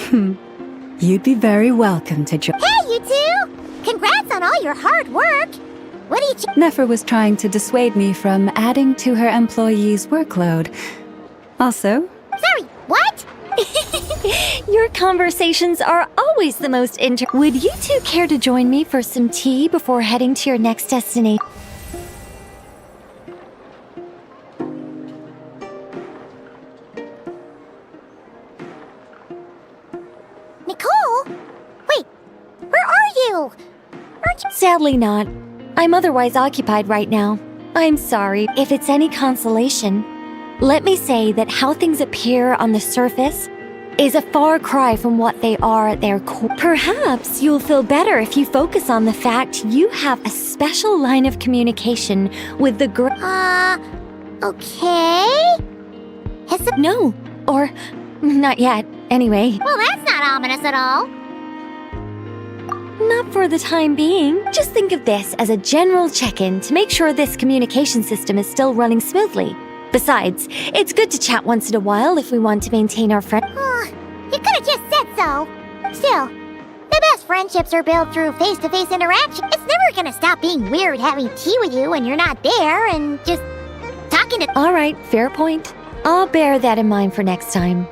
You'd be very welcome to join. Hey, you two! Congrats on all your hard work! What did you... Nefer was trying to dissuade me from adding to her employees' workload. Also... Sorry, what? Your conversations are always the most Would you two care to join me for some tea before heading to your next destination? Nicole? Wait, where are you? Aren't you... Sadly not. I'm otherwise occupied right now. I'm sorry. If it's any consolation, let me say that how things appear on the surface is a far cry from what they are at their core. Perhaps you'll feel better if you focus on the fact you have a special line of communication with the okay? No, or not yet, anyway. Well, that's not ominous at all. Not for the time being. Just think of this as a general check-in to make sure this communication system is still running smoothly. Besides, it's good to chat once in a while if we want to maintain our friend. You could have just said so. Still, the best friendships are built through face-to-face interaction. It's never gonna stop being weird having tea with you when you're not there and just talking to... All right, fair point. I'll bear that in mind for next time.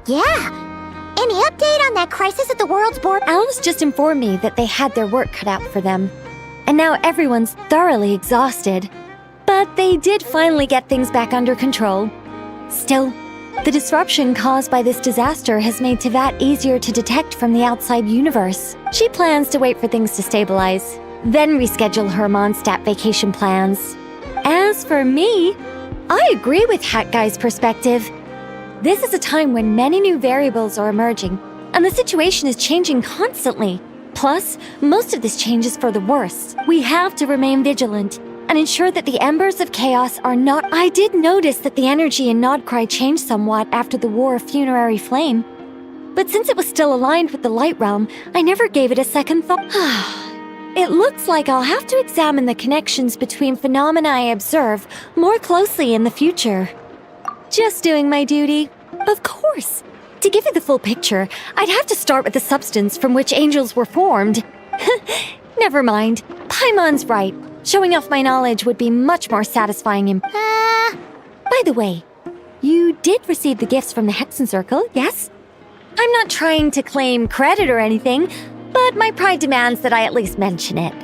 Yeah. Any update on that crisis at the world's border? Alice just informed me that they had their work cut out for them. And now everyone's thoroughly exhausted. But they did finally get things back under control. Still, The disruption caused by this disaster has made Tevat easier to detect from the outside universe. She plans to wait for things to stabilize, then reschedule her Mondstadt vacation plans. As for me, I agree with Hat Guy's perspective. This is a time when many new variables are emerging, and the situation is changing constantly. Plus, most of this change is for the worse. We have to remain vigilant and ensure that the embers of chaos are not— I did notice that the energy in Nodcry changed somewhat after the War of Funerary Flame. But since it was still aligned with the Light Realm, I never gave it a second thought. It looks like I'll have to examine the connections between phenomena I observe more closely in the future. Just doing my duty. Of course. To give you the full picture, I'd have to start with the substance from which angels were formed. Never mind. Paimon's right. Showing off my knowledge would be much more satisfying in— By the way, you did receive the gifts from the Hexen Circle, yes? I'm not trying to claim credit or anything, but my pride demands that I at least mention it.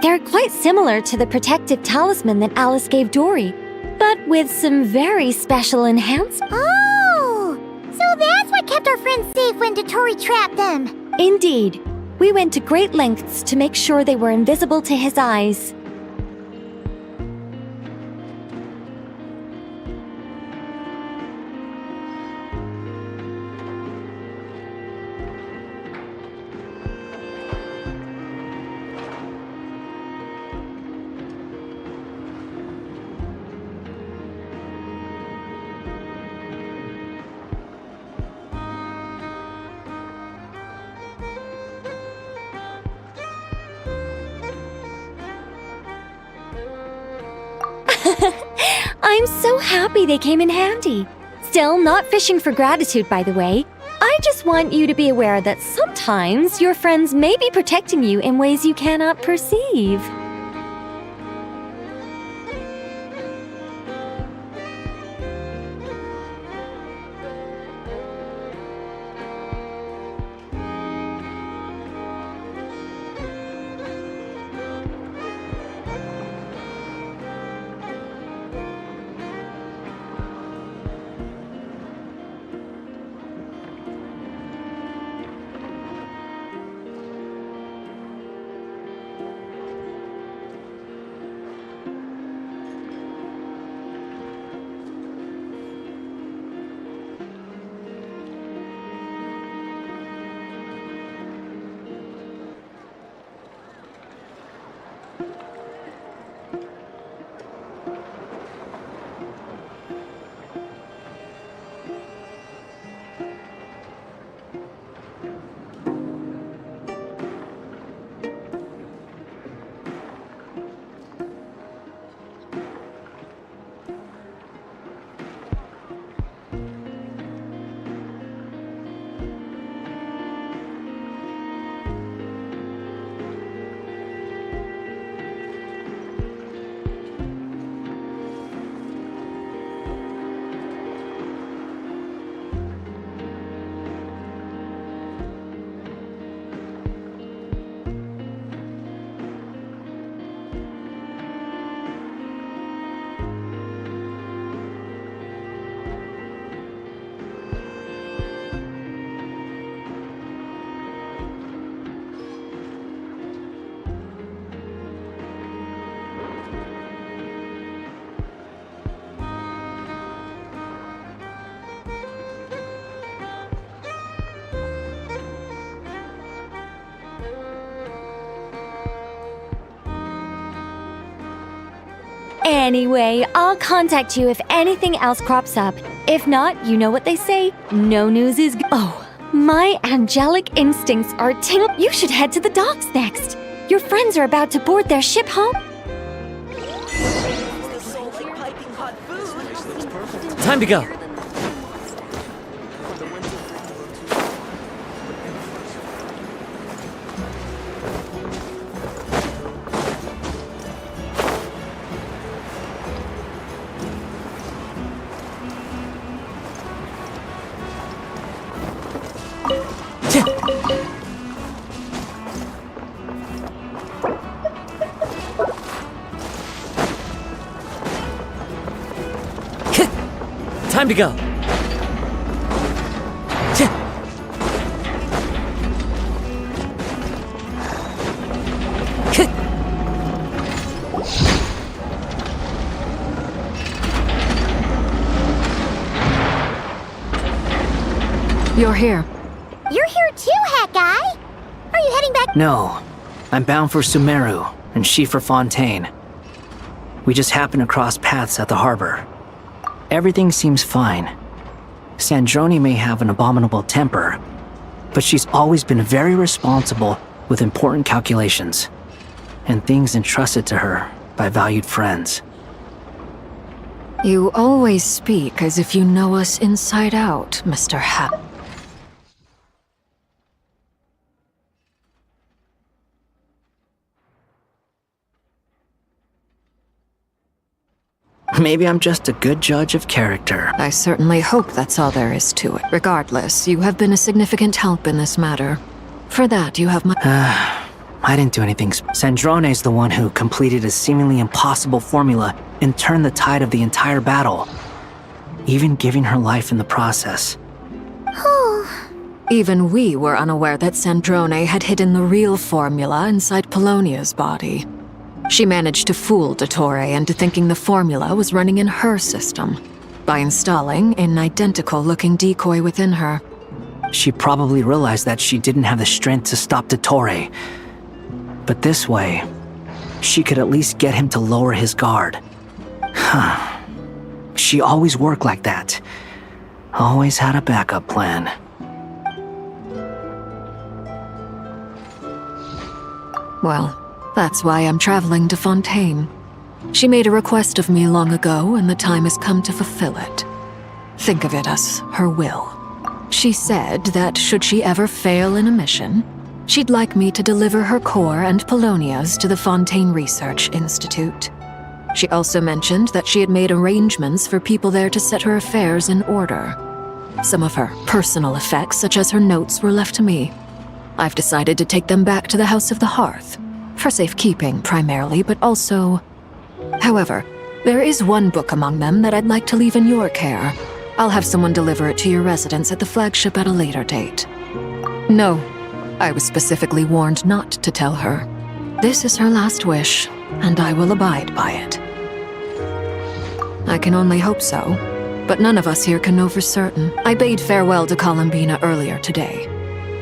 They're quite similar to the protective talisman that Alice gave Dory, but with some very special enhancements. Oh! So that's what kept our friends safe when Dotori trapped them. Indeed. We went to great lengths to make sure they were invisible to his eyes. I'm so happy they came in handy. Still, not fishing for gratitude, by the way. I just want you to be aware that sometimes your friends may be protecting you in ways you cannot perceive. Anyway, I'll contact you if anything else crops up. If not, you know what they say, no news is good. Oh, my angelic instincts are tingling. You should head to the docks next. Your friends are about to board their ship home. Time to go. Time to go. here. You're here too, Hat Guy. Are you heading back? No. I'm bound for Sumeru, and she for Fontaine. We just happened to cross paths at the harbor. Everything seems fine. Sandrone may have an abominable temper, but she's always been very responsible with important calculations, and things entrusted to her by valued friends. You always speak as if you know us inside out, Mr. Hat. Maybe I'm just a good judge of character. I certainly hope that's all there is to it. Regardless, you have been a significant help in this matter. For that, you have my— I didn't do anything. Sandrone's the one who completed a seemingly impossible formula and turned the tide of the entire battle, even giving her life in the process. Even we were unaware that Sandrone had hidden the real formula inside Polonia's body. She managed to fool Dottore into thinking the formula was running in her system by installing an identical-looking decoy within her. She probably realized that she didn't have the strength to stop Dottore. But this way, she could at least get him to lower his guard. She always worked like that. Always had a backup plan. Well, that's why I'm traveling to Fontaine. She made a request of me long ago, and the time has come to fulfill it. Think of it as her will. She said that should she ever fail in a mission, she'd like me to deliver her core and Polonia's to the Fontaine Research Institute. She also mentioned that she had made arrangements for people there to set her affairs in order. Some of her personal effects, such as her notes, were left to me. I've decided to take them back to the House of the Hearth, for safekeeping primarily, but also— However, there is one book among them that I'd like to leave in your care. I'll have someone deliver it to your residence at the flagship at a later date. No, I was specifically warned not to tell her. This is her last wish, and I will abide by it. I can only hope so, but none of us here can know for certain. I bade farewell to Columbina earlier today.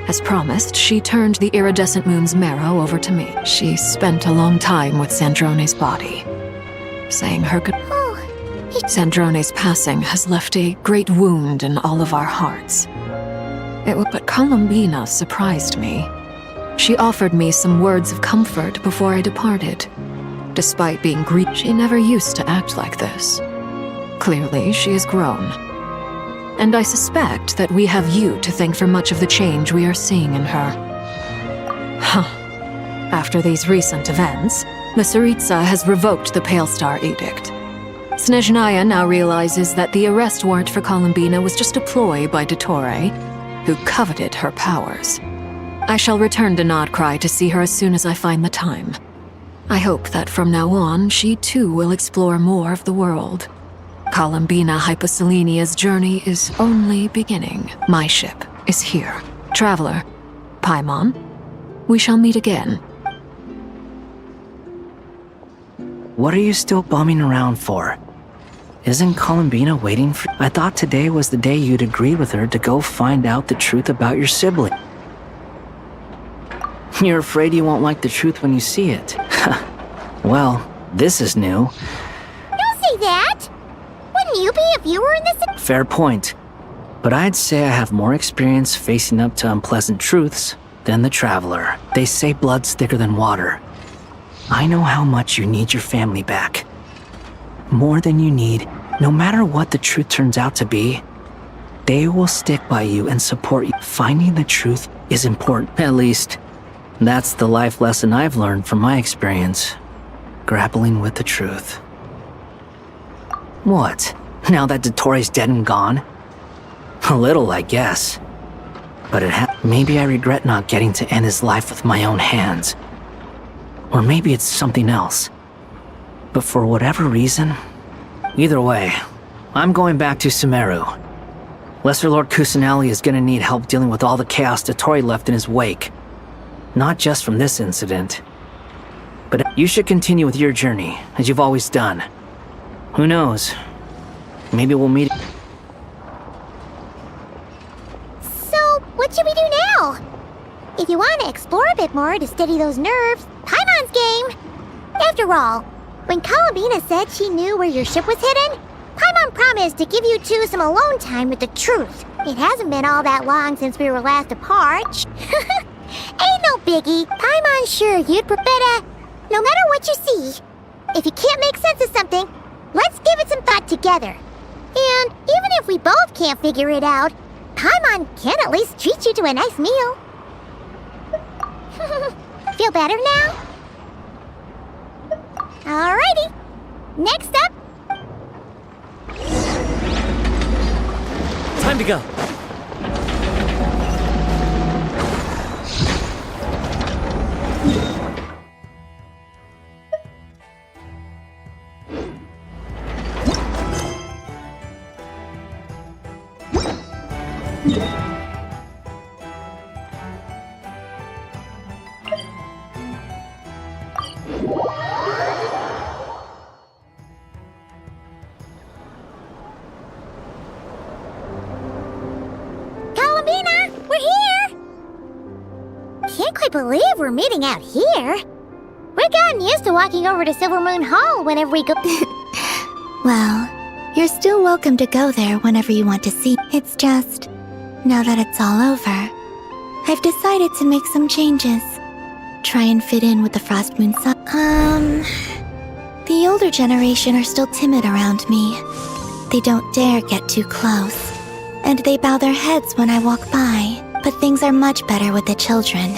As promised, she turned the iridescent moon's marrow over to me. She spent a long time with Sandrone's body, saying her good— Sandrone's passing has left a great wound in all of our hearts. But Columbina surprised me. She offered me some words of comfort before I departed. Despite being grieved, she never used to act like this. Clearly, she has grown. And I suspect that we have you to thank for much of the change we are seeing in her. After these recent events, the Tsaritsa has revoked the Pale Star Edict. Snezhnaya now realizes that the arrest warrant for Columbina was just a ploy by Dottore, who coveted her powers. I shall return to Nodcry to see her as soon as I find the time. I hope that from now on, she too will explore more of the world. Columbina Hyposelenia's journey is only beginning. My ship is here. Traveler, Paimon, we shall meet again. What are you still bumming around for? Isn't Columbina waiting for— I thought today was the day you'd agreed with her to go find out the truth about your sibling. You're afraid you won't like the truth when you see it. Well, this is new. Don't say that! Wouldn't you be if you were in this— Fair point. But I'd say I have more experience facing up to unpleasant truths than the Traveler. They say blood's thicker than water. I know how much you need your family back. More than you need. No matter what the truth turns out to be, they will stick by you and support you. Finding the truth is important. At least, that's the life lesson I've learned from my experience. Grappling with the truth. What? Now that Dottore's dead and gone? A little, I guess. But maybe I regret not getting to end his life with my own hands. Or maybe it's something else. But for whatever reason, either way, I'm going back to Sumeru. Lesser Lord Kusanali is gonna need help dealing with all the chaos Dottore left in his wake. Not just from this incident. But you should continue with your journey, as you've always done. Who knows? Maybe we'll meet— So, what should we do now? If you want to explore a bit more to steady those nerves, Paimon's game. After all, when Columbina said she knew where your ship was hidden, Paimon promised to give you two some alone time with the truth. It hasn't been all that long since we were last apart. Ain't no biggie. Paimon's sure you'd prefer no matter what you see. If you can't make sense of something, let's give it some thought together. And even if we both can't figure it out, Paimon can at least treat you to a nice meal. Feel better now? Alrighty. Next up. Time to go. Columbina, we're here! Can't quite believe we're meeting out here. We've gotten used to walking over to Silver Moon Hall whenever we go. Well, you're still welcome to go there whenever you want to see. It's just, now that it's all over, I've decided to make some changes. Try and fit in with the Frost Moon Sun. The older generation are still timid around me. They don't dare get too close, and they bow their heads when I walk by. But things are much better with the children.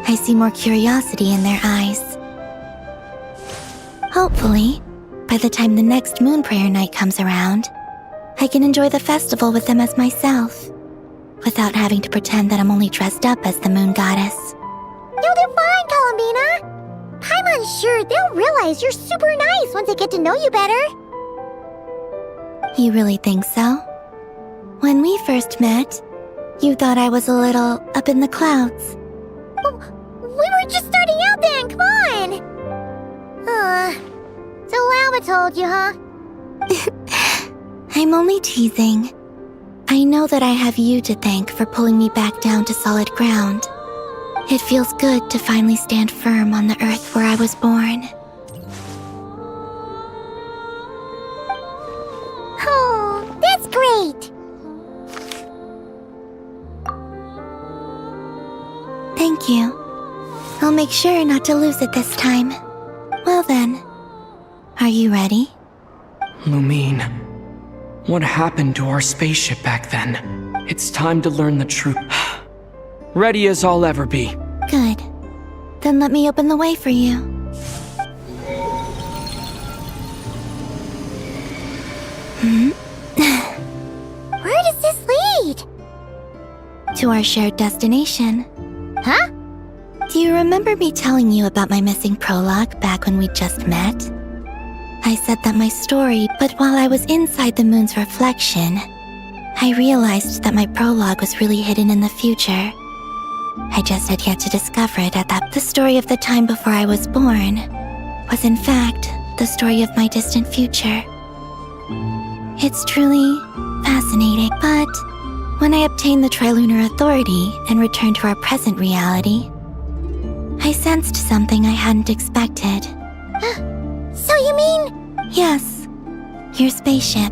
I see more curiosity in their eyes. Hopefully, by the time the next Moon Prayer Night comes around, I can enjoy the festival with them as myself, without having to pretend that I'm only dressed up as the Moon Goddess. You'll do fine, Columbina. Paimon's sure they'll realize you're super nice once they get to know you better. You really think so? When we first met, you thought I was a little up in the clouds. We were just starting out then, come on! So Alba told you, huh? I'm only teasing. I know that I have you to thank for pulling me back down to solid ground. It feels good to finally stand firm on the earth where I was born. Oh, that's great! Thank you. I'll make sure not to lose it this time. Well then, are you ready? Lumine, what happened to our spaceship back then? It's time to learn the truth. Ready as I'll ever be. Good. Then let me open the way for you. Where does this lead? To our shared destination. Huh? Do you remember me telling you about my missing prologue back when we just met? I said that my story, but while I was inside the moon's reflection, I realized that my prologue was really hidden in the future. I just had yet to discover it at that. The story of the time before I was born was in fact the story of my distant future. It's truly fascinating, but when I obtained the Trilunar Authority and returned to our present reality, I sensed something I hadn't expected. So you mean... Yes, your spaceship.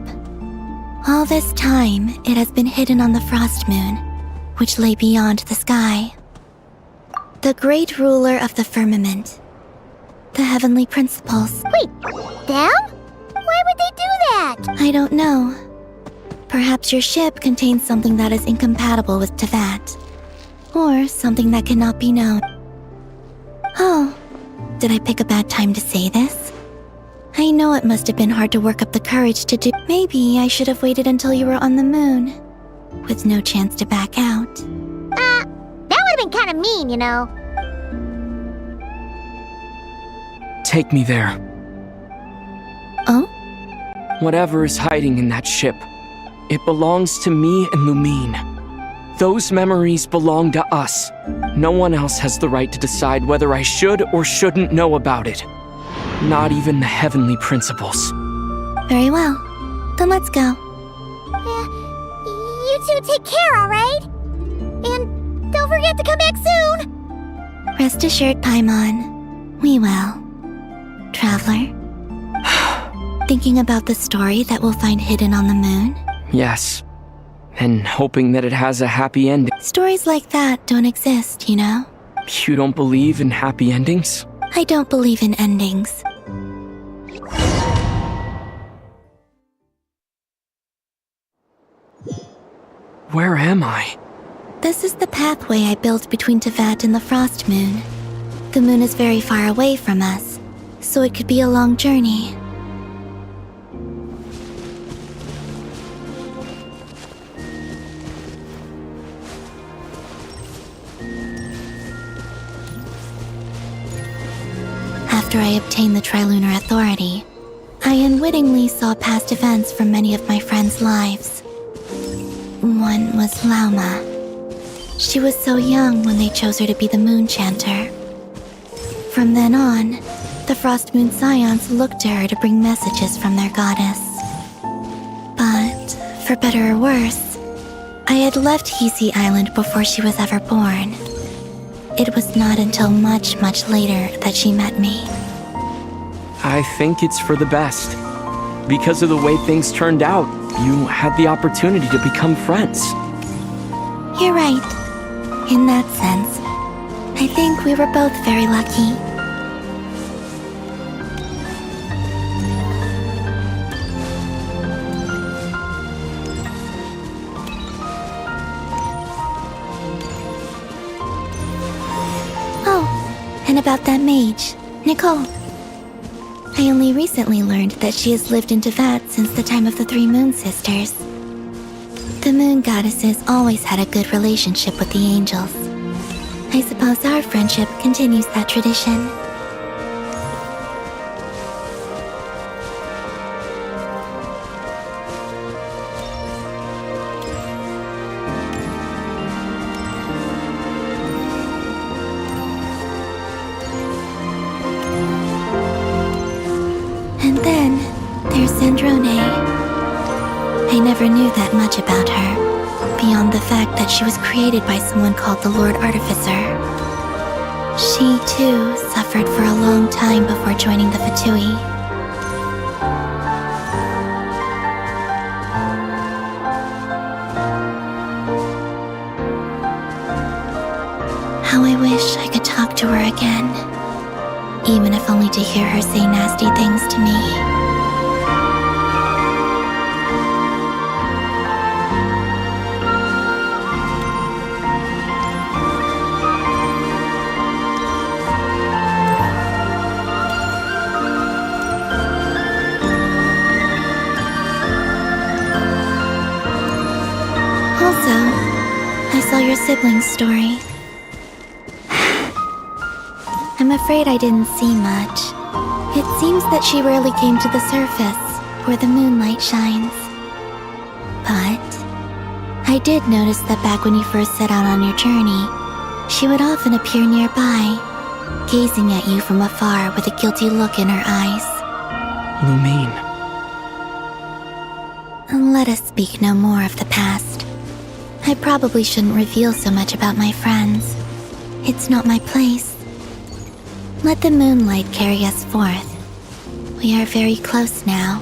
All this time, it has been hidden on the Frost Moon, which lay beyond the sky. The great ruler of the firmament. The heavenly principles. Wait, them? Why would they do that? I don't know. Perhaps your ship contains something that is incompatible with Tevat. Or something that cannot be known. Oh, did I pick a bad time to say this? I know it must have been hard to work up the courage to do. Maybe I should have waited until you were on the moon, with no chance to back out. That would have been kind of mean, you know. Take me there. Oh? Whatever is hiding in that ship, it belongs to me and Lumine. Those memories belong to us. No one else has the right to decide whether I should or shouldn't know about it. Not even the heavenly principles. Very well. Then let's go. You two take care, alright? And don't forget to come back soon! Rest assured, Paimon. We will. Traveler? Thinking about the story that we'll find hidden on the moon? Yes. And hoping that it has a happy ending. Stories like that don't exist, you know? You don't believe in happy endings? I don't believe in endings. Where am I? This is the pathway I built between Teyvat and the Frost Moon. The moon is very far away from us, so it could be a long journey. After I obtained the Trilunar Authority, I unwittingly saw past events from many of my friends' lives. One was Lauma. She was so young when they chose her to be the Moon Chanter. From then on, the Frost Moon Scions looked to her to bring messages from their goddess. But, for better or worse, I had left Hisi Island before she was ever born. It was not until much, much later that she met me. I think it's for the best. Because of the way things turned out, you had the opportunity to become friends. You're right. In that sense, I think we were both very lucky. Oh, and about that mage, Nicole. I only recently learned that she has lived in Teyvat since the time of the Three Moon Sisters. The Moon Goddesses always had a good relationship with the angels. I suppose our friendship continues that tradition. And then, there's Zandrone. I never knew that much about her, beyond the fact that she was created by someone called the Lord Artificer. She, too, suffered for a long time before joining the Fatui. How I wish I could talk to her again, even if only to hear her say nasty things to me. I saw your sibling's story. I'm afraid I didn't see much. It seems that she rarely came to the surface, where the moonlight shines. But I did notice that back when you first set out on your journey, she would often appear nearby, gazing at you from afar with a guilty look in her eyes. Lumine. Let us speak no more of the past. I probably shouldn't reveal so much about my friends. It's not my place. Let the moonlight carry us forth. We are very close now.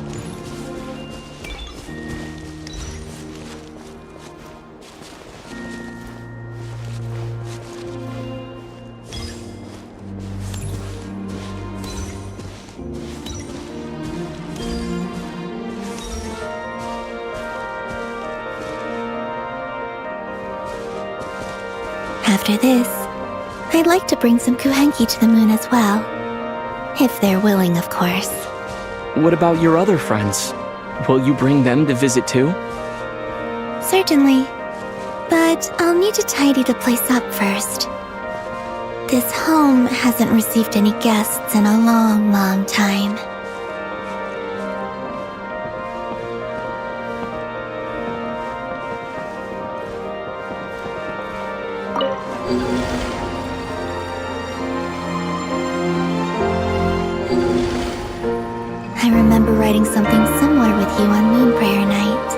After this, I'd like to bring some Kuhenki to the moon as well. If they're willing, of course. What about your other friends? Will you bring them to visit too? Certainly. But I'll need to tidy the place up first. This home hasn't received any guests in a long, long time. I remember writing something similar with you on Moon Prayer Night.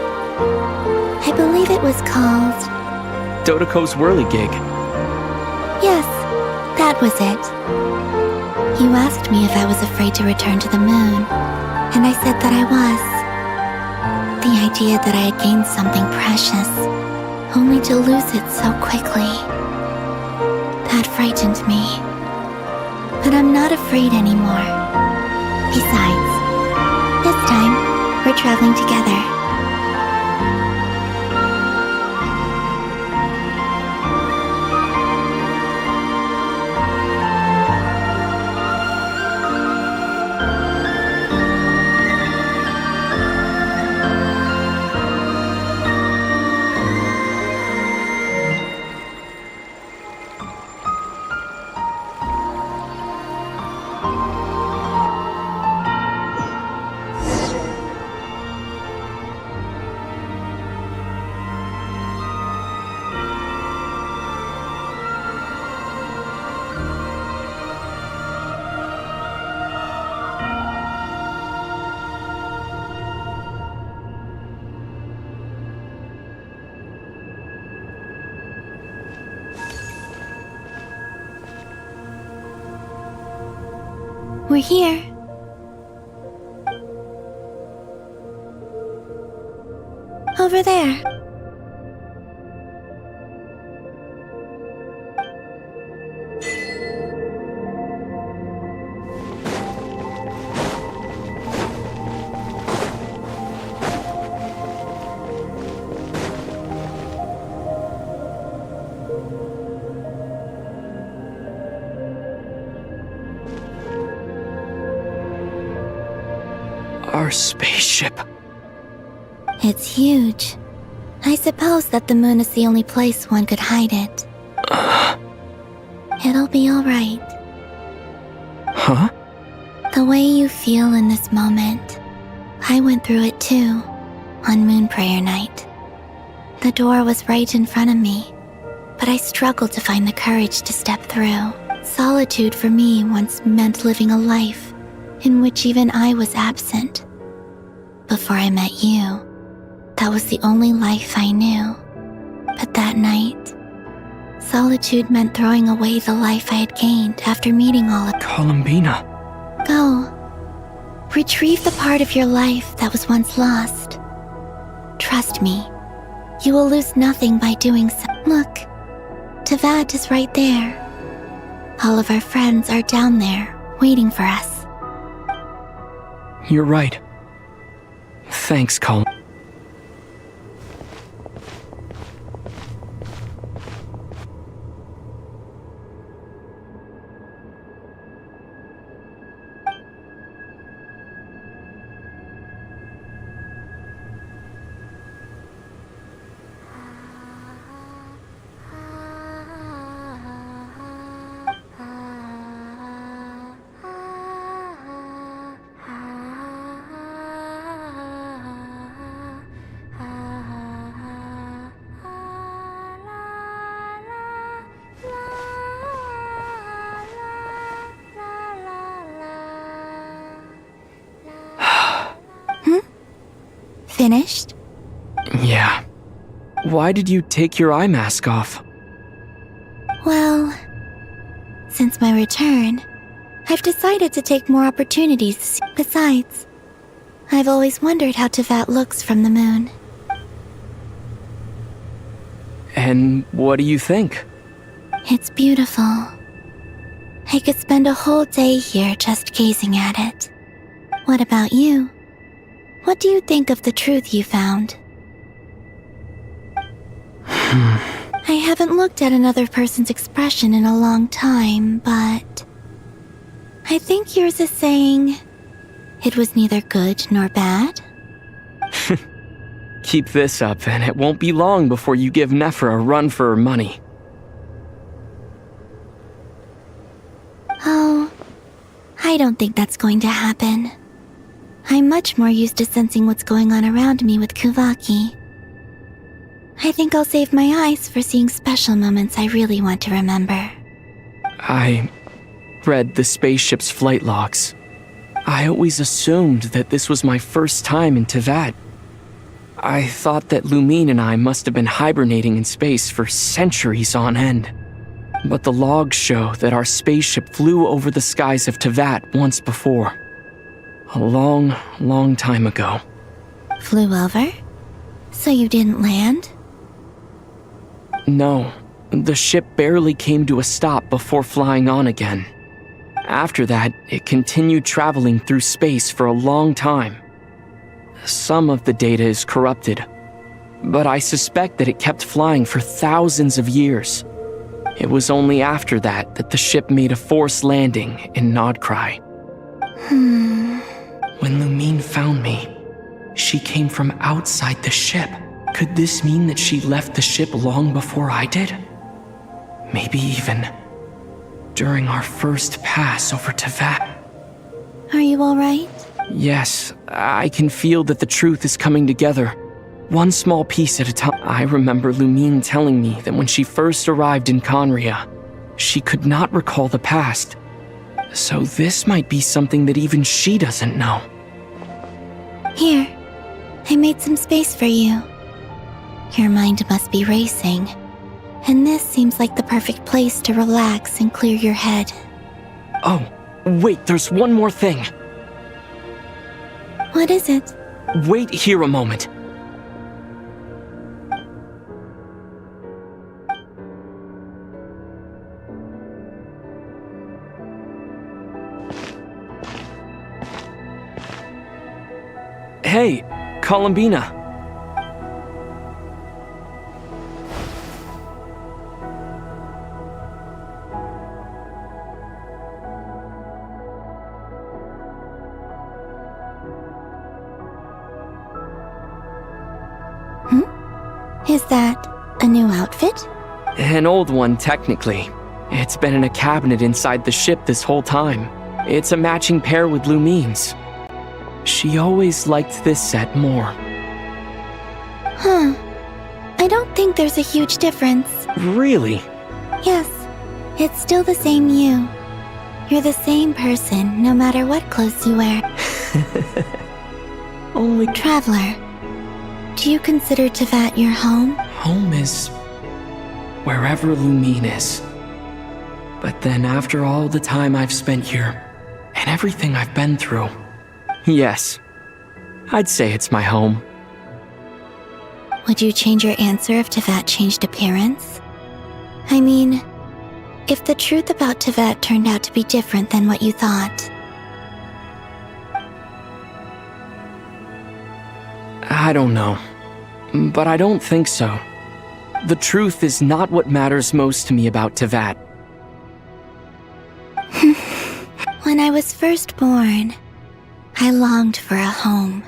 I believe it was called Dodoko's whirligig. Yes, that was it. You asked me if I was afraid to return to the moon, and I said that I was. The idea that I had gained something precious, only to lose it so quickly. That frightened me. But I'm not afraid anymore. Besides, this time, we're traveling together. We're here. Over there. Our spaceship. It's huge. I suppose that the moon is the only place one could hide it. It'll be alright. Huh? The way you feel in this moment, I went through it too, on Moon Prayer Night. The door was right in front of me, but I struggled to find the courage to step through. Solitude for me once meant living a life in which even I was absent. Before I met you, that was the only life I knew. But that night, solitude meant throwing away the life I had gained after meeting all of Columbina. Go. Retrieve the part of your life that was once lost. Trust me, you will lose nothing by doing so. Look, Teyvat is right there. All of our friends are down there, waiting for us. You're right. Thanks, Colin. Finished? Yeah. Why did you take your eye mask off? Well, since my return, I've decided to take more opportunities. Besides, I've always wondered how Teyvat looks from the moon. And what do you think? It's beautiful. I could spend a whole day here just gazing at it. What about you? What do you think of the truth you found? I haven't looked at another person's expression in a long time, but I think yours is saying it was neither good nor bad. Keep this up, and it won't be long before you give Nephra a run for her money. Oh, I don't think that's going to happen. I'm much more used to sensing what's going on around me with Kuvaki. I think I'll save my eyes for seeing special moments I really want to remember. I read the spaceship's flight logs. I always assumed that this was my first time in Teyvat. I thought that Lumine and I must have been hibernating in space for centuries on end. But the logs show that our spaceship flew over the skies of Tevat once before. A long, long time ago. Flew over? So you didn't land? No, the ship barely came to a stop before flying on again. After that, it continued traveling through space for a long time. Some of the data is corrupted, but I suspect that it kept flying for thousands of years. It was only after that that the ship made a forced landing in Nodcry. When Lumine found me, she came from outside the ship. Could this mean that she left the ship long before I did? Maybe even during our first pass over Tevat. Are you alright? Yes, I can feel that the truth is coming together, one small piece at a time. I remember Lumine telling me that when she first arrived in Conria, she could not recall the past. So this might be something that even she doesn't know. Here, I made some space for you. Your mind must be racing, and this seems like the perfect place to relax and clear your head. Oh, wait, there's one more thing. What is it? Wait here a moment. Hey, Columbina. Is that a new outfit? An old one, technically. It's been in a cabinet inside the ship this whole time. It's a matching pair with Lumine's. She always liked this set more. Huh. I don't think there's a huge difference. Really? Yes, it's still the same you. You're the same person, no matter what clothes you wear. Only... Traveler, do you consider Tevat your home? Home is wherever Lumine is. But then after all the time I've spent here, and everything I've been through, yes, I'd say it's my home. Would you change your answer if Tevat changed appearance? I mean, if the truth about Tevat turned out to be different than what you thought. I don't know, but I don't think so. The truth is not what matters most to me about Tevat. When I was first born, I longed for a home.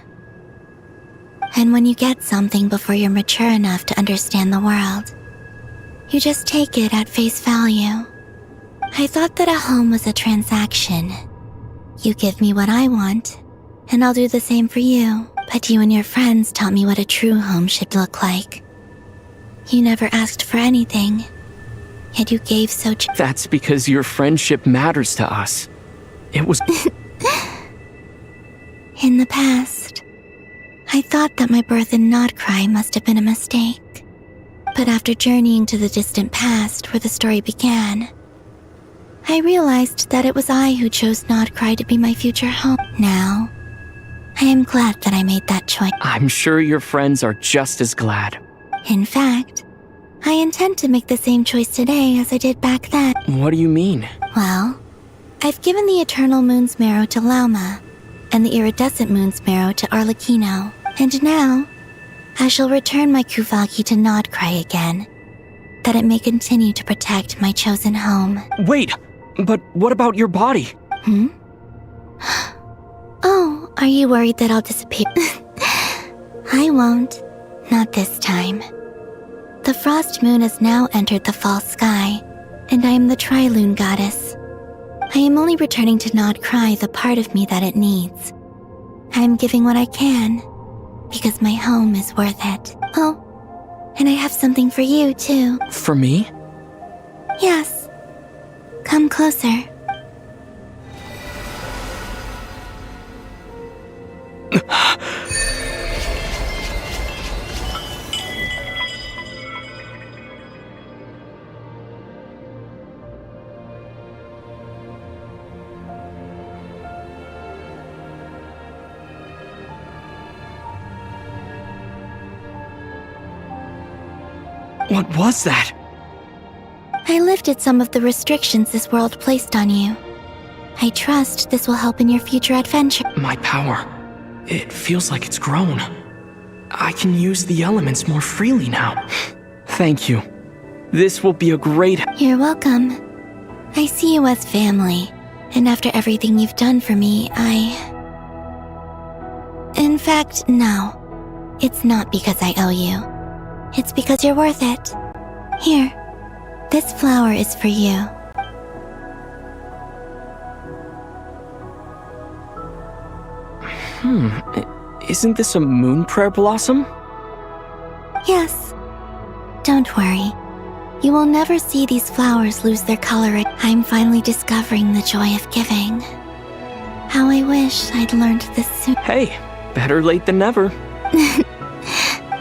And when you get something before you're mature enough to understand the world, you just take it at face value. I thought that a home was a transaction. You give me what I want, and I'll do the same for you. But you and your friends taught me what a true home should look like. You never asked for anything, yet you gave so That's because your friendship matters to us. It was... In the past, I thought that my birth in Nodcry must have been a mistake. But after journeying to the distant past where the story began, I realized that it was I who chose Nodcry to be my future home. Now, I am glad that I made that choice. I'm sure your friends are just as glad. In fact, I intend to make the same choice today as I did back then. What do you mean? Well, I've given the Eternal Moon's Marrow to Lauma, and the Iridescent Moon's Marrow to Arlecchino. And now, I shall return my Kuvagi to Nodcry again, that it may continue to protect my chosen home. Wait! But what about your body? Oh, are you worried that I'll disappear? I won't. Not this time. The Frost Moon has now entered the fall sky, and I am the Trilune Goddess. I am only returning to Nodcry the part of me that it needs. I am giving what I can, because my home is worth it. Oh, and I have something for you, too. For me? Yes. Come closer. What was that? I lifted some of the restrictions this world placed on you. I trust this will help in your future adventure. My power. It feels like it's grown. I can use the elements more freely now. Thank you. This will be a great... You're welcome. I see you as family, and after everything you've done for me, In fact, no. It's not because I owe you. It's because you're worth it. Here, this flower is for you. Isn't this a moon prayer blossom? Yes. Don't worry. You will never see these flowers lose their color. I'm finally discovering the joy of giving. How I wish I'd learned this soon. Hey, better late than never.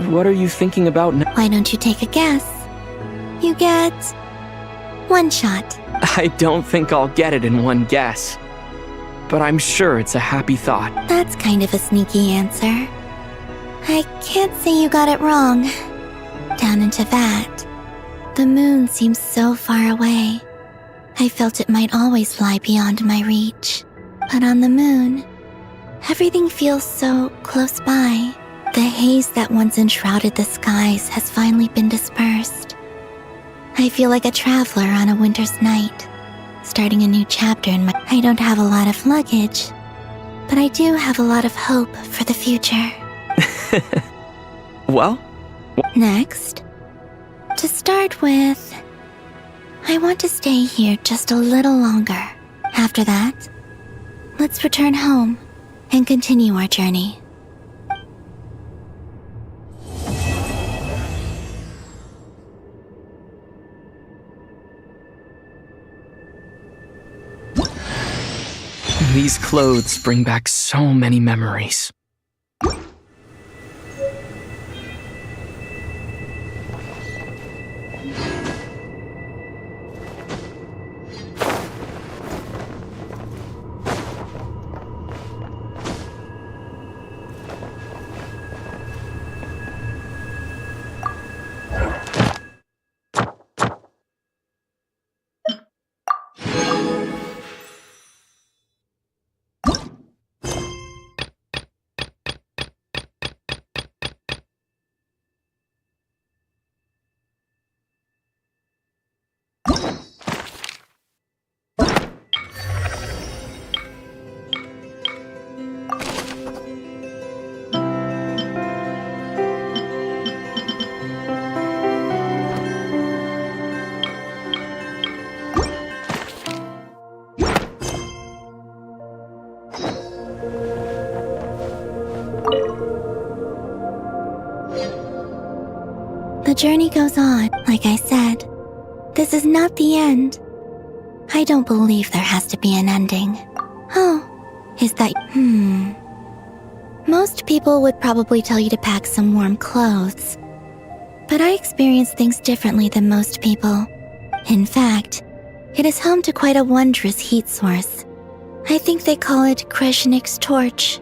What are you thinking about now? Why don't you take a guess? You get... one shot. I don't think I'll get it in one guess. But I'm sure it's a happy thought. That's kind of a sneaky answer. I can't say you got it wrong. Down into that, the moon seems so far away. I felt it might always lie beyond my reach. But on the moon, everything feels so close by. The haze that once enshrouded the skies has finally been dispersed. I feel like a traveler on a winter's night, starting a new chapter in my... I don't have a lot of luggage, but I do have a lot of hope for the future. Well? Next, to start with, I want to stay here just a little longer. After that, let's return home and continue our journey. These clothes bring back so many memories. The journey goes on, like I said. This is not the end. I don't believe there has to be an ending. Oh, is that... Most people would probably tell you to pack some warm clothes. But I experience things differently than most people. In fact, it is home to quite a wondrous heat source. I think they call it Kreshnik's torch.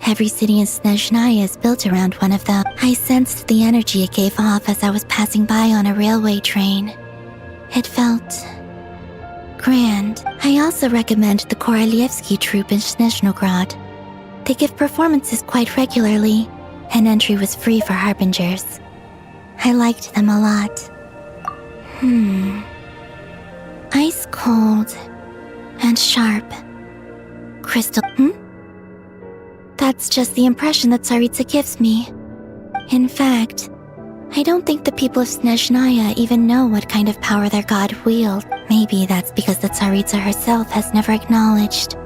Every city in Snezhnaya is built around one of them. I sensed the energy it gave off as I was passing by on a railway train. It felt... grand. I also recommend the Korolievsky troupe in Snezhnograd. They give performances quite regularly, and entry was free for harbingers. I liked them a lot. Ice cold and sharp. Crystal... That's just the impression that Tsaritsa gives me. In fact, I don't think the people of Snezhnaya even know what kind of power their god wields. Maybe that's because the Tsaritsa herself has never acknowledged,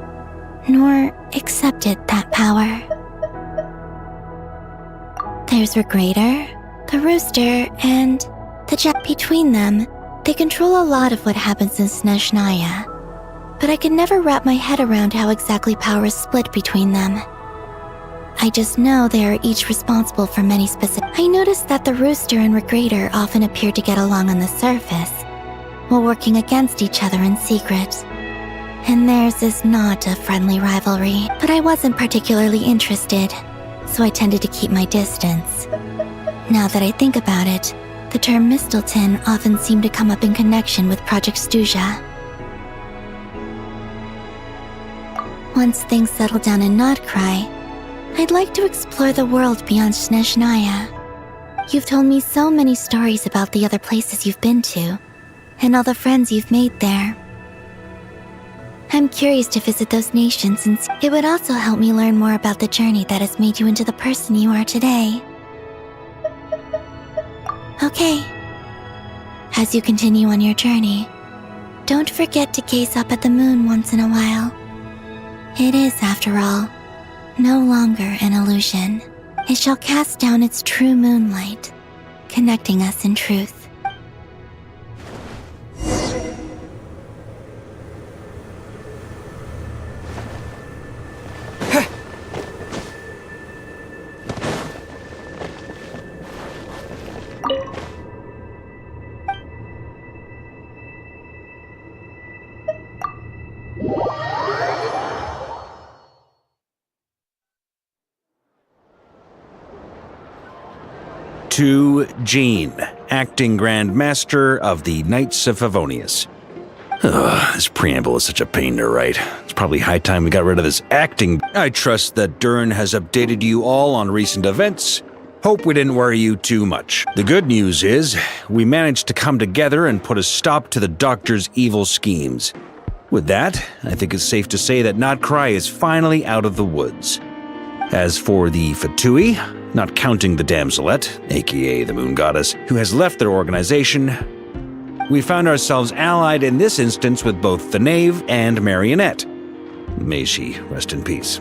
nor accepted that power. There's Regrator, the Rooster, and the Jet. Between them, they control a lot of what happens in Snezhnaya. But I can never wrap my head around how exactly power is split between them. I just know they are each responsible for many specific... I noticed that the Rooster and Regrator often appeared to get along on the surface, while working against each other in secret. And theirs is not a friendly rivalry, but I wasn't particularly interested, so I tended to keep my distance. Now that I think about it, The term Mistelton often seemed to come up in connection with Project Stuja. Once things settle down in Nodcry, I'd like to explore the world beyond Snezhnaya. You've told me so many stories about the other places you've been to, and all the friends you've made there. I'm curious to visit those nations, and it would also help me learn more about the journey that has made you into the person you are today. Okay. As you continue on your journey, don't forget to gaze up at the moon once in a while. It is, after all, no longer an illusion. It shall cast down its true moonlight, connecting us in truth. To Jean, acting Grand Master of the Knights of Favonius. This preamble is such a pain to write. It's probably high time we got rid of this acting. I trust that Dern has updated you all on recent events. Hope we didn't worry you too much. The good news is, we managed to come together and put a stop to the Doctor's evil schemes. With that, I think it's safe to say that Nodcry is finally out of the woods. As for the Fatui, not counting the Damselette, aka the Moon Goddess, who has left their organization, we found ourselves allied in this instance with both the Knave and Marionette. May she rest in peace.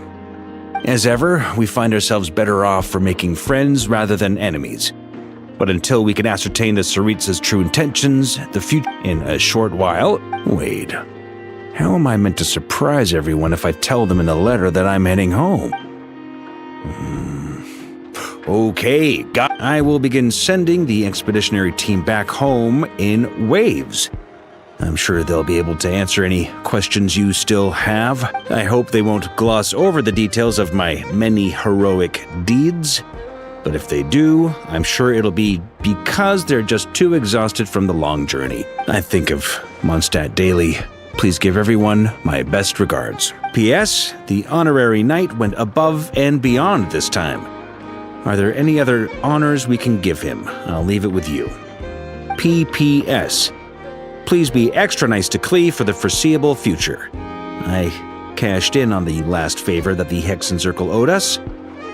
As ever, we find ourselves better off for making friends rather than enemies. But until we can ascertain the Tsaritsa's true intentions, the future in a short while... Wait, how am I meant to surprise everyone if I tell them in a letter that I'm heading home? Okay, I will begin sending the expeditionary team back home in waves. I'm sure they'll be able to answer any questions you still have. I hope they won't gloss over the details of my many heroic deeds. But if they do, I'm sure it'll be because they're just too exhausted from the long journey. I think of Mondstadt daily. Please give everyone my best regards. P.S. The honorary knight went above and beyond this time. Are there any other honors we can give him? I'll leave it with you. P.P.S. Please be extra nice to Klee for the foreseeable future. I cashed in on the last favor that the Hexen Circle owed us,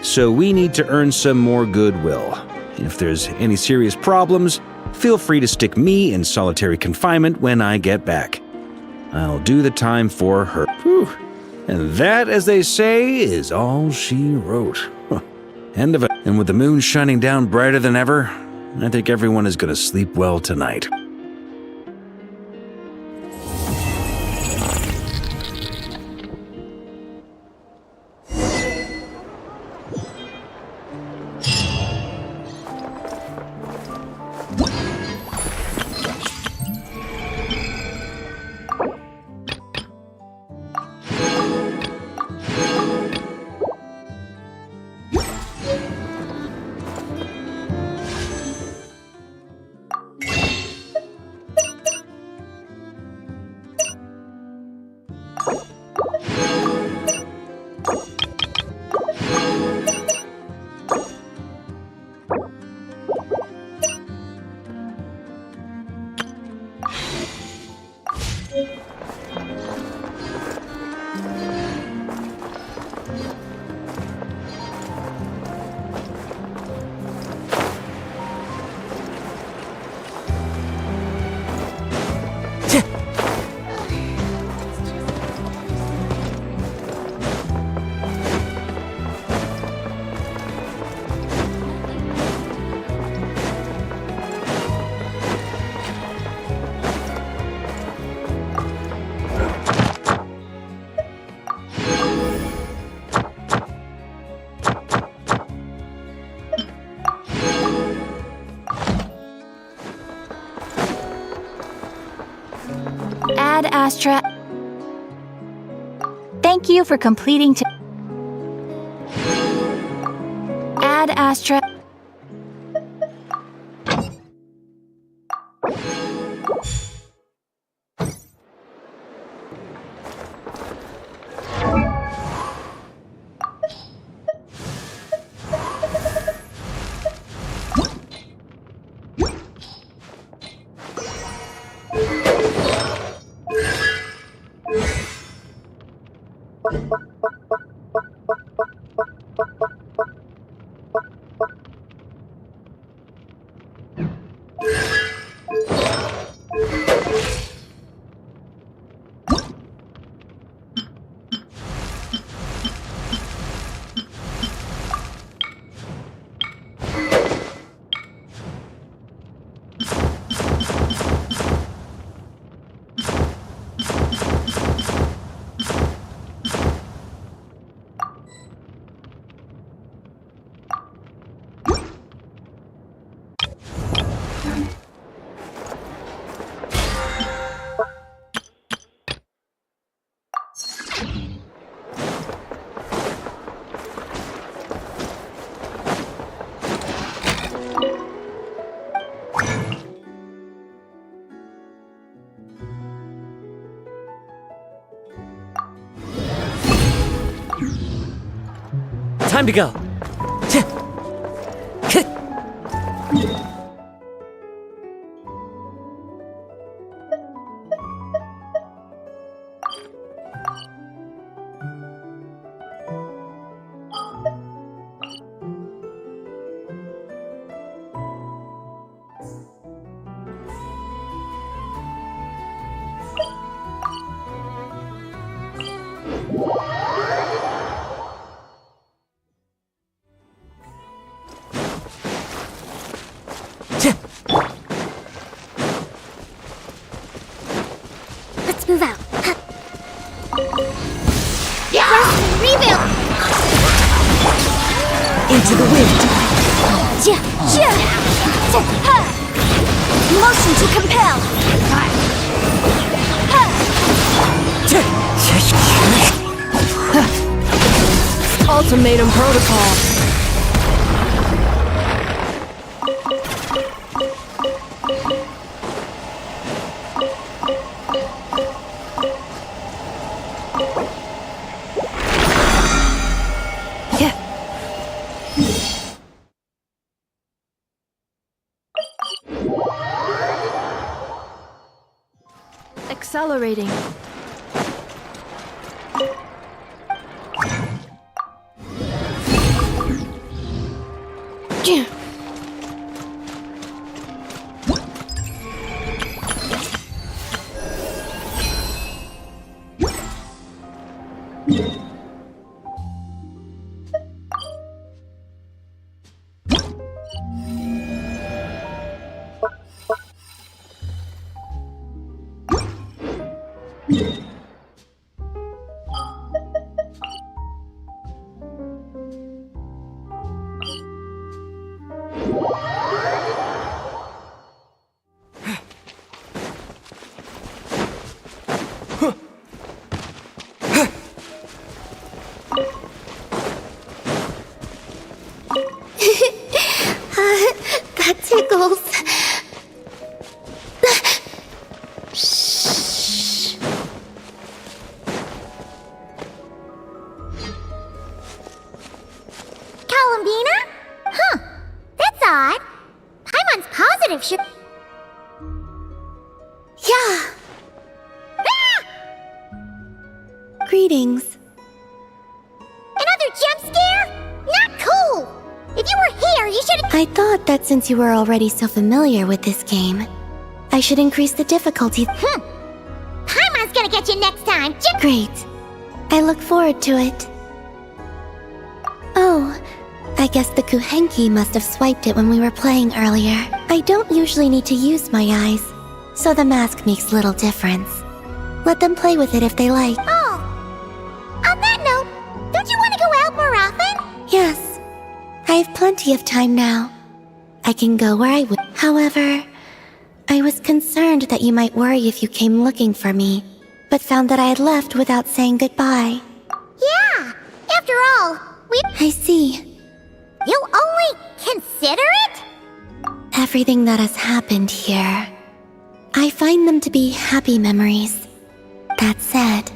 so we need to earn some more goodwill. If there's any serious problems, feel free to stick me in solitary confinement when I get back. I'll do the time for her. Whew. And that, as they say, is all she wrote. End of it. And with the moon shining down brighter than ever, I think everyone is going to sleep well tonight. Ad Astra. Thank you for completing Ad Astra. Time to go. Let's move out. Yeah! Rebuild! Into the wind. Motion to compel! Ultimatum protocol. Accelerating. That tickles. Columbina? Huh. That's odd. Paimon's positive should... Yeah. Greetings. Another jump scare? Not cool! If you were here, you should... I thought that since you were already so familiar with this game, I should increase the difficulty. Paimon's gonna get you next time. Great. I look forward to it. Oh, I guess the Kuhenki must have swiped it when we were playing earlier. I don't usually need to use my eyes, so the mask makes little difference. Let them play with it if they like. Oh. On that note, don't you want to go out more often? Yes. I have plenty of time now. I can go where I would. However, I was concerned that you might worry if you came looking for me, but found that I had left without saying goodbye. Yeah. After all, I see. You only consider it? Everything that has happened here, I find them to be happy memories. That said,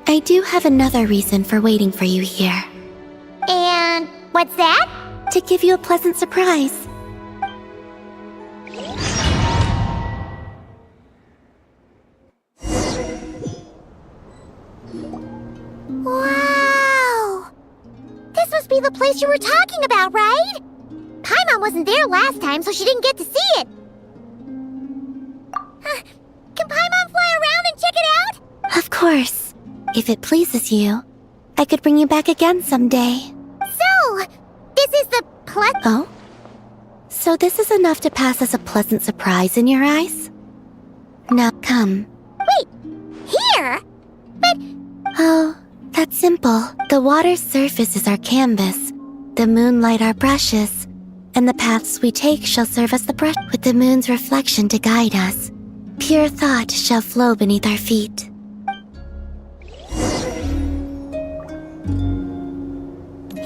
I do have another reason for waiting for you here. And what's that? To give you a pleasant surprise. Wow. the place you were talking about, right? Paimon wasn't there last time, so she didn't get to see it. Can Paimon fly around and check it out? Of course. If it pleases you, I could bring you back again someday. So, this is the Oh? So this is enough to pass as a pleasant surprise in your eyes? Now come. Wait, here? But... Oh, that's simple. The water's surface is our canvas, the moonlight our brushes, and the paths we take shall serve as the brush with the moon's reflection to guide us. Pure thought shall flow beneath our feet.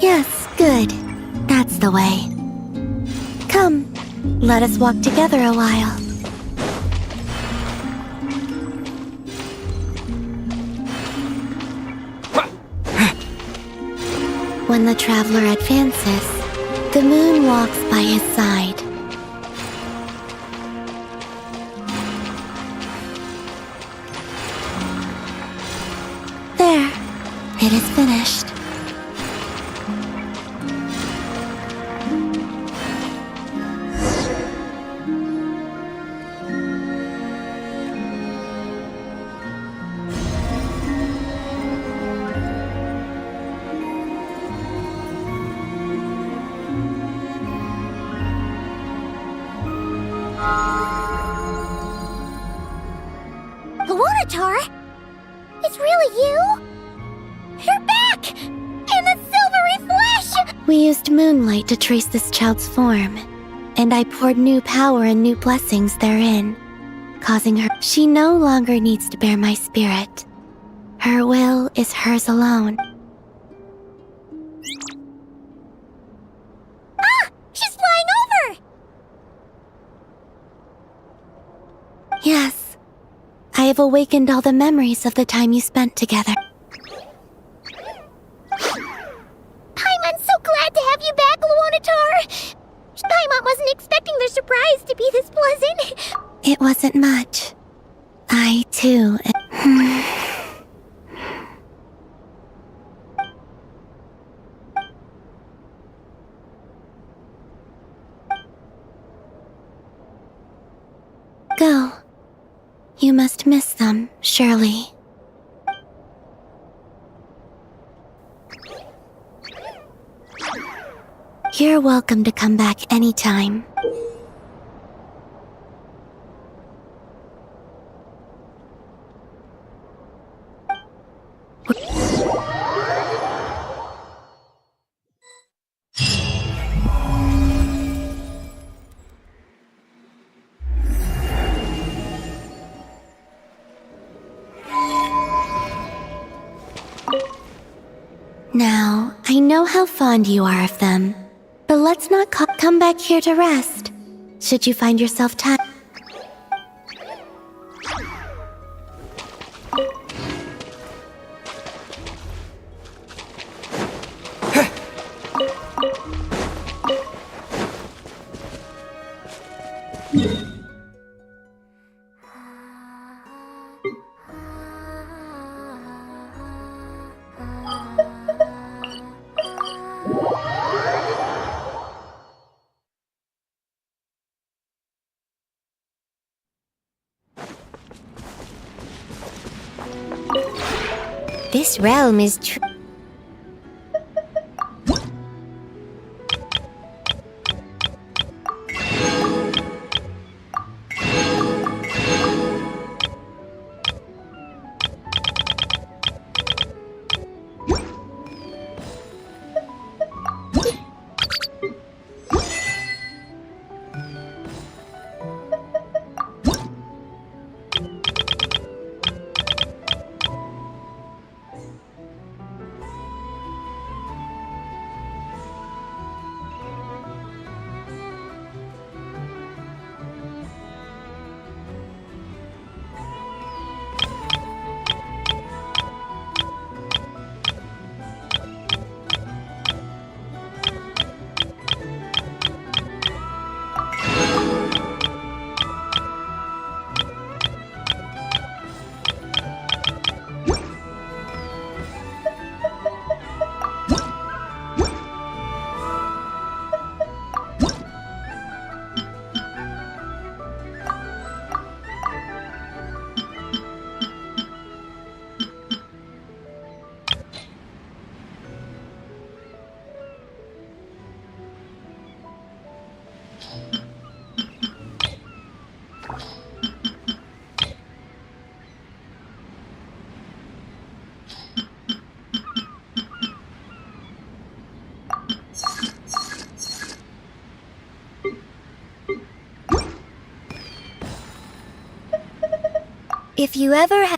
Yes, good. That's the way. Come, let us walk together a while. When the traveler advances, the moon walks by his side. There, it is finished. It's really you? You're back! In the silvery flesh! We used moonlight to trace this child's form, and I poured new power and new blessings therein, causing her. She no longer needs to bear my spirit. Her will is hers alone. Ah! She's flying over! Yes. I have awakened all the memories of the time you spent together. Paimon's so glad to have you back, Luonatar! Paimon wasn't expecting their surprise to be this pleasant. It wasn't much. I, too... Go. You must miss them, surely. You're welcome to come back anytime. Now, I know how fond you are of them, but let's not come back here to rest, should you find yourself tired. This realm is true. If you ever have...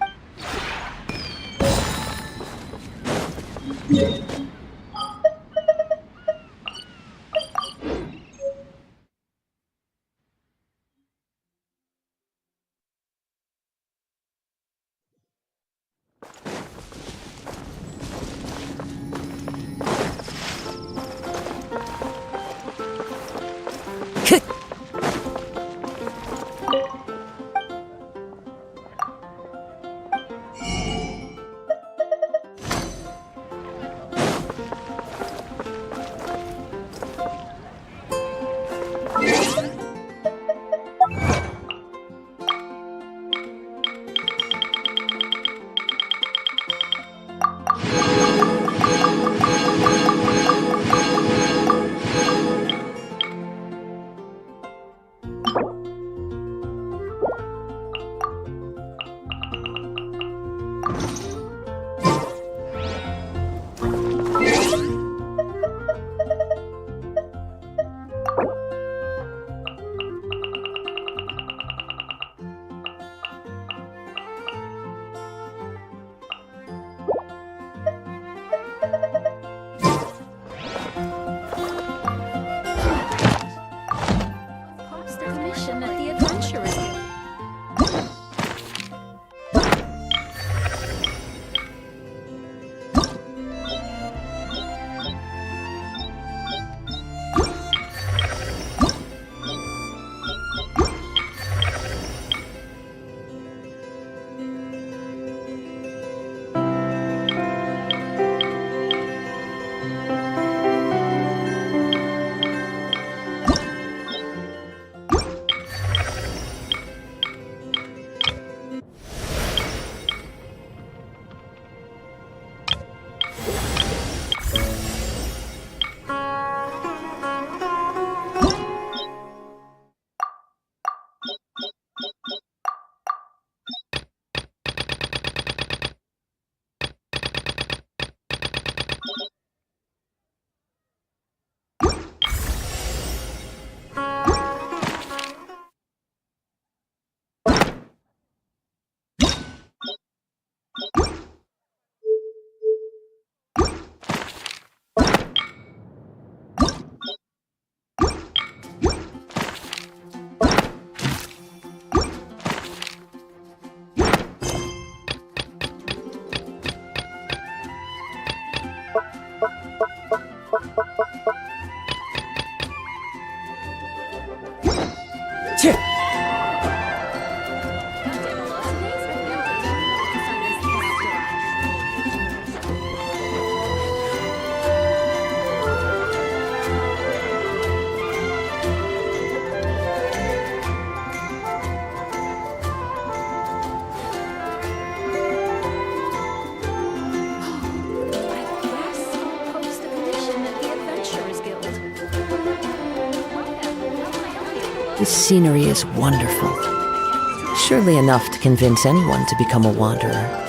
This scenery is wonderful. Surely enough to convince anyone to become a wanderer.